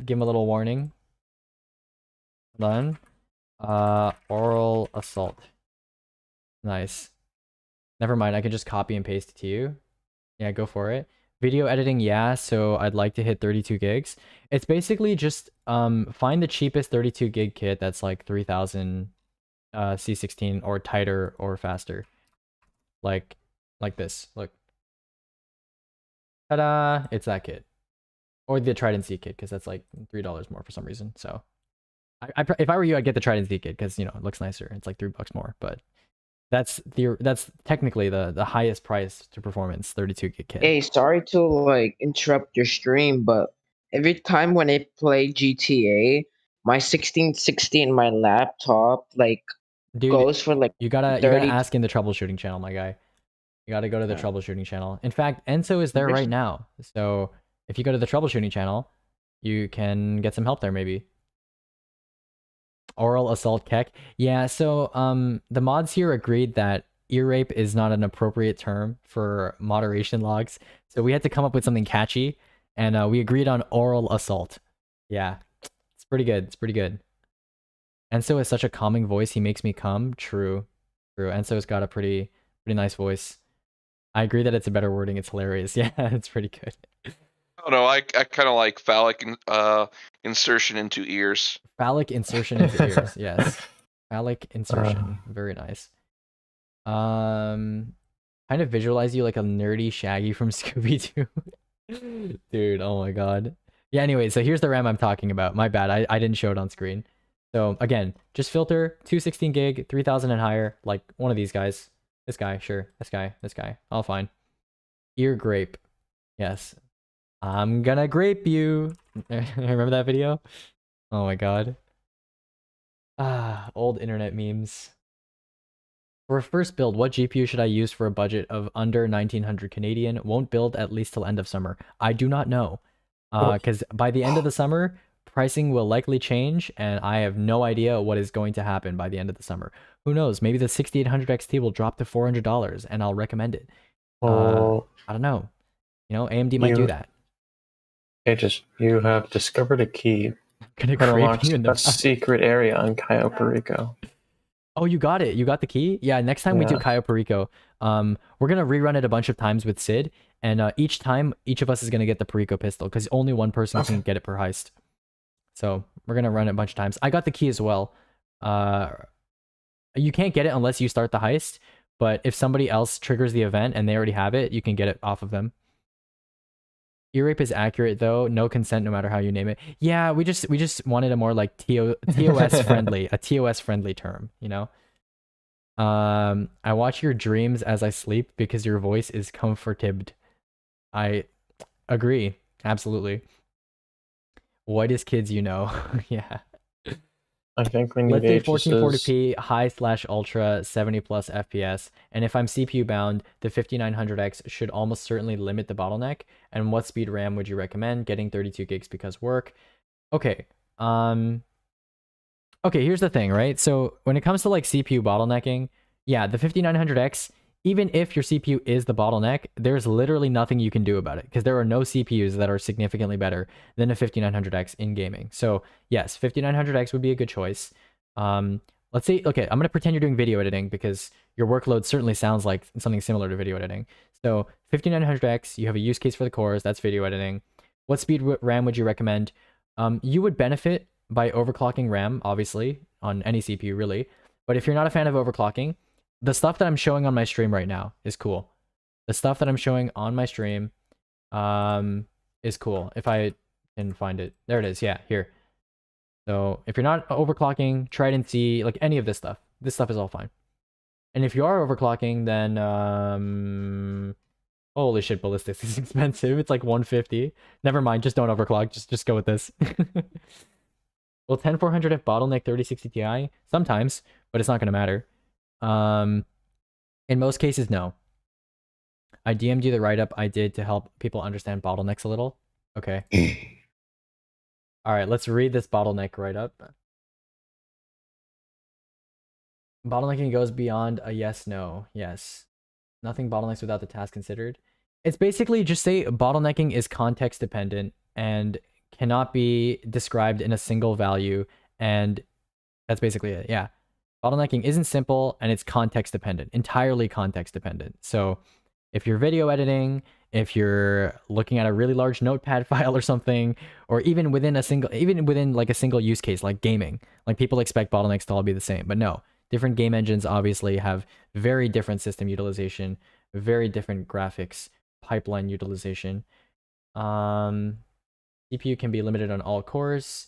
[SPEAKER 3] them a little warning. Hold on. Oral assault. Nice. Never mind. I can just copy and paste it to you. Yeah, go for it. Video editing, yeah, so I'd like to hit 32 gigs. It's basically just find the cheapest 32 gig kit that's like 3000 C16 or tighter or faster. Like this. Look. Ta-da! It's that kit. Or the Trident C kit, because that's like $3 more for some reason. So if I were you, I'd get the Trident C kit because, you know, it looks nicer. It's like $3 more, but that's technically the highest price to performance 32 gig kit.
[SPEAKER 17] Hey, sorry to like interrupt your stream, but every time when I play GTA, my 1660 in my laptop like goes for like
[SPEAKER 3] you gotta
[SPEAKER 17] 30.
[SPEAKER 3] ask in the troubleshooting channel, my guy. You gotta go to the troubleshooting channel. In fact, Enso is there right now. So if you go to the troubleshooting channel, you can get some help there maybe. Oral assault keck. Yeah, so the mods here agreed that ear rape is not an appropriate term for moderation logs. So we had to come up with something catchy, and we agreed on oral assault. Yeah, it's pretty good. It's pretty good. Enso has such a calming voice, he makes me come. True. Enso's got a pretty nice voice. I agree that it's a better wording. It's hilarious. Yeah, it's pretty good.
[SPEAKER 16] Oh no, I kind of like phallic insertion into ears.
[SPEAKER 3] Phallic insertion into ears, yes. Phallic insertion, very nice. Kind of visualize you like a nerdy Shaggy from Scooby-Doo. Dude, oh my god. Yeah, anyway, so here's the RAM I'm talking about. My bad, I didn't show it on screen. So again, just filter 216 gig, 3000 and higher, like one of these guys. This guy, sure. This guy. All fine. Ear grape. Yes. I'm gonna grape you. Remember that video? Oh my god. Old internet memes. For a first build, what GPU should I use for a budget of under 1900 Canadian? Won't build at least till end of summer. I do not know. Because by the end of the summer, pricing will likely change, and I have no idea what is going to happen by the end of the summer. Who knows? Maybe the 6800 XT will drop to $400, and I'll recommend it. I don't know. You know, AMD might do that.
[SPEAKER 11] You have discovered a key.
[SPEAKER 3] Gonna
[SPEAKER 11] unlock
[SPEAKER 3] you in the
[SPEAKER 11] a secret area on Cayo Perico.
[SPEAKER 3] Oh, you got it. You got the key? Yeah, next time we do Cayo Perico, we're going to rerun it a bunch of times with Sid, and each time, each of us is going to get the Perico pistol, because only one person can get it per heist. So, we're going to run it a bunch of times. I got the key as well. You can't get it unless you start the heist, but if somebody else triggers the event and they already have it, you can get it off of them. Ear rape is accurate though. No consent, no matter how you name it. Yeah, we just wanted a more like TOS friendly, a TOS friendly term. You know. I watch your dreams as I sleep because your voice is comforted. I agree, absolutely. Whitest kids you know. Yeah.
[SPEAKER 11] I think we need
[SPEAKER 3] Let's do 1440p high/ultra 70 plus FPS, and if I'm CPU bound, the 5900X should almost certainly limit the bottleneck. And what speed RAM would you recommend? Getting 32 gigs because work. Okay. Okay, here's the thing, right? So when it comes to like CPU bottlenecking, yeah, the 5900X, even if your CPU is the bottleneck, there's literally nothing you can do about it because there are no CPUs that are significantly better than a 5900X in gaming. So yes, 5900X would be a good choice. Let's say, okay, I'm going to pretend you're doing video editing because your workload certainly sounds like something similar to video editing. So 5900X, you have a use case for the cores, that's video editing. What speed RAM would you recommend? You would benefit by overclocking RAM, obviously, on any CPU really. But if you're not a fan of overclocking, the stuff that I'm showing on my stream right now is cool. The stuff that I'm showing on my stream is cool. If I can find it. There it is. Yeah, here. So if you're not overclocking, Trident C, like any of this stuff is all fine. And if you are overclocking, then holy shit, ballistics is expensive. It's like 150. Never mind, just don't overclock. Just go with this. Will 10400F bottleneck 3060 Ti? Sometimes, but it's not gonna matter. In most cases, no. I DM'd you the write-up I did to help people understand bottlenecks a little. Okay. Alright, let's read this bottleneck write-up. Bottlenecking goes beyond a yes-no. Yes. Nothing bottlenecks without the task considered. It's basically just say bottlenecking is context dependent and cannot be described in a single value, and that's basically it. Yeah. Bottlenecking isn't simple and it's context dependent, entirely context dependent. So if you're video editing, if you're looking at a really large notepad file or something, or even within like a single use case like gaming, like people expect bottlenecks to all be the same, but no. Different game engines obviously have very different system utilization, very different graphics pipeline utilization. CPU can be limited on all cores.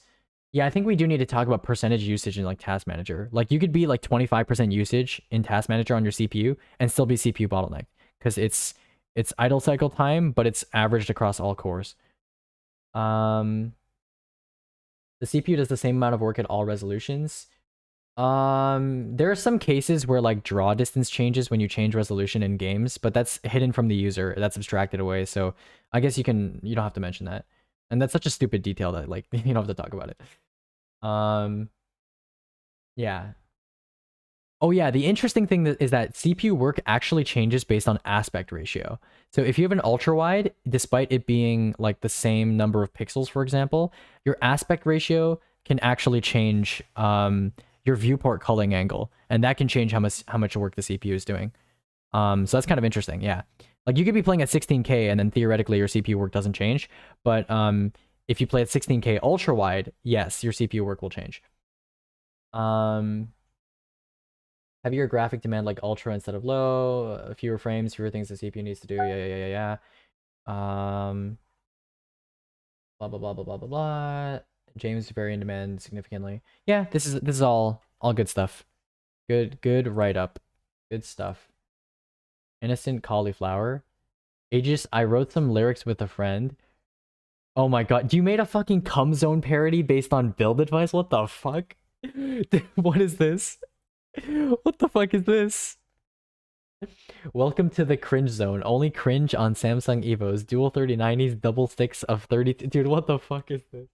[SPEAKER 3] Yeah, I think we do need to talk about percentage usage in like Task Manager. Like you could be like 25% usage in Task Manager on your CPU and still be CPU bottleneck because it's idle cycle time, but it's averaged across all cores. The CPU does the same amount of work at all resolutions. There are some cases where like draw distance changes when you change resolution in games, but that's hidden from the user. That's abstracted away. So I guess you don't have to mention that. And that's such a stupid detail that like you don't have to talk about it. Yeah. Oh yeah, the interesting thing is that CPU work actually changes based on aspect ratio. So if you have an ultra wide, despite it being like the same number of pixels, for example, your aspect ratio can actually change your viewport culling angle, and that can change how much work the CPU is doing. So that's kind of interesting, yeah. Like you could be playing at 16K and then theoretically your CPU work doesn't change, but if you play at 16K ultra wide, yes, your CPU work will change. Heavier graphic demand like ultra instead of low, fewer frames, fewer things the CPU needs to do. Yeah. Blah blah blah blah blah blah blah. James vary in demand significantly. Yeah, this is all good stuff. Good write up. Good stuff. Innocent cauliflower. Aegis, I wrote some lyrics with a friend. Oh my god, you made a fucking cum zone parody based on build advice? What the fuck? What is this? What the fuck is this? Welcome to the cringe zone. Only cringe on Samsung Evos. Dual 3090s, double sticks of 30. Dude, what the fuck is this?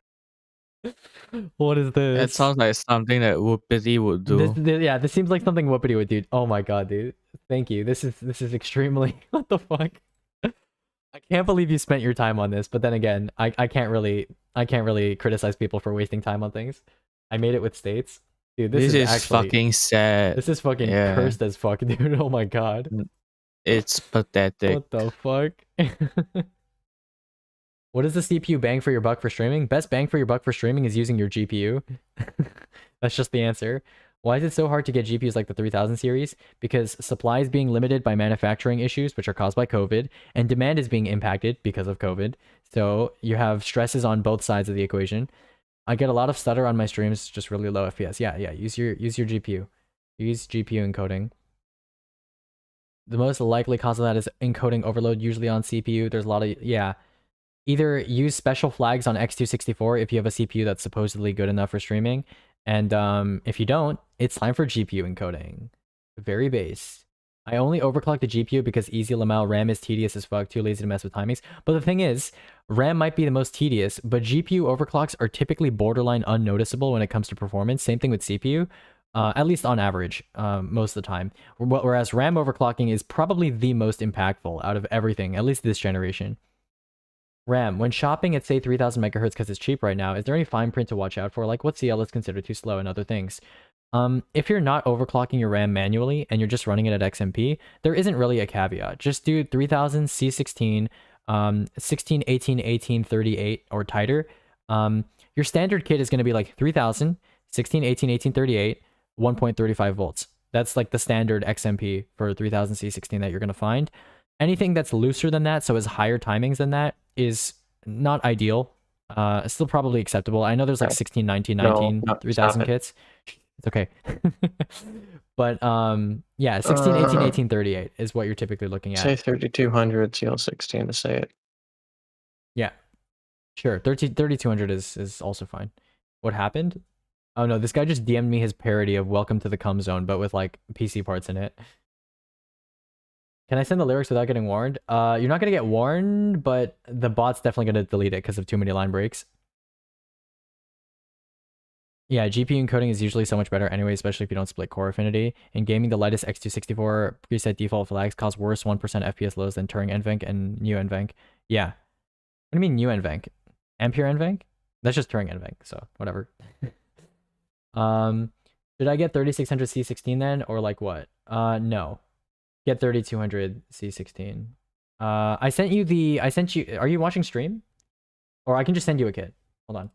[SPEAKER 3] What is this?
[SPEAKER 8] That sounds like something that Whoopity would do.
[SPEAKER 3] Yeah, this seems like something Whoopity would do. Oh my god, dude. Thank you. This is extremely... What the fuck? I can't believe you spent your time on this, but then again, I can't really criticize people for wasting time on things. I made it with states. Dude, this is actually
[SPEAKER 8] fucking sad.
[SPEAKER 3] This is fucking cursed as fuck, dude. Oh my god.
[SPEAKER 8] It's pathetic.
[SPEAKER 3] What the fuck? What is the CPU bang for your buck for streaming? Best bang for your buck for streaming is using your GPU. That's just the answer. Why is it so hard to get GPUs like the 3000 series? Because supply is being limited by manufacturing issues, which are caused by COVID, and demand is being impacted because of COVID. So you have stresses on both sides of the equation. I get a lot of stutter on my streams, just really low FPS. Yeah, use your GPU. Use GPU encoding. The most likely cause of that is encoding overload, usually on CPU. There's a lot of, yeah. Either use special flags on X264 if you have a CPU that's supposedly good enough for streaming, and if you don't, it's time for GPU encoding. Very base. I only overclock the GPU because easy Lamau RAM is tedious as fuck, too lazy to mess with timings. But the thing is, RAM might be the most tedious, but GPU overclocks are typically borderline unnoticeable when it comes to performance. Same thing with CPU, at least on average, most of the time. Whereas RAM overclocking is probably the most impactful out of everything, at least this generation. RAM, when shopping at say 3000 megahertz because it's cheap right now, is there any fine print to watch out for? Like what CL is considered too slow and other things? If you're not overclocking your RAM manually and you're just running it at XMP, there isn't really a caveat. Just do 3000 C16, 16, 18, 18, 38 or tighter. Your standard kit is going to be like 3000, 16, 18, 18, 38, 1.35 volts. That's like the standard XMP for 3000 C16 that you're going to find. Anything that's looser than that, so has higher timings than that, is not ideal. Still probably acceptable. I know there's like
[SPEAKER 11] No.
[SPEAKER 3] 16, 19,
[SPEAKER 11] No,
[SPEAKER 3] 19,
[SPEAKER 11] no,
[SPEAKER 3] 3000
[SPEAKER 11] stop it.
[SPEAKER 3] kits. It's okay. But yeah, 16, 18, 18, 38 is what you're typically looking
[SPEAKER 11] Say
[SPEAKER 3] at.
[SPEAKER 11] 3200 CL16 to say it.
[SPEAKER 3] Yeah. Sure. 3200 is also fine. What happened? Oh no, this guy just DM'd me his parody of Welcome to the Cum Zone, but with like PC parts in it. Can I send the lyrics without getting warned? You're not gonna get warned, but the bot's definitely gonna delete it because of too many line breaks. Yeah, GPU encoding is usually so much better anyway, especially if you don't split core affinity. In gaming, the lightest X264 preset default flags cause worse 1% FPS lows than Turing NVENC and New NVENC. Yeah. What do you mean New NVENC? Ampere NVENC? That's just Turing NVENC, so whatever. Should I get 3600 C16 then, or like what? No. Get 3200 C16. I sent you, are you watching stream? Or I can just send you a kit. Hold on.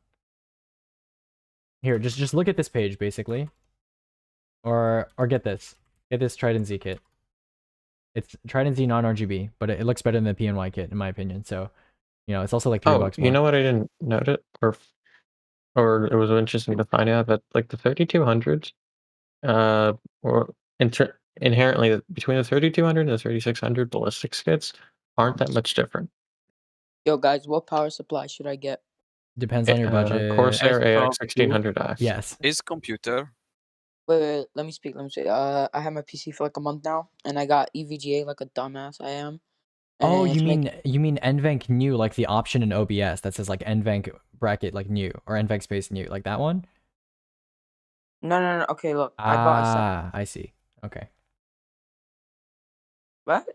[SPEAKER 3] Here, just look at this page, basically. Or get this. Get this Trident Z kit. It's Trident Z non-RGB, but it looks better than the PNY kit, in my opinion. So, you know, it's also like $3 more.
[SPEAKER 11] You know what I didn't note it? Or it was interesting to find out that like the 3200s, or inherently between the 3200 and the 3600 ballistics kits aren't that much different.
[SPEAKER 19] Yo, guys, what power supply should I get?
[SPEAKER 3] Depends on your budget.
[SPEAKER 11] Corsair AX 1600X.
[SPEAKER 3] Yes.
[SPEAKER 20] Is computer.
[SPEAKER 19] Wait, let me speak. I have my PC for like a month now, and I got EVGA like a dumbass I am.
[SPEAKER 3] Oh,
[SPEAKER 19] and
[SPEAKER 3] you
[SPEAKER 19] it's
[SPEAKER 3] mean NVENC new, like the option in OBS that says like NVENC bracket like new or NVENC space new, like that one?
[SPEAKER 19] No. Okay, look, I bought a
[SPEAKER 3] Ah, I see. Okay.
[SPEAKER 19] What?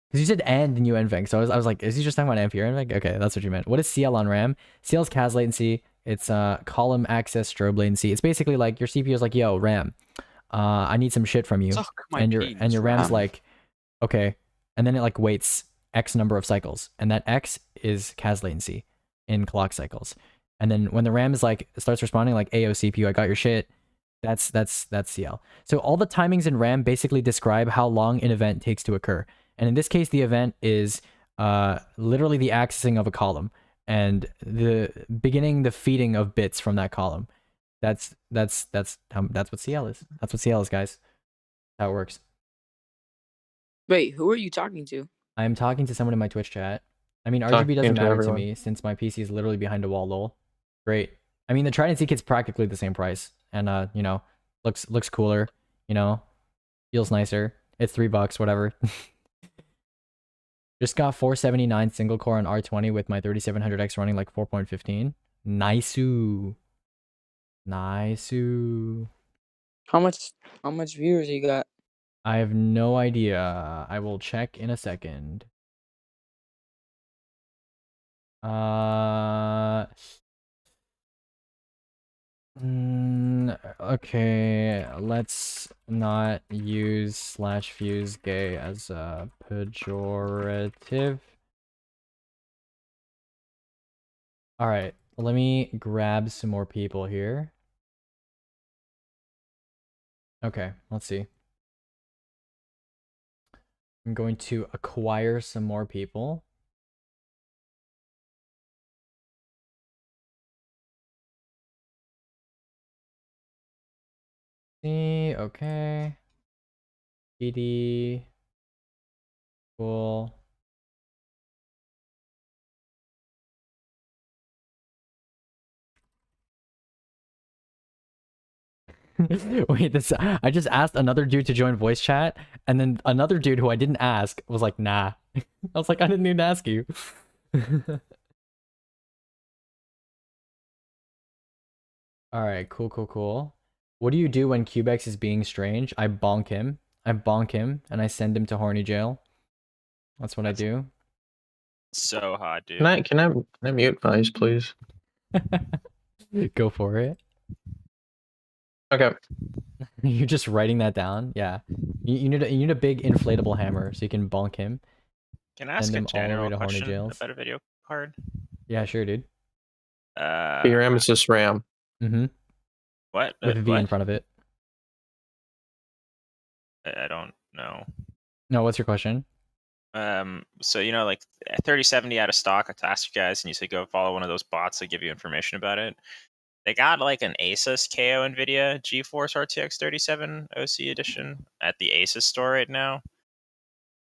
[SPEAKER 3] Because you said and new NVENC, so I was like, is he just talking about Ampere NVENC? Okay, that's what you meant. What is CL on RAM? CL is CAS latency. It's column access strobe latency. It's basically like your CPU is like, yo, RAM, I need some shit from you, and your RAM's like, okay, and then it like waits X number of cycles, and that X is CAS latency in clock cycles, and then when the RAM is like starts responding like, ayo CPU, I got your shit. That's CL. So all the timings in RAM basically describe how long an event takes to occur. And in this case, the event is literally the accessing of a column and the beginning the feeding of bits from that column. That's what CL is. That's what CL is, guys. How it works.
[SPEAKER 19] Wait, who are you talking to?
[SPEAKER 3] I'm talking to someone in my Twitch chat. I mean,
[SPEAKER 11] Talking
[SPEAKER 3] RGB doesn't
[SPEAKER 11] to
[SPEAKER 3] matter
[SPEAKER 11] everyone.
[SPEAKER 3] to me since my PC is literally behind a wall. Lol. Great. I mean, the Trident Z kit's practically the same price, and you know, looks cooler. You know, feels nicer. It's $3, whatever. Just got 479 single core on R20 with my 3700X running like 4.15. Nice-oo. Nice-oo.
[SPEAKER 19] How much viewers you got?
[SPEAKER 3] I have no idea. I will check in a second. Okay, let's not use /fuse gay as a pejorative. All right, let me grab some more people here. Okay, let's see. I'm going to acquire some more people. Okay. PD. Cool. Wait, I just asked another dude to join voice chat, and then another dude who I didn't ask was like, nah. I was like, I didn't even ask you. Alright, cool. What do you do when Cubex is being strange? I bonk him, and I send him to horny jail. That's what I do.
[SPEAKER 20] So hot, dude.
[SPEAKER 11] Can I mute Vice, please?
[SPEAKER 3] Go for it.
[SPEAKER 11] Okay.
[SPEAKER 3] You're just writing that down? Yeah. You need a big inflatable hammer so you can bonk him.
[SPEAKER 20] Can I ask
[SPEAKER 3] send
[SPEAKER 20] a
[SPEAKER 3] him all the way
[SPEAKER 20] general
[SPEAKER 3] to horny
[SPEAKER 20] question
[SPEAKER 3] jails.
[SPEAKER 20] about a video card?
[SPEAKER 3] Yeah, sure, dude.
[SPEAKER 11] VRAM is just RAM.
[SPEAKER 3] Mm-hmm.
[SPEAKER 20] What?
[SPEAKER 3] With a V
[SPEAKER 20] what?
[SPEAKER 3] in front of it.
[SPEAKER 20] I don't know.
[SPEAKER 3] No, what's your question?
[SPEAKER 20] So you know, like 3070 out of stock. I asked you guys, and you said go follow one of those bots that give you information about it. They got like an Asus KO NVIDIA GeForce RTX 3070 OC edition at the Asus store right now.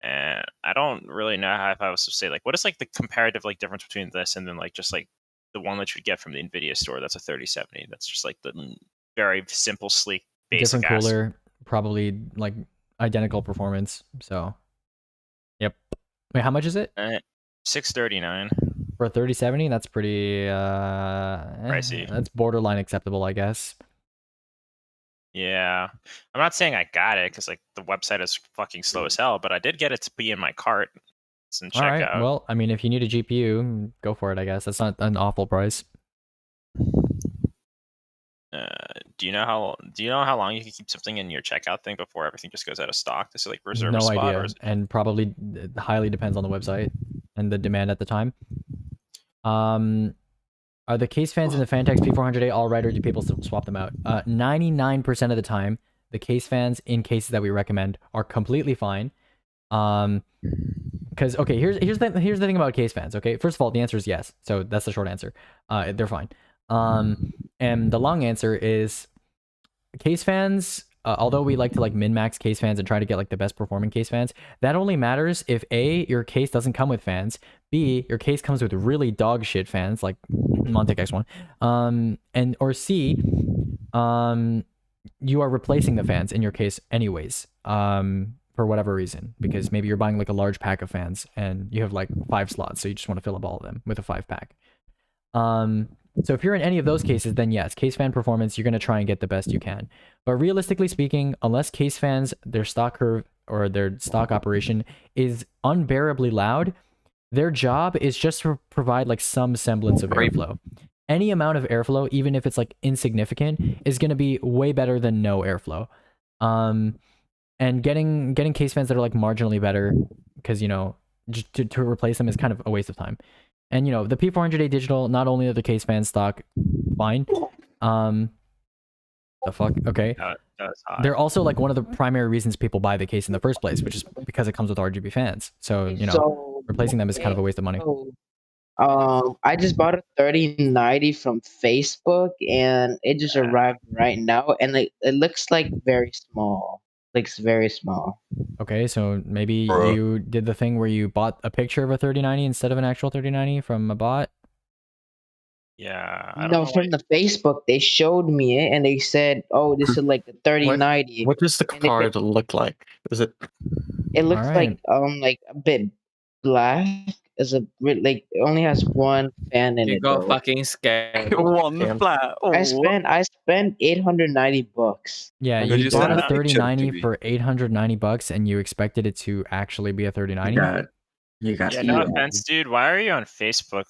[SPEAKER 20] And I don't really know how if I was to say like what is like the comparative like difference between this and then like just like the one that you get from the NVIDIA store that's a 3070. That's just like the very simple, sleek, basic
[SPEAKER 3] Different cooler, probably like identical performance. So, yep. Wait, how much is it?
[SPEAKER 20] $639
[SPEAKER 3] for a 3070. That's pretty
[SPEAKER 20] pricey.
[SPEAKER 3] That's borderline acceptable, I guess.
[SPEAKER 20] Yeah, I'm not saying I got it because like the website is fucking slow as hell, but I did get it to be in my cart. It's in
[SPEAKER 3] All right.
[SPEAKER 20] checkout.
[SPEAKER 3] Well, I mean, if you need a GPU, go for it. I guess that's not an awful price.
[SPEAKER 20] Do you know how long you can keep something in your checkout thing before everything just goes out of stock? This is like reserve a
[SPEAKER 3] No
[SPEAKER 20] spot,
[SPEAKER 3] idea,
[SPEAKER 20] or is it...
[SPEAKER 3] and probably highly depends on the website and the demand at the time. Are the case fans in the Fantex P400A all right, or do people swap them out? 99% of the time, the case fans in cases that we recommend are completely fine. Because okay, here's the thing about case fans. Okay, first of all, the answer is yes. So that's the short answer. They're fine. And the long answer is case fans. Although we like to like min-max case fans and try to get like the best performing case fans, that only matters if A, your case doesn't come with fans, B, your case comes with really dog shit fans like Montec X1, and or C, you are replacing the fans in your case anyways, for whatever reason, because maybe you're buying like a large pack of fans and you have like 5 slots, so you just want to fill up all of them with a 5-pack. So if you're in any of those cases, then yes, case fan performance, you're going to try and get the best you can. But realistically speaking, unless case fans, their stock curve or their stock operation is unbearably loud, their job is just to provide like some semblance of airflow. Any amount of airflow, even if it's like insignificant, is going to be way better than no airflow. And getting case fans that are like marginally better, because, you know, just to replace them is kind of a waste of time. And, you know, the P400A digital, not only are the case fans stock fine, the fuck, okay, they're also like one of the primary reasons people buy the case in the first place, which is because it comes with RGB fans. So, you know, replacing them is kind of a waste of money.
[SPEAKER 17] I just bought a 3090 from Facebook, and it just arrived right now, and it looks like very small. Looks very small.
[SPEAKER 3] Okay, so maybe you did the thing where you bought a picture of a 3090 instead of an actual 3090 from a bot?
[SPEAKER 20] Yeah.
[SPEAKER 17] No, from the Facebook, they showed me it, and they said, "Oh, this is like the 3090."
[SPEAKER 11] What does the card look like? Is it?
[SPEAKER 17] It looks like a bit black. As a like it only has one fan in
[SPEAKER 8] You
[SPEAKER 17] it.
[SPEAKER 8] got
[SPEAKER 17] though.
[SPEAKER 8] fucking scared.
[SPEAKER 17] Damn.
[SPEAKER 8] flat.
[SPEAKER 17] I spent $890.
[SPEAKER 3] Yeah, you bought a 3090 for $890 and you expected it to actually be a 3090?
[SPEAKER 20] Yeah, no offense, dude. Why are you on Facebook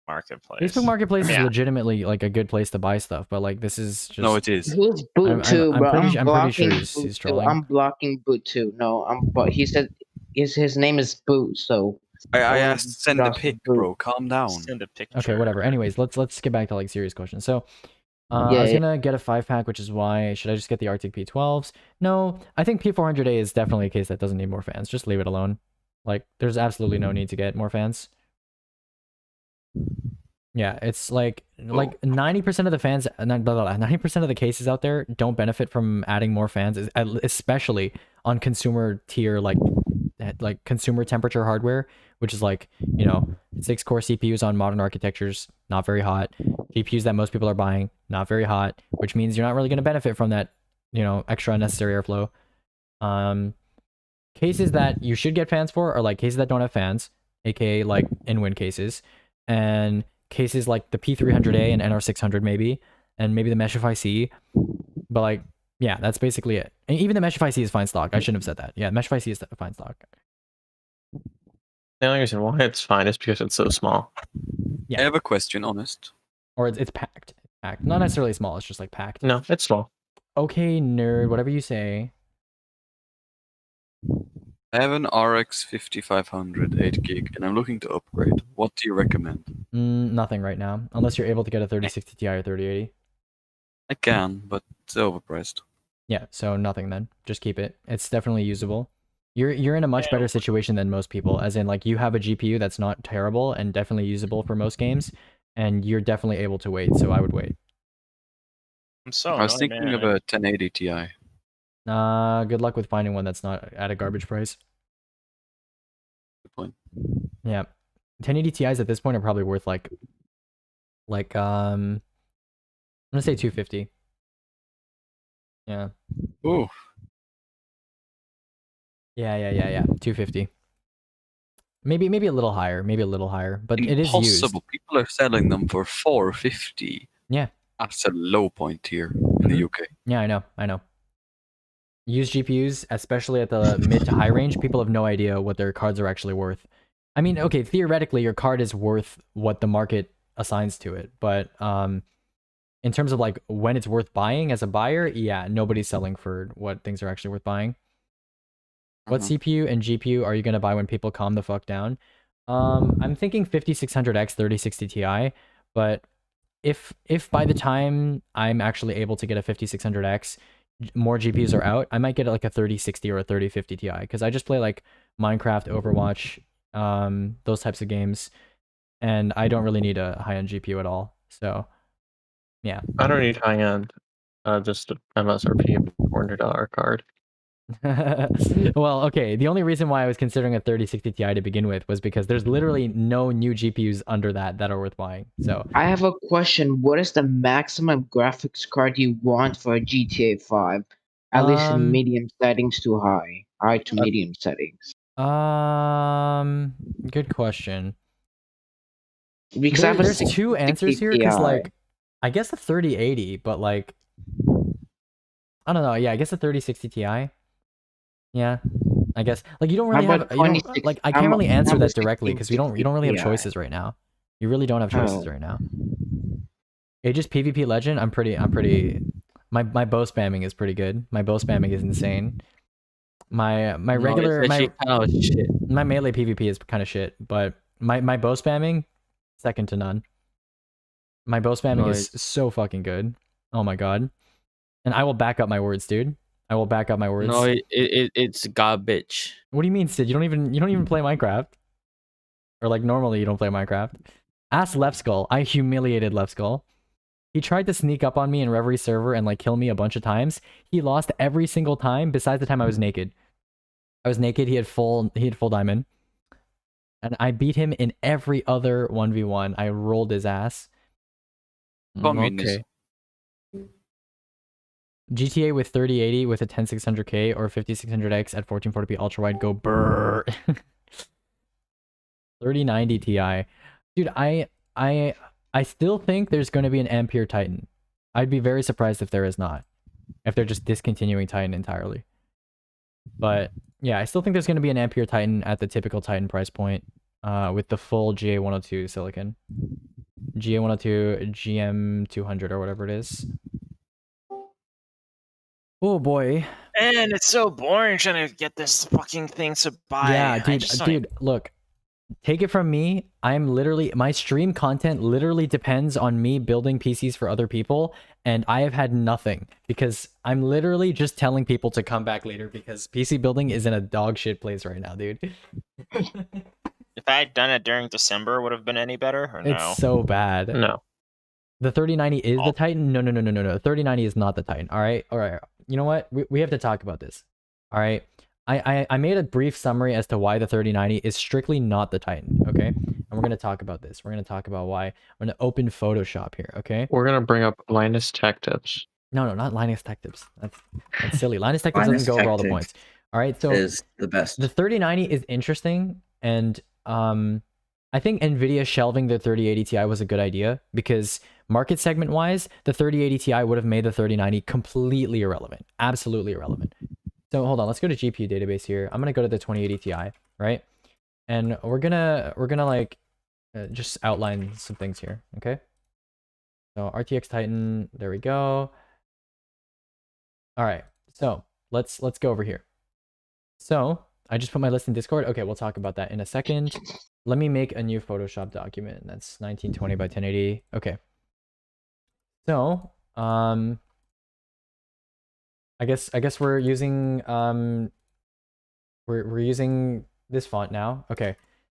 [SPEAKER 20] Marketplace?
[SPEAKER 3] Facebook Marketplace is
[SPEAKER 20] Yeah.
[SPEAKER 3] legitimately like a good place to buy stuff, but like this is just...
[SPEAKER 17] No, it is. Who's Boot too, bro?
[SPEAKER 3] I'm pretty
[SPEAKER 17] blocking
[SPEAKER 3] sure
[SPEAKER 17] Boot
[SPEAKER 3] he's
[SPEAKER 17] too.
[SPEAKER 3] trolling.
[SPEAKER 17] I'm blocking Boot too. No, but he said his name is Boot, so
[SPEAKER 21] I asked send a pic, bro. Calm down.
[SPEAKER 20] Send a picture.
[SPEAKER 3] Okay, whatever. Anyways, let's get back to like serious questions. So, I
[SPEAKER 17] Yeah,
[SPEAKER 3] was
[SPEAKER 17] yeah.
[SPEAKER 3] gonna get a 5-pack, which is why should I just get the Arctic P12s? No, I think P400A is definitely a case that doesn't need more fans. Just leave it alone. Like, there's absolutely no need to get more fans. Yeah, it's like 90% of the fans, 90% of the cases out there don't benefit from adding more fans, especially on consumer tier like consumer temperature hardware, which is like, you know, 6-core CPUs on modern architectures, not very hot. GPUs that most people are buying, not very hot, which means you're not really going to benefit from that, you know, extra unnecessary airflow. Cases that you should get fans for are like cases that don't have fans, aka like in-win cases, and cases like the P300A and NR600 maybe, and maybe the Meshify C. But like, yeah, that's basically it. And even the Meshify C is fine stock. I shouldn't have said that. Yeah, Meshify C is fine stock.
[SPEAKER 11] The only reason why it's fine is because it's so small.
[SPEAKER 3] Yeah.
[SPEAKER 21] I have a question, honest.
[SPEAKER 3] Or it's packed. Packed. Not necessarily small, it's just like packed.
[SPEAKER 11] No, it's small.
[SPEAKER 3] Okay, nerd, whatever you say.
[SPEAKER 21] I have an RX 5500 8 gig and I'm looking to upgrade. What do you recommend?
[SPEAKER 3] Nothing right now, unless you're able to get a 3060 Ti or 3080.
[SPEAKER 21] I can, but it's overpriced.
[SPEAKER 3] Yeah, so nothing then. Just keep it. It's definitely usable. You're in a much better situation than most people, as in like you have a GPU that's not terrible and definitely usable for most games, and you're definitely able to wait. So I would wait.
[SPEAKER 20] I'm so
[SPEAKER 21] I was
[SPEAKER 20] annoyed,
[SPEAKER 21] thinking
[SPEAKER 20] man.
[SPEAKER 21] of a 1080 Ti.
[SPEAKER 3] Good luck with finding one that's not at a garbage price.
[SPEAKER 21] Good point.
[SPEAKER 3] Yeah, 1080 Ti's at this point are probably worth like I'm gonna say 250. Yeah.
[SPEAKER 21] Ooh.
[SPEAKER 3] Yeah. 250. Maybe a little higher. Maybe a little higher, but it is used.
[SPEAKER 21] Impossible. People are selling them for 450.
[SPEAKER 3] Yeah.
[SPEAKER 21] That's a low point here in the UK.
[SPEAKER 3] Yeah, I know. Used GPUs, especially at the mid to high range, people have no idea what their cards are actually worth. I mean, okay, theoretically, your card is worth what the market assigns to it, but in terms of like when it's worth buying as a buyer, yeah, nobody's selling for what things are actually worth buying. What CPU and GPU are you gonna buy when people calm the fuck down? I'm thinking 5600X 3060 Ti, but if by the time I'm actually able to get a 5600X, more GPUs are out, I might get like a 3060 or a 3050 Ti, because I just play like Minecraft, Overwatch, those types of games, and I don't really need a high-end GPU at all. So, yeah.
[SPEAKER 11] I don't need high end. Just a MSRP $400 card.
[SPEAKER 3] Well, okay. The only reason why I was considering a 3060 Ti to begin with was because there's literally no new GPUs under that are worth buying. So
[SPEAKER 17] I have a question. What is the maximum graphics card you want for a GTA 5? At least in medium settings to high to medium settings.
[SPEAKER 3] Good question.
[SPEAKER 17] Because I have a
[SPEAKER 3] there's two
[SPEAKER 17] 60
[SPEAKER 3] answers here, because
[SPEAKER 17] Ti.
[SPEAKER 3] like I guess a 3080, but like I don't know. Yeah, I guess a 3060 Ti. Yeah, I guess like you don't really have. You don't, like I can't really answer that directly because you don't really have choices right now. You really don't have choices right now. Aegis PvP Legend. I'm pretty. My bow spamming is pretty good. My bow spamming is insane. My regular my melee PvP is kind of shit, but my bow spamming, second to none. My bow spamming is so fucking good. Oh my god. And I will back up my words, dude. I will back up my words.
[SPEAKER 8] No, it's garbage.
[SPEAKER 3] What do you mean, Sid? You don't even play Minecraft. Or like normally you don't play Minecraft. Ask Left Skull. I humiliated Left Skull. He tried to sneak up on me in Reverie server and like kill me a bunch of times. He lost every single time besides the time I was naked. I was naked, he had full diamond. And I beat him in every other 1v1. I rolled his ass.
[SPEAKER 21] Okay.
[SPEAKER 3] GTA with 3080 with a 10600K or 5600X at 1440p ultra wide, go brrr. 3090 Ti. Dude, I still think there's going to be an Ampere Titan. I'd be very surprised if there is not. If they're just discontinuing Titan entirely. But yeah, I still think there's going to be an Ampere Titan at the typical Titan price point with the full GA102 silicon. GA102 GM200 or whatever it is. Oh boy.
[SPEAKER 20] And it's so boring trying to get this fucking thing to buy.
[SPEAKER 3] Yeah, dude, look. Take it from me, my stream content literally depends on me building PCs for other people, and I have had nothing because I'm literally just telling people to come back later because PC building is in a dog shit place right now, dude.
[SPEAKER 20] If I had done it during December, would have been any better or no?
[SPEAKER 3] It's so bad.
[SPEAKER 11] No.
[SPEAKER 3] The 3090 is the Titan? No. 3090 is not the Titan. All right. You know what? We have to talk about this. All right. I made a brief summary as to why the 3090 is strictly not the Titan, okay? And we're going to talk about this. We're going to talk about why. I'm going to open Photoshop here, okay?
[SPEAKER 11] We're going to bring up Linus Tech Tips.
[SPEAKER 3] No, not Linus Tech Tips. That's silly. Linus Tech Tips doesn't go over all the points. All right, so
[SPEAKER 18] is the best.
[SPEAKER 3] The 3090 is interesting, and I think NVIDIA shelving the 3080 Ti was a good idea because market segment wise, the 3080 Ti would have made the 3090 completely irrelevant, absolutely irrelevant. So hold on, let's go to GPU database here. I'm gonna go to the 2080 Ti, right? And we're gonna like just outline some things here, okay? So RTX Titan, there we go. All right, so let's go over here. So I just put my list in Discord. Okay, we'll talk about that in a second. Let me make a new Photoshop document. That's 1920 by 1080. Okay. So I guess we're using we're using this font now. Okay,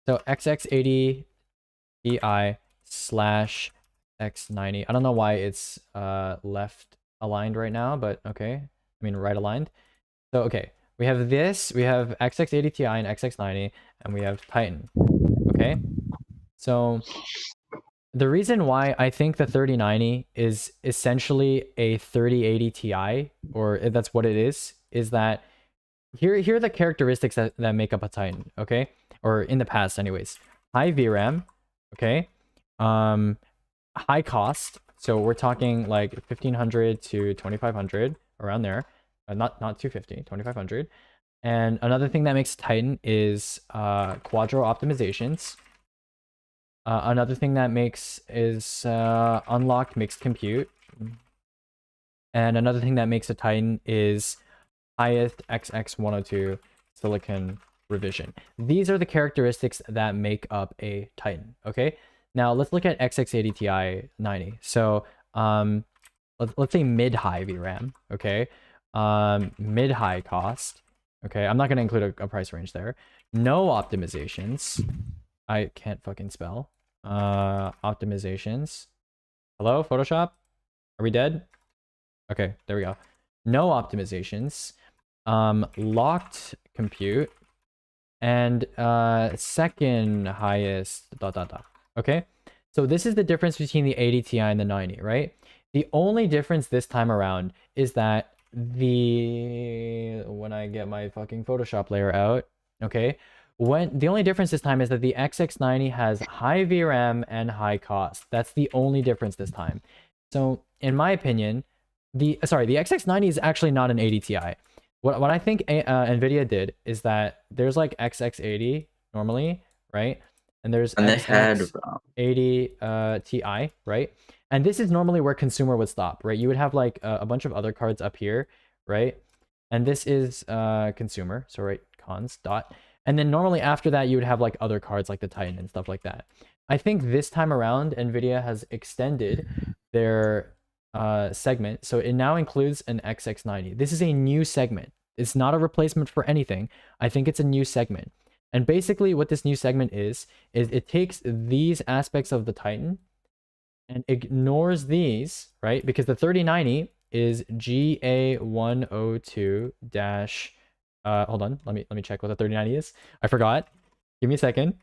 [SPEAKER 3] so XX80 Ti slash X90. I don't know why it's left aligned right now, but okay. I mean right aligned. So okay, we have this, we have XX80 Ti and XX90, and we have Titan. Okay, so the reason why I think the 3090 is essentially a 3080 Ti, or that's what it is that here are the characteristics that make up a Titan, okay? Or in the past anyways. High VRAM, okay? High cost, so we're talking like 1500 to 2500, around there. Not 250, 2500. And another thing that makes Titan is Quadro optimizations. Another thing that makes is unlocked mixed compute. And another thing that makes a Titan is highest XX102 silicon revision. These are the characteristics that make up a Titan, okay? Now let's look at XX80 Ti 90. So let's say mid-high VRAM, okay? Mid-high cost, okay? I'm not going to include a price range there. No optimizations. I can't fucking spell. Optimizations. Hello, Photoshop? Are we dead? Okay, there we go. No optimizations. Locked compute. And second highest ... Okay? So this is the difference between the 80 Ti and the 90, right? The only difference this time around is that when I get my fucking Photoshop layer out, okay? The only difference this time is that the XX90 has high VRAM and high cost. That's the only difference this time. So in my opinion, the XX90 is actually not an 80 Ti. What I think Nvidia did is that there's like XX80 normally, right? And there's XX80 Ti, right? And this is normally where consumer would stop, right? You would have like a bunch of other cards up here, right? And this is consumer, so right, cons, dot. And then normally after that, you would have like other cards like the Titan and stuff like that. I think this time around, Nvidia has extended their segment. So it now includes an XX90. This is a new segment. It's not a replacement for anything. I think it's a new segment. And basically what this new segment is it takes these aspects of the Titan and ignores these, right? Because the 3090 is GA102 dash hold on, let me check what the 3090 is. I forgot. Give me a second.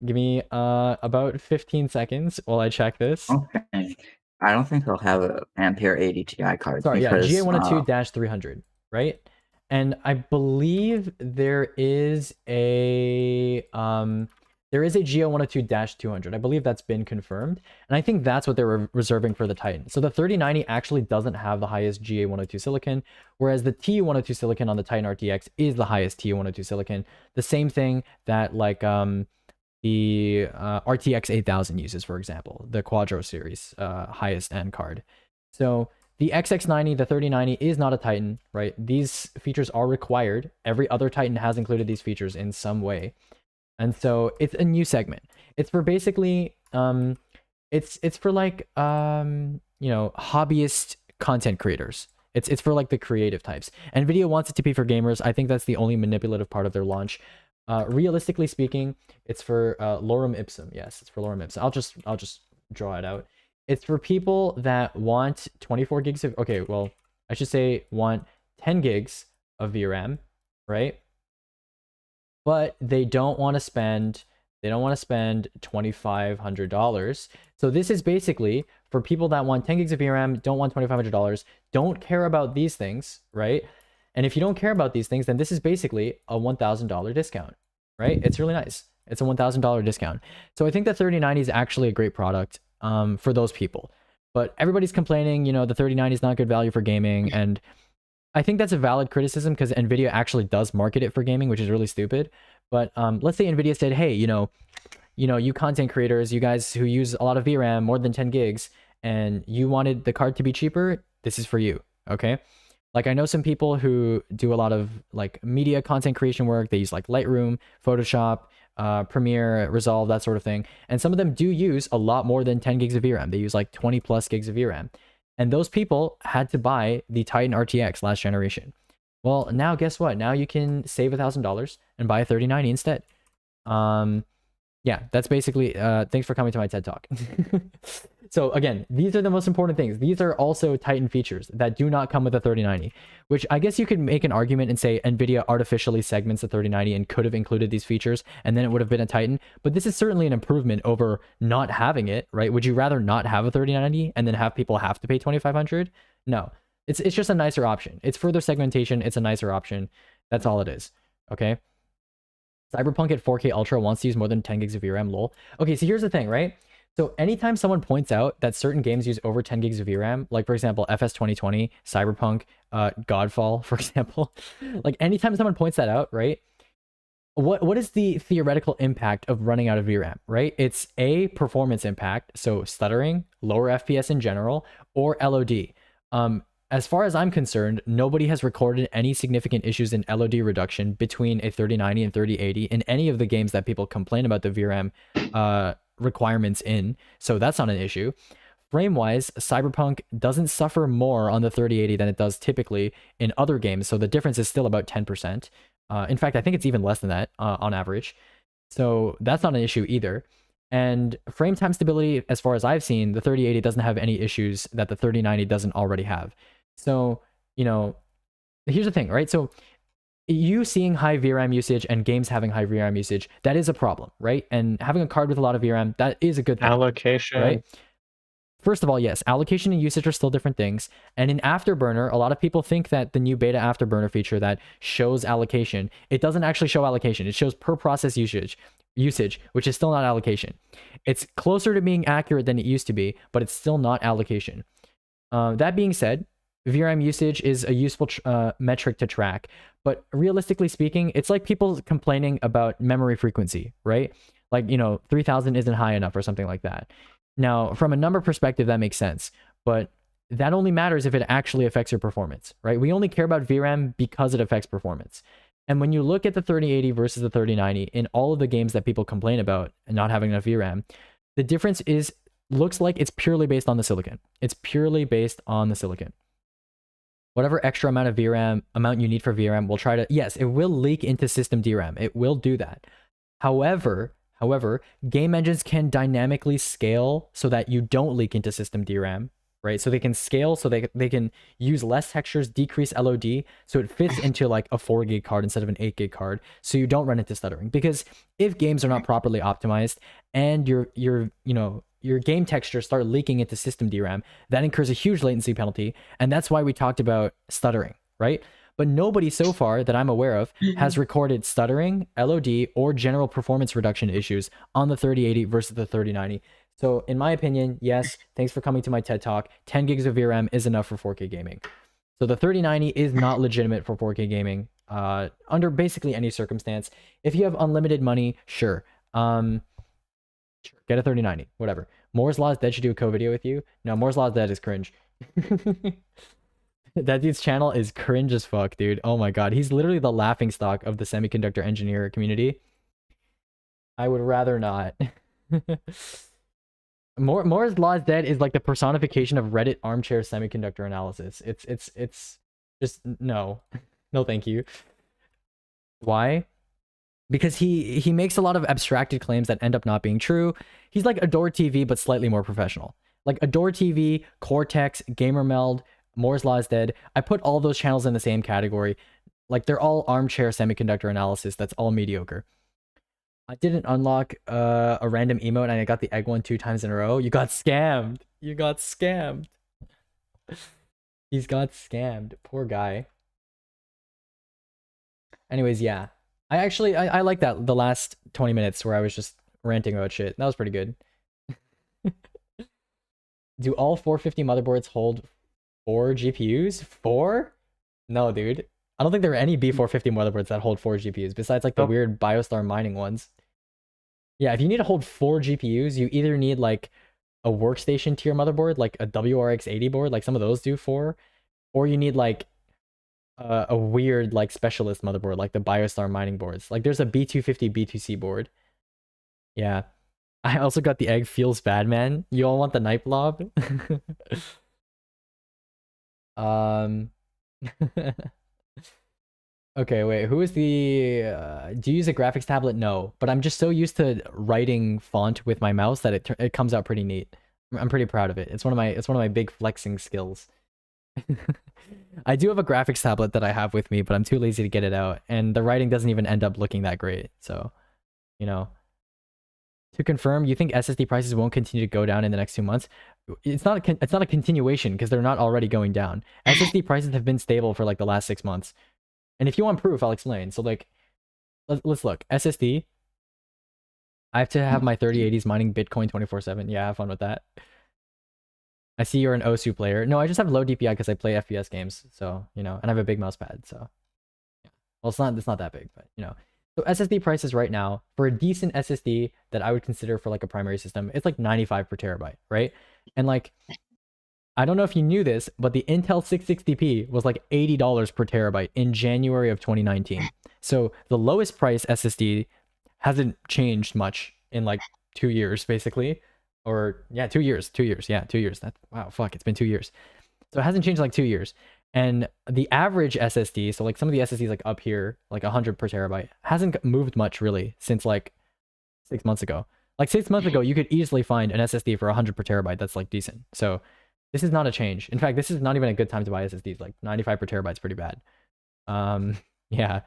[SPEAKER 3] Give me about 15 seconds while I check this.
[SPEAKER 6] Okay. I don't think they'll have an Ampere 80 Ti card.
[SPEAKER 3] Sorry, yeah, GA102-300, right? And I believe there is a GA102-200. I believe that's been confirmed. And I think that's what they're reserving for the Titan. So the 3090 actually doesn't have the highest GA102 silicon, whereas the TU102 silicon on the Titan RTX is the highest TU102 silicon. The same thing that like the RTX 8000 uses, for example, the Quadro series highest end card. So the XX90, the 3090 is not a Titan, right? These features are required. Every other Titan has included these features in some way. And so it's a new segment. It's for basically, it's for like, hobbyist content creators. It's for like the creative types. NVIDIA wants it to be for gamers. I think that's the only manipulative part of their launch. Realistically speaking, it's for lorem ipsum. Yes, it's for lorem ipsum. I'll just draw it out. It's for people that want 24 gigs of, okay, well, I should say want 10 gigs of VRAM, right? But they don't want to spend $2,500. So this is basically for people that want 10 gigs of VRAM, don't want $2,500, don't care about these things, right? And if you don't care about these things, then this is basically a $1,000 discount, right? It's really nice. It's a $1,000 discount. So I think the 3090 is actually a great product for those people. But everybody's complaining, the 3090 is not good value for gaming. And I think that's a valid criticism because NVIDIA actually does market it for gaming, which is really stupid. But let's say NVIDIA said, hey, you content creators, you guys who use a lot of VRAM, more than 10 gigs, and you wanted the card to be cheaper, this is for you, okay? Like I know some people who do a lot of like media content creation work. They use like Lightroom, Photoshop, Premiere, Resolve, that sort of thing. And some of them do use a lot more than 10 gigs of VRAM. They use like 20 plus gigs of VRAM. And those people had to buy the Titan RTX last generation. Well, now guess what? Now you can save $1,000 and buy a 3090 instead. Yeah, that's basically. Thanks for coming to my TED Talk. So again, these are the most important things. These are also Titan features that do not come with a 3090, which I guess you could make an argument and say NVIDIA artificially segments the 3090 and could have included these features, and then it would have been a Titan. But this is certainly an improvement over not having it, right? Would you rather not have a 3090 and then have people have to pay $2,500? No, it's just a nicer option. It's further segmentation. It's a nicer option. That's all it is. Okay. Cyberpunk at 4K Ultra wants to use more than 10 gigs of VRAM, lol. Okay, so here's the thing, right? So anytime someone points out that certain games use over 10 gigs of VRAM, like for example, FS 2020, Cyberpunk, Godfall, for example, like anytime someone points that out, right? What is the theoretical impact of running out of VRAM, right? It's a performance impact, so stuttering, lower FPS in general, or LOD. As far as I'm concerned, nobody has recorded any significant issues in LOD reduction between a 3090 and 3080 in any of the games that people complain about the VRAM requirements in, so that's not an issue. Frame-wise, Cyberpunk doesn't suffer more on the 3080 than it does typically in other games, so the difference is still about 10%. In fact, I think it's even less than that on average. So that's not an issue either. And frame time stability, as far as I've seen, the 3080 doesn't have any issues that the 3090 doesn't already have. So, you know, here's the thing, right? So you seeing high VRAM usage and games having high VRAM usage, that is a problem, right? And having a card with a lot of VRAM, that is a good thing.
[SPEAKER 11] Allocation.
[SPEAKER 3] Right? First of all, yes, allocation and usage are still different things. And in Afterburner, a lot of people think that the new beta Afterburner feature that shows allocation, it doesn't actually show allocation. It shows per process usage, which is still not allocation. It's closer to being accurate than it used to be, but it's still not allocation. That being said, VRAM usage is a useful metric to track, but realistically speaking, it's like people complaining about memory frequency, right? Like, you know, 3000 isn't high enough or something like that. Now, from a number perspective, that makes sense, but that only matters if it actually affects your performance, right? We only care about VRAM because it affects performance. And when you look at the 3080 versus the 3090 in all of the games that people complain about and not having enough VRAM, the difference looks like it's purely based on the silicon. It's purely based on the silicon. Whatever extra amount of VRAM amount you need for VRAM will try to, yes, it will leak into system DRAM. It will do that. However, game engines can dynamically scale so that you don't leak into system DRAM, right? So they can scale so they can use less textures, decrease LOD, so it fits into like a 4 gig card instead of an 8 gig card, so you don't run into stuttering. Because if games are not properly optimized and your game textures start leaking into system DRAM, that incurs a huge latency penalty, and that's why we talked about stuttering, right? But nobody so far that I'm aware of has recorded stuttering, LOD, or general performance reduction issues on the 3080 versus the 3090. So in my opinion, yes, thanks for coming to my TED Talk. 10 gigs of VRAM is enough for 4K gaming. So the 3090 is not legitimate for 4K gaming under basically any circumstance. If you have unlimited money, sure. Get a 3090, whatever. Moore's Law is Dead should do a co-video with you. No, Moore's Law is Dead is cringe. That dude's channel is cringe as fuck, dude. Oh my god, he's literally the laughingstock of the semiconductor engineer community. I would rather not. Moore's Law is Dead is like the personification of Reddit armchair semiconductor analysis. It's just no thank you. Why? Because he makes a lot of abstracted claims that end up not being true. He's like Adore TV, but slightly more professional. Like Adore TV, Cortex, GamerMeld, Moore's Law is Dead. I put all those channels in the same category. Like they're all armchair semiconductor analysis. That's all mediocre. I didn't unlock a random emote and I got the egg one 2 times in a row. You got scammed. You got scammed. He's got scammed. Poor guy. Anyways, yeah. I like that, the last 20 minutes where I was just ranting about shit. That was pretty good. Do all 450 motherboards hold 4 GPUs? 4? No, dude. I don't think there are any B450 motherboards that hold 4 GPUs, besides like the weird BioStar mining ones. Yeah, if you need to hold 4 GPUs, you either need like a workstation tier motherboard, like a WRX80 board, like some of those do 4, or you need like a weird like specialist motherboard like the BioStar mining boards. Like there's a B250 B2C board. Yeah. I also got the egg feels bad, man. You all want the night blob? Okay, wait. Who is the? Do you use a graphics tablet? No, but I'm just so used to writing font with my mouse that it comes out pretty neat. I'm pretty proud of it. It's one of my big flexing skills. I do have a graphics tablet that I have with me, but I'm too lazy to get it out, and the writing doesn't even end up looking that great. So, you know. To confirm, you think SSD prices won't continue to go down in the next 2 months? It's not a continuation because they're not already going down. SSD prices have been stable for like the last 6 months. And if you want proof, I'll explain. So like, let's look. SSD. I have to have my 3080s mining Bitcoin 24/7. Yeah, have fun with that. I see you're an OSU player. No, I just have low DPI because I play FPS games. So, you know, and I have a big mouse pad. So, yeah. Well, it's not that big, but you know. So SSD prices right now for a decent SSD that I would consider for like a primary system, it's like 95 per terabyte, right? And like, I don't know if you knew this, but the Intel 660p was like $80 per terabyte in January of 2019. So the lowest price SSD hasn't changed much in like 2 years, basically. Or yeah, 2 years. 2 years. Yeah, 2 years. Wow, fuck, it's been 2 years. So it hasn't changed in like 2 years. And the average SSD, so like some of the SSDs like up here, like 100 per terabyte, hasn't moved much really since like 6 months ago. Like 6 months ago, you could easily find an SSD for 100 per terabyte that's like decent. So this is not a change. In fact, this is not even a good time to buy SSDs. Like 95 per terabyte is pretty bad. Yeah.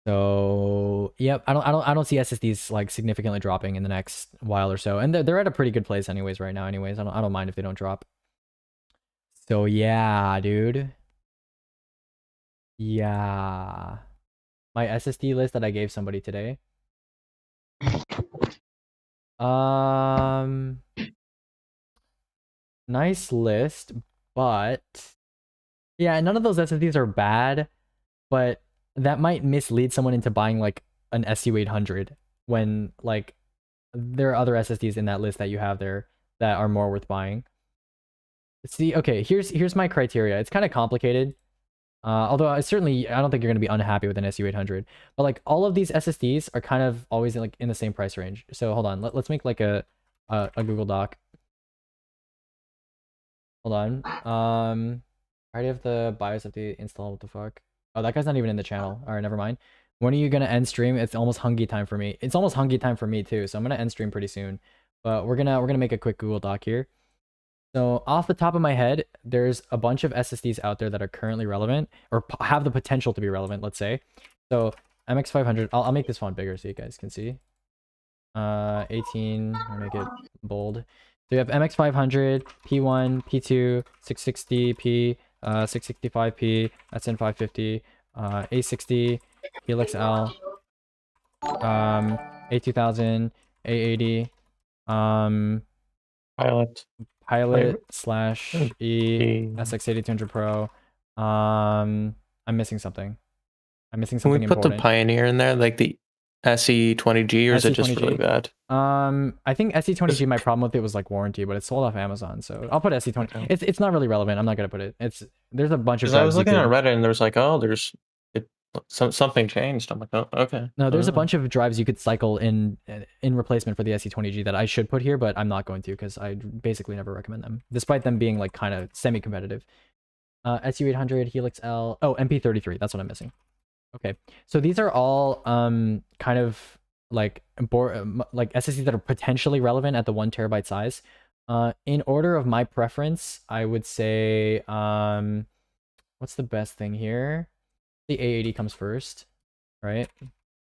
[SPEAKER 3] So yep, I don't see SSDs like significantly dropping in the next while or so, and they're at a pretty good place anyways right now. Anyways, I don't mind if they don't drop. So yeah, dude. Yeah. My SSD list that I gave somebody today. Nice list, but yeah, none of those SSDs are bad, but that might mislead someone into buying like an SU800 when like there are other SSDs in that list that you have there that are more worth buying. See, okay, here's my criteria. It's kind of complicated. Although I don't think you're going to be unhappy with an SU800. But like all of these SSDs are kind of always like in the same price range. So hold on, let's make like a Google Doc. Hold on. I already have the BIOS update installed. What the fuck? Oh, that guy's not even in the channel. All right, never mind. When are you gonna end stream? It's almost Hungy time for me. It's almost Hungy time for me too. So I'm gonna end stream pretty soon. But we're gonna make a quick Google Doc here. So off the top of my head, there's a bunch of SSDs out there that are currently relevant or have the potential to be relevant. Let's say. So MX500. I'll make this font bigger so you guys can see. 18. I'll make it bold. So you have MX500, P1, P2, 660p, 665p, SN550, A60, Helix L, A2000, A80, Pilot slash E, SX8200 Pro. I'm missing something. I'm missing
[SPEAKER 11] Can
[SPEAKER 3] something
[SPEAKER 11] we put
[SPEAKER 3] important.
[SPEAKER 11] the Pioneer in there, like the SE20G, or is it just
[SPEAKER 3] SE20G.
[SPEAKER 11] really bad?
[SPEAKER 3] I think SE20G, my problem with it was like warranty, but it's sold off Amazon, so I'll put SE20. It's not really relevant. I'm not gonna put it. There's a bunch of.
[SPEAKER 11] Because I was
[SPEAKER 3] drives you
[SPEAKER 11] looking at
[SPEAKER 3] could-
[SPEAKER 11] Reddit and there's like, oh, something changed. I'm like, oh, okay.
[SPEAKER 3] No, there's a bunch of drives you could cycle in replacement for the SE20G that I should put here, but I'm not going to because I basically never recommend them, despite them being like kind of semi-competitive. SU800, Helix L. Oh, MP33. That's what I'm missing. Okay, so these are all kind of like SSDs that are potentially relevant at the 1 terabyte size. In order of my preference, I would say what's the best thing here? The A80 comes first, right?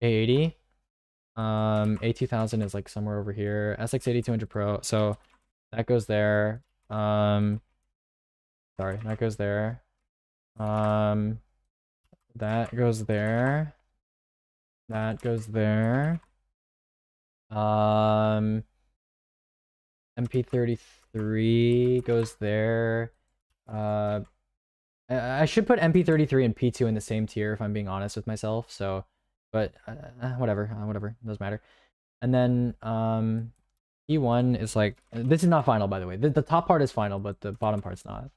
[SPEAKER 3] A80. A2000 is like somewhere over here. SX8200 Pro. So that goes there. Sorry, that goes there. That goes there. That goes there. MP33 goes there. I should put MP33 and P2 in the same tier if I'm being honest with myself. So, but whatever, doesn't matter. And then E1 is like, this is not final, by the way. The top part is final, but the bottom part's not.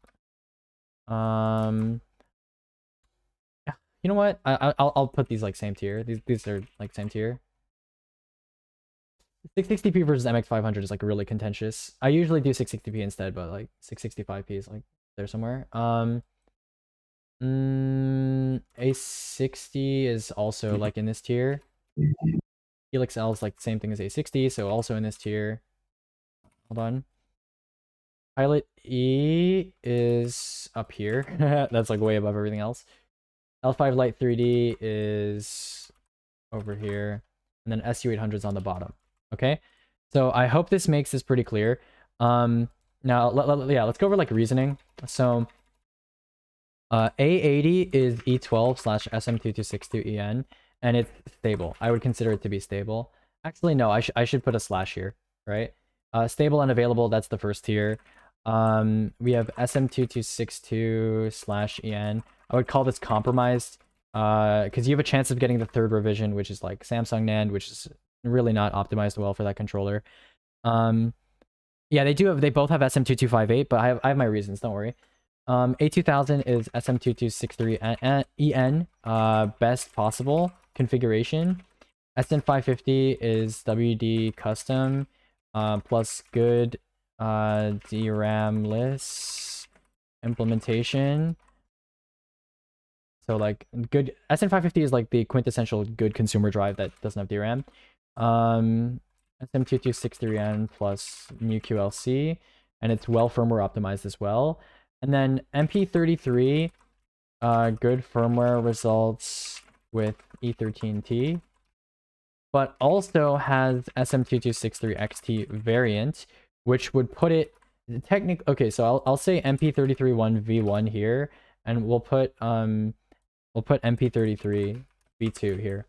[SPEAKER 3] Yeah, you know what? I'll put these like same tier. These are like same tier. 660p versus MX500 is like really contentious. I usually do 660p instead, but like 665p is like there somewhere. A60 is also like in this tier. Helix L is like the same thing as A60, so also in this tier. Hold on. Pilot E is up here. That's like way above everything else. L5 Lite 3D is over here. And then SU800 is on the bottom. Okay? So I hope this makes this pretty clear. Now, let's go over like reasoning. So A80 is E12/SM2262EN, and it's stable. I would consider it to be stable. Actually, no, I should put a slash here, right? Stable and available, that's the first tier. We have SM2262/EN. I would call this compromised, because you have a chance of getting the third revision, which is like Samsung NAND, which is really not optimized well for that controller. Yeah, they both have SM2258, but I have my reasons, don't worry. A2000 is SM2263EN, best possible configuration. SN550 is WD custom, plus good DRAM-less implementation. So like good SN550 is like the quintessential good consumer drive that doesn't have DRAM. SM2263N plus new QLC, and it's well firmware optimized as well. And then MP33, good firmware results with E13T, but also has SM2263XT variant, which would put it okay, so I'll say MP33-1v1 here, and we'll put MP33 v2 here.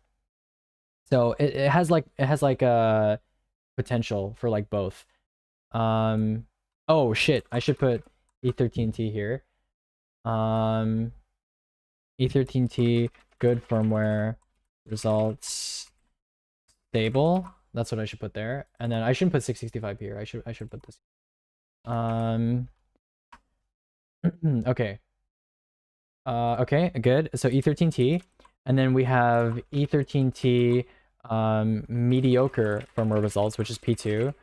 [SPEAKER 3] So it has like a potential for like both. Oh shit, I should put E13T here. E13T, good firmware results, stable. That's what I should put there. And then I shouldn't put 665 here. I should put this. Okay. Okay, good. So E13T, and then we have E13T mediocre firmware results, which is P2.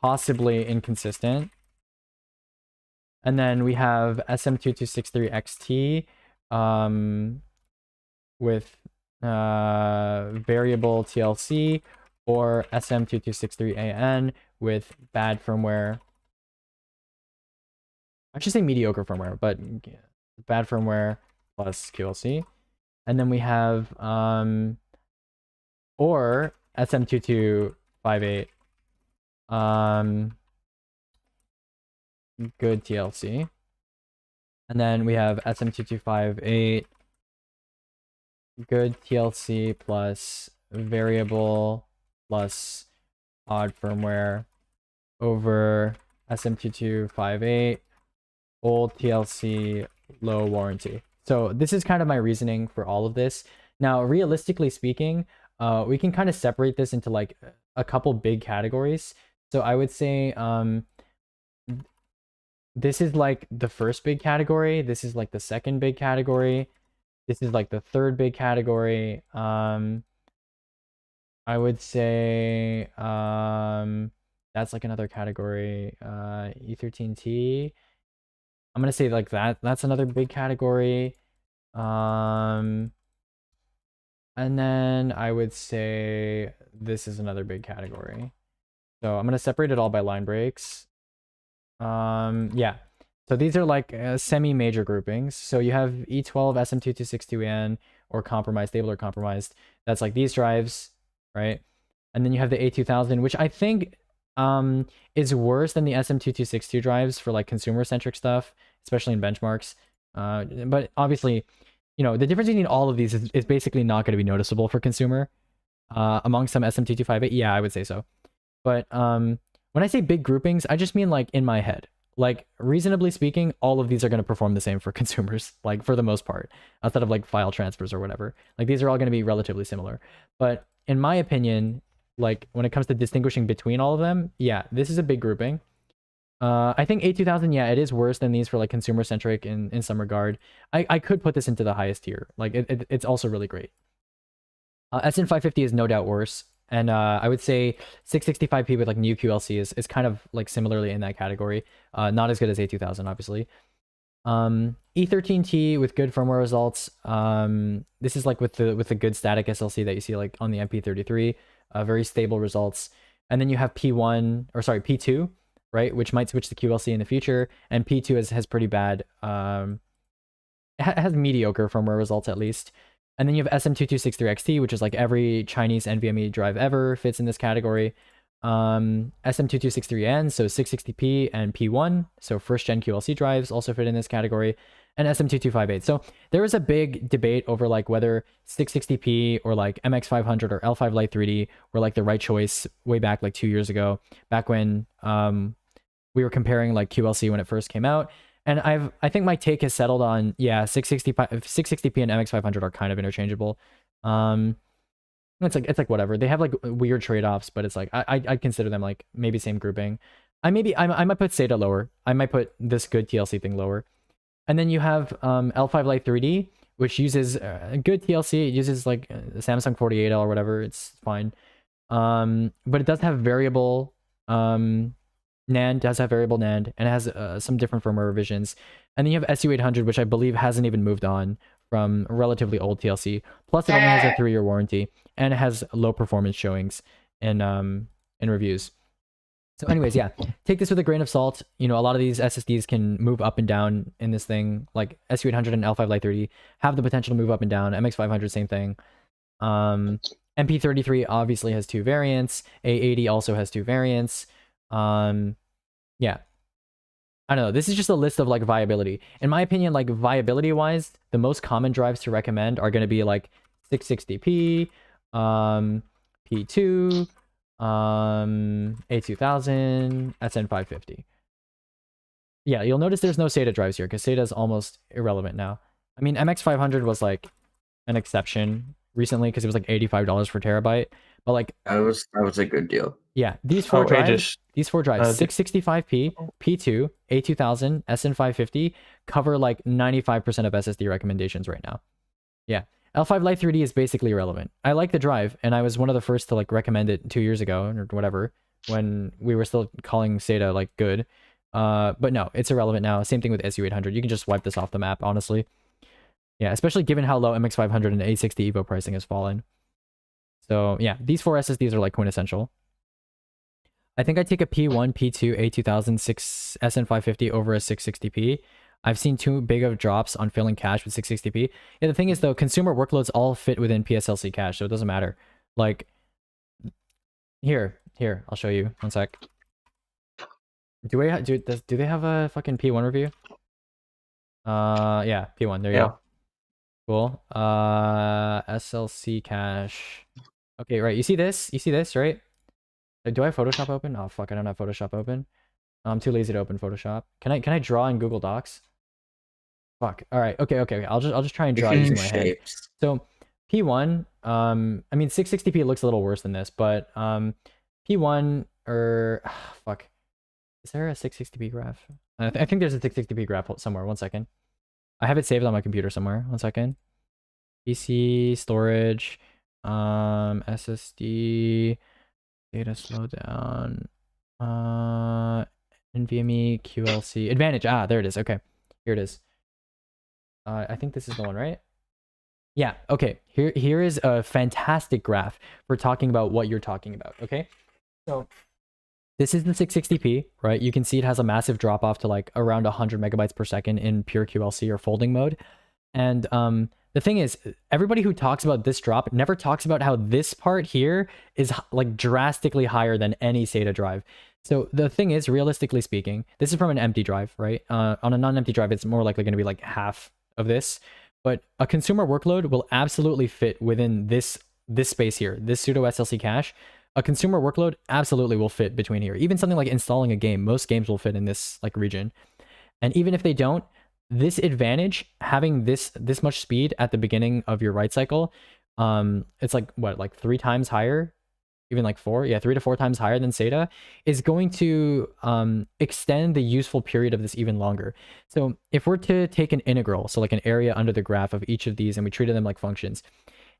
[SPEAKER 3] Possibly inconsistent. And then we have SM2263XT with variable TLC, or SM2263AN with bad firmware. I should say mediocre firmware, but bad firmware plus QLC. And then we have or SM2258 good TLC. And then we have SM2258 good TLC plus variable plus odd firmware over SM2258 old TLC low warranty. So this is kind of my reasoning for all of this. Now, realistically speaking, we can kind of separate this into like a couple big categories. So I would say this is like the first big category. This is like the second big category. This is like the third big category. I would say that's like another category. E13T. I'm gonna say like that's another big category. And then I would say this is another big category. So I'm gonna separate it all by line breaks. Yeah. So these are like semi-major groupings. So you have E12 SM2262N or compromised, stable or compromised. That's like these drives, right? And then you have the A2000, which I think is worse than the SM2262 drives for like consumer-centric stuff, especially in benchmarks. But obviously, you know, the difference between all of these is basically not going to be noticeable for consumer. Among some SM2258, yeah, I would say so. But when I say big groupings, I just mean like in my head. Like, reasonably speaking, all of these are going to perform the same for consumers, like for the most part, outside of like file transfers or whatever. Like these are all going to be relatively similar. But in my opinion, like when it comes to distinguishing between all of them, yeah, this is a big grouping. I think A2000, yeah, it is worse than these for like consumer centric in some regard. I could put this into the highest tier. Like it's also really great. SN550 is no doubt worse. And I would say 665p with like new QLC is kind of like similarly in that category. Not as good as A2000, obviously. E13T with good firmware results. This is like with the good static SLC that you see like on the MP33, very stable results. And then you have P2, right, which might switch to QLC in the future, and P2 has pretty bad, has mediocre firmware results at least. And then you have SM2263XT, which is like every Chinese NVMe drive ever fits in this category. SM2263N, so 660p and P1, so first gen QLC drives also fit in this category, and SM2258. So there was a big debate over like whether 660p or like MX500 or L5 Lite 3D were like the right choice way back like 2 years ago, back when we were comparing like QLC when it first came out. And I think my take has settled on, yeah, 660p and MX500 are kind of interchangeable. It's like whatever. They have like weird trade-offs, but it's like I'd consider them like maybe same grouping. I might put SATA lower. I might put this good TLC thing lower. And then you have L5 Lite 3D, which uses good TLC. It uses like Samsung 48L or whatever. It's fine. But it does have variable NAND, does have variable NAND, and it has some different firmware revisions. And then you have SU800, which I believe hasn't even moved on from relatively old TLC. Plus, it only has a 3-year warranty, and it has low performance showings in reviews. So, anyways, yeah, take this with a grain of salt. You know, a lot of these SSDs can move up and down in this thing. Like SU800 and L5 Lite 3D have the potential to move up and down. MX500, same thing. MP33 obviously has 2 variants. A80 also has 2 variants. Yeah, I don't know. This is just a list of like viability. In my opinion, like viability wise, the most common drives to recommend are going to be like 660p, P2, A2000, SN550. Yeah, you'll notice there's no SATA drives here because SATA is almost irrelevant now. I mean, MX500 was like an exception recently because it was like $85 per terabyte. But like
[SPEAKER 6] that was a good deal.
[SPEAKER 3] Yeah, these four drives, 665p, P2, A2000, SN550 cover like 95% of SSD recommendations right now. Yeah, L5 Lite 3D is basically irrelevant. I like the drive, and I was one of the first to like recommend it 2 years ago or whatever when we were still calling SATA like good. But no, it's irrelevant now. Same thing with SU800. You can just wipe this off the map, honestly. Yeah, especially given how low MX500 and A60 Evo pricing has fallen. So yeah, these 4 SSDs are like quintessential. I think I'd take a P1, P2, A2000, SN550 over a 660p. I've seen too big of drops on filling cache with 660p. Yeah, the thing is though, consumer workloads all fit within PSLC cache, so it doesn't matter. Like, here, I'll show you. One sec. Do they have a fucking P1 review? Yeah, P1. There you go. Cool. SLC cache. Okay, right. You see this? You see this, right? Do I have Photoshop open? Oh fuck, I don't have Photoshop open. I'm too lazy to open Photoshop. Can I draw in Google Docs? Fuck. All right. Okay. I'll just try and draw using my hand. So P1. I mean 660p looks a little worse than this, but P1 or fuck. Is there a 660p graph? I think there's a 660p graph somewhere. One second. I have it saved on my computer somewhere. One second. PC storage, SSD, data slowdown, NVMe, QLC, Advantage. Ah, there it is. Okay, here it is. I think this is the one, right? Yeah. Okay. Here is a fantastic graph for talking about what you're talking about. Okay. So this is the 660p, right? You can see it has a massive drop off to like around 100 megabytes per second in pure QLC or folding mode. And the thing is, everybody who talks about this drop never talks about how this part here is like drastically higher than any SATA drive. So the thing is, realistically speaking, this is from an empty drive, right? On a non-empty drive, it's more likely going to be like half of this. But a consumer workload will absolutely fit within this space here, this pseudo SLC cache. A consumer workload absolutely will fit between here. Even something like installing a game, most games will fit in this like region. And even if they don't, this advantage, having this much speed at the beginning of your write cycle, it's like what, like 3 times higher, even like 4, yeah, 3 to 4 times higher than SATA, is going to extend the useful period of this even longer. So if we're to take an integral, so like an area under the graph of each of these, and we treated them like functions,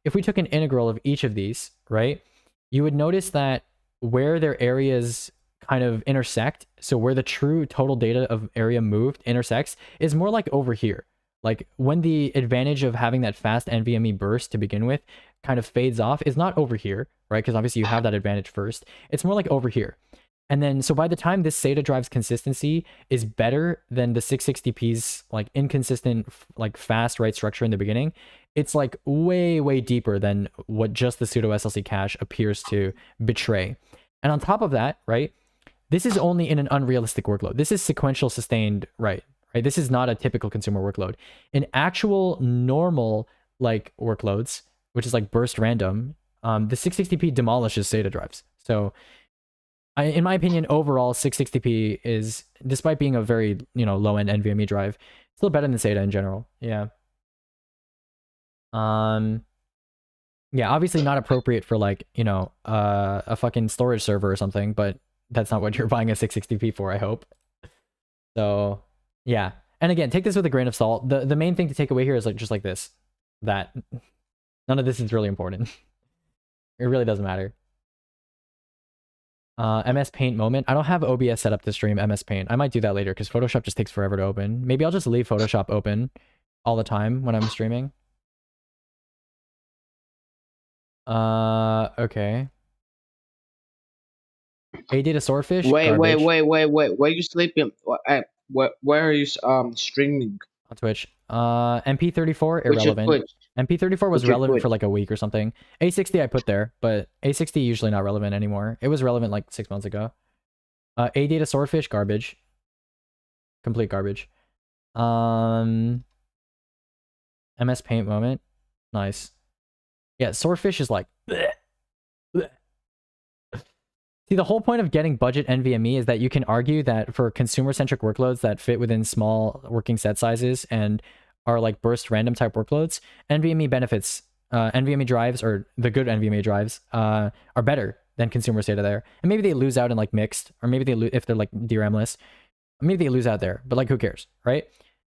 [SPEAKER 3] if we took an integral of each of these, right, you would notice that where their areas kind of intersect, so where the true total data of area moved intersects, is more like over here. Like when the advantage of having that fast NVMe burst to begin with kind of fades off is not over here, right? Because obviously you have that advantage first. It's more like over here. And then, so by the time this SATA drive's consistency is better than the 660p's like inconsistent, like fast write structure in the beginning, it's like way, way deeper than what just the pseudo SLC cache appears to betray. And on top of that, right, this is only in an unrealistic workload. This is sequential sustained, right? This is not a typical consumer workload. In actual normal like workloads, which is like burst random, the 660p demolishes SATA drives. So in my opinion, overall 660p is, despite being a very, low end NVMe drive, still better than SATA in general. Yeah. Yeah, obviously not appropriate for like, a fucking storage server or something, but that's not what you're buying a 660p for, I hope. So yeah. And again, take this with a grain of salt. The main thing to take away here is like just like this, that none of this is really important. It really doesn't matter. MS Paint moment. I don't have OBS set up to stream MS Paint. I might do that later because Photoshop just takes forever to open. Maybe I'll just leave Photoshop open all the time when I'm streaming. Okay. A data swordfish.
[SPEAKER 17] Wait,
[SPEAKER 3] garbage.
[SPEAKER 17] where you sleeping? Where are you streaming?
[SPEAKER 3] On Twitch. MP34
[SPEAKER 17] Which is
[SPEAKER 3] irrelevant.
[SPEAKER 17] Twitch.
[SPEAKER 3] MP34 was
[SPEAKER 17] Which is
[SPEAKER 3] relevant
[SPEAKER 17] Twitch.
[SPEAKER 3] for like a week or something. A60 I put there, but A60 usually not relevant anymore. It was relevant like 6 months ago. A data swordfish, garbage. Complete garbage. MS Paint moment. Nice. Yeah, swordfish is like bleh, bleh. See, the whole point of getting budget NVMe is that you can argue that for consumer-centric workloads that fit within small working set sizes and are like burst random type workloads, NVMe benefits, NVMe drives, or the good NVMe drives, are better than consumer SATA there. And maybe they lose out in like mixed, or maybe they if they're like DRAM-less, maybe they lose out there, but like who cares, right?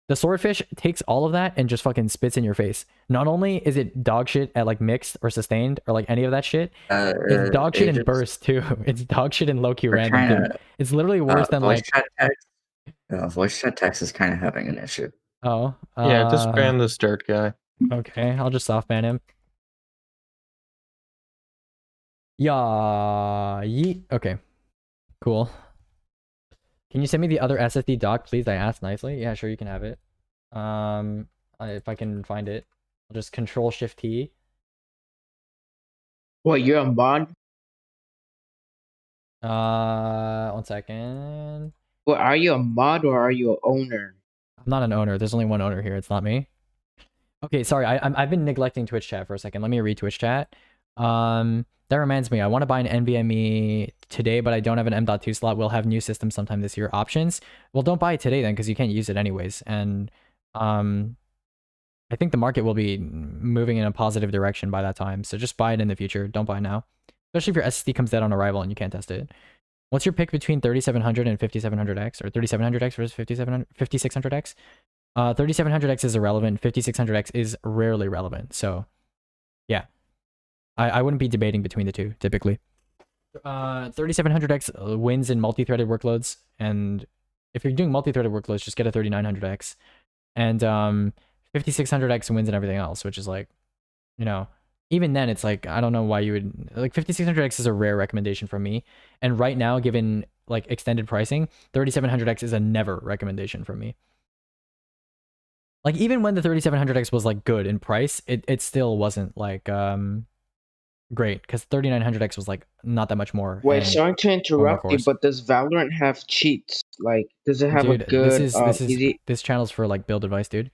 [SPEAKER 3] The swordfish takes all of that and just fucking spits in your face. Not only is it dog shit at like mixed or sustained or like any of that shit, it's dog shit in burst too. It's dog shit in low-Q random too. It's literally worse than like...
[SPEAKER 6] Voice chat text is kind of having an issue.
[SPEAKER 3] Oh.
[SPEAKER 11] Yeah, just ban this dirt guy.
[SPEAKER 3] Okay, I'll just soft ban him. Yeah. Yeet. Okay. Cool. Can you send me the other SSD doc, please? I asked nicely. Yeah, sure, you can have it. If I can find it, I'll just Control-Shift-T.
[SPEAKER 17] What, you're a mod?
[SPEAKER 3] 1 second.
[SPEAKER 17] Well, are you a mod or are you an owner?
[SPEAKER 3] I'm not an owner. There's only one owner here. It's not me. Okay, sorry. I've been neglecting Twitch chat for a second. Let me read Twitch chat. That reminds me, I want to buy an NVMe today, but I don't have an M.2 slot. We'll have new systems sometime this year. Options? Well, don't buy it today then, because you can't use it anyways. And I think the market will be moving in a positive direction by that time. So just buy it in the future. Don't buy now. Especially if your SSD comes dead on arrival and you can't test it. What's your pick between 3700 and 5700X? Or 3700X versus 5600X? 3700X is irrelevant. 5600X is rarely relevant. So, yeah. I wouldn't be debating between the two, typically. 3700X wins in multi-threaded workloads, and if you're doing multi-threaded workloads, just get a 3900X. And 5600X wins in everything else, which is like, even then it's like, I don't know why you would... Like, 5600X is a rare recommendation from me, and right now, given like extended pricing, 3700X is a never recommendation from me. Like, even when the 3700X was like good in price, it still wasn't like great, because 3900X was like not that much more.
[SPEAKER 17] Wait, sorry to interrupt you, but does Valorant have cheats? Like, does it have a good
[SPEAKER 3] this channel's for like build advice, dude.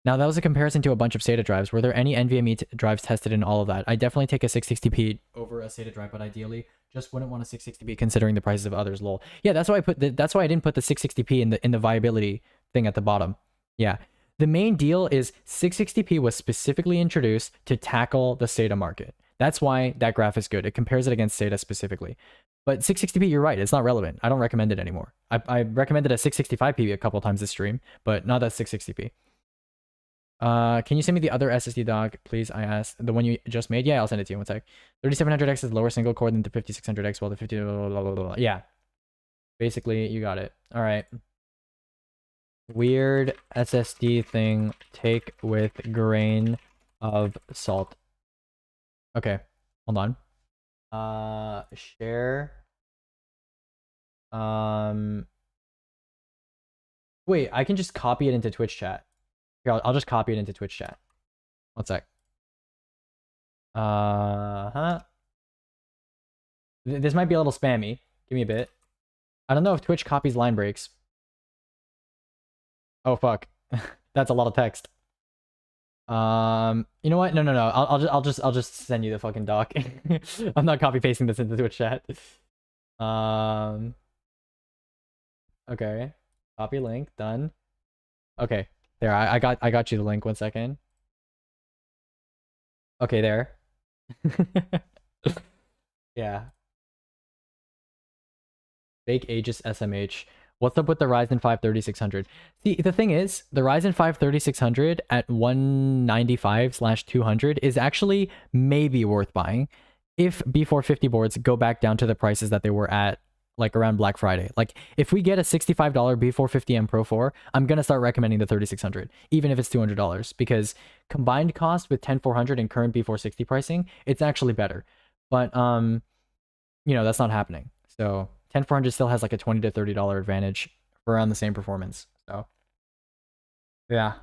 [SPEAKER 3] Now, that was a comparison to a bunch of SATA drives. Were there any NVMe drives tested in all of that? I definitely take a 660p over a SATA drive, but ideally just wouldn't want a 660p considering the prices of others. Lol. Yeah, that's why I put that's why I didn't put the 660p in the viability thing at the bottom. Yeah. The main deal is 660p was specifically introduced to tackle the SATA market. That's why that graph is good. It compares it against SATA specifically. But 660p, you're right. It's not relevant. I don't recommend it anymore. I recommended a 665p a couple times this stream, but not that 660p. Can you send me the other SSD doc, please? I asked. The one you just made? Yeah, I'll send it to you. 1 sec. 3700X is lower single core than the 5600X, while the 50... Blah, blah, blah, blah. Yeah. Basically, you got it. All right. Weird SSD thing. Take with grain of salt. Okay, hold on. Share. Wait, I can just copy it into Twitch chat. Here, I'll just copy it into Twitch chat. One sec. This might be a little spammy. Give me a bit. I don't know if Twitch copies line breaks. Oh fuck, that's a lot of text. You know what? No. I'll just send you the fucking doc. I'm not copy pasting this into Twitch chat. Okay. Copy link. Done. Okay. There. I got you the link. 1 second. Okay. There. Yeah. Fake Aegis SMH. What's up with the Ryzen 5 3600? See, the thing is, the Ryzen 5 3600 at 195/200 is actually maybe worth buying if B450 boards go back down to the prices that they were at like around Black Friday. Like if we get a $65 B450M Pro 4, I'm going to start recommending the 3600, even if it's $200, because combined cost with 10400 and current B460 pricing, it's actually better. But you know, that's not happening. So 10400 still has like a $20 to $30 advantage for around the same performance. So yeah.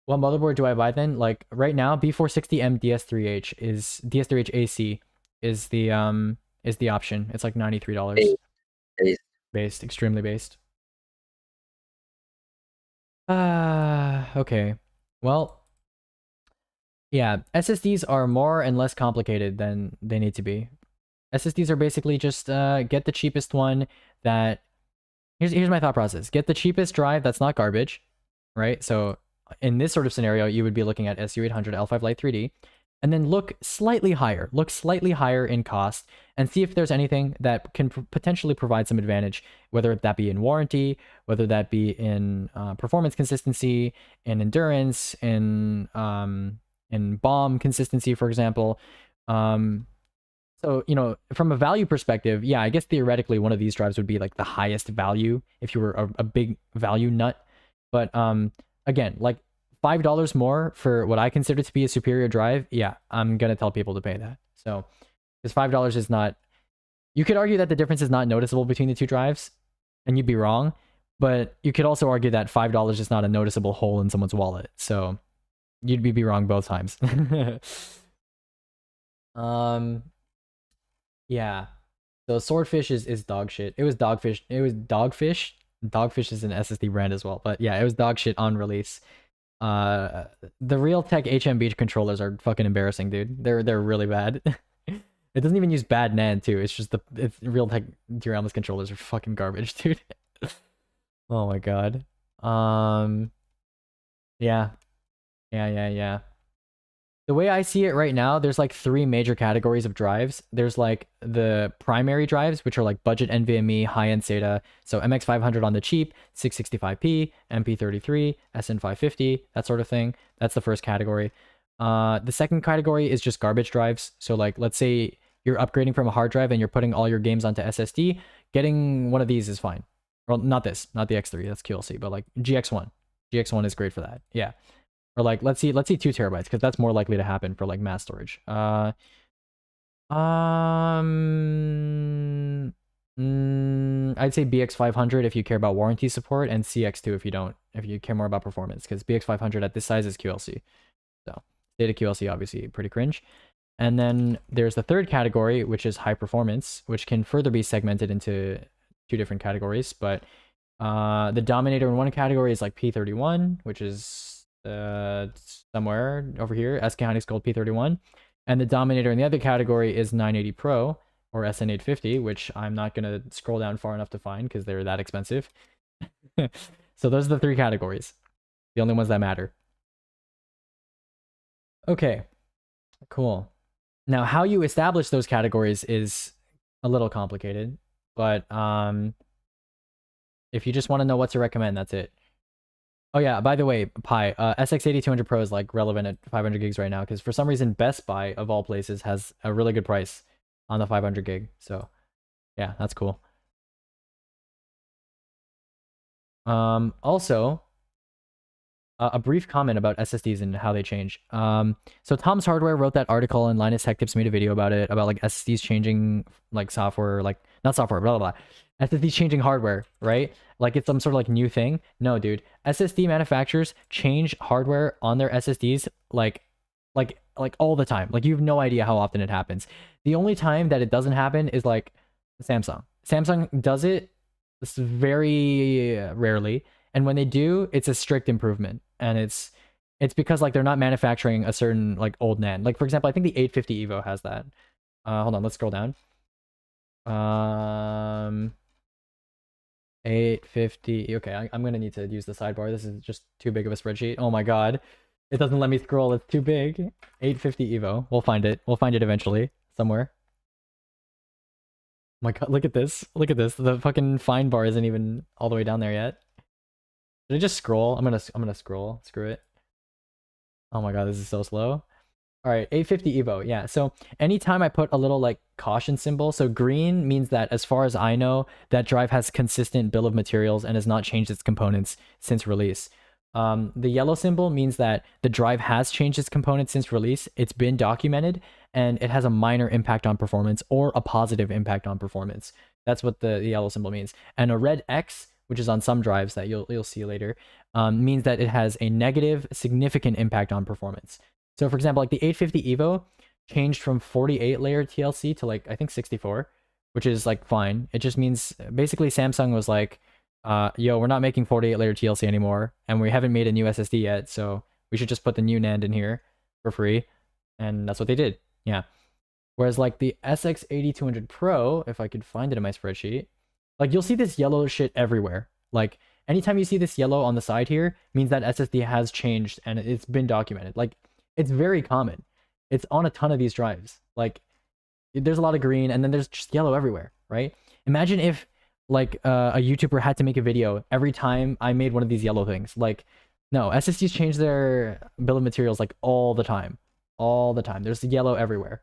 [SPEAKER 3] What motherboard do I buy then? Like right now, B460M DS3H is DS3H AC is the option. It's like $93. Based, extremely based. Okay. Well, yeah, SSDs are more and less complicated than they need to be. SSDs are basically just get the cheapest one that... Here's my thought process. Get the cheapest drive that's not garbage, right? So in this sort of scenario, you would be looking at SU800 L5 Lite 3D, and then look slightly higher in cost, and see if there's anything that can potentially provide some advantage, whether that be in warranty, whether that be in performance consistency, in endurance, in BOM consistency, for example. So, you know, from a value perspective, yeah, I guess theoretically one of these drives would be like the highest value if you were a big value nut. But again, like $5 more for what I consider to be a superior drive, yeah, I'm going to tell people to pay that. So, because $5 is not... You could argue that the difference is not noticeable between the two drives, and you'd be wrong. But you could also argue that $5 is not a noticeable hole in someone's wallet. So, you'd be wrong both times. Yeah. So Swordfish is dog shit. It was Dogfish. It was Dogfish. Dogfish is an SSD brand as well. But yeah, it was dog shit on release. The Realtek HMB controllers are fucking embarrassing, dude. They're really bad. It doesn't even use bad NAND too. It's just it's Realtek Duralist controllers are fucking garbage, dude. Oh my god. Yeah. The way I see it right now, there's like 3 major categories of drives. There's like the primary drives, which are like budget NVMe, high-end SATA. So MX500 on the cheap, 665p, MP33, SN550, that sort of thing. That's the first category. The second category is just garbage drives. So like, let's say you're upgrading from a hard drive and you're putting all your games onto SSD. Getting one of these is fine. Well, not this, not the X3, that's QLC, but like GX1. GX1 is great for that. Yeah. Or like, let's see 2 terabytes, because that's more likely to happen for like mass storage. I'd say BX500 if you care about warranty support, and CX2 if you don't, if you care more about performance, because BX500 at this size is QLC. So data QLC obviously pretty cringe. And then there's the third category, which is high performance, which can further be segmented into 2 different categories. But the dominator in one category is like P31, which is somewhere over here, SK Hynix Gold P31, and the dominator in the other category is 980 Pro or SN850, which I'm not gonna scroll down far enough to find because they're that expensive. So those are the 3 categories, the only ones that matter. Okay, cool. Now how you establish those categories is a little complicated, but if you just want to know what to recommend, that's it. Oh yeah, by the way, Pi, SX8200 Pro is like relevant at 500 gigs right now, because for some reason Best Buy, of all places, has a really good price on the 500 gig. So yeah, that's cool. Also, a brief comment about SSDs and how they change. So Tom's Hardware wrote that article, and Linus Tech Tips made a video about it, about like SSDs changing like software, like not software, blah blah blah. SSDs changing hardware, right? Like it's some sort of like new thing. No, dude. SSD manufacturers change hardware on their SSDs like all the time. Like you have no idea how often it happens. The only time that it doesn't happen is like Samsung. Samsung does it very rarely, and when they do, it's a strict improvement, and it's because like they're not manufacturing a certain like old NAND. Like for example, I think the 850 Evo has that. Hold on, let's scroll down. 850. Okay, I'm gonna need to use the sidebar. This is just too big of a spreadsheet. Oh my god, it doesn't let me scroll. It's too big. 850 Evo. We'll find it. We'll find it eventually somewhere. Oh my god, look at this. Look at this. The fucking find bar isn't even all the way down there yet. Did I just scroll? I'm gonna scroll. Screw it. Oh my god, this is so slow. All right, 850 Evo. Yeah, so anytime I put a little like caution symbol, so green means that as far as I know, that drive has consistent bill of materials and has not changed its components since release. The yellow symbol means that the drive has changed its components since release. It's been documented, and it has a minor impact on performance or a positive impact on performance. That's what the yellow symbol means. And a red X, which is on some drives that you'll see later, means that it has a negative, significant impact on performance. So for example, like the 850 Evo changed from 48 layer TLC to like, I think 64, which is like fine. It just means basically Samsung was like, yo, we're not making 48 layer TLC anymore, and we haven't made a new SSD yet, so we should just put the new NAND in here for free. And that's what they did. Yeah. Whereas like the SX8200 Pro, if I could find it in my spreadsheet, like you'll see this yellow shit everywhere. Like anytime you see this yellow on the side here, means that SSD has changed and it's been documented. Like it's very common. It's on a ton of these drives. Like there's a lot of green, and then there's just yellow everywhere, right? Imagine if like a YouTuber had to make a video every time I made one of these yellow things. Like no, SSDs change their bill of materials like all the time. All the time. There's yellow everywhere.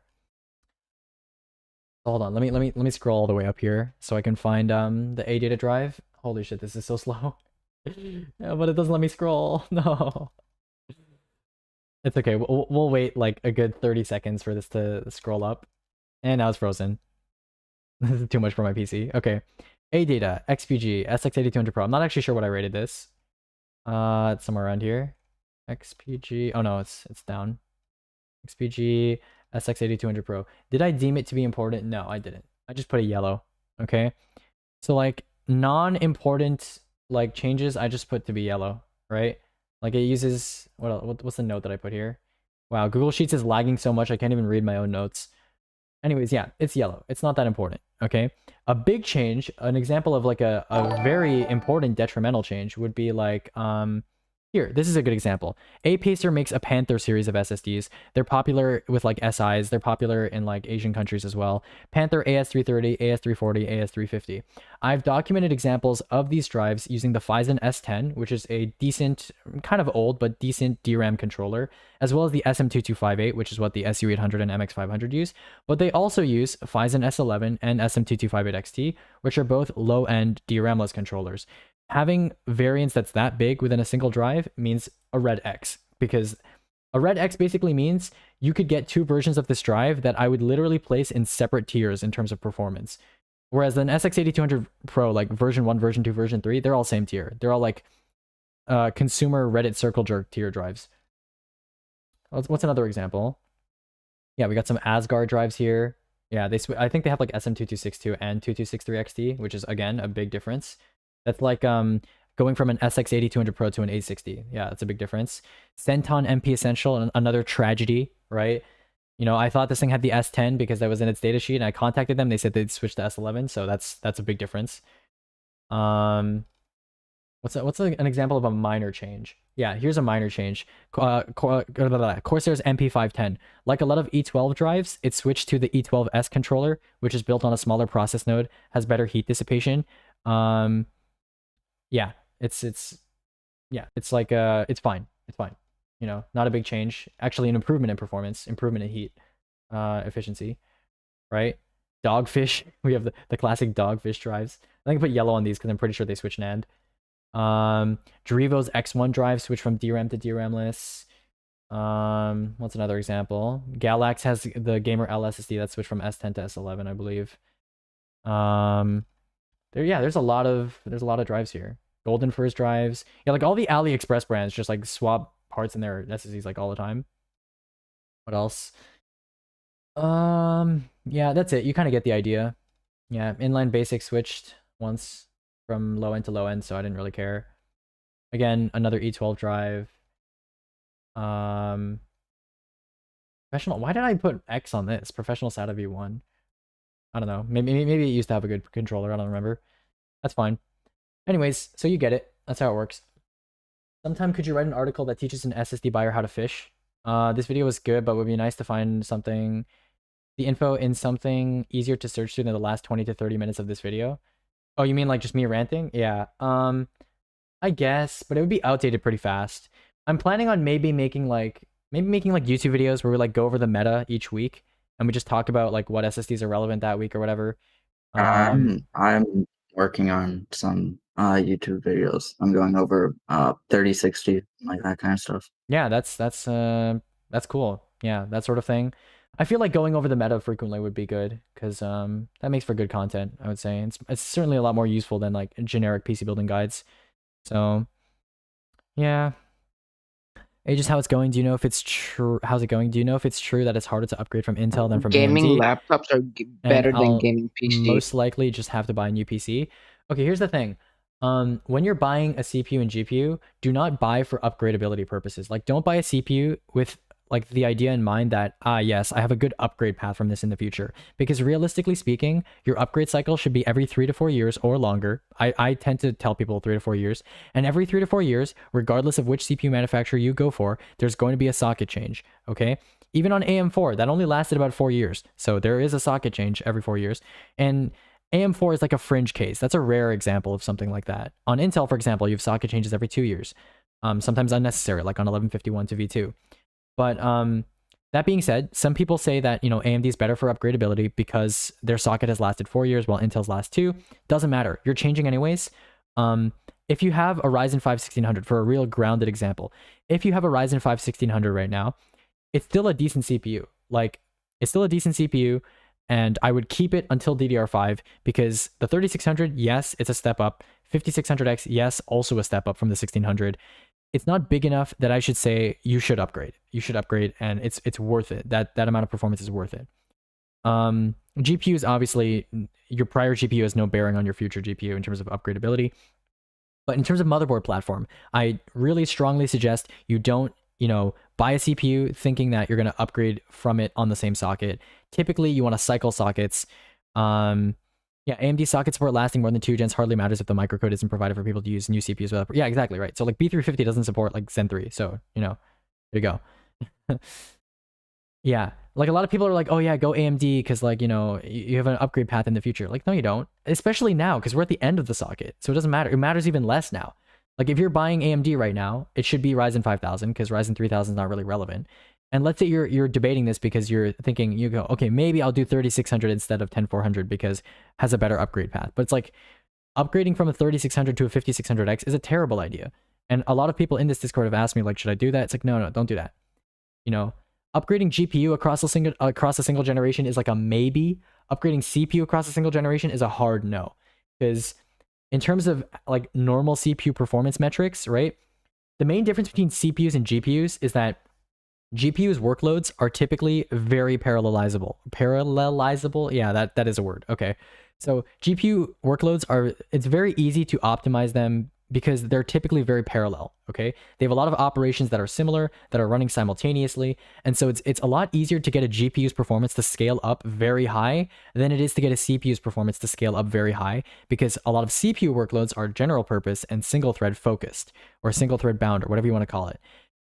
[SPEAKER 3] Hold on, let me scroll all the way up here so I can find the ADATA drive. Holy shit, this is so slow. Yeah, but it doesn't let me scroll. No. It's okay. We'll wait like a good 30 seconds for this to scroll up. And now it's frozen. This is too much for my PC. Okay. ADATA, XPG, SX8200 Pro. I'm not actually sure what I rated this. It's somewhere around here. XPG. Oh no, it's down. XPG, SX8200 Pro. Did I deem it to be important? No, I didn't. I just put a yellow. Okay. So like non-important like changes, I just put to be yellow, right? Like it uses what's the note that I put here? Wow, Google Sheets is lagging so much I can't even read my own notes. Anyways, yeah, it's yellow. It's not that important, okay? A big change, an example of like a very important detrimental change would be like here, this is a good example. Apacer makes a Panther series of SSDs. They're popular with like SIs. They're popular in like Asian countries as well. Panther AS330, AS340, AS350. I've documented examples of these drives using the Phison S10, which is a decent, kind of old, but decent DRAM controller, as well as the SM2258, which is what the SU800 and MX500 use. But they also use Phison S11 and SM2258XT, which are both low-end DRAMless controllers. Having variants that's that big within a single drive means a red X, because a red X basically means you could get two versions of this drive that I would literally place in separate tiers in terms of performance. Whereas an SX8200 Pro, like version 1, version 2, version 3, they're all same tier. They're all like consumer Reddit circle jerk tier drives. What's another example? Yeah, we got some Asgard drives here. Yeah, I think they have like SM2262 and 2263 XT, which is again a big difference. That's like going from an SX8200 Pro to an 860. Yeah, that's a big difference. Centon MP Essential, another tragedy, right? You know, I thought this thing had the S10 because that was in its data sheet, and I contacted them. They said they'd switch to S11, so that's a big difference. What's an example of a minor change? Yeah, here's a minor change. Corsair's MP510. Like a lot of E12 drives, it switched to the E12S controller, which is built on a smaller process node, has better heat dissipation. Yeah, it's like it's fine. It's fine. You know, not a big change. Actually, an improvement in performance, improvement in heat efficiency, right? Dogfish. We have the classic Dogfish drives. I think I put yellow on these because I'm pretty sure they switch NAND. Dorivo's X1 drive switch from DRAM to DRAM-less. What's another example? Galax has the Gamer L SSD that switched from S10 to S11, I believe. There's a lot of drives here. Golden First drives. Yeah, like all the AliExpress brands just like swap parts in their SSDs like all the time. What else? Yeah, that's it. You kind of get the idea. Yeah, inline basic switched once from low end to low end, so I didn't really care. Again, another E12 drive. Professional. Why did I put X on this? Professional SATA V1. I don't know. Maybe it used to have a good controller. I don't remember. That's fine. Anyways, so you get it. That's how it works. Sometime could you write an article that teaches an SSD buyer how to fish? This video was good, but it would be nice to find something, the info in something easier to search through than the last 20 to 30 minutes of this video. Oh, you mean like just me ranting? Yeah. I guess, but it would be outdated pretty fast. I'm planning on maybe making like YouTube videos where we like go over the meta each week and we just talk about like what SSDs are relevant that week or whatever.
[SPEAKER 6] I'm working on some YouTube videos. I'm going over 3060, like that kind of stuff.
[SPEAKER 3] Yeah, that's cool. Yeah, that sort of thing. I feel like going over the meta frequently would be good because that makes for good content, I would say. It's certainly a lot more useful than like generic PC building guides. So yeah. Just how it's going. Do you know if it's true? How's it going? Do you know if it's true that it's harder to upgrade from Intel than from
[SPEAKER 17] gaming
[SPEAKER 3] AMD?
[SPEAKER 17] laptops are better
[SPEAKER 3] And
[SPEAKER 17] than
[SPEAKER 3] I'll
[SPEAKER 17] gaming PC.
[SPEAKER 3] most likely just have to buy a new PC. Okay, here's the thing. When you're buying a CPU and GPU, do not buy for upgradability purposes. Like, don't buy a CPU with like the idea in mind that, yes, I have a good upgrade path from this in the future. Because realistically speaking, your upgrade cycle should be every 3 to 4 years or longer. I tend to tell people 3 to 4 years. And every 3 to 4 years, regardless of which CPU manufacturer you go for, there's going to be a socket change, okay? Even on AM4, that only lasted about 4 years. So there is a socket change every 4 years. And AM4 is like a fringe case. That's a rare example of something like that. On Intel, for example, you have socket changes every 2 years. Sometimes unnecessary, like on 1151 to V2. But that being said, some people say that, you know, AMD is better for upgradability because their socket has lasted 4 years while Intel's last 2. Doesn't matter. You're changing anyways. If you have a Ryzen 5 1600, for a real grounded example, if you have a Ryzen 5 1600 right now, it's still a decent CPU. Like, it's still a decent CPU, and I would keep it until DDR5 because the 3600, yes, it's a step up. 5600X, yes, also a step up from the 1600. It's not big enough that I should say you should upgrade. You should upgrade, and it's worth it. That amount of performance is worth it. GPUs, obviously, your prior GPU has no bearing on your future GPU in terms of upgradability. But in terms of motherboard platform, I really strongly suggest you don't, you know, buy a CPU thinking that you're going to upgrade from it on the same socket. Typically, you want to cycle sockets. Yeah, AMD socket support lasting more than 2 gens hardly matters if the microcode isn't provided for people to use new CPUs without. Yeah, exactly, right. So like B350 doesn't support like Zen 3, so, you know, there you go. Yeah, like a lot of people are like, oh yeah, go AMD because like, you know, you have an upgrade path in the future. Like, no, you don't. Especially now because we're at the end of the socket, so it doesn't matter. It matters even less now. Like if you're buying AMD right now, it should be Ryzen 5000 because Ryzen 3000 is not really relevant. And let's say you're debating this because you're thinking, you go, okay, maybe I'll do 3600 instead of 10400 because it has a better upgrade path. But it's like upgrading from a 3600 to a 5600X is a terrible idea. And a lot of people in this Discord have asked me, like, should I do that? It's like, no, don't do that. You know, upgrading GPU across a single generation is like a maybe. Upgrading CPU across a single generation is a hard no. Because in terms of like normal CPU performance metrics, right? The main difference between CPUs and GPUs is that GPU's workloads are typically very parallelizable. Parallelizable? Yeah, that is a word. Okay. So GPU workloads it's very easy to optimize them because they're typically very parallel, okay? They have a lot of operations that are similar, that are running simultaneously, and so it's a lot easier to get a GPU's performance to scale up very high than it is to get a CPU's performance to scale up very high, because a lot of CPU workloads are general purpose and single thread focused, or single thread bound, or whatever you want to call it.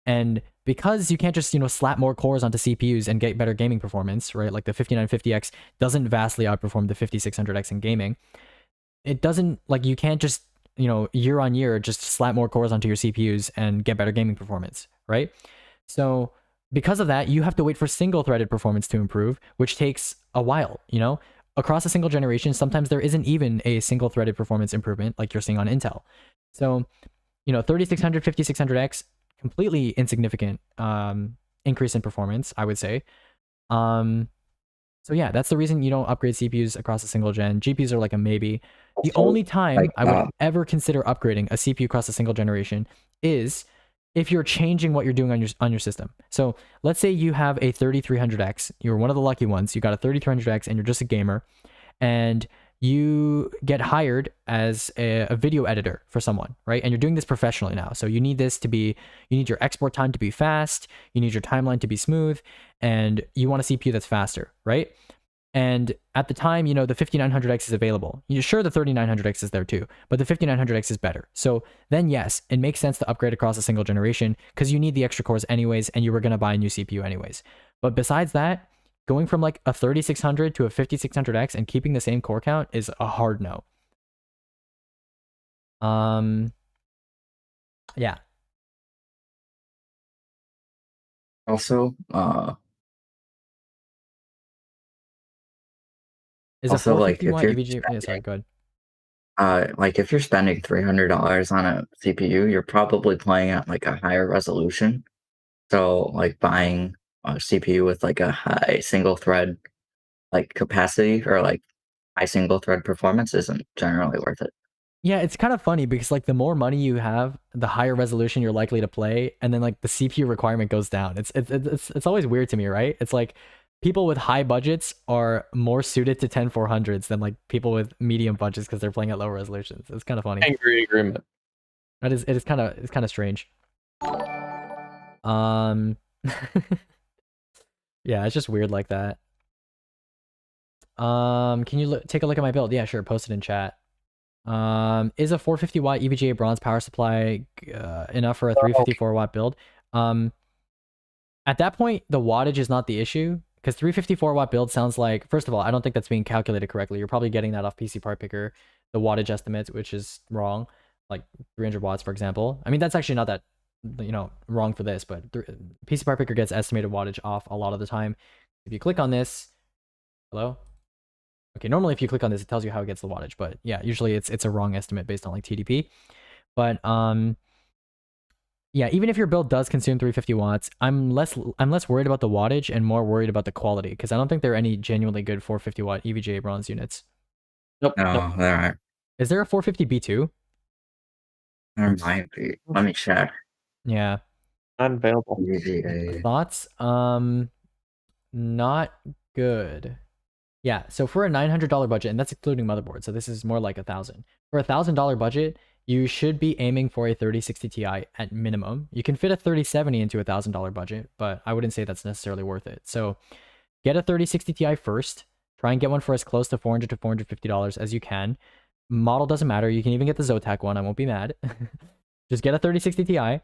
[SPEAKER 3] And because you can't just, you know, slap more cores onto CPUs and get better gaming performance, right? Like the 5950X doesn't vastly outperform the 5600X in gaming. It doesn't, like, you can't just, you know, year on year, just slap more cores onto your CPUs and get better gaming performance, right? So because of that, you have to wait for single threaded performance to improve, which takes a while, you know? across a single generation, sometimes there isn't even a single threaded performance improvement like you're seeing on Intel. So, 3600, 5600X, completely insignificant increase in performance, I would say. So yeah, that's the reason you don't upgrade CPUs across a single gen. GPUs are like a maybe. The only time I would ever consider upgrading a CPU across a single generation is if you're changing what you're doing on your system. So let's say you have a 3300X. You're one of the lucky ones. You got a 3300X and you're just a gamer, and you get hired as a video editor for someone, right? And you're doing this professionally now. So you need you need your export time to be fast. You need your timeline to be smooth, and you want a CPU that's faster, right? And at the time, the 5900X is available. You're sure the 3900X is there too, but the 5900X is better. So then yes, it makes sense to upgrade across a single generation because you need the extra cores anyways, and you were going to buy a new CPU anyways. But besides that, going from like a 3600 to a 5600X and keeping the same core count is a hard no. Yeah.
[SPEAKER 6] Also,
[SPEAKER 3] is
[SPEAKER 6] also,
[SPEAKER 3] a
[SPEAKER 6] like,
[SPEAKER 3] 450
[SPEAKER 6] if
[SPEAKER 3] watt
[SPEAKER 6] you're
[SPEAKER 3] EVGA? Yeah, sorry, go ahead.
[SPEAKER 6] like if you're spending $300 on a CPU, you're probably playing at like a higher resolution. So like buying a CPU with like a high single thread like capacity or like high single thread performance isn't generally worth it.
[SPEAKER 3] Yeah, it's kind of funny because like the more money you have, the higher resolution you're likely to play, and then like the CPU requirement goes down. It's always weird to me, right? It's like people with high budgets are more suited to 10400s than like people with medium budgets because they're playing at lower resolutions. It's kind of funny.
[SPEAKER 11] Angry agreement.
[SPEAKER 3] It is kind of strange. Yeah, it's just weird like that. Can you take a look at my build? Yeah, sure. Post it in chat. Is a 450 watt EVGA bronze power supply enough for a 354 watt build? At that point, the wattage is not the issue, because 354 watt build sounds like, first of all, I don't think that's being calculated correctly. You're probably getting that off PC Part Picker, the wattage estimate, which is wrong, like 300 watts, for example. I mean, that's actually not that, wrong for this, but PC Part Picker gets estimated wattage off a lot of the time. If you click on this, hello? Okay, normally if you click on this, it tells you how it gets the wattage, but yeah, usually it's a wrong estimate based on like TDP. But yeah, even if your build does consume 350 watts, I'm less worried about the wattage and more worried about the quality, because I don't think there are any genuinely good 450 watt EVGA bronze units.
[SPEAKER 11] Nope.
[SPEAKER 6] No, there aren't.
[SPEAKER 3] Is there a 450 B2?
[SPEAKER 6] There might be. Let me check.
[SPEAKER 3] Yeah.
[SPEAKER 11] Unavailable.
[SPEAKER 3] Thoughts? Not good. Yeah, so for a $900 budget, and that's including motherboard, so this is more like $1,000. For a $1,000 budget, you should be aiming for a 3060 Ti at minimum. You can fit a 3070 into a $1,000 budget, but I wouldn't say that's necessarily worth it. So get a 3060 Ti first. Try and get one for as close to $400 to $450 as you can. Model doesn't matter. You can even get the Zotac one. I won't be mad. Just get a 3060 Ti,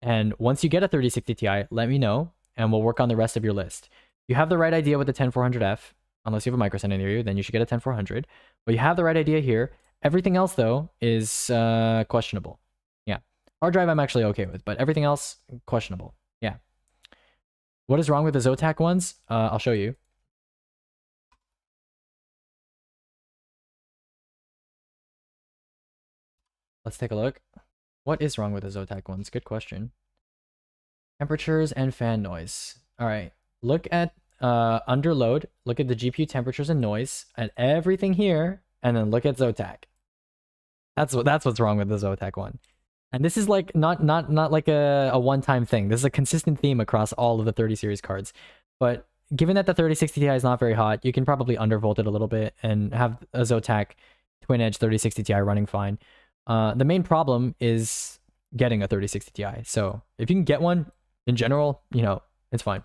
[SPEAKER 3] and once you get a 3060 Ti, let me know, and we'll work on the rest of your list. You have the right idea with the 10400F. Unless you have a micro near you, then you should get a 10400. But you have the right idea here. Everything else, though, is questionable. Yeah. Hard drive I'm actually okay with, but everything else, questionable. Yeah. What is wrong with the Zotac ones? I'll show you. Let's take a look. What is wrong with the Zotac ones? Good question. Temperatures and fan noise. All right. Look at under load, look at the GPU temperatures and noise and everything here, and then look at Zotac. That's what's wrong with the Zotac one. And this is like not like a one-time thing. This is a consistent theme across all of the 30 series cards. But given that the 3060 Ti is not very hot, you can probably undervolt it a little bit and have a Zotac twin edge 3060 Ti running fine. The main problem is getting a 3060 Ti. So if you can get one in general, it's fine.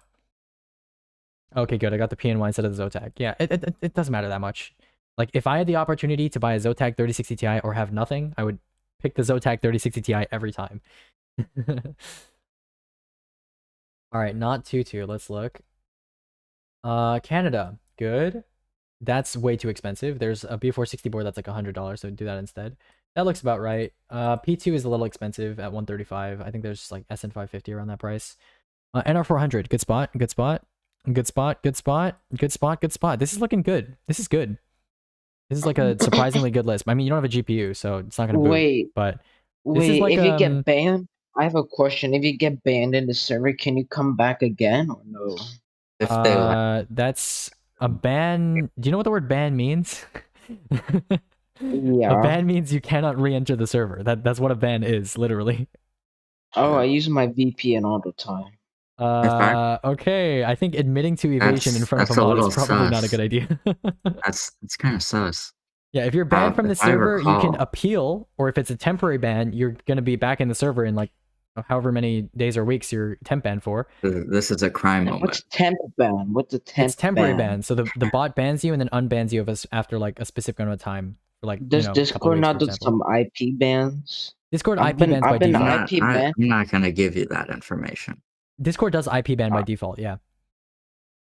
[SPEAKER 3] Okay, good. I got the PNY instead of the Zotac. Yeah, it doesn't matter that much. Like, if I had the opportunity to buy a Zotac 3060 Ti or have nothing, I would pick the Zotac 3060 Ti every time. All right, not Tutu. Let's look. Canada. Good. That's way too expensive. There's a B460 board that's like $100, so do that instead. That looks about right. P2 is a little expensive at $135. I think there's like SN550 around that price. NR400. Good spot. Good spot. Good spot. Good spot. Good spot. Good spot. This is looking good. This is good. This is like a surprisingly good list. I mean, you don't have a GPU, so it's not gonna boot.
[SPEAKER 17] Wait,
[SPEAKER 3] But this is
[SPEAKER 17] wait.
[SPEAKER 3] like
[SPEAKER 17] If you get banned, I have a question. If you get banned in the server, can you come back again or no?
[SPEAKER 6] If they let
[SPEAKER 3] that's a ban. Do you know what the word ban means? A
[SPEAKER 17] Yeah.
[SPEAKER 3] ban means you cannot re-enter the server. That's what a ban is, literally.
[SPEAKER 17] Oh, I use my VPN all the time.
[SPEAKER 3] Okay. I think admitting to evasion in front of
[SPEAKER 6] that's
[SPEAKER 3] a
[SPEAKER 6] a
[SPEAKER 3] mod is
[SPEAKER 6] little
[SPEAKER 3] probably not a
[SPEAKER 6] sus.
[SPEAKER 3] good idea.
[SPEAKER 6] it's kind of sus.
[SPEAKER 3] Yeah, if you're banned from the
[SPEAKER 6] If I
[SPEAKER 3] server, you can
[SPEAKER 6] recall-
[SPEAKER 3] appeal, or if it's a temporary ban, you're gonna be back in the server in like however many days or weeks you're temp banned for.
[SPEAKER 6] This is a crime moment.
[SPEAKER 17] What's temp ban? What's a temp
[SPEAKER 3] It's temporary
[SPEAKER 17] ban?
[SPEAKER 3] ban. So the bot bans you and then unbans you after like a specific amount of time. For like
[SPEAKER 17] Does
[SPEAKER 3] a couple
[SPEAKER 17] Discord
[SPEAKER 3] weeks,
[SPEAKER 17] not
[SPEAKER 3] for
[SPEAKER 17] do
[SPEAKER 3] example.
[SPEAKER 17] some IP bans?
[SPEAKER 3] Discord
[SPEAKER 17] I've
[SPEAKER 3] IP
[SPEAKER 17] been-
[SPEAKER 3] bans
[SPEAKER 17] I've
[SPEAKER 3] by
[SPEAKER 17] been
[SPEAKER 3] default.
[SPEAKER 17] IP banned.
[SPEAKER 6] I'm not gonna give you that information.
[SPEAKER 3] Discord does IP ban by default, yeah.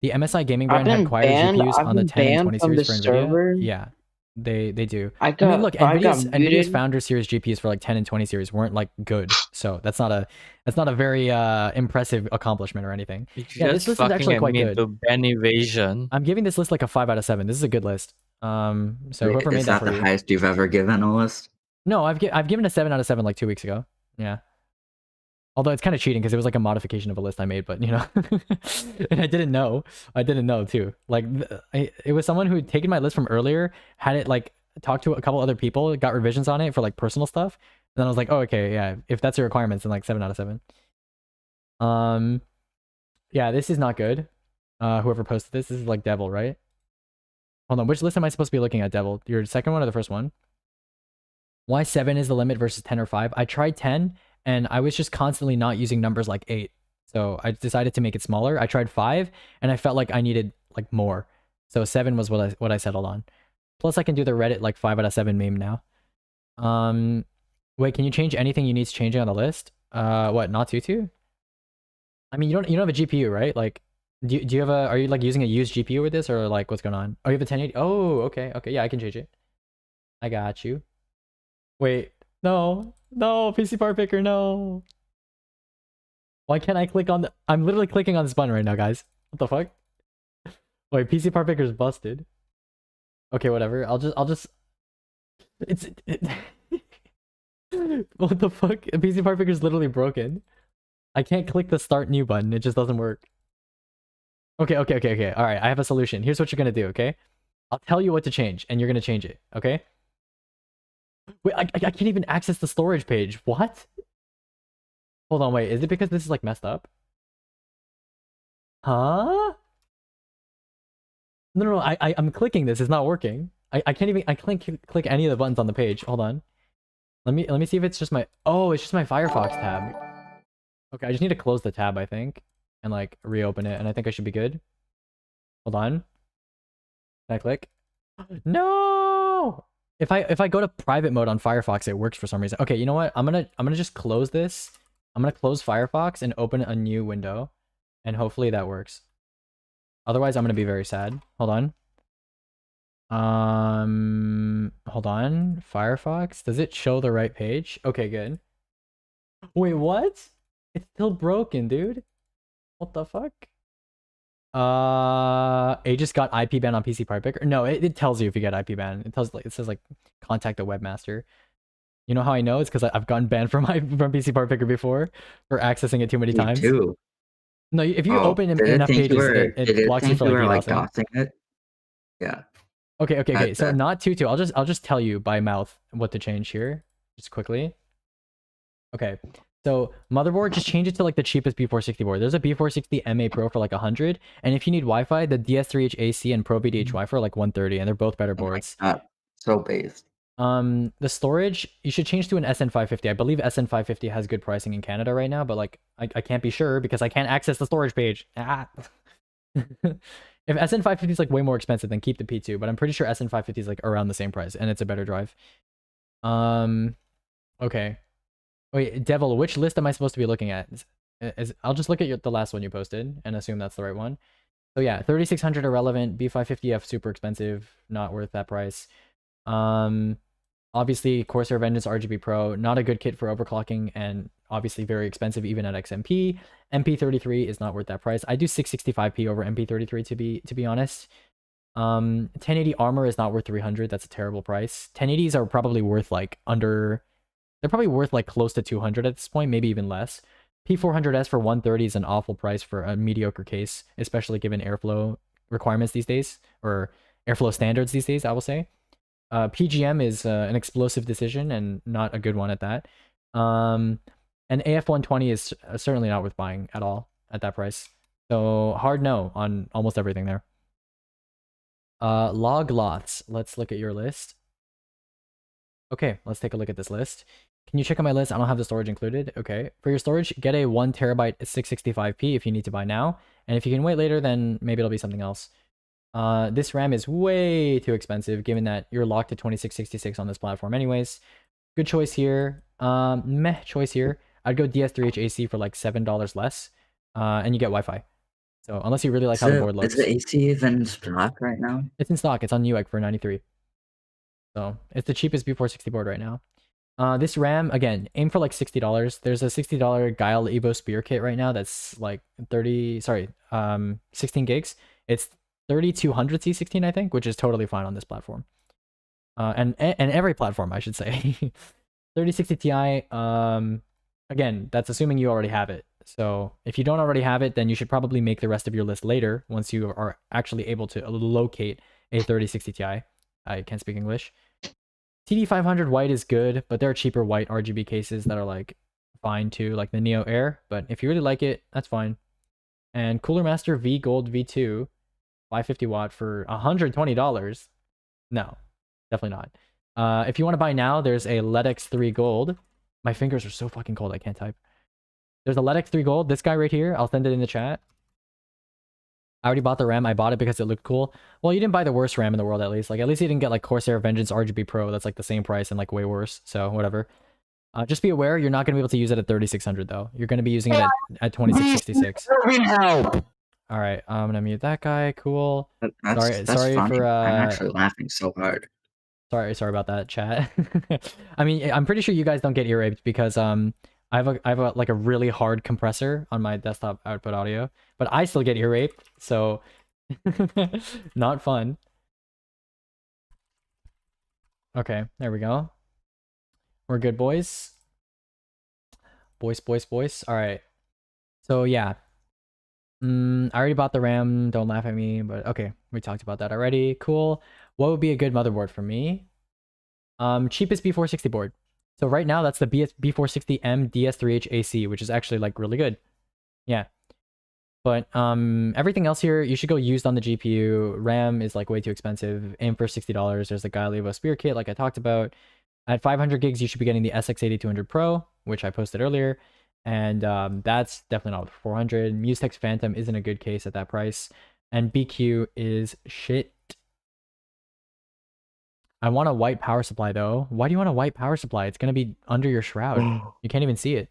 [SPEAKER 3] The MSI gaming
[SPEAKER 17] I've
[SPEAKER 3] brand had
[SPEAKER 17] been
[SPEAKER 3] acquired
[SPEAKER 17] banned-
[SPEAKER 3] GPUs
[SPEAKER 17] I've
[SPEAKER 3] on the
[SPEAKER 17] been
[SPEAKER 3] 10 and
[SPEAKER 17] banned
[SPEAKER 3] 20
[SPEAKER 17] from
[SPEAKER 3] series
[SPEAKER 17] the
[SPEAKER 3] for
[SPEAKER 17] server.
[SPEAKER 3] Nvidia. Yeah, they do.
[SPEAKER 17] I
[SPEAKER 3] I mean,
[SPEAKER 17] got-
[SPEAKER 3] look,
[SPEAKER 17] I got
[SPEAKER 3] Nvidia's
[SPEAKER 17] muted.
[SPEAKER 3] founder series GPUs for like 10 and 20 series weren't like good, so that's not a very impressive accomplishment or anything.
[SPEAKER 8] You
[SPEAKER 3] Yeah, this
[SPEAKER 8] just
[SPEAKER 3] list is actually
[SPEAKER 8] fucking
[SPEAKER 3] quite
[SPEAKER 8] admit
[SPEAKER 3] good.
[SPEAKER 8] to ban evasion.
[SPEAKER 3] I'm giving this list like a 5 out of 7. This is a good list. So whoever made
[SPEAKER 6] Is
[SPEAKER 3] that
[SPEAKER 6] that
[SPEAKER 3] for
[SPEAKER 6] the
[SPEAKER 3] you.
[SPEAKER 6] highest you've ever given a list?
[SPEAKER 3] No, I've given a 7 out of 7 like 2 weeks ago. Yeah. Although it's kind of cheating because it was like a modification of a list I made, but you know, and I didn't know. I didn't know too. Like it was someone who had taken my list from earlier, had it like talked to a couple other people, got revisions on it for like personal stuff, and then I was like, oh okay, yeah, if that's your requirements, then like 7 out of 7. Yeah, this is not good. Whoever posted this is like Devil, right? Hold on, which list am I supposed to be looking at, Devil? Your second one or the first one? Why 7 is the limit versus 10 or 5? I tried 10 and I was just constantly not using numbers like 8. So I decided to make it smaller. I tried 5 and I felt like I needed like more. So 7 was what I settled on. Plus I can do the Reddit like 5 out of 7 meme now. Wait, can you change anything you need changing on the list? What, not Tutu? I mean, you don't have a GPU, right? Like do you have are you like using a used GPU with this or like what's going on? Oh, you have a 1080. Oh, okay. Yeah, I can change it. I got you. Wait, no, PC part picker, no. Why can't I click on the? I'm literally clicking on this button right now, guys. What the fuck? Wait, PC part picker's busted. Okay, whatever. I'll just. What the fuck? PC part picker's literally broken. I can't click the start new button. It just doesn't work. Okay. All right, I have a solution. Here's what you're gonna do. Okay, I'll tell you what to change, and you're gonna change it. Okay. Wait, I can't even access the storage page. What? Hold on, wait. Is it because this is like messed up? Huh? No. I'm clicking this. It's not working. I can't even. I can't click any of the buttons on the page. Hold on. Let me see if it's just my. Oh, it's just my Firefox tab. Okay, I just need to close the tab, I think, and like reopen it, and I think I should be good. Hold on. Can I click? No. If I go to private mode on Firefox, it works for some reason. Okay, you know what? I'm gonna just close this. I'm gonna close Firefox and open a new window, and hopefully that works. Otherwise, I'm gonna be very sad. Hold on. Hold on. Firefox. Does it show the right page? Okay, good. Wait, what? It's still broken, dude. What the fuck? Aegis got IP ban on PC part picker. No, it tells you if you get IP ban. It says like contact the webmaster. You know how I know? It's because I've gotten banned from PC part picker before for accessing it too many times.
[SPEAKER 6] Too.
[SPEAKER 3] No, if you open enough pages, it blocks you for like
[SPEAKER 6] doxing it. Yeah.
[SPEAKER 3] Okay. So not Tutu. I'll just tell you by mouth what to change here, just quickly. Okay. So motherboard, just change it to like the cheapest B460 board. There's a B460 MA Pro for like 100, and if you need Wi-Fi, the DS3H AC and Pro VDH Wi-Fi are like 130, and they're both better boards.
[SPEAKER 6] So based.
[SPEAKER 3] The storage, you should change to an SN550. I believe SN550 has good pricing in Canada right now, but like I can't be sure because I can't access the storage page. If SN550 is like way more expensive, then keep the P2, but I'm pretty sure SN550 is like around the same price, and it's a better drive. Okay. Wait, Devil, which list am I supposed to be looking at? I'll just look at the last one you posted and assume that's the right one. So yeah, 3600 irrelevant, B550F super expensive, not worth that price. Obviously Corsair Vengeance RGB Pro, not a good kit for overclocking and obviously very expensive even at XMP. MP33 is not worth that price. I do 665p over MP33 to be honest. 1080 armor is not worth 300. That's a terrible price. 1080s are probably worth like they're probably worth like close to 200 at this point, maybe even less. P400S for 130 is an awful price for a mediocre case, especially given airflow requirements these days, or airflow standards these days, I will say. PGM is an explosive decision and not a good one at that. And AF120 is certainly not worth buying at all at that price. So hard no on almost everything there. Log lots. Let's look at your list. Okay, let's take a look at this list. Can you check on my list? I don't have the storage included. Okay. For your storage, get a 1 terabyte 665p if you need to buy now. And if you can wait later, then maybe it'll be something else. This RAM is way too expensive given that you're locked to 2666 on this platform anyways. Good choice here. Meh choice here. I'd go DS3H AC for like $7 less. And you get Wi-Fi. So unless you really like how the board looks.
[SPEAKER 6] Is the AC even in stock right now?
[SPEAKER 3] It's in stock. It's on Newegg for 93. So it's the cheapest B460 board right now. This RAM, again, aim for like $60. There's a $60 Guile Evo Spear kit right now that's like 16 gigs. It's 3200 C16, I think, which is totally fine on this platform. And every platform, I should say. 3060 Ti, again, that's assuming you already have it. So if you don't already have it, then you should probably make the rest of your list later once you are actually able to locate a 3060 Ti. I can't speak English. TD500 white is good, but there are cheaper white RGB cases that are like fine too, like the Neo Air. But if you really like it, that's fine. And Cooler Master V Gold V2, 550 watt for $120. No, definitely not. If you want to buy now, there's a LEDX 3 Gold. My fingers are so fucking cold, I can't type. There's a LEDX 3 Gold. This guy right here, I'll send it in the chat. I already bought the RAM. I bought it because it looked cool. Well, you didn't buy the worst RAM in the world, at least. Like, at least you didn't get like Corsair Vengeance RGB Pro. That's like the same price and like way worse. So whatever. Just be aware, you're not going to be able to use it at 3600 though. You're going to be using it at 2666. All right, I'm gonna mute that guy. Cool.
[SPEAKER 6] That's
[SPEAKER 3] sorry
[SPEAKER 6] funny.
[SPEAKER 3] for
[SPEAKER 6] I'm actually laughing so hard.
[SPEAKER 3] Sorry about that, chat. I mean, I'm pretty sure you guys don't get ear raped because I have a like a really hard compressor on my desktop output audio, but I still get ear raped, so not fun. Okay, there we go. We're good, boys. Boys. All right. So yeah. I already bought the RAM. Don't laugh at me, but okay, we talked about that already. Cool. What would be a good motherboard for me? Cheapest B460 board. So right now that's the B460M DS3H AC, which is actually like really good. Yeah. But everything else here, you should go used on the GPU. RAM is like way too expensive. Aim for $60. There's the Guile Evo Spear kit, like I talked about. At 500 gigs, you should be getting the SX8200 Pro, which I posted earlier. And that's definitely not worth 400. Mustex Phantom isn't a good case at that price. And BQ is shit. I want a white power supply though. Why do you want a white power supply? It's going to be under your shroud. You can't even see it.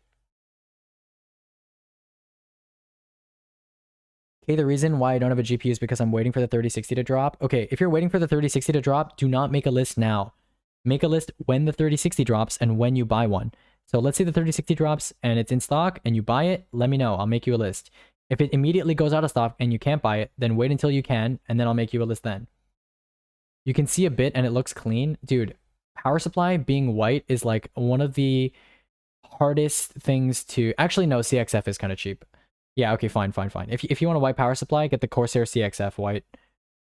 [SPEAKER 3] Okay, the reason why I don't have a GPU is because I'm waiting for the 3060 to drop. Okay, if you're waiting for the 3060 to drop, do not make a list now. Make a list when the 3060 drops and when you buy one. So let's say the 3060 drops and it's in stock and you buy it, let me know. I'll make you a list. If it immediately goes out of stock and you can't buy it, then wait until you can, and then I'll make you a list then. You can see a bit and it looks clean. Dude, power supply being white is like one of the hardest things to... Actually, no, CXF is kind of cheap. Yeah, okay, fine. If you want a white power supply, get the Corsair CXF white.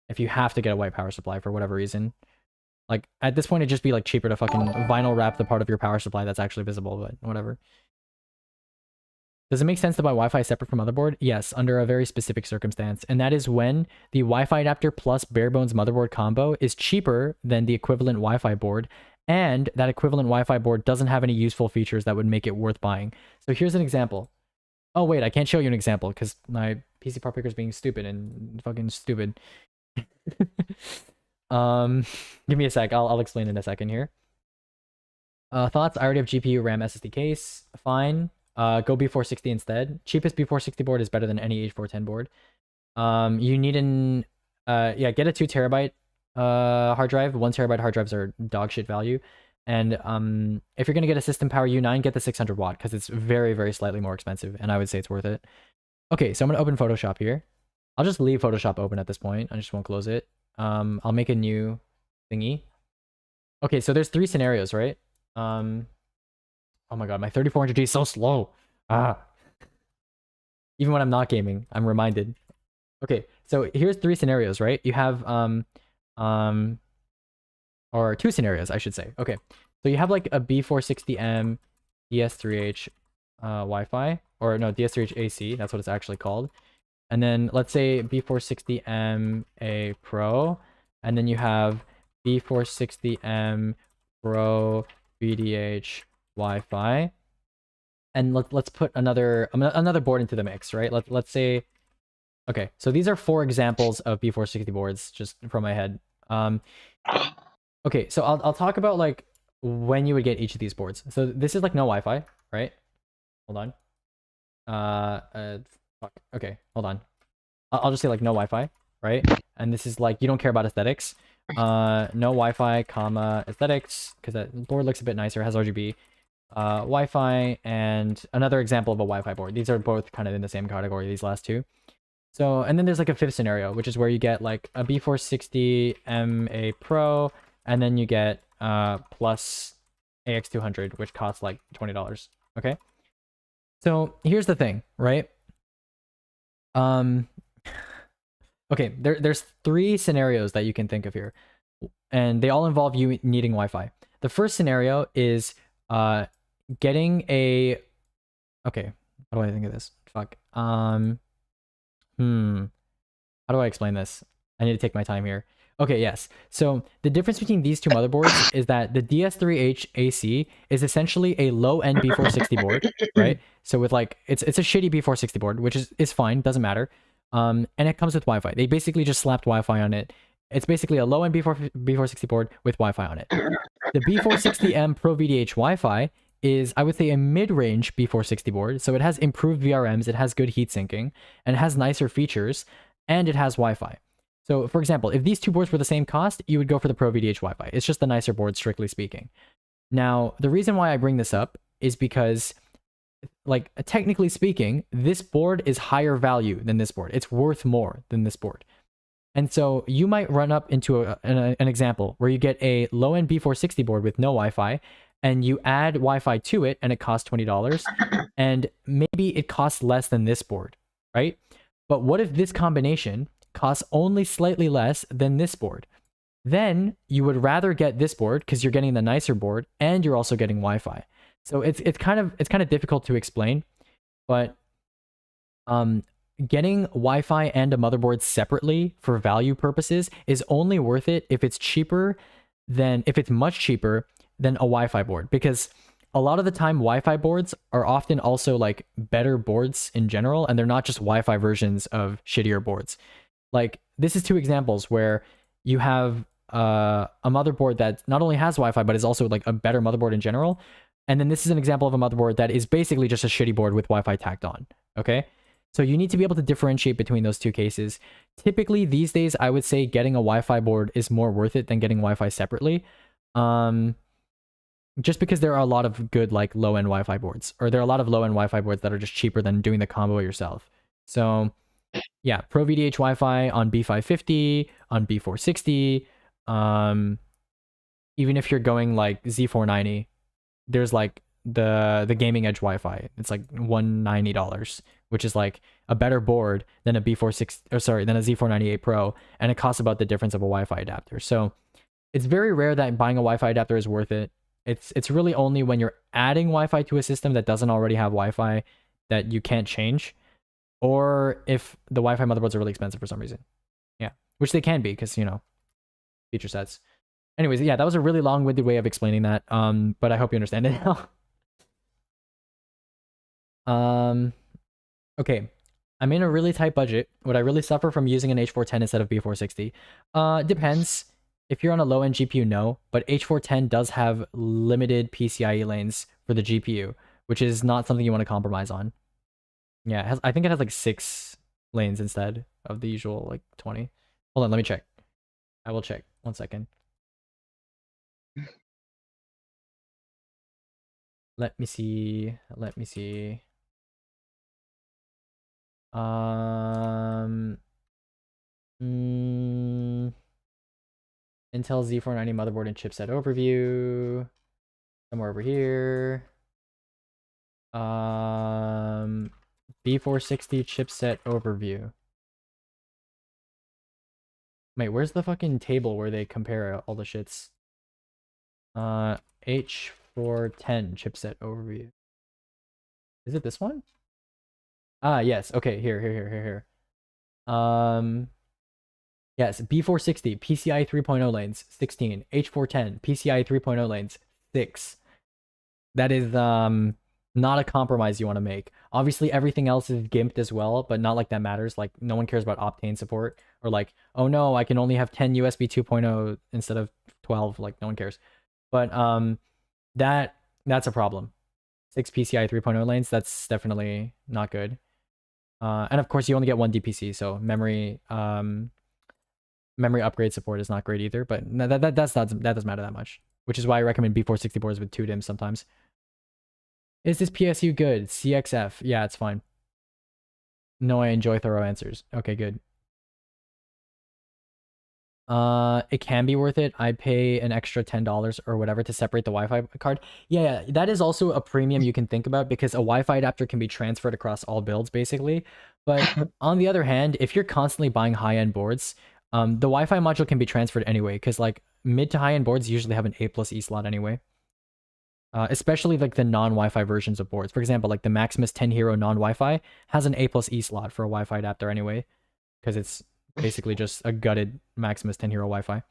[SPEAKER 3] If you have to get a white power supply for whatever reason. Like, at this point, it'd just be, like, cheaper to fucking vinyl wrap the part of your power supply that's actually visible, but whatever. Does it make sense to buy Wi-Fi separate from motherboard? Yes, under a very specific circumstance, and that is when the Wi-Fi adapter plus bare bones motherboard combo is cheaper than the equivalent Wi-Fi board, and that equivalent Wi-Fi board doesn't have any useful features that would make it worth buying. So here's an example. Oh, wait, I can't show you an example, because my PC part picker is being stupid and fucking stupid. Give me a sec. I'll explain in a second here. Thoughts? I already have GPU, RAM, SSD case. Fine. Go B460 instead. Cheapest B460 board is better than any H410 board. You need an get a 2 terabyte hard drive. 1 terabyte hard drives are dog shit value. And if you're gonna get a System Power U9, get the 600 watt because it's very, very slightly more expensive, and I would say it's worth it. Okay, so I'm gonna open Photoshop here. I'll just leave Photoshop open at this point. I just won't close it. I'll make a new thingy. Okay, so there's 3 scenarios, right? Oh my god, my 3400D is so slow. Even when I'm not gaming, I'm reminded. Okay, so here's 3 scenarios, right? You have or 2 scenarios, I should say. Okay, so you have like a B460M DS3H Wi-Fi, or no, DS3H AC. That's what it's actually called. And then let's say B460M A Pro, and then you have B460M Pro VDH Wi-Fi. And let's put another board into the mix, right? Let's say, okay, so these are 4 examples of B460 boards just from my head. Okay, so I'll talk about like when you would get each of these boards. So this is like no Wi-Fi, right? Hold on. Fuck. Okay, hold on. I'll just say like no Wi-Fi, right? And this is like you don't care about aesthetics. No Wi-Fi, comma aesthetics, because that board looks a bit nicer, has RGB. Wi-Fi, and another example of a Wi-Fi board. These are both kind of in the same category, these last 2. So, and then there's like a 5th scenario, which is where you get like a B460MA Pro, and then you get plus AX200, which costs like $20. Okay. So here's the thing, right? Okay, there's 3 scenarios that you can think of here, and they all involve you needing Wi-Fi. The first scenario is getting a, okay, how do I think of this? Fuck. How do I explain this? I need to take my time here. Okay, yes. So the difference between these 2 motherboards is that the DS3H AC is essentially a low-end B460 board, right? So with like, it's a shitty B460 board, which is fine, doesn't matter. And it comes with Wi-Fi. They basically just slapped Wi-Fi on it. It's basically a low-end B460 board with Wi-Fi on it. The B460M Pro VDH Wi-Fi is, I would say, a mid-range B460 board. So it has improved VRMs, it has good heat sinking, and it has nicer features, and it has Wi-Fi. So, for example, if these 2 boards were the same cost, you would go for the Pro VDH Wi-Fi. It's just the nicer board, strictly speaking. Now, the reason why I bring this up is because, like, technically speaking, this board is higher value than this board. It's worth more than this board. And so you might run up into an example where you get a low-end B460 board with no Wi-Fi, and you add Wi-Fi to it, and it costs $20, and maybe it costs less than this board, right? But what if this combination costs only slightly less than this board? Then you would rather get this board because you're getting the nicer board, and you're also getting Wi-Fi. So it's kind of difficult to explain, but getting Wi-Fi and a motherboard separately for value purposes is only worth it if it's much cheaper than a Wi-Fi board, because a lot of the time Wi-Fi boards are often also like better boards in general, and they're not just Wi-Fi versions of shittier boards. Like, this is 2 examples where you have a motherboard that not only has Wi-Fi, but is also like a better motherboard in general. And then this is an example of a motherboard that is basically just a shitty board with Wi-Fi tacked on. Okay. So you need to be able to differentiate between those 2 cases. Typically these days, I would say getting a Wi-Fi board is more worth it than getting Wi-Fi separately. Just because there are a lot of good like low-end Wi-Fi boards, or there are a lot of low-end Wi-Fi boards that are just cheaper than doing the combo yourself. So yeah, Pro VDH Wi-Fi on B550, on B460, even if you're going like Z490, there's like the Gaming Edge Wi-Fi. It's like $190, which is like a better board than a B460, or sorry, than a Z498 Pro, and it costs about the difference of a Wi-Fi adapter. So it's very rare that buying a Wi-Fi adapter is worth it. It's really only when you're adding Wi-Fi to a system that doesn't already have Wi-Fi that you can't change, or if the Wi-Fi motherboards are really expensive for some reason. Yeah, which they can be because, you know, feature sets. Anyways, yeah, that was a really long-winded way of explaining that, but I hope you understand it now. Okay, I'm in a really tight budget. Would I really suffer from using an H410 instead of B460? Depends. If you're on a low-end GPU, no, but H410 does have limited PCIe lanes for the GPU, which is not something you want to compromise on. Yeah, I think it has like 6 lanes instead of the usual like 20. Hold on, let me check. I will check. 1 second. Let me see. Let me see. Intel Z490 motherboard and chipset overview. Somewhere over here. B460 chipset overview. Wait, where's the fucking table where they compare all the shits? H410 chipset overview. Is it this one? Ah, yes. Okay, here. Yes, B460 PCI 3.0 lanes 16, H410 PCI 3.0 lanes 6. That is not a compromise you want to make. Obviously everything else is gimped as well, but not like that matters. Like no one cares about Optane support, or like, oh no, I can only have 10 USB 2.0 instead of 12. Like no one cares. But that's a problem. 6 PCI 3.0 lanes, that's definitely not good. And of course you only get 1 DPC, so memory upgrade support is not great either, but that doesn't matter that much, which is why I recommend B460 boards with 2 DIMMs sometimes. Is this PSU good? CXF. Yeah, it's fine. No, I enjoy thorough answers. Okay, good. It can be worth it. I'd pay an extra $10 or whatever to separate the Wi-Fi card. Yeah, that is also a premium you can think about, because a Wi-Fi adapter can be transferred across all builds basically. But on the other hand, if you're constantly buying high-end boards, the Wi-Fi module can be transferred anyway, because like mid to high-end boards usually have an A+E slot anyway. Especially like the non-Wi-Fi versions of boards. For example, like the Maximus 10 Hero non-Wi-Fi has an A+E slot for a Wi-Fi adapter anyway, because it's basically just a gutted Maximus 10 Hero Wi-Fi.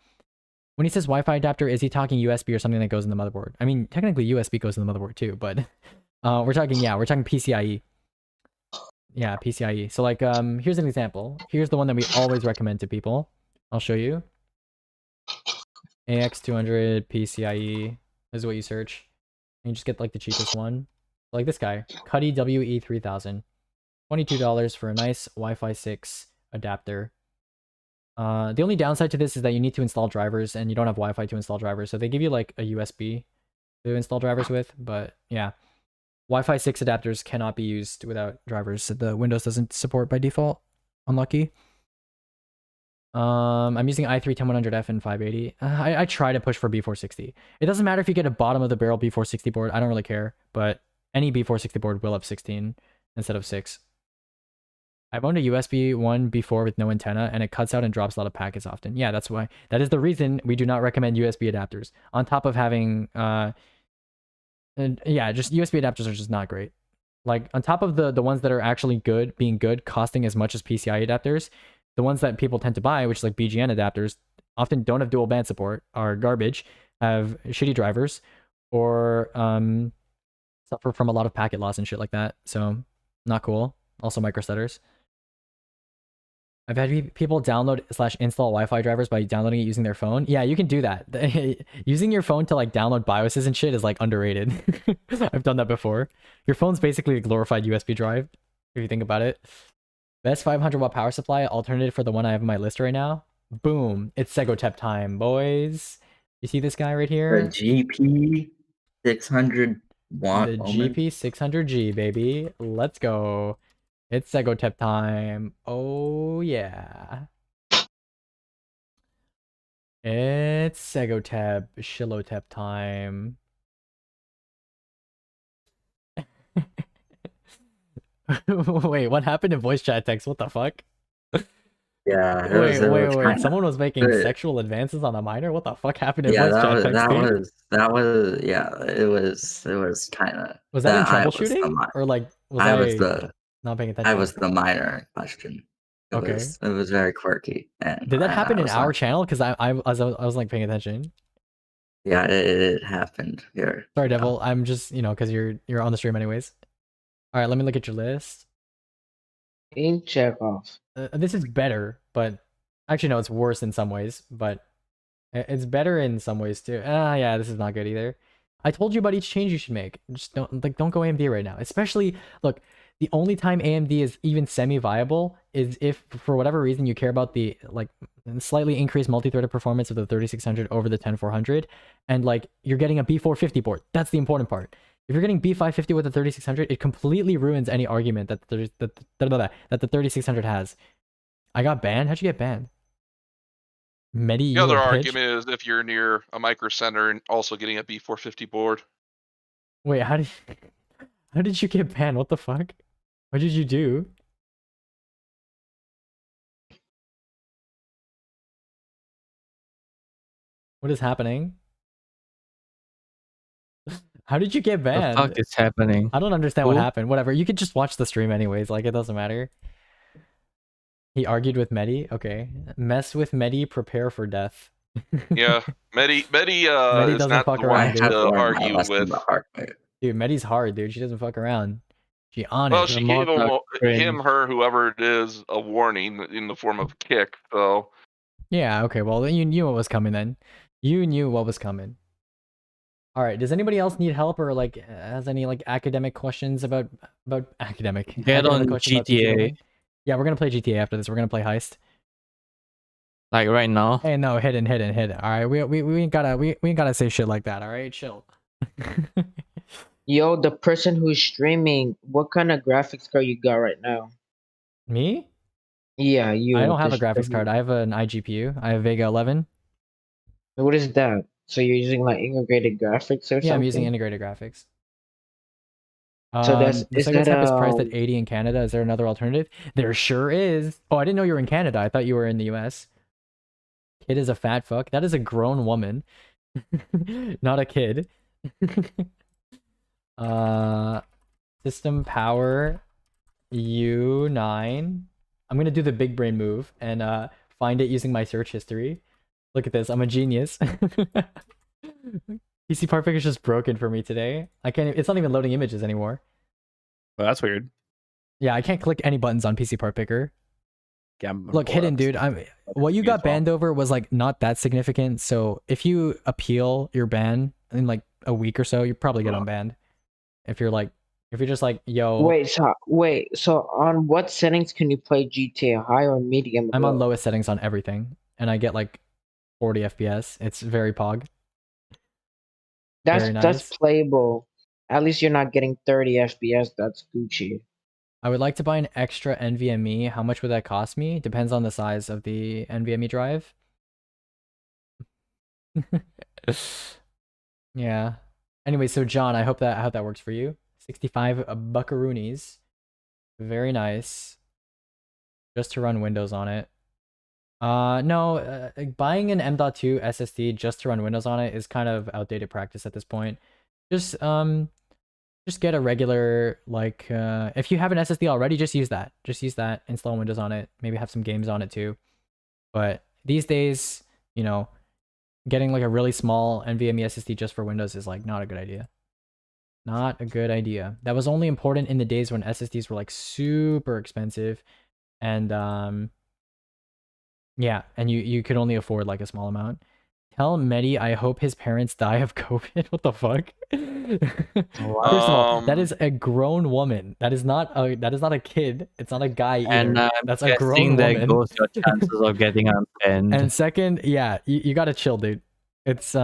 [SPEAKER 3] When he says Wi-Fi adapter, is he talking USB or something that goes in the motherboard? I mean, technically USB goes in the motherboard too, but we're talking PCIe. Yeah, PCIe. So like, here's an example. Here's the one that we always recommend to people. I'll show you. AX200 PCIe. This is what you search. And you just get like the cheapest one. Like this guy, Cuddy WE3000. $22 for a nice Wi-Fi 6 adapter. The only downside to this is that you need to install drivers, and you don't have Wi-Fi to install drivers. So they give you like a USB to install drivers with, but yeah. Wi-Fi 6 adapters cannot be used without drivers. The Windows doesn't support by default. Unlucky. I'm using i3-10100F and 580. I try to push for B460. It doesn't matter if you get a bottom of the barrel B460 board. I don't really care, but any B460 board will have 16 instead of 6. I've owned a USB one before with no antenna, and it cuts out and drops a lot of packets often. Yeah, that's why. That is the reason we do not recommend USB adapters. On top of having, yeah, just USB adapters are just not great. Like on top of the ones that are actually good, being good, costing as much as PCI adapters, the ones that people tend to buy, which is like BGN adapters, often don't have dual band support, are garbage, have shitty drivers, or suffer from a lot of packet loss and shit like that. So not cool. Also microstutters. I've had people download/install Wi-Fi drivers by downloading it using their phone. Yeah, you can do that. Using your phone to like download BIOSes and shit is like underrated. I've done that before. Your phone's basically a glorified USB drive, if you think about it. Best 500 watt power supply alternative for the one I have on my list right now. Boom. It's Segotep time, boys. You see this guy right here?
[SPEAKER 6] The GP 600 watt.
[SPEAKER 3] The GP 600G, baby. Let's go. It's Segotep time. Oh, yeah. It's Segotep, Shillotep time. Wait, what happened in voice chat text? What the fuck?
[SPEAKER 6] Yeah.
[SPEAKER 3] Wait. Someone was making sexual advances on a minor? What the fuck happened in voice chat text?
[SPEAKER 6] That was it was kind of.
[SPEAKER 3] Was that in troubleshooting? Or like, not paying attention?
[SPEAKER 6] I was the minor in question. It was very quirky. And
[SPEAKER 3] did that happen in our channel? Because I was like paying attention.
[SPEAKER 6] Yeah, it happened here.
[SPEAKER 3] Sorry, Devil. I'm just, because you're on the stream anyways. All right, let me look at your list.
[SPEAKER 17] In Chekhov.
[SPEAKER 3] This is better, but actually no, it's worse in some ways. But it's better in some ways too. Yeah, this is not good either. I told you about each change you should make. Just don't go AMD right now. Especially, look, the only time AMD is even semi-viable is if, for whatever reason, you care about the slightly increased multi-threaded performance of the 3600 over the 10400, and you're getting a B450 board. That's the important part. If you're getting B550 with a 3600, it completely ruins any argument that the 3600 has. I got banned? How'd you get banned? Medi,
[SPEAKER 16] The
[SPEAKER 3] you
[SPEAKER 16] other
[SPEAKER 3] a bitch?
[SPEAKER 16] argument is if you're near a micro center and also getting a B450 board.
[SPEAKER 3] Wait, how did you get banned? What the fuck? What did you do? What is happening? How did you get
[SPEAKER 8] The
[SPEAKER 3] banned?
[SPEAKER 8] fuck is happening?
[SPEAKER 3] I don't understand what
[SPEAKER 8] Who?
[SPEAKER 3] happened. Whatever. You could just watch the stream anyways. Like, it doesn't matter. He argued with Medi? Okay. Mess with Medi, prepare for death.
[SPEAKER 16] Yeah, Medi is
[SPEAKER 3] doesn't
[SPEAKER 16] not
[SPEAKER 3] fuck
[SPEAKER 16] the
[SPEAKER 3] around,
[SPEAKER 16] one
[SPEAKER 3] dude.
[SPEAKER 16] to argue with.
[SPEAKER 3] Dude, Medi's hard, dude. She doesn't fuck around. She on
[SPEAKER 16] Well,
[SPEAKER 3] it.
[SPEAKER 16] she gave him, her, whoever it is, a warning in the form of a kick. So
[SPEAKER 3] Yeah, okay. Well, then you knew what was coming then. You knew what was coming. All right. Does anybody else need help or like has any like academic questions about academic?
[SPEAKER 8] Get
[SPEAKER 3] academic
[SPEAKER 8] on
[SPEAKER 3] questions about PC
[SPEAKER 8] GTA.
[SPEAKER 3] building? Yeah, we're gonna play GTA after this. We're gonna play Heist.
[SPEAKER 8] Like right now.
[SPEAKER 3] Hey, no, hidden. All right, we ain't gotta say shit like that. All right, chill.
[SPEAKER 17] Yo, the person who's streaming, what kind of graphics card you got right now?
[SPEAKER 3] Me?
[SPEAKER 17] Yeah, you.
[SPEAKER 3] I don't have a
[SPEAKER 17] the
[SPEAKER 3] graphics
[SPEAKER 17] streamer.
[SPEAKER 3] card. I have an iGPU. I have Vega 11.
[SPEAKER 17] What is that? So you're using like integrated graphics or something?
[SPEAKER 3] Yeah, I'm using integrated graphics.
[SPEAKER 17] So that's
[SPEAKER 3] The
[SPEAKER 17] is
[SPEAKER 3] Sega
[SPEAKER 17] that
[SPEAKER 3] Tep is priced at 80 in Canada. Is there another alternative? There sure is. Oh, I didn't know you were in Canada. I thought you were in the US. Kid is a fat fuck. That is a grown woman. Not a kid. System power U9. I'm gonna do the big brain move and find it using my search history. Look at this. I'm a genius. PC Part Picker is just broken for me today. I can't. It's not even loading images anymore.
[SPEAKER 2] Well, that's weird.
[SPEAKER 3] Yeah, I can't click any buttons on PC Part Picker.
[SPEAKER 2] Yeah, I'm gonna
[SPEAKER 3] Look,
[SPEAKER 2] pull
[SPEAKER 3] hidden,
[SPEAKER 2] up.
[SPEAKER 3] dude. What you got banned over was like not that significant. So if you appeal your ban in like a week or so, you probably get unbanned. If you're just like, yo,
[SPEAKER 17] Wait, so on what settings can you play GTA? High or medium?
[SPEAKER 3] I'm on
[SPEAKER 17] low?
[SPEAKER 3] lowest settings on everything, and I get like 40 FPS. It's very pog. Very nice.
[SPEAKER 17] That's playable. At least you're not getting 30 FPS. That's Gucci.
[SPEAKER 3] I would like to buy an extra NVMe. How much would that cost me? Depends on the size of the NVMe drive. Yeah. Anyway, so John, I hope that works for you. 65 buckaroonies. Very nice. Just to run Windows on it. No, buying an M.2 SSD just to run Windows on it is kind of outdated practice at this point. Just get a regular, like, if you have an SSD already, just use that. Just use that, install Windows on it, maybe have some games on it too. But these days, you know, getting like a really small NVMe SSD just for Windows is like not a good idea. Not a good idea. That was only important in the days when SSDs were like super expensive and yeah, and you could only afford like a small amount. Tell Medi I hope his parents die of COVID. What the fuck? First of all, that is a grown woman. That is not a kid. It's not a guy either.
[SPEAKER 8] And
[SPEAKER 3] That's a grown
[SPEAKER 8] guessing there
[SPEAKER 3] woman.
[SPEAKER 8] goes your chances of getting unbanned.
[SPEAKER 3] And second, yeah, you gotta chill, dude. It's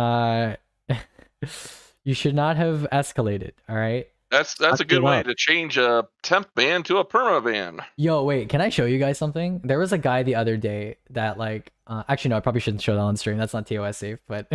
[SPEAKER 3] you should not have escalated. All right.
[SPEAKER 16] that's a good way to change a temp ban to a perma ban.
[SPEAKER 3] Yo, wait, can I show you guys something? There was a guy the other day that like, actually no, I probably shouldn't show that on stream. That's not TOS safe, but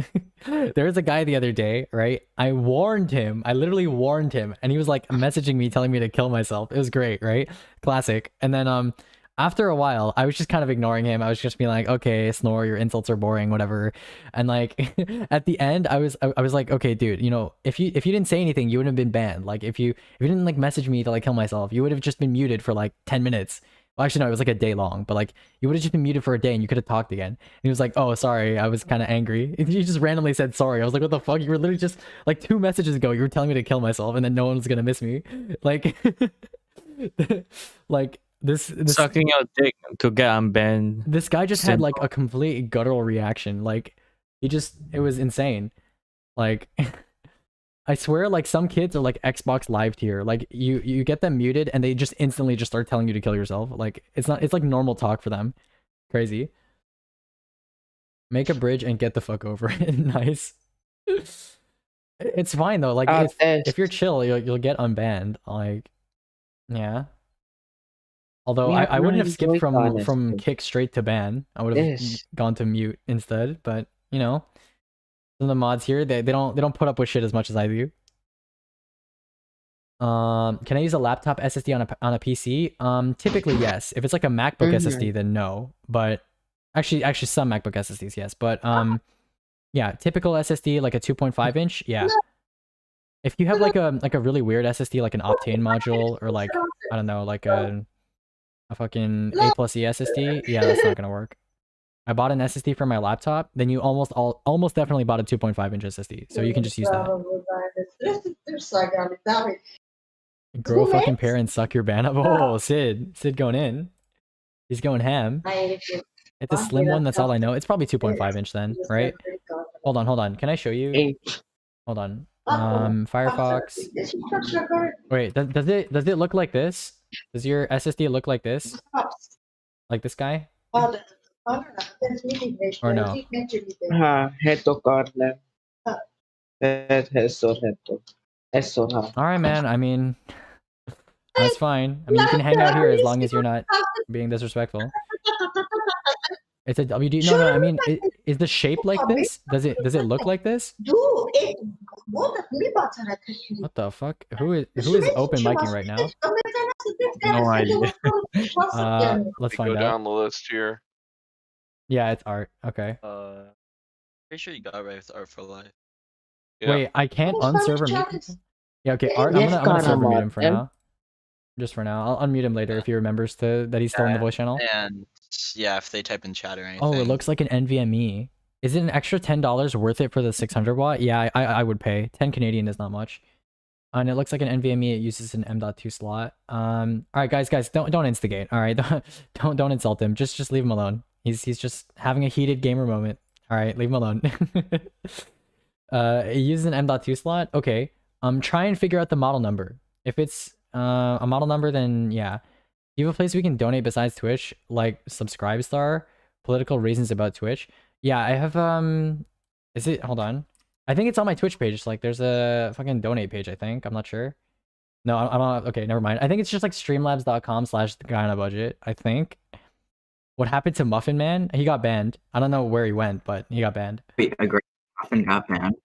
[SPEAKER 3] there was a guy the other day, right? I literally warned him, and he was like messaging me telling me to kill myself. It was great, right? Classic. And then after a while, I was just kind of ignoring him. I was just being like, okay, Snore, your insults are boring, whatever. And like at the end, I was like, okay, dude, you know, if you didn't say anything, you wouldn't have been banned. Like if you didn't like message me to like kill myself, you would have just been muted for like 10 minutes. Well, actually, no, it was like a day long, but like you would have just been muted for a day and you could have talked again. And he was like, oh, sorry, I was kind of angry. He just randomly said sorry. I was like, what the fuck? You were literally just like 2 messages ago, you were telling me to kill myself and then no one was gonna miss me. Like, like this
[SPEAKER 8] sucking your dick to get unbanned.
[SPEAKER 3] This guy just had like a complete guttural reaction. Like it was insane. Like I swear, like some kids are like Xbox Live tier. Like you get them muted and they just instantly just start telling you to kill yourself. Like it's like normal talk for them. Crazy. Make a bridge and get the fuck over it. Nice. It's fine though. Like if you're chill, you'll get unbanned. Like, yeah. Although
[SPEAKER 17] Yeah,
[SPEAKER 3] I wouldn't have
[SPEAKER 17] nice
[SPEAKER 3] skipped
[SPEAKER 17] voice
[SPEAKER 3] from
[SPEAKER 17] honestly.
[SPEAKER 3] kick straight to ban. I would have
[SPEAKER 17] Yes.
[SPEAKER 3] gone to mute instead. But you know, some of the mods here they don't put up with shit as much as I do. Can I use a laptop SSD on a PC? Typically yes. If it's like a MacBook SSD, then no. But actually some MacBook SSDs, yes. But yeah, typical SSD like a 2.5 inch, yeah. If you have like a really weird SSD, like an Optane module, or like I don't know, like a fucking A+E SSD, yeah, that's not gonna work. I bought an SSD for my laptop, then you almost definitely bought a 2.5 inch SSD, so you can just use that. Grow a fucking pair and suck your ban up. Oh, Sid going in. He's going ham. It's a slim one. That's all I know. It's probably 2.5 inch then, right? Hold on. Can I show you? Hold on. Firefox. Wait, does it look like this? Does your SSD look like this? Like this guy? Or no?
[SPEAKER 17] Heto Carla.
[SPEAKER 3] Alright, man. I mean, that's fine. I mean, you can hang out here as long as you're not being disrespectful. It's a WD. No, I mean, is the shape like this? Does it look like this? What the fuck? Who is open micing right now?
[SPEAKER 21] No idea.
[SPEAKER 3] Let's
[SPEAKER 16] Go
[SPEAKER 3] find out.
[SPEAKER 16] down the list here.
[SPEAKER 3] Yeah, it's Art. Okay.
[SPEAKER 1] Pretty sure you got it right with Art for Life.
[SPEAKER 16] Yeah.
[SPEAKER 3] Wait, I can't unserver mute people? Yeah, okay, Art, I'm gonna server mute him for now. Just for now. I'll unmute him later if he remembers that he's still in the voice channel.
[SPEAKER 1] And yeah, if they type in chat or anything.
[SPEAKER 3] Oh, it looks like an NVMe. Is it an extra $10 worth it for the 600 watt? Yeah, I would pay. 10 Canadian is not much. And it looks like an NVMe. It uses an M.2 slot. All right, guys, don't instigate. All right, don't insult him. Just leave him alone. He's just having a heated gamer moment. All right, leave him alone. It uses an M.2 slot. Okay. Try and figure out the model number. If it's a model number, then yeah. Do you have a place we can donate besides Twitch, like Subscribestar, political reasons about Twitch? Yeah, I have is it, hold on, I think it's on my Twitch page. It's like there's a fucking donate page, I think. I'm not sure. No, I'm not. Okay, never mind. I think it's just like streamlabs.com/guy-on-a-budget, I think. What happened to Muffin Man? He got banned. I don't know where he went, but he got banned.
[SPEAKER 6] Wait, Muffin got banned?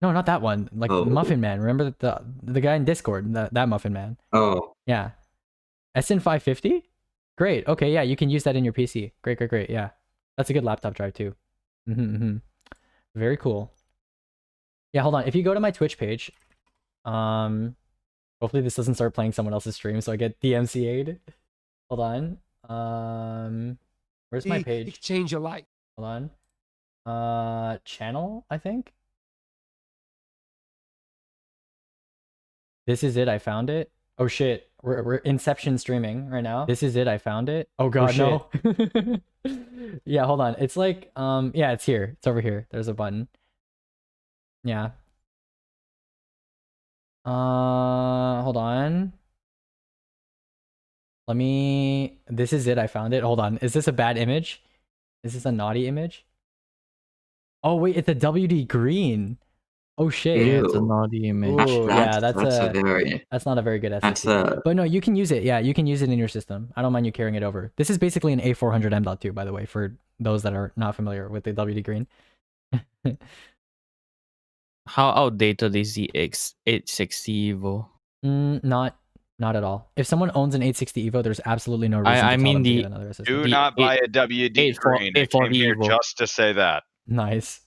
[SPEAKER 3] No, not that one. Like Muffin Man. Remember the guy in Discord? That Muffin Man.
[SPEAKER 6] Oh.
[SPEAKER 3] Yeah. SN550? Great. Okay, yeah, you can use that in your PC. Great. Yeah. That's a good laptop drive too. Very cool. Yeah, hold on. If you go to my Twitch page, hopefully this doesn't start playing someone else's stream so I get DMCA'd. Hold on. Where's my page?
[SPEAKER 22] Change your life.
[SPEAKER 3] Hold on. Channel, I think. This is it. I found it. Oh shit. We're Inception streaming right now. This is it. I found it. Oh god, no. Yeah, hold on. It's like yeah, it's here. It's over here. There's a button. Yeah. Hold on. This is it. I found it. Hold on. Is this a bad image? Is this a naughty image? Oh wait, it's a WD green. Oh shit.
[SPEAKER 8] Yeah, it's a naughty image.
[SPEAKER 3] Ooh, yeah, that's not a very good SSD. But no, you can use it. Yeah, you can use it in your system. I don't mind you carrying it over. This is basically an A400 M.2, by the way, for those that are not familiar with the WD Green.
[SPEAKER 8] How outdated is the X860 Evo?
[SPEAKER 3] Not at all. If someone owns an 860 Evo, there's absolutely no reason to tell them to get another SSD.
[SPEAKER 23] Do not buy a WD Green. I came here just to say that.
[SPEAKER 3] Nice.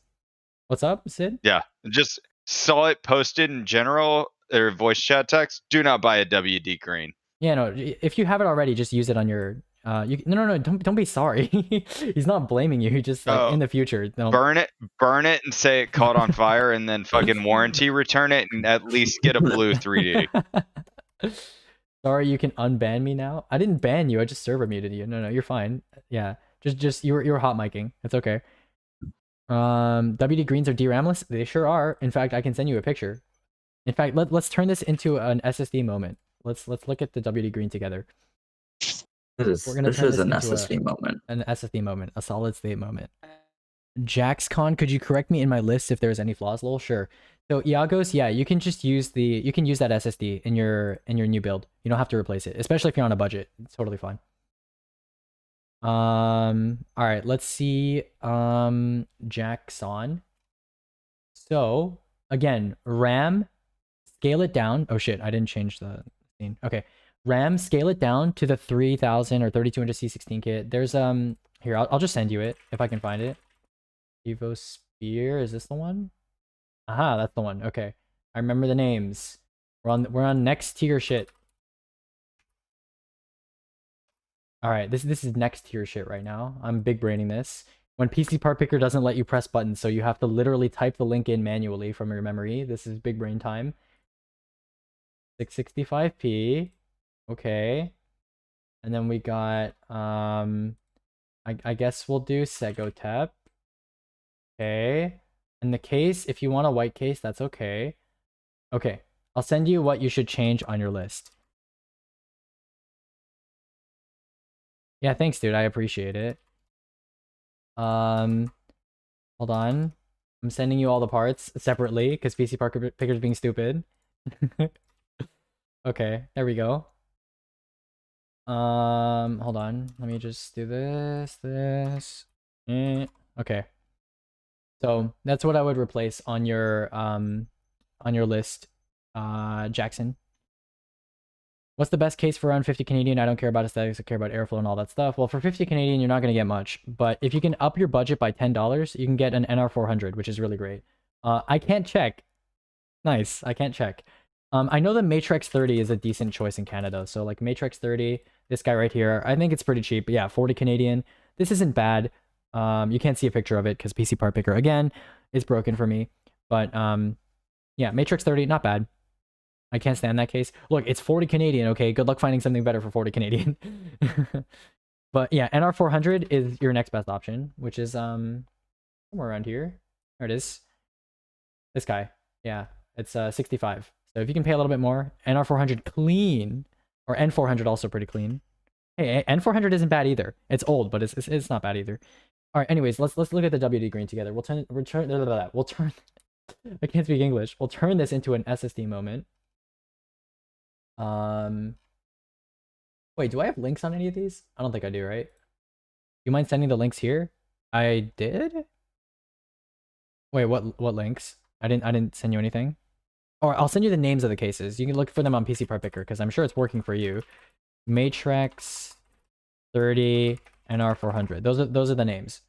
[SPEAKER 3] What's up, Sid?
[SPEAKER 23] Yeah, just saw it posted in general or voice chat text. Do not buy a WD Green.
[SPEAKER 3] Yeah, no. If you have it already, just use it on your. No. Don't be sorry. He's not blaming you. He just in the future.
[SPEAKER 23] Burn it, and say it caught on fire, and then fucking warranty return it, and at least get a blue 3D.
[SPEAKER 3] Sorry, you can unban me now. I didn't ban you. I just server muted you. No, you're fine. Yeah, just you were hot micing. It's okay. WD Greens are DRAMless? They sure are. In fact, I can send you a picture. In fact, let's turn this into an SSD moment. Let's look at the WD Green together.
[SPEAKER 6] This is an SSD moment.
[SPEAKER 3] An SSD moment. A solid state moment. JaxCon, could you correct me in my list if there's any flaws? Lol, sure. So Iagos, yeah, you can just use that SSD in your new build. You don't have to replace it, especially if you're on a budget. It's totally fine. All right, let's see. Jackson. So again, RAM, scale it down. Oh shit, I didn't change the scene. Okay, RAM, scale it down to the 3000 or 3200 C16 kit. There's here, I'll just send you it if I can find it. Evo Spear, is this the one? Aha, that's the one. Okay, I remember the names. We're on next tier shit. All right, this is next tier shit right now. I'm big braining this. When PC Part Picker doesn't let you press buttons, so you have to literally type the link in manually from your memory. This is big brain time. 665p. Okay. And then we got I guess we'll do Segotep. Okay. And the case, if you want a white case, that's okay. Okay. I'll send you what you should change on your list. Yeah, thanks, dude. I appreciate it. Hold on. I'm sending you all the parts separately because PC Part Picker's being stupid. Okay, there we go. Hold on. Let me just do this. Okay. So that's what I would replace on your list, Jackson. What's the best case for around 50 Canadian? I don't care about aesthetics, I care about airflow and all that stuff. Well, for 50 Canadian, you're not going to get much. But if you can up your budget by $10, you can get an NR400, which is really great. I can't check. Nice, I can't check. I know the Matrix 30 is a decent choice in Canada. So like Matrix 30, this guy right here, I think it's pretty cheap. But yeah, 40 Canadian. This isn't bad. You can't see a picture of it because PC Part Picker, again, is broken for me. But yeah, Matrix 30, not bad. I can't stand that case. Look, it's 40 Canadian, okay? Good luck finding something better for 40 Canadian. But yeah, NR400 is your next best option, which is somewhere around here. There it is. This guy. Yeah, it's 65. So if you can pay a little bit more, NR400 clean, or N400 also pretty clean. Hey, N400 isn't bad either. It's old, but it's not bad either. All right, anyways, let's look at the WD green together. We'll turn I can't speak English. We'll turn this into an SSD moment. Wait, do I have links on any of these? I don't think I do, right? You mind sending the links here? I did? Wait, what links? I didn't send you anything. Or I'll send you the names of the cases. You can look for them on PC Part Picker because I'm sure it's working for you. Matrix 30 NR400. Those are the names.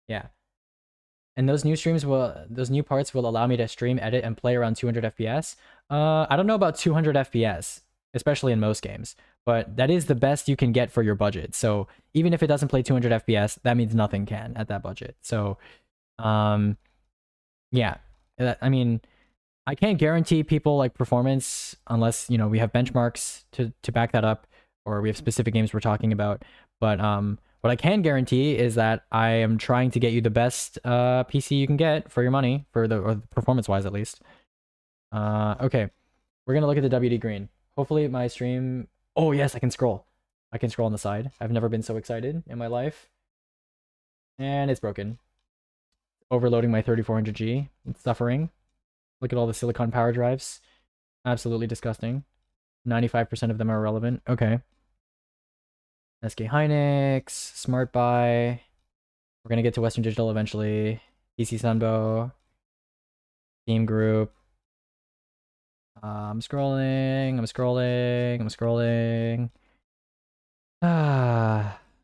[SPEAKER 3] Yeah. And those new parts will allow me to stream, edit, and play around 200 FPS. I don't know about 200 FPS, especially in most games, but that is the best you can get for your budget. So even if it doesn't play 200 FPS, that means nothing can at that budget. So, yeah, I mean, I can't guarantee people like performance unless, you know, we have benchmarks to back that up, or we have specific games we're talking about. But what I can guarantee is that I am trying to get you the best PC you can get for your money, or performance-wise at least. Okay, we're gonna look at the WD green. Hopefully my stream. Oh yes, I can scroll. I can scroll on the side. I've never been so excited in my life. And it's broken. Overloading my 3400G. It's suffering. Look at all the silicon power drives. Absolutely disgusting. 95% of them are irrelevant. Okay. SK Hynix, Smart Buy. We're gonna get to Western Digital eventually. PC Sunbow. Team Group. I'm scrolling.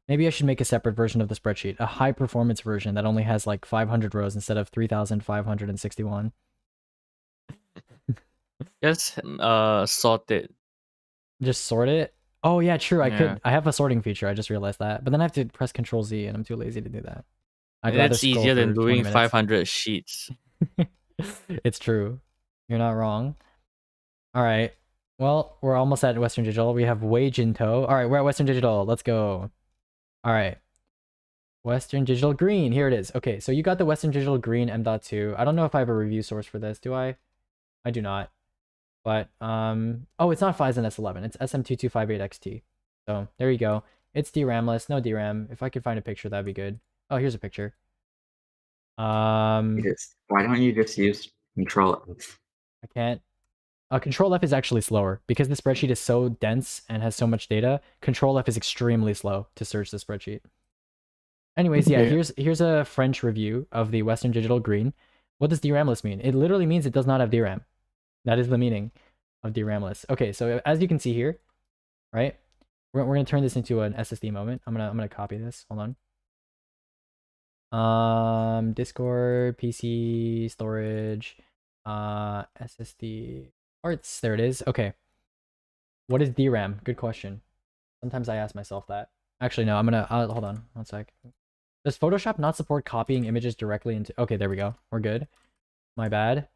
[SPEAKER 3] Maybe I should make a separate version of the spreadsheet. A high performance version that only has like 500 rows instead of 3,561.
[SPEAKER 8] Just sort it.
[SPEAKER 3] Just sort it? Oh yeah, true. I have a sorting feature. I just realized that. But then I have to press Control Z, and I'm too lazy to do that.
[SPEAKER 8] That's easier than doing 500 sheets.
[SPEAKER 3] It's true. You're not wrong. All right. Well, we're almost at Western Digital. We have Wage in tow. All right, we're at Western Digital. Let's go. All right. Western Digital Green. Here it is. Okay, so you got the Western Digital Green M.2. I don't know if I have a review source for this. Do I? I do not. But, oh, it's not Phison S11. It's SM2258XT. So, there you go. It's DRAMless. No DRAM. If I could find a picture, that'd be good. Oh, here's a picture.
[SPEAKER 6] Why don't you just use Control.
[SPEAKER 3] I can't. Control F is actually slower because the spreadsheet is so dense and has so much data. Control F is extremely slow to search the spreadsheet. Anyways, yeah, here's a French review of the Western Digital Green. What does DRAMless mean? It literally means it does not have DRAM. That is the meaning of DRAMless. Okay, so as you can see here, right? We're gonna turn this into an SSD moment. I'm gonna copy this. Hold on. Discord, PC, storage, SSD. Parts, there it is. Okay. What is DRAM? Good question. Sometimes I ask myself that. Actually, no, hold on 1 sec. Does Photoshop not support copying images directly into... Okay, there we go. We're good. My bad.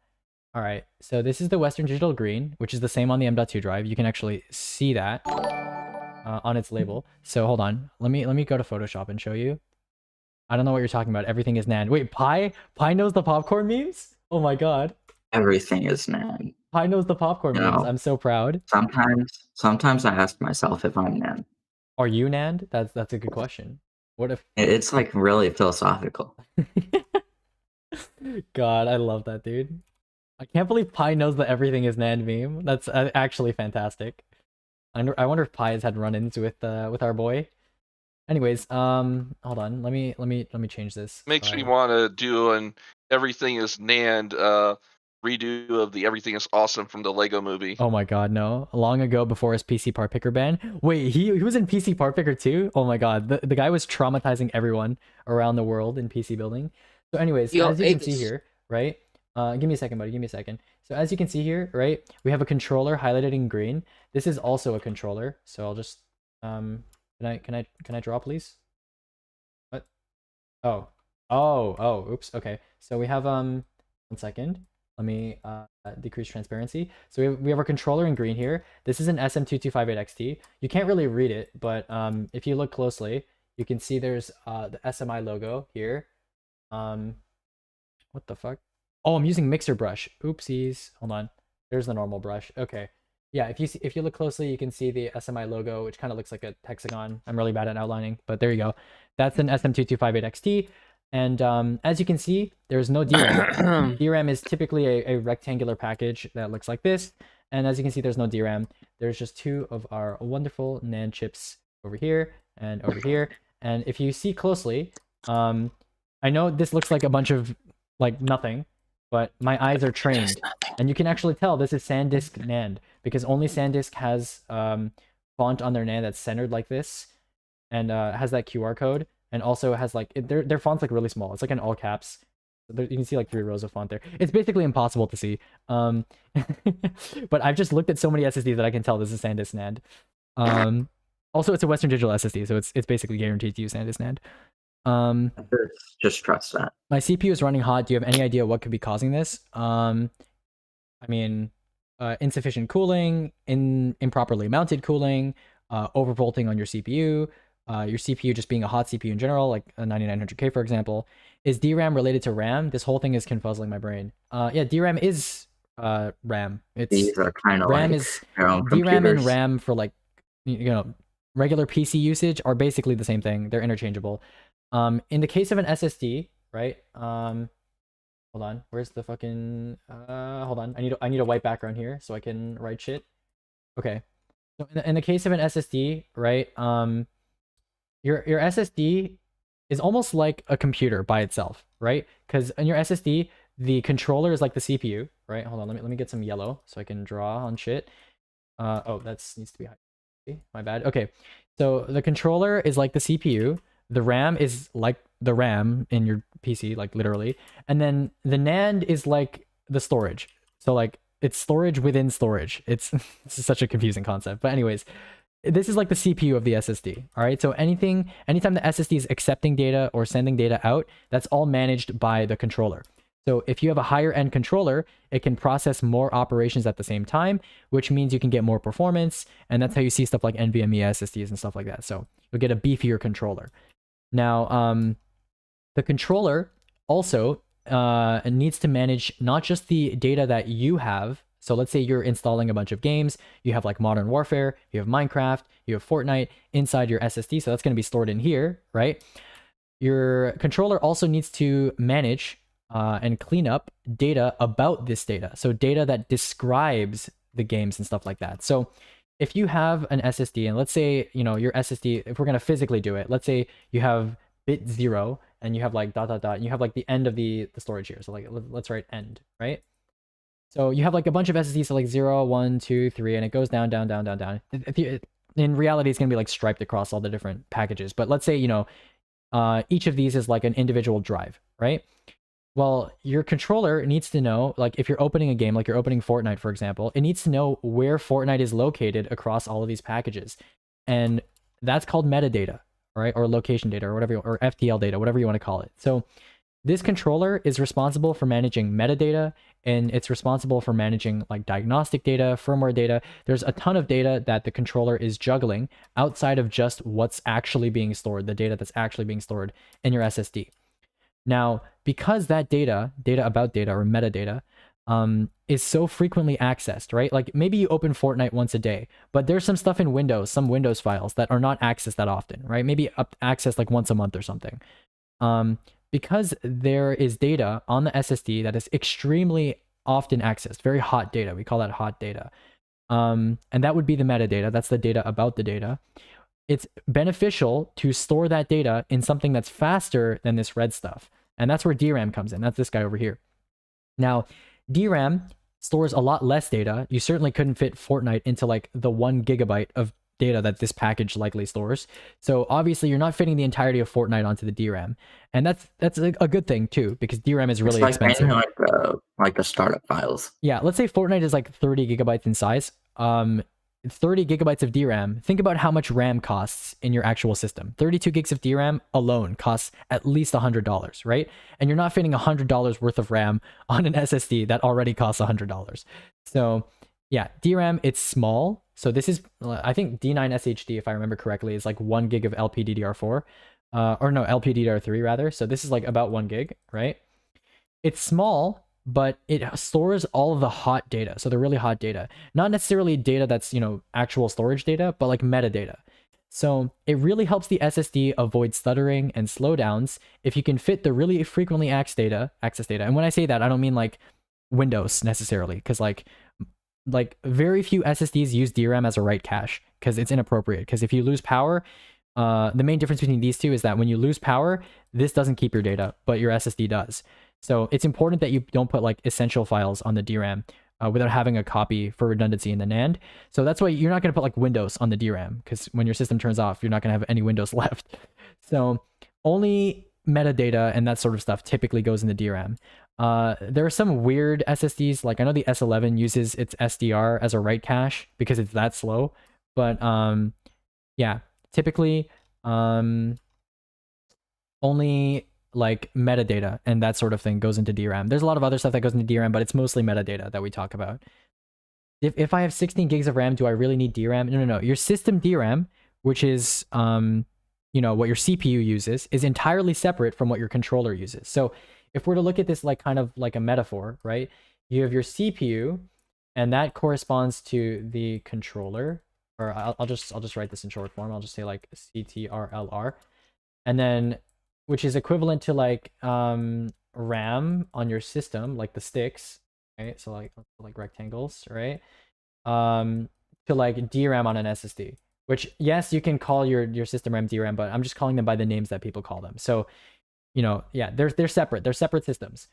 [SPEAKER 3] All right, so this is the Western Digital Green, which is the same on the M.2 drive. You can actually see that on its label. So hold on. Let me go to Photoshop and show you. I don't know what you're talking about. Everything is NAND. Wait, Pi knows the popcorn memes? Oh my god.
[SPEAKER 6] Everything is NAND.
[SPEAKER 3] Pi knows the popcorn memes. I'm so proud.
[SPEAKER 6] Sometimes I ask myself if I'm NAND.
[SPEAKER 3] Are you NAND? That's a good question. What if
[SPEAKER 6] It's like really philosophical.
[SPEAKER 3] God, I love that, dude. I can't believe Pi knows that everything is NAND meme. That's actually fantastic. I wonder if Pi has had run-ins with our boy. Anyways, hold on. Let me change this.
[SPEAKER 16] Makes me want to do an everything is NAND redo of the Everything is Awesome from the Lego movie.
[SPEAKER 3] Oh my god, no. Long ago before his PC part picker ban. Wait, he was in PC part picker too? Oh my god. The guy was traumatizing everyone around the world in PC building. So anyways, as you can see here, right? Give me a second, buddy. Give me a second. So as you can see here, right? We have a controller highlighted in green. This is also a controller. So I'll just can I draw, please? What? Oh, oops. Okay. So we have 1 second. Let me decrease transparency. So we have our controller in green here. This is an SM2258XT. You can't really read it, but if you look closely, you can see there's the SMI logo here. What the fuck? Oh, I'm using mixer brush. Oopsies. Hold on. There's the normal brush. Okay. Yeah, if you look closely, you can see the SMI logo, which kind of looks like a hexagon. I'm really bad at outlining, but there you go. That's an SM2258XT. And as you can see, there's no DRAM. DRAM is typically a rectangular package that looks like this. And as you can see, there's no DRAM. There's just two of our wonderful NAND chips over here and over here. And if you see closely, I know this looks like a bunch of like nothing, but my eyes are trained. And you can actually tell this is SanDisk NAND because only SanDisk has font on their NAND that's centered like this and has that QR code. And also has like their font's like really small. It's like in all caps. You can see like 3 rows of font there. It's basically impossible to see. But I've just looked at so many SSDs that I can tell this is SanDisk NAND. Also, it's a Western Digital SSD, so it's basically guaranteed to use SanDisk NAND.
[SPEAKER 6] Just trust that.
[SPEAKER 3] My CPU is running hot. Do you have any idea what could be causing this? I mean, insufficient cooling, improperly mounted cooling, overvolting on your CPU. Your CPU just being a hot CPU in general, like a 9900K, for example. Is DRAM related to RAM? This whole thing is confuzzling my brain. Yeah, DRAM is RAM.
[SPEAKER 6] These are kind of
[SPEAKER 3] RAM
[SPEAKER 6] like
[SPEAKER 3] is
[SPEAKER 6] their own
[SPEAKER 3] DRAM and
[SPEAKER 6] computers.
[SPEAKER 3] RAM for like regular PC usage are basically the same thing. They're interchangeable. In the case of an SSD, right? Hold on. Where's the fucking hold on. I need a white background here so I can write shit. Okay. So in the case of an SSD, right? Your SSD is almost like a computer by itself, right? Because in your SSD, the controller is like the CPU, right? Hold on, let me get some yellow so I can draw on shit. Oh, that needs to be high. My bad. Okay, so the controller is like the CPU. The RAM is like the RAM in your PC, like literally. And then the NAND is like the storage. So like it's storage within storage. This is such a confusing concept. But anyways, this is like the CPU of the SSD, all right? So anytime the SSD is accepting data or sending data out, that's all managed by the controller. So if you have a higher end controller, it can process more operations at the same time, which means you can get more performance. And that's how you see stuff like NVMe SSDs and stuff like that. So you'll get a beefier controller. Now, the controller also needs to manage not just the data that you have. So let's say you're installing a bunch of games, you have like Modern Warfare, you have Minecraft, you have Fortnite inside your SSD, so that's going to be stored in here, right? Your controller also needs to manage and clean up data about this data. So data that describes the games and stuff like that. So if you have an SSD, and let's say, you know, your SSD, if we're going to physically do it, let's say you have bit 0 and you have like ... and you have like the end of the storage here. So like, let's write end, right? So you have like a bunch of SSDs, so like 0, 1, 2, 3, and it goes down, down, down, down, down. In reality, it's going to be like striped across all the different packages. But let's say, you know, each of these is like an individual drive, right? Well, your controller needs to know, like if you're opening a game, like you're opening Fortnite, for example, it needs to know where Fortnite is located across all of these packages. And that's called metadata, right? Or location data, or whatever, or FTL data, whatever you want to call it. So this controller is responsible for managing metadata, and it's responsible for managing like diagnostic data, firmware data. There's a ton of data that the controller is juggling outside of just what's actually being stored, the data that's actually being stored in your SSD. Now, because that data about data, or metadata, is so frequently accessed, right? Like maybe you open Fortnite once a day, but there's some stuff in Windows, some Windows files that are not accessed that often, right? Maybe accessed like once a month or something. Because there is data on the SSD that is extremely often accessed, very hot data. We call that hot data. And that would be the metadata. That's the data about the data. It's beneficial to store that data in something that's faster than this red stuff. And that's where DRAM comes in. That's this guy over here. Now, DRAM stores a lot less data. You certainly couldn't fit Fortnite into like the 1 gigabyte of data that this package likely stores. So obviously you're not fitting the entirety of Fortnite onto the DRAM. And that's a good thing too, because DRAM is really expensive.
[SPEAKER 6] Like the startup files.
[SPEAKER 3] Yeah, let's say Fortnite is like 30 gigabytes in size. 30 gigabytes of DRAM, think about how much RAM costs in your actual system. 32 gigs of DRAM alone costs at least $100, right? And you're not fitting $100 worth of RAM on an SSD that already costs $100. So yeah, DRAM, it's small. So this is, I think D9 SHD, if I remember correctly, is like 1 gig of LPDDR4, or no, LPDDR3 rather. So this is like about 1 gig, right? It's small, but it stores all of the hot data. So the really hot data, not necessarily data that's, you know, actual storage data, but like metadata. So it really helps the SSD avoid stuttering and slowdowns if you can fit the really frequently accessed data. And when I say that, I don't mean like Windows necessarily, because like very few SSDs use DRAM as a write cache because it's inappropriate. Because if you lose power, the main difference between these two is that when you lose power, this doesn't keep your data, but your SSD does. So it's important that you don't put like essential files on the DRAM without having a copy for redundancy in the NAND. So that's why you're not going to put like Windows on the DRAM, because when your system turns off, you're not going to have any Windows left. So only metadata and that sort of stuff typically goes in the DRAM. There are some weird SSDs, like I know the S11 uses its SDR as a write cache because it's that slow. But yeah, typically only like metadata and that sort of thing goes into DRAM. There's a lot of other stuff that goes into DRAM, but it's mostly metadata that we talk about. If I have 16 gigs of RAM, do I really need DRAM? No. Your system DRAM, which is you know, what your CPU uses, is entirely separate from what your controller uses. So if we're to look at this like kind of like a metaphor, right? You have your CPU, and that corresponds to the controller. Or I'll just write this in short form. I'll just say like CTRLR, and then which is equivalent to like RAM on your system, like the sticks, right? So like rectangles, right? To like DRAM on an SSD. Which yes, you can call your system RAM DRAM, but I'm just calling them by the names that people call them. So, you know, yeah, they're separate. They're separate systems.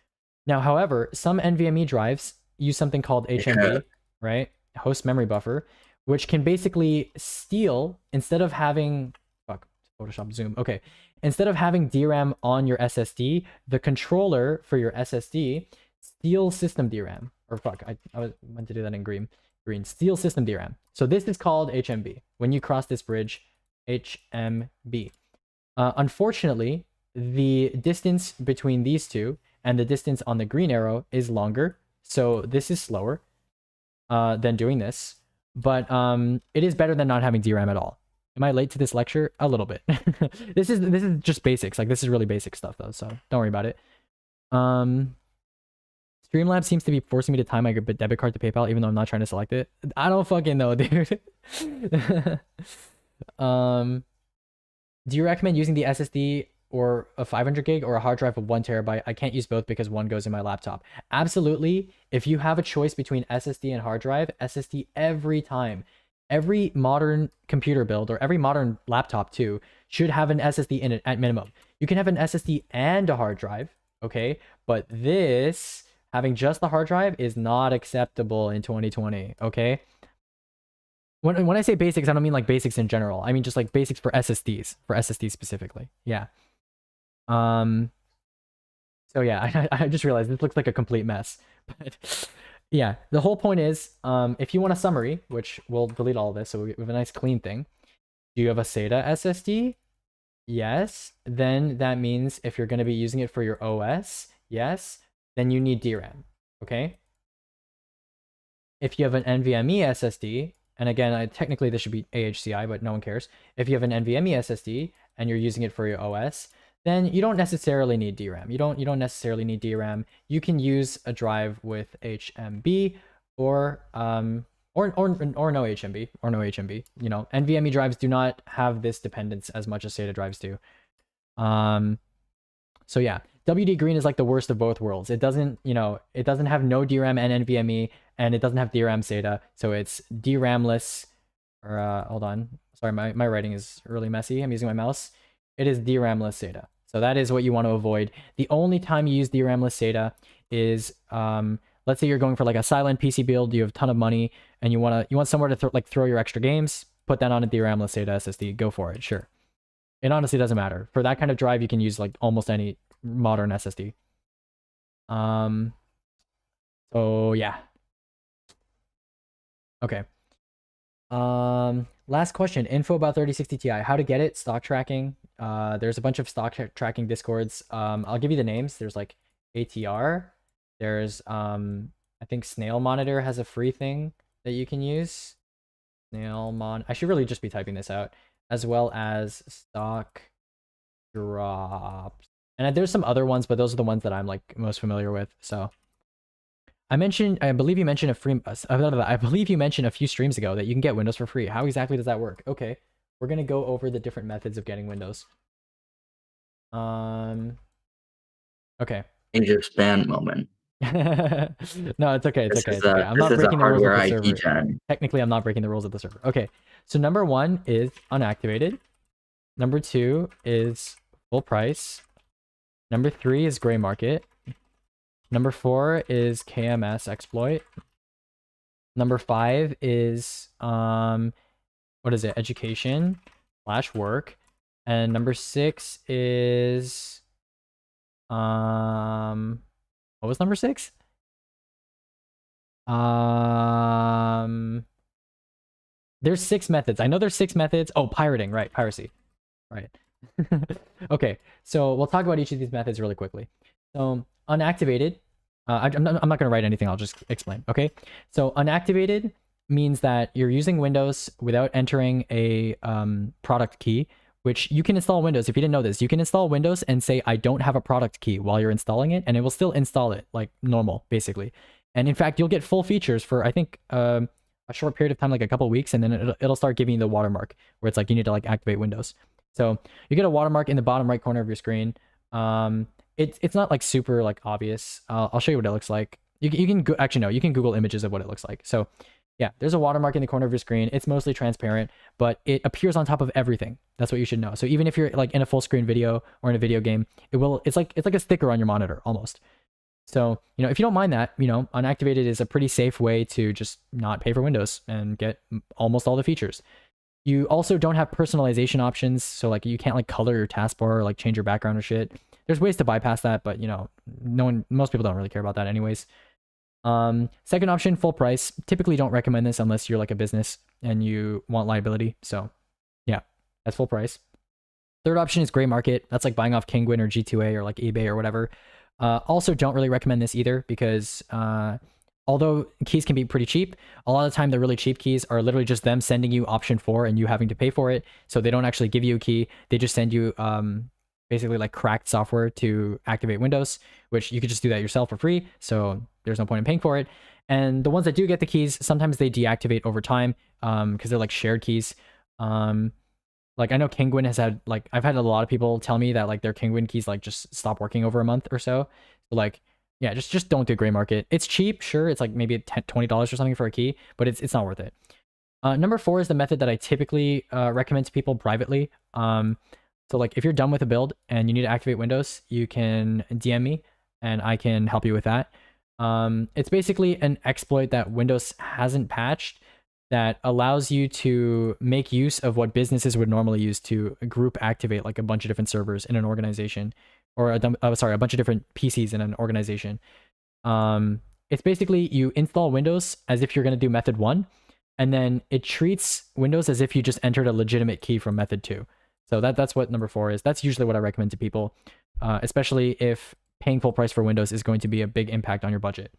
[SPEAKER 3] Now, however, some NVMe drives use something called HMB, right? Host memory buffer, which can basically steal, instead of having Photoshop zoom. Okay. Instead of having DRAM on your SSD, the controller for your SSD steals system DRAM. Or I meant to do that in green. Steal system DRAM. So this is called HMB. When you cross this bridge, HMB. Unfortunately, the distance between these two and the distance on the green arrow is longer. So this is slower than doing this. But it is better than not having DRAM at all. Am I late to this lecture? A little bit. This is just basics. Like this is really basic stuff though, so don't worry about it. Streamlabs seems to be forcing me to tie my debit card to PayPal, even though I'm not trying to select it. I don't fucking know, dude. Do you recommend using the SSD or a 500 gig or a hard drive of 1 terabyte. I can't use both because one goes in my laptop. Absolutely. If you have a choice between SSD and hard drive, SSD every time. Every modern computer build or every modern laptop too should have an SSD in it at minimum. You can have an SSD and a hard drive, okay? But this, having just the hard drive, is not acceptable in 2020, okay? When I say basics, I don't mean like basics in general. I mean just like basics for SSDs specifically. Yeah. So yeah, I just realized this looks like a complete mess. But yeah, the whole point is, if you want a summary, which we'll delete all of this, so we have a nice clean thing. Do you have a SATA SSD? Yes. Then that means if you're going to be using it for your OS, yes, then you need DRAM. Okay. If you have an NVMe SSD, and again, technically this should be AHCI, but no one cares. If you have an NVMe SSD and you're using it for your OS, then you don't necessarily need DRAM. You don't necessarily need DRAM. You can use a drive with HMB or no HMB. You know, NVMe drives do not have this dependence as much as SATA drives do. So yeah, WD Green is like the worst of both worlds. It doesn't, you know, it doesn't have no DRAM and NVMe, and it doesn't have DRAM SATA, so it's DRAMless. Or hold on, sorry, my writing is really messy. I'm using my mouse. It is DRAMless SATA. So that is what you want to avoid. The only time you use DRAMless SATA is, let's say you're going for like a silent PC build, you have a ton of money, and you want somewhere to throw your extra games, put that on a DRAMless SATA SSD, go for it, sure. It honestly doesn't matter. For that kind of drive, you can use like almost any modern SSD. So yeah. Okay. Last question, info about 3060 Ti, how to get it, stock tracking. There's a bunch of stock tracking discords. I'll give you the names. There's like ATR. There's I think Snail Monitor has a free thing that you can use. I should really just be typing this out, as well as Stock Drops. And there's some other ones, but those are the ones that I'm like most familiar with. So I believe you mentioned a few streams ago that you can get Windows for free. How exactly does that work? Okay, we're gonna go over the different methods of getting Windows. Okay.
[SPEAKER 6] Major span moment.
[SPEAKER 3] No, it's okay. It's okay. It's okay. I'm not breaking the rules of the server. Technically, I'm not breaking the rules of the server. Okay. So number 1 is unactivated. Number 2 is full price. Number 3 is gray market. Number 4 is KMS exploit. Number 5 is what is it? Education / work. And number 6 is what was number 6? There's 6 methods. I know there's 6 methods. Oh, pirating, right? Piracy, right? Okay, so we'll talk about each of these methods really quickly. So unactivated, I'm not going to write anything. I'll just explain. Okay, so unactivated means that you're using Windows without entering a product key, which you can install Windows. If you didn't know this, you can install Windows and say, I don't have a product key while you're installing it, and it will still install it like normal, basically. And in fact, you'll get full features for, I think, a short period of time, like a couple weeks, and then it'll start giving you the watermark where it's like you need to like activate Windows. So you get a watermark in the bottom right corner of your screen. It's not like super like obvious. I'll show you what it looks like. You can actually no, you can Google images of what it looks like. So yeah, there's a watermark in the corner of your screen. It's mostly transparent, but it appears on top of everything. That's what you should know. So even if you're like in a full screen video or in a video game, it's like a sticker on your monitor almost. So, you know, if you don't mind that, you know, unactivated is a pretty safe way to just not pay for Windows and get almost all the features. You also don't have personalization options. So like you can't like color your taskbar or like change your background or shit. There's ways to bypass that, but you know, most people don't really care about that anyways. Second option, full price. Typically don't recommend this unless you're like a business and you want liability. So yeah, that's full price. Third option is gray market. That's like buying off Kinguin or G2A or like eBay or whatever. Also don't really recommend this either because although keys can be pretty cheap, a lot of the time the really cheap keys are literally just them sending you option 4 and you having to pay for it. So they don't actually give you a key. They just send you basically like cracked software to activate Windows, which you could just do that yourself for free. So there's no point in paying for it. And the ones that do get the keys, sometimes they deactivate over time because they're like shared keys. Like I know Kinguin has had like I've had a lot of people tell me that like their Kinguin keys like just stop working over a month or so. So like yeah, just don't do gray market. It's cheap, sure. It's like maybe $20 or something for a key, but it's not worth it. Number 4 is the method that I typically recommend to people privately. So like if you're done with a build and you need to activate Windows, you can DM me and I can help you with that. It's basically an exploit that Windows hasn't patched that allows you to make use of what businesses would normally use to group activate like a bunch of different servers in an organization, or a bunch of different PCs in an organization. It's basically you install Windows as if you're going to do method 1, and then it treats Windows as if you just entered a legitimate key from method 2. So that's what number 4 is. That's usually what I recommend to people, especially if paying full price for Windows is going to be a big impact on your budget.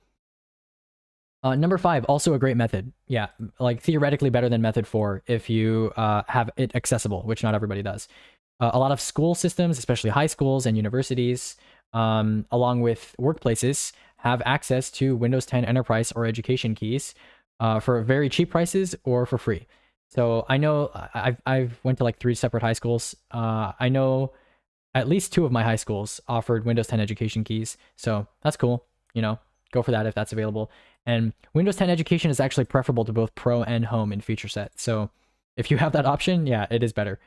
[SPEAKER 3] Number 5, also a great method. Yeah, like theoretically better than method 4 if you have it accessible, which not everybody does. A lot of school systems, especially high schools and universities, along with workplaces, have access to Windows 10 Enterprise or Education keys for very cheap prices or for free. So I know I've went to like 3 separate high schools. I know at least 2 of my high schools offered Windows 10 Education keys, so that's cool. You know, go for that if that's available. And Windows 10 Education is actually preferable to both Pro and Home in feature set. So if you have that option, yeah, it is better.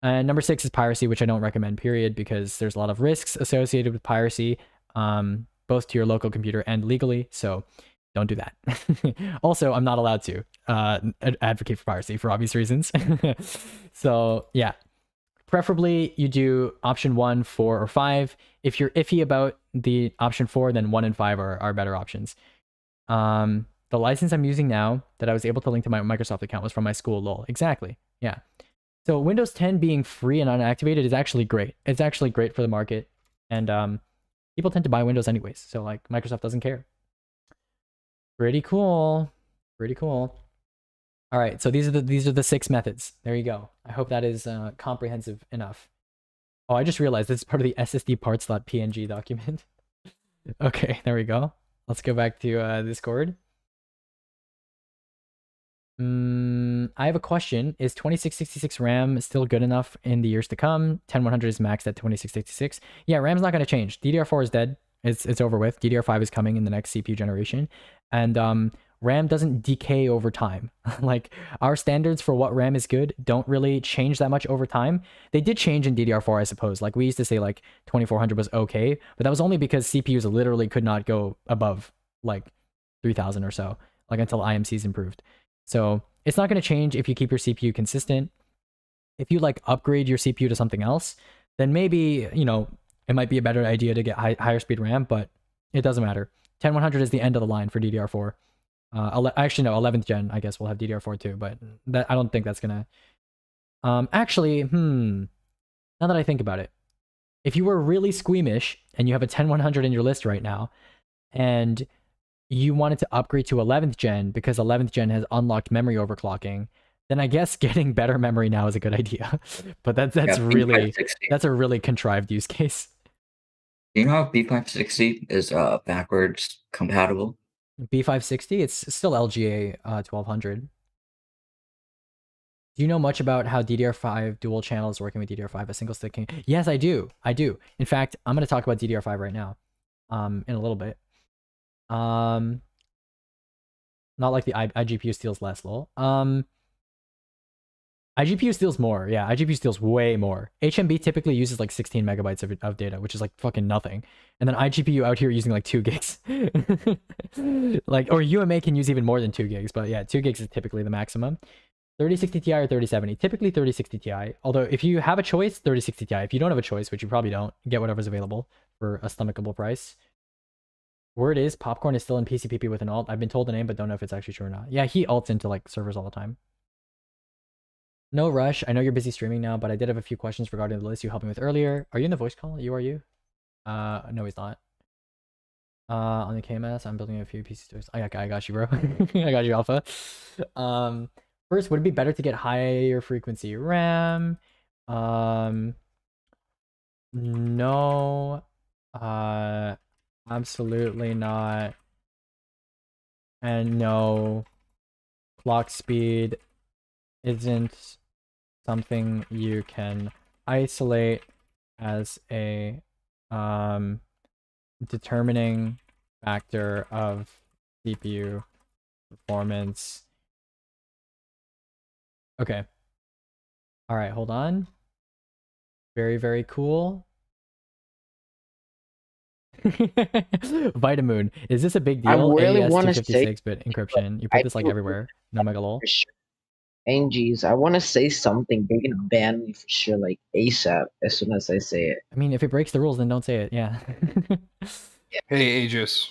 [SPEAKER 3] And number 6 is piracy, which I don't recommend, period, because there's a lot of risks associated with piracy, both to your local computer and legally. So don't do that. Also, I'm not allowed to advocate for piracy for obvious reasons. So yeah, preferably you do option 1, 4, or 5. If you're iffy about the option 4, then 1 and 5 are better options. The license I'm using now that I was able to link to my Microsoft account was from my school, lol. Exactly. Yeah. So Windows 10 being free and unactivated is actually great. It's actually great for the market. And people tend to buy Windows anyways. So like Microsoft doesn't care. Pretty cool. Pretty cool. All right. So these are the 6 methods. There you go. I hope that is comprehensive enough. Oh, I just realized this is part of the SSD parts.png document. Okay, there we go. Let's go back to Discord. I have a question. Is 2666 RAM still good enough in the years to come? 10100 is maxed at 2666. Yeah, RAM's not going to change. DDR4 is dead. It's over with. DDR5 is coming in the next CPU generation. And RAM doesn't decay over time. Like, our standards for what RAM is good don't really change that much over time. They did change in DDR4, I suppose. Like, we used to say, like, 2400 was okay, but that was only because CPUs literally could not go above, like, 3000 or so, like, until IMCs improved. So, it's not going to change if you keep your CPU consistent. If you, like, upgrade your CPU to something else, then maybe, you know, it might be a better idea to get higher speed RAM, but it doesn't matter. 10100 is the end of the line for DDR4. Actually, no, 11th gen, I guess, will have DDR4 too, but that I don't think that's gonna... Actually, now that I think about it, if you were really squeamish and you have a 10100 in your list right now, and you wanted to upgrade to 11th gen because 11th gen has unlocked memory overclocking, then I guess getting better memory now is a good idea. But that's really... that's a really contrived use case.
[SPEAKER 6] Do you know if B560 is backwards compatible?
[SPEAKER 3] B560? It's still LGA 1200. Do you know much about how DDR5 dual channel is working with DDR5, a single stick? Yes, I do. I do. In fact, I'm going to talk about DDR5 right now, in a little bit. Not like the iGPU steals less, lol. iGPU steals more. Yeah, iGPU steals way more. HMB typically uses like 16 megabytes of data, which is like fucking nothing. And then iGPU out here using like 2 gigs. Like, or UMA can use even more than 2 gigs, but yeah, 2 gigs is typically the maximum. 3060 Ti or 3070? Typically 3060 Ti. Although if you have a choice, 3060 Ti. If you don't have a choice, which you probably don't, get whatever's available for a stomachable price. Word is, Popcorn is still in PCPP with an alt. I've been told the name, but don't know if it's actually true or not. Yeah, he alts into like servers all the time. No rush. I know you're busy streaming now, but I did have a few questions regarding the list you helped me with earlier. Are you in the voice call? Are you? No, he's not. On the KMS, I'm building a few PC stores. I got you, bro. I got you, Alpha. First, would it be better to get higher frequency RAM? No. Absolutely not. And no. Clock speed isn't something you can isolate as a determining factor of CPU performance. Okay. All right, hold on. Very, very cool. Vitamoon, is this a big
[SPEAKER 17] I
[SPEAKER 3] deal?
[SPEAKER 17] really
[SPEAKER 3] AES
[SPEAKER 17] want to say
[SPEAKER 3] 256-bit encryption. You put this like everywhere. No mega lol.
[SPEAKER 17] Angies, I want to say something. They're gonna ban me for sure, like ASAP. As soon as I say it.
[SPEAKER 3] I mean, if it breaks the rules, then don't say it. Yeah.
[SPEAKER 5] Hey, Aegis.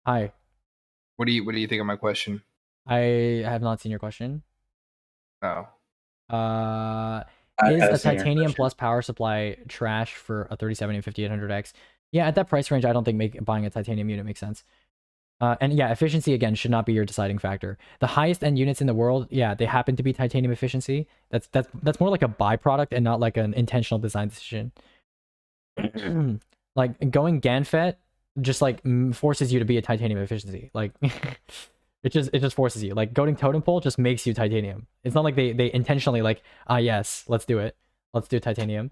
[SPEAKER 3] Hi.
[SPEAKER 5] What do you think of my question?
[SPEAKER 3] I have not seen your question.
[SPEAKER 5] Oh.
[SPEAKER 3] Is
[SPEAKER 5] I've
[SPEAKER 3] a
[SPEAKER 5] seen your
[SPEAKER 3] titanium
[SPEAKER 5] question.
[SPEAKER 3] plus power supply trash for a 3070 and 5800X? Yeah, at that price range, I don't think buying a titanium unit makes sense. And yeah, efficiency again should not be your deciding factor. The highest end units in the world, yeah, they happen to be titanium efficiency. That's more like a byproduct and not like an intentional design decision. Like going GANFET just like forces you to be a titanium efficiency. Like it just forces you. Like going totem pole just makes you titanium. It's not like they intentionally like, yes, let's do it. Let's do titanium.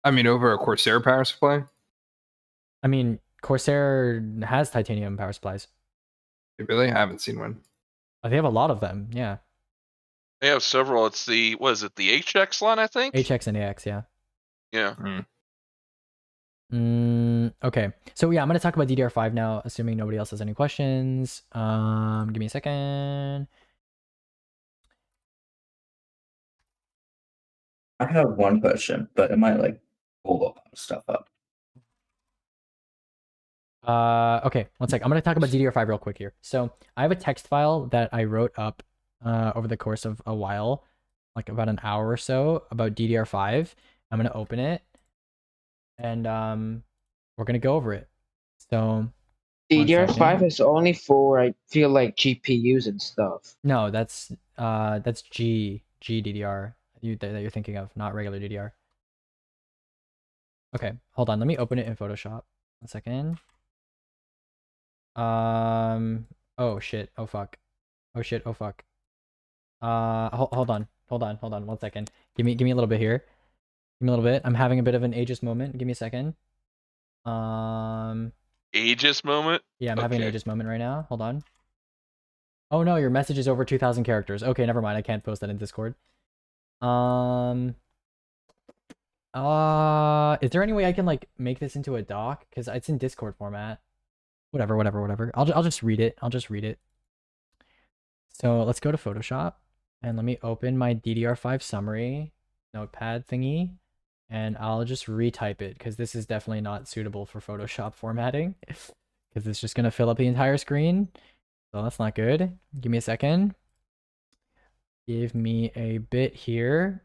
[SPEAKER 5] I mean, over a Corsair power supply?
[SPEAKER 3] I mean, Corsair has titanium power supplies.
[SPEAKER 5] Really? I haven't seen one.
[SPEAKER 3] They have a lot of them, yeah.
[SPEAKER 16] They have several. It's the, what is it, the HX line, I think?
[SPEAKER 3] HX and AX, yeah.
[SPEAKER 16] Yeah.
[SPEAKER 3] Okay. So yeah, I'm gonna talk about DDR5 now, assuming nobody else has any questions. Give me a second.
[SPEAKER 6] I have one question, but it might like pull a lot of stuff up.
[SPEAKER 3] Okay, one sec. I'm gonna talk about DDR5 real quick here. So I have a text file that I wrote up over the course of a while, like about an hour or so, about DDR5. I'm gonna open it, and we're gonna go over it. So
[SPEAKER 17] DDR5 is only for, I feel like, GPUs and stuff.
[SPEAKER 3] no, that's GDDR that you're thinking of, not regular DDR. Okay, hold on. Let me open it in Photoshop. 1 second. Oh shit. Oh fuck. Oh shit. Oh fuck. Hold on. 1 second. Give me a little bit here. Give me a little bit. I'm having a bit of an Aegis moment. Give me a second.
[SPEAKER 16] Aegis moment?
[SPEAKER 3] Yeah, I'm having an
[SPEAKER 16] Okay.
[SPEAKER 3] Aegis moment right now. Hold on. Oh no, your message is over 2,000 characters. Okay, never mind. I can't post that in Discord. Is there any way I can like make this into a doc? Because it's in Discord format. Whatever. I'll just read it. So let's go to Photoshop and let me open my DDR5 summary notepad thingy, and I'll just retype it because this is definitely not suitable for Photoshop formatting because it's just gonna fill up the entire screen. So that's not good. Give me a second. Give me a bit here.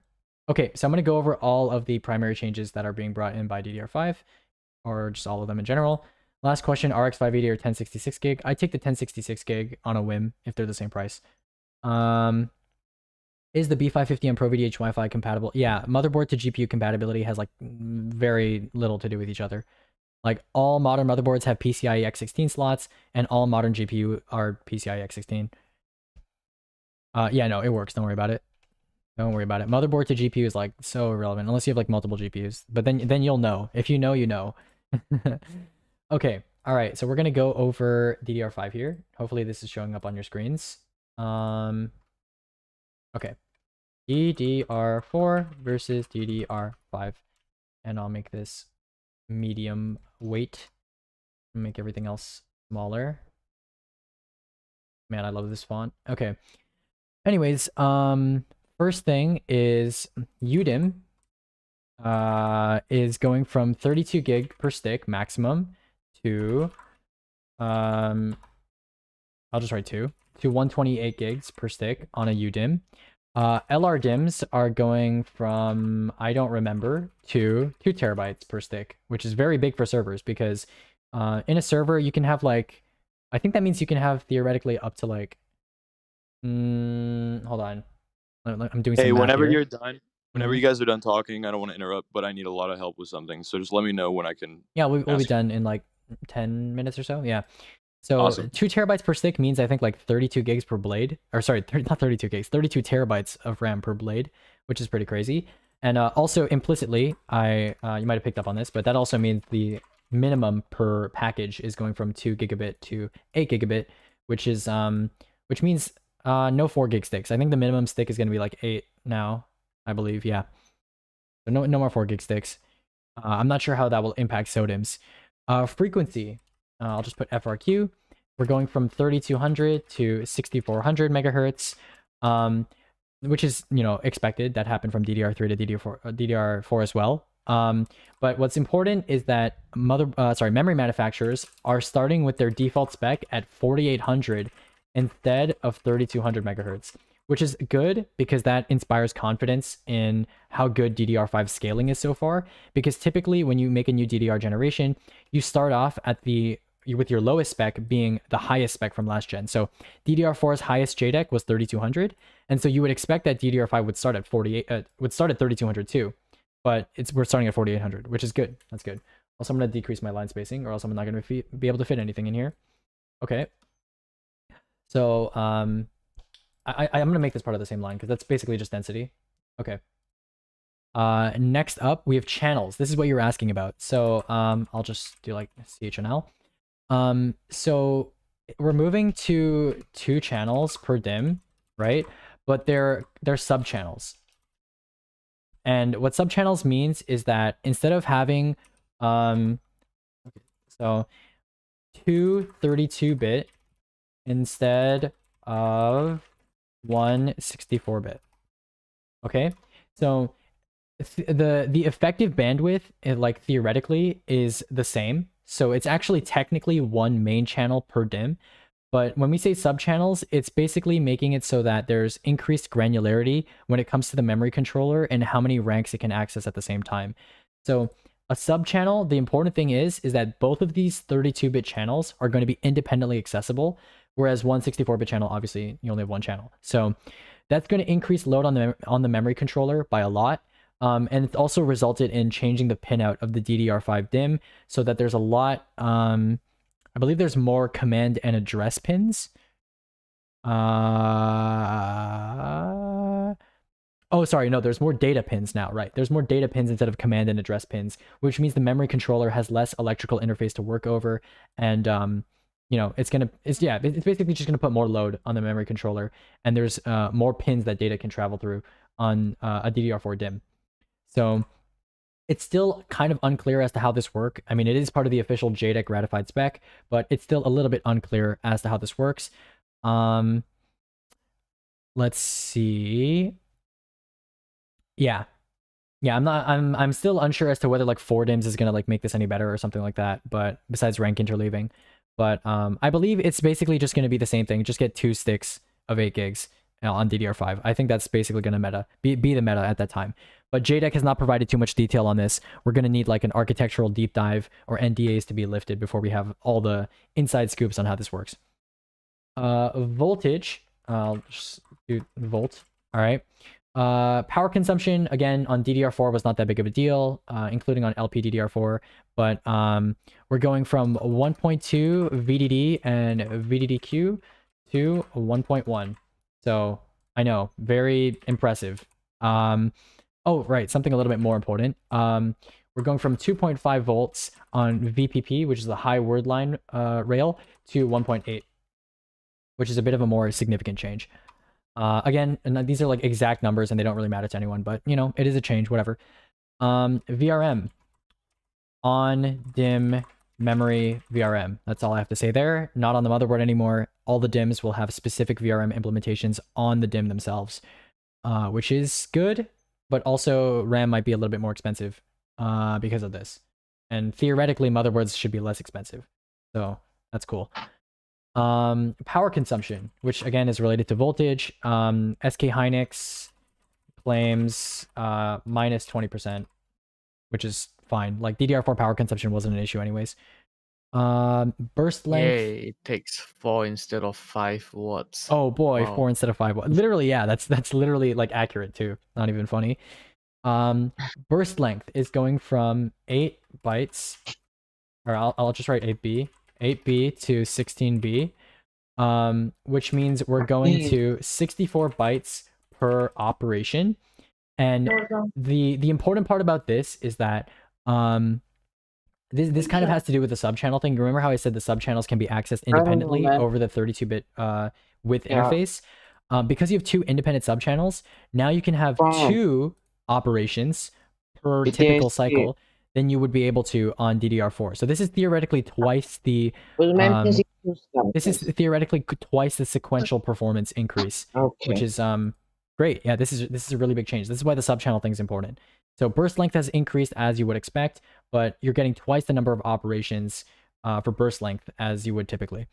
[SPEAKER 3] Okay, so I'm gonna go over all of the primary changes that are being brought in by DDR5, or just all of them in general. Last question, RX 580 or 1066 gig? I take the 1066 gig on a whim if they're the same price. Is the B550 and ProVDH Wi-Fi compatible? Yeah, motherboard to GPU compatibility has like very little to do with each other. Like all modern motherboards have PCIe X16 slots, and all modern GPU are PCIe X16. Yeah, no, it works. Don't worry about it. Motherboard to GPU is like so irrelevant unless you have like multiple GPUs. But then you'll know. If you know, you know. Okay, all right. So we're gonna go over DDR5 here. Hopefully this is showing up on your screens. Okay, DDR4 versus DDR5, and I'll make this medium weight. Make everything else smaller. Man, I love this font. Okay. Anyways, first thing is UDIM is going from 32 gig per stick maximum to I'll just write 2 to 128 gigs per stick on a UDIM. LR DIMMs are going from, I don't remember, to 2 terabytes per stick, which is very big for servers because in a server you can have like, I think that means you can have theoretically up to like, hold on, I'm doing some
[SPEAKER 7] Hey,
[SPEAKER 3] math
[SPEAKER 7] whenever
[SPEAKER 3] here.
[SPEAKER 7] you're done, whenever you guys are done talking, I don't want to interrupt, but I need a lot of help with something. So just let me know when I can.
[SPEAKER 3] Yeah, we'll be
[SPEAKER 7] ask.
[SPEAKER 3] done in like 10 minutes or so. Yeah. So
[SPEAKER 7] Awesome.
[SPEAKER 3] 2 terabytes per stick means I think like 32 gigs per blade, or sorry, not 32 gigs, 32 terabytes of RAM per blade, which is pretty crazy. And also implicitly, you might have picked up on this, but that also means the minimum per package is going from 2 gigabit to 8 gigabit, which means no 4 gig sticks. I think the minimum stick is going to be like 8 now, I believe. Yeah. So no more 4 gig sticks. I'm not sure how that will impact SODIMMs. Frequency. I'll just put FRQ. We're going from 3200 to 6400 megahertz, which is, expected. That happened from DDR3 to DDR4 as well. But what's important is that memory manufacturers are starting with their default spec at 4800 instead of 3200 megahertz, which is good because that inspires confidence in how good DDR5 scaling is so far. Because typically when you make a new DDR generation, you start off with your lowest spec being the highest spec from last gen. So DDR4's highest JEDEC was 3200, and so you would expect that DDR5 would start at 3200 too. But we're starting at 4800, which is good. That's good. Also, I'm going to decrease my line spacing, or else I'm not going to be able to fit anything in here. Okay. So I'm going to make this part of the same line because that's basically just density. Okay. Next up, we have channels. This is what you were asking about. So I'll just do like CHNL. So we're moving to 2 channels per DIMM, right? But they're sub-channels. And what sub-channels means is that instead of having so 2 32-bit instead of 1 64-bit. Okay? So the effective bandwidth, like theoretically, is the same. So it's actually technically 1 main channel per DIMM. But when we say subchannels, it's basically making it so that there's increased granularity when it comes to the memory controller and how many ranks it can access at the same time. So a subchannel, the important thing is that both of these 32-bit channels are going to be independently accessible, whereas one 64-bit channel, obviously, you only have 1 channel. So that's going to increase load on the memory controller by a lot. And it's also resulted in changing the pinout of the DDR5 DIMM so that there's a lot, I believe there's more command and address pins. Oh, sorry, no, there's more data pins now, right? There's more data pins instead of command and address pins, which means the memory controller has less electrical interface to work over. And, it's basically just gonna put more load on the memory controller, and there's more pins that data can travel through on a DDR4 DIMM. So it's still kind of unclear as to how this works. I mean, it is part of the official JEDEC ratified spec, but it's still a little bit unclear as to how this works. Let's see. Yeah, I'm still unsure as to whether like 4 DIMMs is gonna like make this any better or something like that. But besides rank interleaving, but I believe it's basically just gonna be the same thing. Just get 2 sticks of 8 gigs on DDR5. I think that's basically gonna be the meta at that time. But JEDEC has not provided too much detail on this. We're going to need like an architectural deep dive or NDAs to be lifted before we have all the inside scoops on how this works. Voltage, I'll just do volt. All right. Power consumption, again, on DDR4 was not that big of a deal, including on LPDDR4. But we're going from 1.2 VDD and VDDQ to 1.1. So I know, very impressive. Oh, right, something a little bit more important. We're going from 2.5 volts on VPP, which is the high word line rail, to 1.8, which is a bit of a more significant change. Again, and these are like exact numbers and they don't really matter to anyone, but it is a change, whatever. VRM on DIMM memory VRM. That's all I have to say there. Not on the motherboard anymore. All the DIMMs will have specific VRM implementations on the DIMM themselves, which is good. But also RAM might be a little bit more expensive because of this. And theoretically, motherboards should be less expensive. So that's cool. Power consumption, which again is related to voltage. SK Hynix claims minus 20%, which is fine. Like DDR4 power consumption wasn't an issue anyways. Burst length.
[SPEAKER 4] Yay, it takes 4 instead of 5 watts.
[SPEAKER 3] Oh boy,
[SPEAKER 4] Wow.
[SPEAKER 3] 4 instead of 5 watts. Literally, yeah, that's literally like accurate too. Not even funny. Burst length is going from 8 bytes, or I'll just write 8B, 8B to 16B, which means we're going to 64 bytes per operation. And the important part about this is that this kind of has to do with the subchannel thing. Remember how I said the subchannels can be accessed independently over the 32-bit width interface? Because you have 2 independent subchannels, now you can have 2 operations per typical cycle than you would be able to on DDR4. So this is theoretically twice the sequential performance increase, which is great. Yeah, this is a really big change. This is why the subchannel thing is important. So burst length has increased as you would expect, but you're getting twice the number of operations for burst length as you would typically.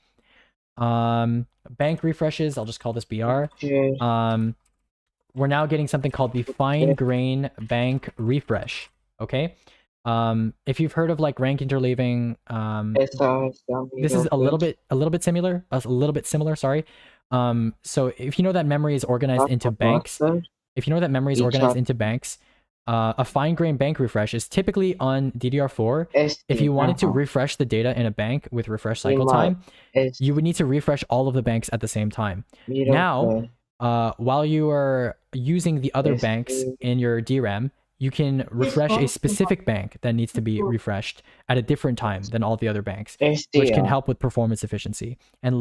[SPEAKER 3] Bank refreshes, I'll just call this BR. We're now getting something called the fine grain bank refresh. Okay. If you've heard of like rank interleaving, this is a little bit similar, sorry. So if you know that memory is organized into banks, a fine grain bank refresh is typically on DDR4. If you wanted to refresh the data in a bank with refresh cycle time, you would need to refresh all of the banks at the same time. Now, while you are using the other banks in your DRAM, you can refresh a specific bank that needs to be refreshed at a different time than all the other banks, which can help with performance efficiency and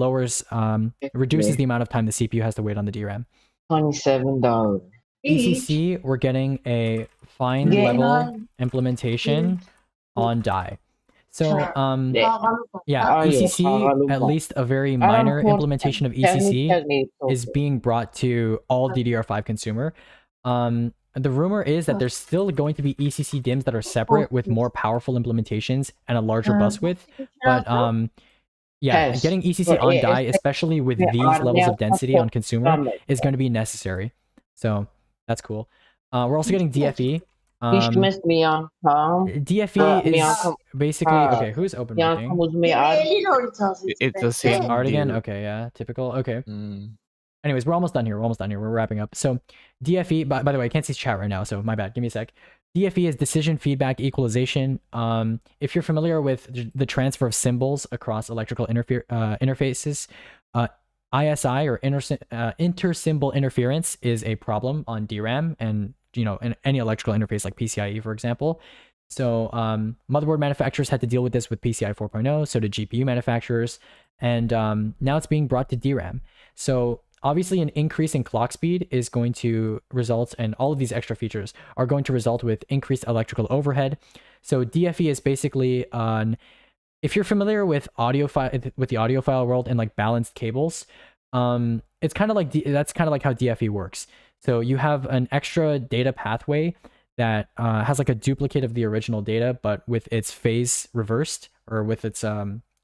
[SPEAKER 3] reduces the amount of time the CPU has to wait on the DRAM.
[SPEAKER 17] $27.
[SPEAKER 3] ECC, we're getting a fine level implementation on die. So yeah, ECC, at least a very minor implementation of ECC, is being brought to all DDR5 consumer. The rumor is that there's still going to be ECC DIMMs that are separate with more powerful implementations and a larger bus width, but yeah, getting ECC on die, especially with these levels of density on consumer, is going to be necessary. So that's cool. We're also getting DFE. DFE is basically okay. Who's open miking?
[SPEAKER 4] It's the same
[SPEAKER 3] Art again. Okay, yeah, typical. Okay. Anyways, we're almost done here. We're wrapping up. So DFE, by the way, I can't see chat right now, so my bad. Give me a sec. DFE is decision feedback equalization. If you're familiar with the transfer of symbols across electrical interfaces, ISI or inter-symbol interference is a problem on DRAM and in any electrical interface like PCIe, for example. So motherboard manufacturers had to deal with this with PCI 4.0, so did GPU manufacturers, and now it's being brought to DRAM. So obviously an increase in clock speed is going to result, and all of these extra features are going to result with increased electrical overhead. So DFE is basically if you're familiar with the audiophile world and like balanced cables, it's kind of like that's kind of like how DFE works. So you have an extra data pathway that has like a duplicate of the original data, but with its phase reversed, or with its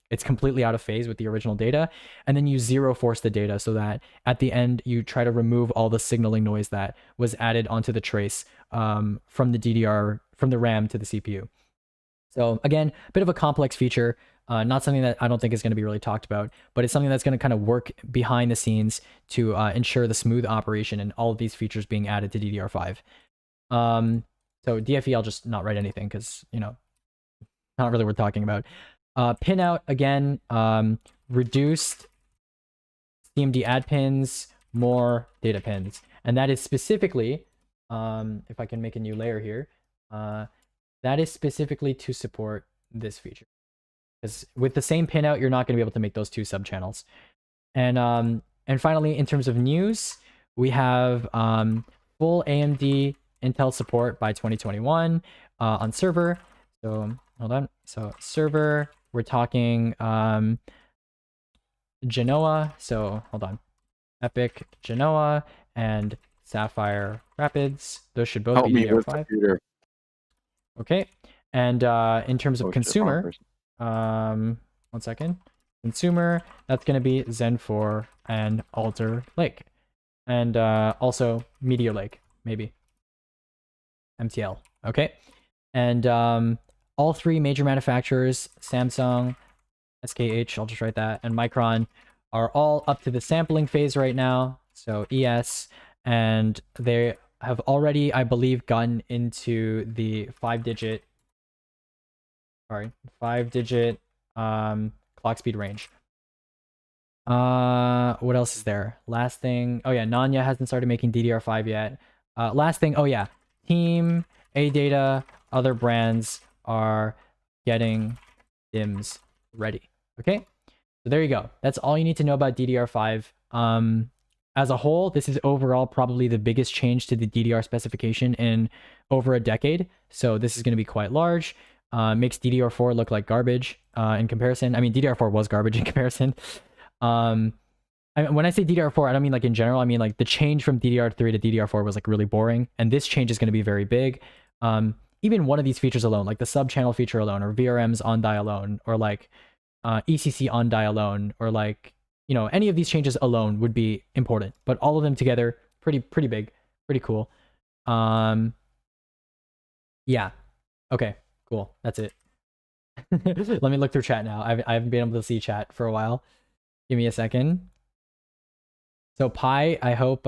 [SPEAKER 3] it's completely out of phase with the original data, and then you zero force the data so that at the end you try to remove all the signaling noise that was added onto the trace from the RAM to the CPU. So again, a bit of a complex feature, not something that I don't think is going to be really talked about, but it's something that's going to kind of work behind the scenes to ensure the smooth operation and all of these features being added to DDR5. So DFE, I'll just not write anything because, not really worth talking about. Pinout, again, reduced CMD add pins, more data pins. And that is specifically, if I can make a new layer here, that is specifically to support this feature. Because with the same pinout, you're not going to be able to make those 2 subchannels. And finally, in terms of news, we have full AMD Intel support by 2021 on server. So hold on. So server, we're talking Genoa. So hold on. Epic Genoa and Sapphire Rapids. Those should both be DDR5. Okay. And in terms of consumer, 1 second. Consumer, that's going to be Zen 4 and Alder Lake. And also Meteor Lake, maybe. MTL. Okay. And all 3 major manufacturers, Samsung, SKH, I'll just write that, and Micron, are all up to the sampling phase right now. So ES, and they have already, I believe, gotten into the 5-digit
[SPEAKER 12] clock speed range. What else is there? Last thing. Oh yeah, Nanya hasn't started making DDR5 yet. Last thing. Oh yeah, Team, AData, other brands are getting DIMMs ready. Okay, so there you go. That's all you need to know about DDR5. As a whole, this is overall probably the biggest change to the DDR specification in over a decade. So this is going to be quite large. Makes DDR4 look like garbage in comparison. I mean, DDR4 was garbage in comparison. When I say DDR4, I don't mean like in general. I mean like the change from DDR3 to DDR4 was like really boring, and this change is going to be very big. Even one of these features alone, like the sub-channel feature alone, or VRMs on die alone, or like ECC on die alone, or like, you know, any of these changes alone would be important, but all of them together, pretty big, pretty cool. Yeah. Okay, cool. That's it. Let me look through chat now. I haven't been able to see chat for a while. Give me a second. So Pi, I hope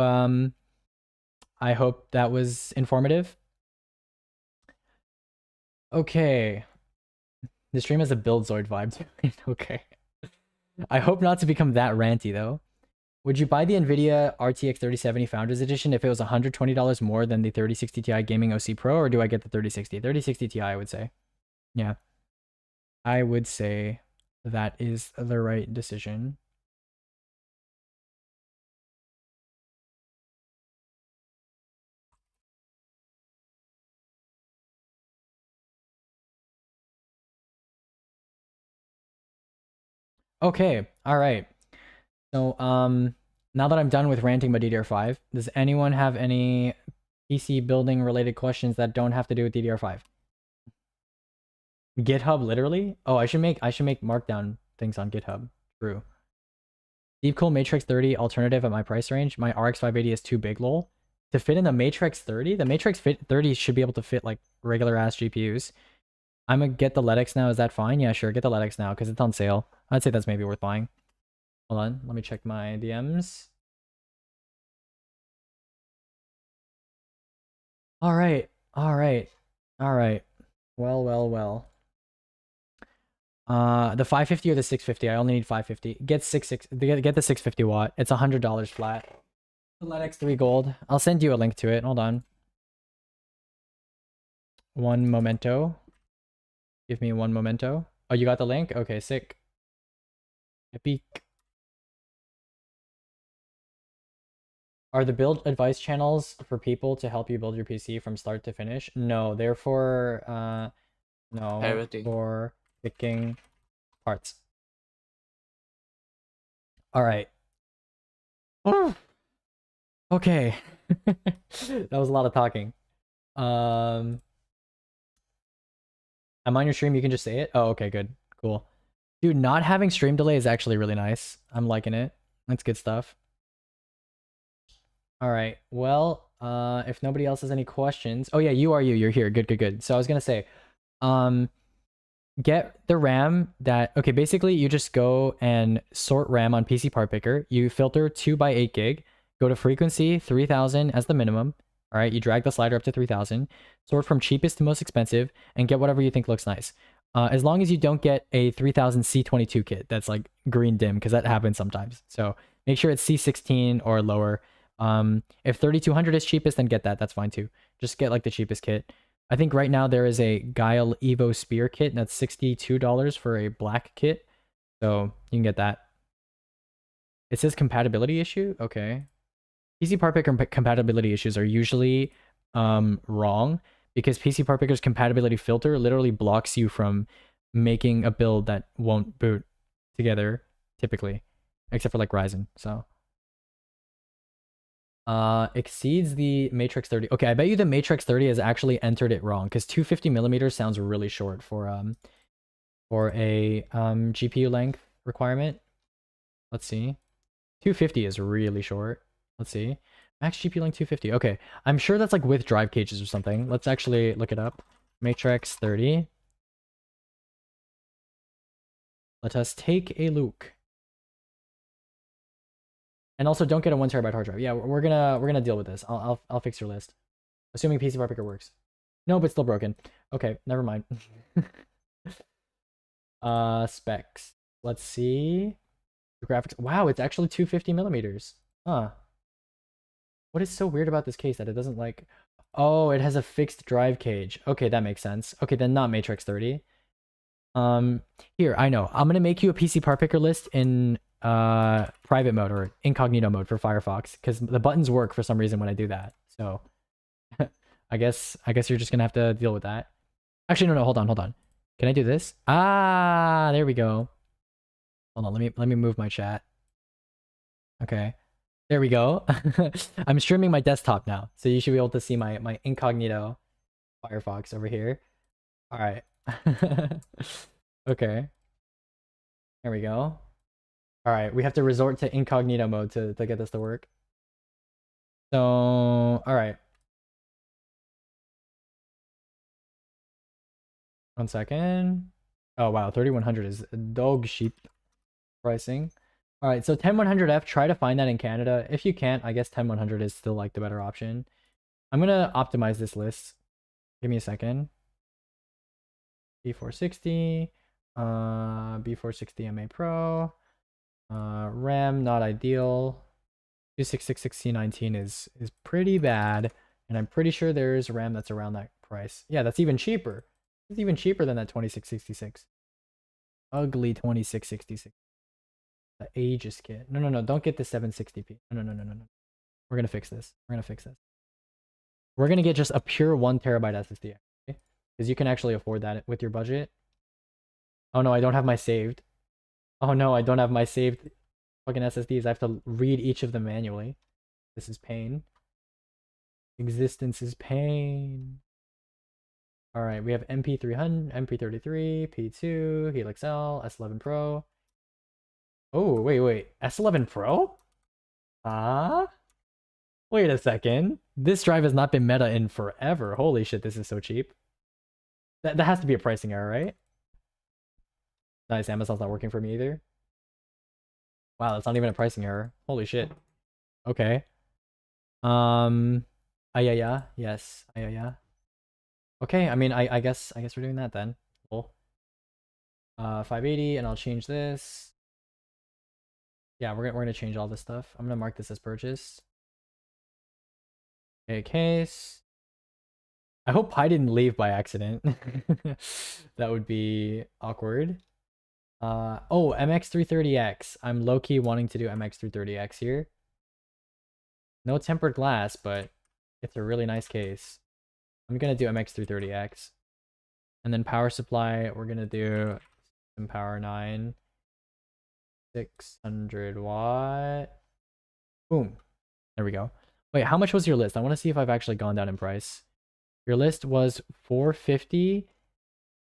[SPEAKER 12] that was informative. Okay. The stream has a Buildzoid vibe to it. Okay. I hope not to become that ranty though. Would you buy the NVIDIA RTX 3070 Founders Edition if it was $120 more than the 3060 Ti Gaming OC Pro, or do I get the 3060? 3060 Ti, I would say. Yeah. I would say that is the right decision. Okay, all right. So, now that I'm done with ranting about DDR5, does anyone have any PC building related questions that don't have to do with DDR5? GitHub, literally? Oh, I should make markdown things on GitHub. True. Deepcool Matrix 30 alternative at my price range. My RX 580 is too big, lol. To fit in the Matrix 30? The Matrix 30 should be able to fit like regular ass GPUs. I'm gonna get the LEDX now. Is that fine? Yeah, sure. Get the LEDX now because it's on sale. I'd say that's maybe worth buying. Hold on. Let me check my DMs. All right. All right. All right. Well, well, well. The 550 or the 650? I only need 550. Get the 650 watt. It's $100 flat. The LEDX 3 gold. I'll send you a link to it. Hold on. One momento. Give me one momento. Oh, you got the link? Okay, sick. Epic. Are the build advice channels for people to help you build your PC from start to finish? No, they're for no,
[SPEAKER 4] Everything.
[SPEAKER 12] for picking parts. All right. Okay. That was a lot of talking. I'm on your stream, you can just say it? Oh, okay, good. Cool. Dude, not having stream delay is actually really nice. I'm liking it. That's good stuff. Alright, well, if nobody else has any questions... Oh yeah, you're here. Good, good, good. So I was gonna say, get the RAM that... Okay, basically you just go and sort RAM on PC Part Picker. You filter 2 by 8 gig. Go to frequency, 3000 as the minimum. All right, you drag the slider up to 3000, sort from cheapest to most expensive, and get whatever you think looks nice. As long as you don't get a 3000 C22 kit that's like green dim, because that happens sometimes. So make sure it's C16 or lower. If 3200 is cheapest, then get that. That's fine too. Just get like the cheapest kit. I think right now there is a Guile Evo Spear kit, and that's $62 for a black kit. So you can get that. It says compatibility issue? Okay. PC Part Picker compatibility issues are usually wrong because PC Part Picker's compatibility filter literally blocks you from making a build that won't boot together typically, except for like Ryzen. So exceeds the Matrix 30. Okay, I bet you the Matrix 30 has actually entered it wrong because 250 millimeters sounds really short for a GPU length requirement. Let's see. 250 is really short. Let's see. Max GPU length 250. Okay. I'm sure that's like with drive cages or something. Let's actually look it up. Matrix 30. Let us take a look. And also don't get a 1 terabyte hard drive. Yeah, we're gonna deal with this. I'll fix your list. Assuming PC Part Picker works. No, but still broken. Okay, never mind. Specs. Let's see. The graphics. Wow, it's actually 250 millimeters. Huh. What is so weird about this case that it doesn't like... Oh, it has a fixed drive cage. Okay, that makes sense. Okay, then not Matrix 30. Here, I know. I'm gonna make you a PC part picker list in private mode or incognito mode for Firefox because the buttons work for some reason when I do that. So I guess you're just gonna have to deal with that. Actually, no, hold on. Can I do this? Ah, there we go. Hold on, let me move my chat. Okay. There we go. I'm streaming my desktop now, so you should be able to see my incognito Firefox over here. All right. Okay. There we go. All right, we have to resort to incognito mode to get this to work. So, all right. 1 second. Oh wow, 3100 is dog shit pricing. All right, so 10100F, try to find that in Canada. If you can't, I guess 10100 is still like the better option. I'm gonna optimize this list. Give me a second. B460, B460 MA Pro, RAM not ideal. 2666C19 is pretty bad, and I'm pretty sure there's RAM that's around that price. Yeah, that's even cheaper. It's even cheaper than that 2666. Ugly 2666. The Aegis kit. No, don't get the 760p. No. We're gonna fix this. We're gonna get just a pure 1 terabyte SSD, okay? Because you can actually afford that with your budget. Oh no, I don't have my saved. Oh no, I don't have my saved fucking SSDs. I have to read each of them manually. This is pain. Existence is pain. All right, we have MP300, MP33, P2, Helix L, S11 Pro. Oh, wait. S11 Pro? Wait a second. This drive has not been meta in forever. Holy shit, this is so cheap. That has to be a pricing error, right? Nice, Amazon's not working for me either. Wow, that's not even a pricing error. Holy shit. Okay. Ayaya. Yes, Ayaya. Okay, I mean, I guess we're doing that then. Cool. 580, and I'll change this. Yeah, we're gonna change all this stuff. I'm gonna mark this as purchased. Okay, case. I hope Pi didn't leave by accident. That would be awkward. Oh, MX330X. I'm low-key wanting to do MX330X here. No tempered glass, but it's a really nice case. I'm gonna do MX330X. And then power supply, we're gonna do some Power 9. 600 watt. Boom. There we go. Wait, how much was your list? I want to see if I've actually gone down in price. Your list was 450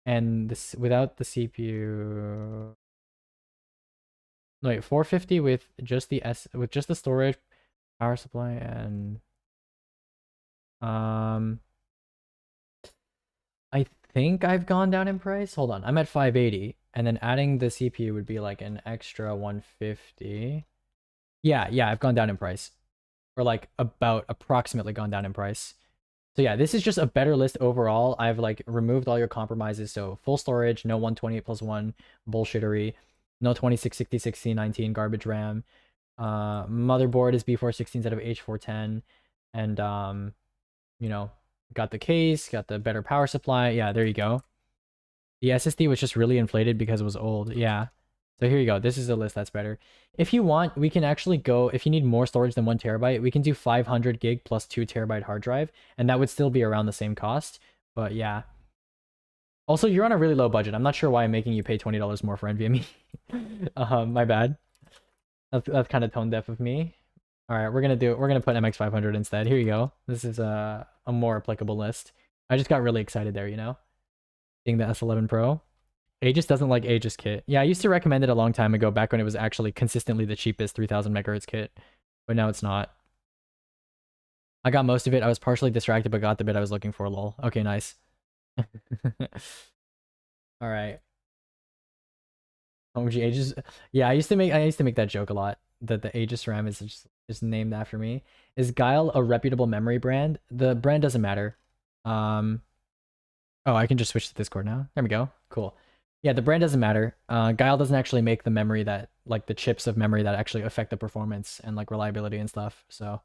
[SPEAKER 12] and this without the CPU. No, wait, 450 with just the storage, power supply, and I think I've gone down in price. Hold on, I'm at 580. And then adding the CPU would be like an extra 150. Yeah, I've gone down in price. Or like about approximately gone down in price. So yeah, this is just a better list overall. I've like removed all your compromises. So full storage, no 128+1 bullshittery, no 2666C19 garbage RAM. Motherboard is B416 instead of H410. And you know, got the case, got the better power supply. Yeah, there you go. The SSD was just really inflated because it was old. Yeah. So here you go. This is a list that's better. If you want, we can actually go, if you need more storage than 1 terabyte, we can do 500 gig plus 2 terabyte hard drive, and that would still be around the same cost. But yeah. Also, you're on a really low budget. I'm not sure why I'm making you pay $20 more for NVMe. My bad. That's kind of tone deaf of me. All right, we're gonna put MX500 instead. Here you go. This is a more applicable list. I just got really excited there, you know? Seeing the S11 Pro. Aegis doesn't like Aegis kit. Yeah, I used to recommend it a long time ago, back when it was actually consistently the cheapest 3000 megahertz kit, but now it's not. I got most of it. I was partially distracted, but got the bit I was looking for. Lol. Okay, nice. All right. OG Aegis. Yeah, I used to make that joke a lot. That the Aegis RAM is just named after me. Is Guile a reputable memory brand? The brand doesn't matter. Oh, I can just switch to Discord now. There we go. Cool. Yeah, the brand doesn't matter. Guile doesn't actually make the memory that, like, the chips of memory that actually affect the performance and like reliability and stuff. So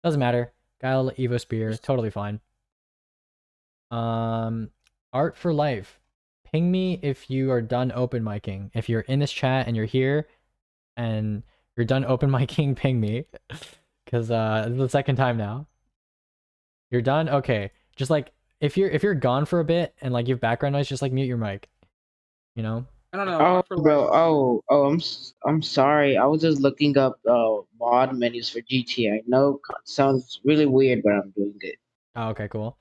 [SPEAKER 12] doesn't matter. Guile, Evo Spear, totally fine. Art for Life. Ping me if you are done open micing. If you're in this chat and you're here and you're done open micing, ping me. Cause this is the second time now. You're done? Okay. Just like if you're gone for a bit and like you have background noise, just like mute your mic. You know?
[SPEAKER 17] I don't know. Oh, bro. I'm sorry. I was just looking up mod menus for GTA. I know sounds really weird, but I'm doing it.
[SPEAKER 12] Oh, okay, cool.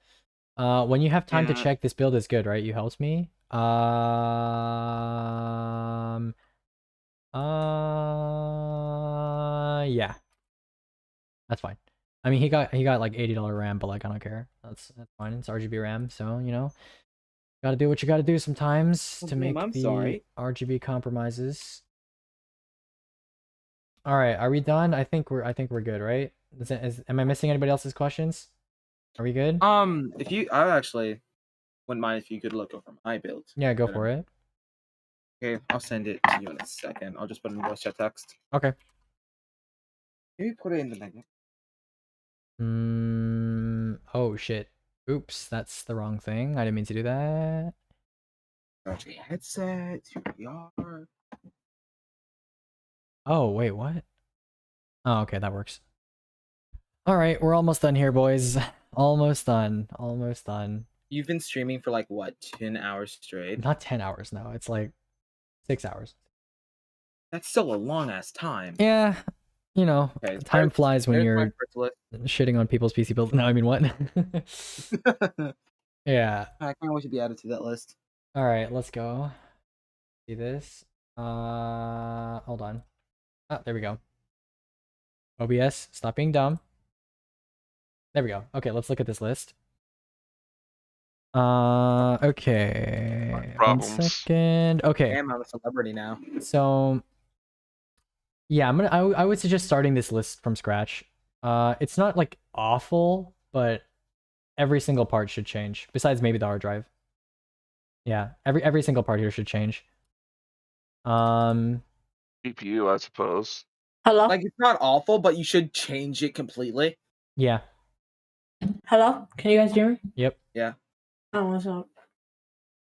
[SPEAKER 12] When you have time to check, this build is good, right? You helped me. Yeah. That's fine. I mean, he got like $80 RAM, but like I don't care. That's fine. It's RGB RAM, so you know, gotta do what you gotta do sometimes to make the RGB compromises. All right, are we done? I think we're good, right? Am I missing anybody else's questions? Are we good?
[SPEAKER 9] If you, I actually wouldn't mind if you could look over my build.
[SPEAKER 12] Yeah, go for it.
[SPEAKER 9] Okay, I'll send it to you in a second. I'll just put it in voice chat text.
[SPEAKER 12] Okay.
[SPEAKER 9] Maybe put it in the magnet.
[SPEAKER 12] Oh shit. Oops, that's the wrong thing. I didn't mean to do that.
[SPEAKER 9] Okay, headset. Here we are.
[SPEAKER 12] Oh, wait, what? Oh, okay, that works. All right, we're almost done here, boys. Almost done. Almost done.
[SPEAKER 9] You've been streaming for like what, 10 hours straight?
[SPEAKER 12] Not 10 hours, no. It's like 6 hours.
[SPEAKER 9] That's still a long ass time.
[SPEAKER 12] Yeah, you know,
[SPEAKER 9] Okay,
[SPEAKER 12] time flies when
[SPEAKER 9] there's my
[SPEAKER 12] you're
[SPEAKER 9] first list.
[SPEAKER 12] shitting on people's PC builds. No, I mean, what? Yeah.
[SPEAKER 9] I can't wait to be added to that list.
[SPEAKER 12] All right, let's go. See this. Hold on. Oh, there we go. OBS, stop being dumb. There we go. Okay, let's look at this list. Okay. 1
[SPEAKER 16] Problems.
[SPEAKER 12] second. Okay.
[SPEAKER 9] Damn, I'm a celebrity now.
[SPEAKER 12] So, yeah, I would suggest starting this list from scratch. It's not like awful, but every single part should change. Besides maybe the hard drive. Yeah, every single part here should change.
[SPEAKER 16] GPU, I suppose.
[SPEAKER 19] Hello?
[SPEAKER 9] Like, it's not awful, but you should change it completely.
[SPEAKER 12] Yeah.
[SPEAKER 19] Hello? Can you guys hear me?
[SPEAKER 12] Yep.
[SPEAKER 9] Yeah.
[SPEAKER 19] Oh, what's up?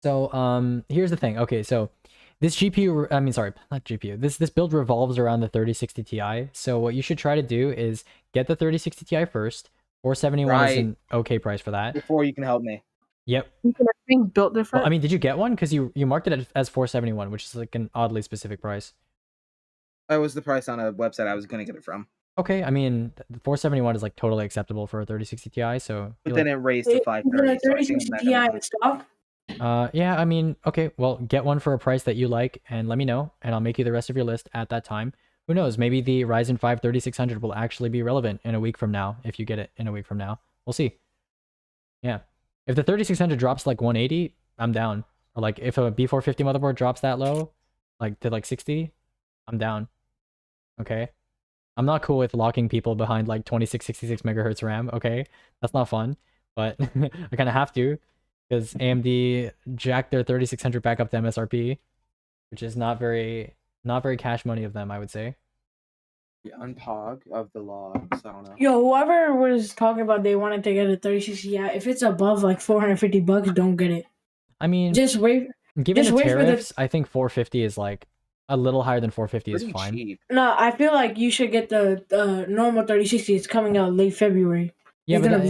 [SPEAKER 12] So, here's the thing. Okay, so this GPU, I mean, sorry, not GPU. This build revolves around the 3060 Ti. So what you should try to do is get the 3060 Ti first. 471 is an okay price for that.
[SPEAKER 9] Before you can help me.
[SPEAKER 12] Yep.
[SPEAKER 19] Everything's built different.
[SPEAKER 12] Well, I mean, did you get one? Because you marked it as 471, which is like an oddly specific price.
[SPEAKER 9] That was the price on a website I was going to get it from.
[SPEAKER 12] Okay, I mean, the 471 is like totally acceptable for a 3060 Ti. So,
[SPEAKER 9] But then it raised to 530. So I think I'm not gonna-
[SPEAKER 19] stock?
[SPEAKER 12] yeah, I mean, okay, well, get one for a price that you like, and let me know, and I'll make you the rest of your list at that time. Who knows? Maybe the Ryzen 5 3600 will actually be relevant in a week from now. If you get it in a week from now, we'll see. Yeah, if the 3600 drops like 180, I'm down. Or like if a B450 motherboard drops that low, like to like 60, I'm down. Okay, I'm not cool with locking people behind like 2666 megahertz RAM. Okay, that's not fun, but I kind of have to. Because AMD jacked their 3600 back up to MSRP, which is not very cash money of them, I would say.
[SPEAKER 9] The unpog of the logs. I don't know.
[SPEAKER 19] Yo, whoever was talking about they wanted to get a 3060, yeah, if it's above like $450, don't get it.
[SPEAKER 12] I mean,
[SPEAKER 19] just wait.
[SPEAKER 12] Given
[SPEAKER 19] just
[SPEAKER 12] the
[SPEAKER 19] wait for
[SPEAKER 12] tariffs, I think 450 is like a little higher than 450 is
[SPEAKER 9] Pretty
[SPEAKER 12] fine.
[SPEAKER 9] cheap.
[SPEAKER 19] No, I feel like you should get the normal 3060. It's coming out late February.
[SPEAKER 12] Yeah,
[SPEAKER 19] it's
[SPEAKER 12] but
[SPEAKER 19] gonna be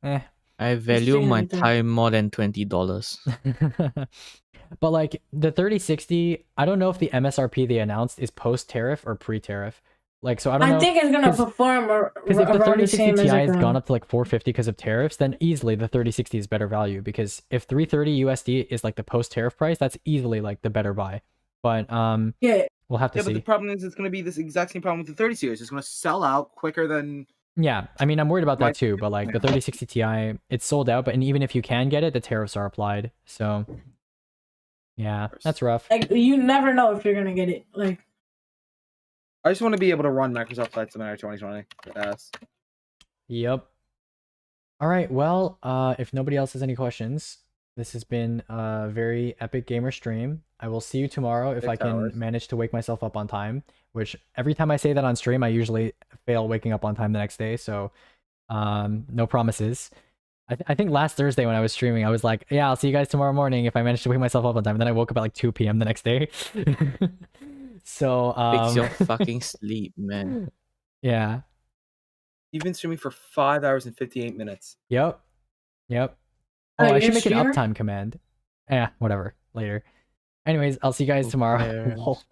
[SPEAKER 19] $330.
[SPEAKER 8] I value my
[SPEAKER 19] $330.
[SPEAKER 8] time more than $20.
[SPEAKER 12] But like the 3060, I don't know if the MSRP they announced is post tariff or pre tariff. Like, so I don't know.
[SPEAKER 19] I think it's gonna perform
[SPEAKER 12] because if the
[SPEAKER 19] around the
[SPEAKER 12] 3060
[SPEAKER 19] same
[SPEAKER 12] Ti
[SPEAKER 19] as
[SPEAKER 12] has
[SPEAKER 19] like
[SPEAKER 12] gone up to like 450 because of tariffs, then easily the 3060 is better value. Because if 330 USD is like the post tariff price, that's easily like the better buy. But
[SPEAKER 19] yeah,
[SPEAKER 12] we'll have to
[SPEAKER 9] Yeah,
[SPEAKER 12] see.
[SPEAKER 9] but the problem is it's going to be this exact same problem with the 30 series. It's going to sell out quicker than.
[SPEAKER 12] Yeah, I mean, I'm worried about that too, but like the 3060 Ti, it's sold out, but and even if you can get it, the tariffs are applied. So yeah, that's rough.
[SPEAKER 19] like you never know if you're gonna get it. Like
[SPEAKER 9] I just want to be able to run Microsoft Flight Simulator 2020. Yes.
[SPEAKER 12] Yep. All right, well, if nobody else has any questions, This has been a very epic gamer stream. I will see you tomorrow if
[SPEAKER 9] 6
[SPEAKER 12] I can
[SPEAKER 9] hours.
[SPEAKER 12] manage to wake myself up on time, which every time I say that on stream, I usually fail waking up on time the next day. So no promises. I think last Thursday when I was streaming, I was like, yeah, I'll see you guys tomorrow morning if I manage to wake myself up on time. And then I woke up at like 2 p.m. the next day. So
[SPEAKER 8] Fix your fucking sleep, man.
[SPEAKER 12] yeah.
[SPEAKER 13] You've been streaming for 5 hours and 58 minutes.
[SPEAKER 12] Yep. Oh,
[SPEAKER 13] Oh,
[SPEAKER 12] I
[SPEAKER 13] you're
[SPEAKER 12] should
[SPEAKER 13] a
[SPEAKER 12] make an
[SPEAKER 13] streamer?
[SPEAKER 12] uptime command. Yeah, whatever. Later. Anyways, I'll see you guys tomorrow.
[SPEAKER 8] cares?
[SPEAKER 12] Lol.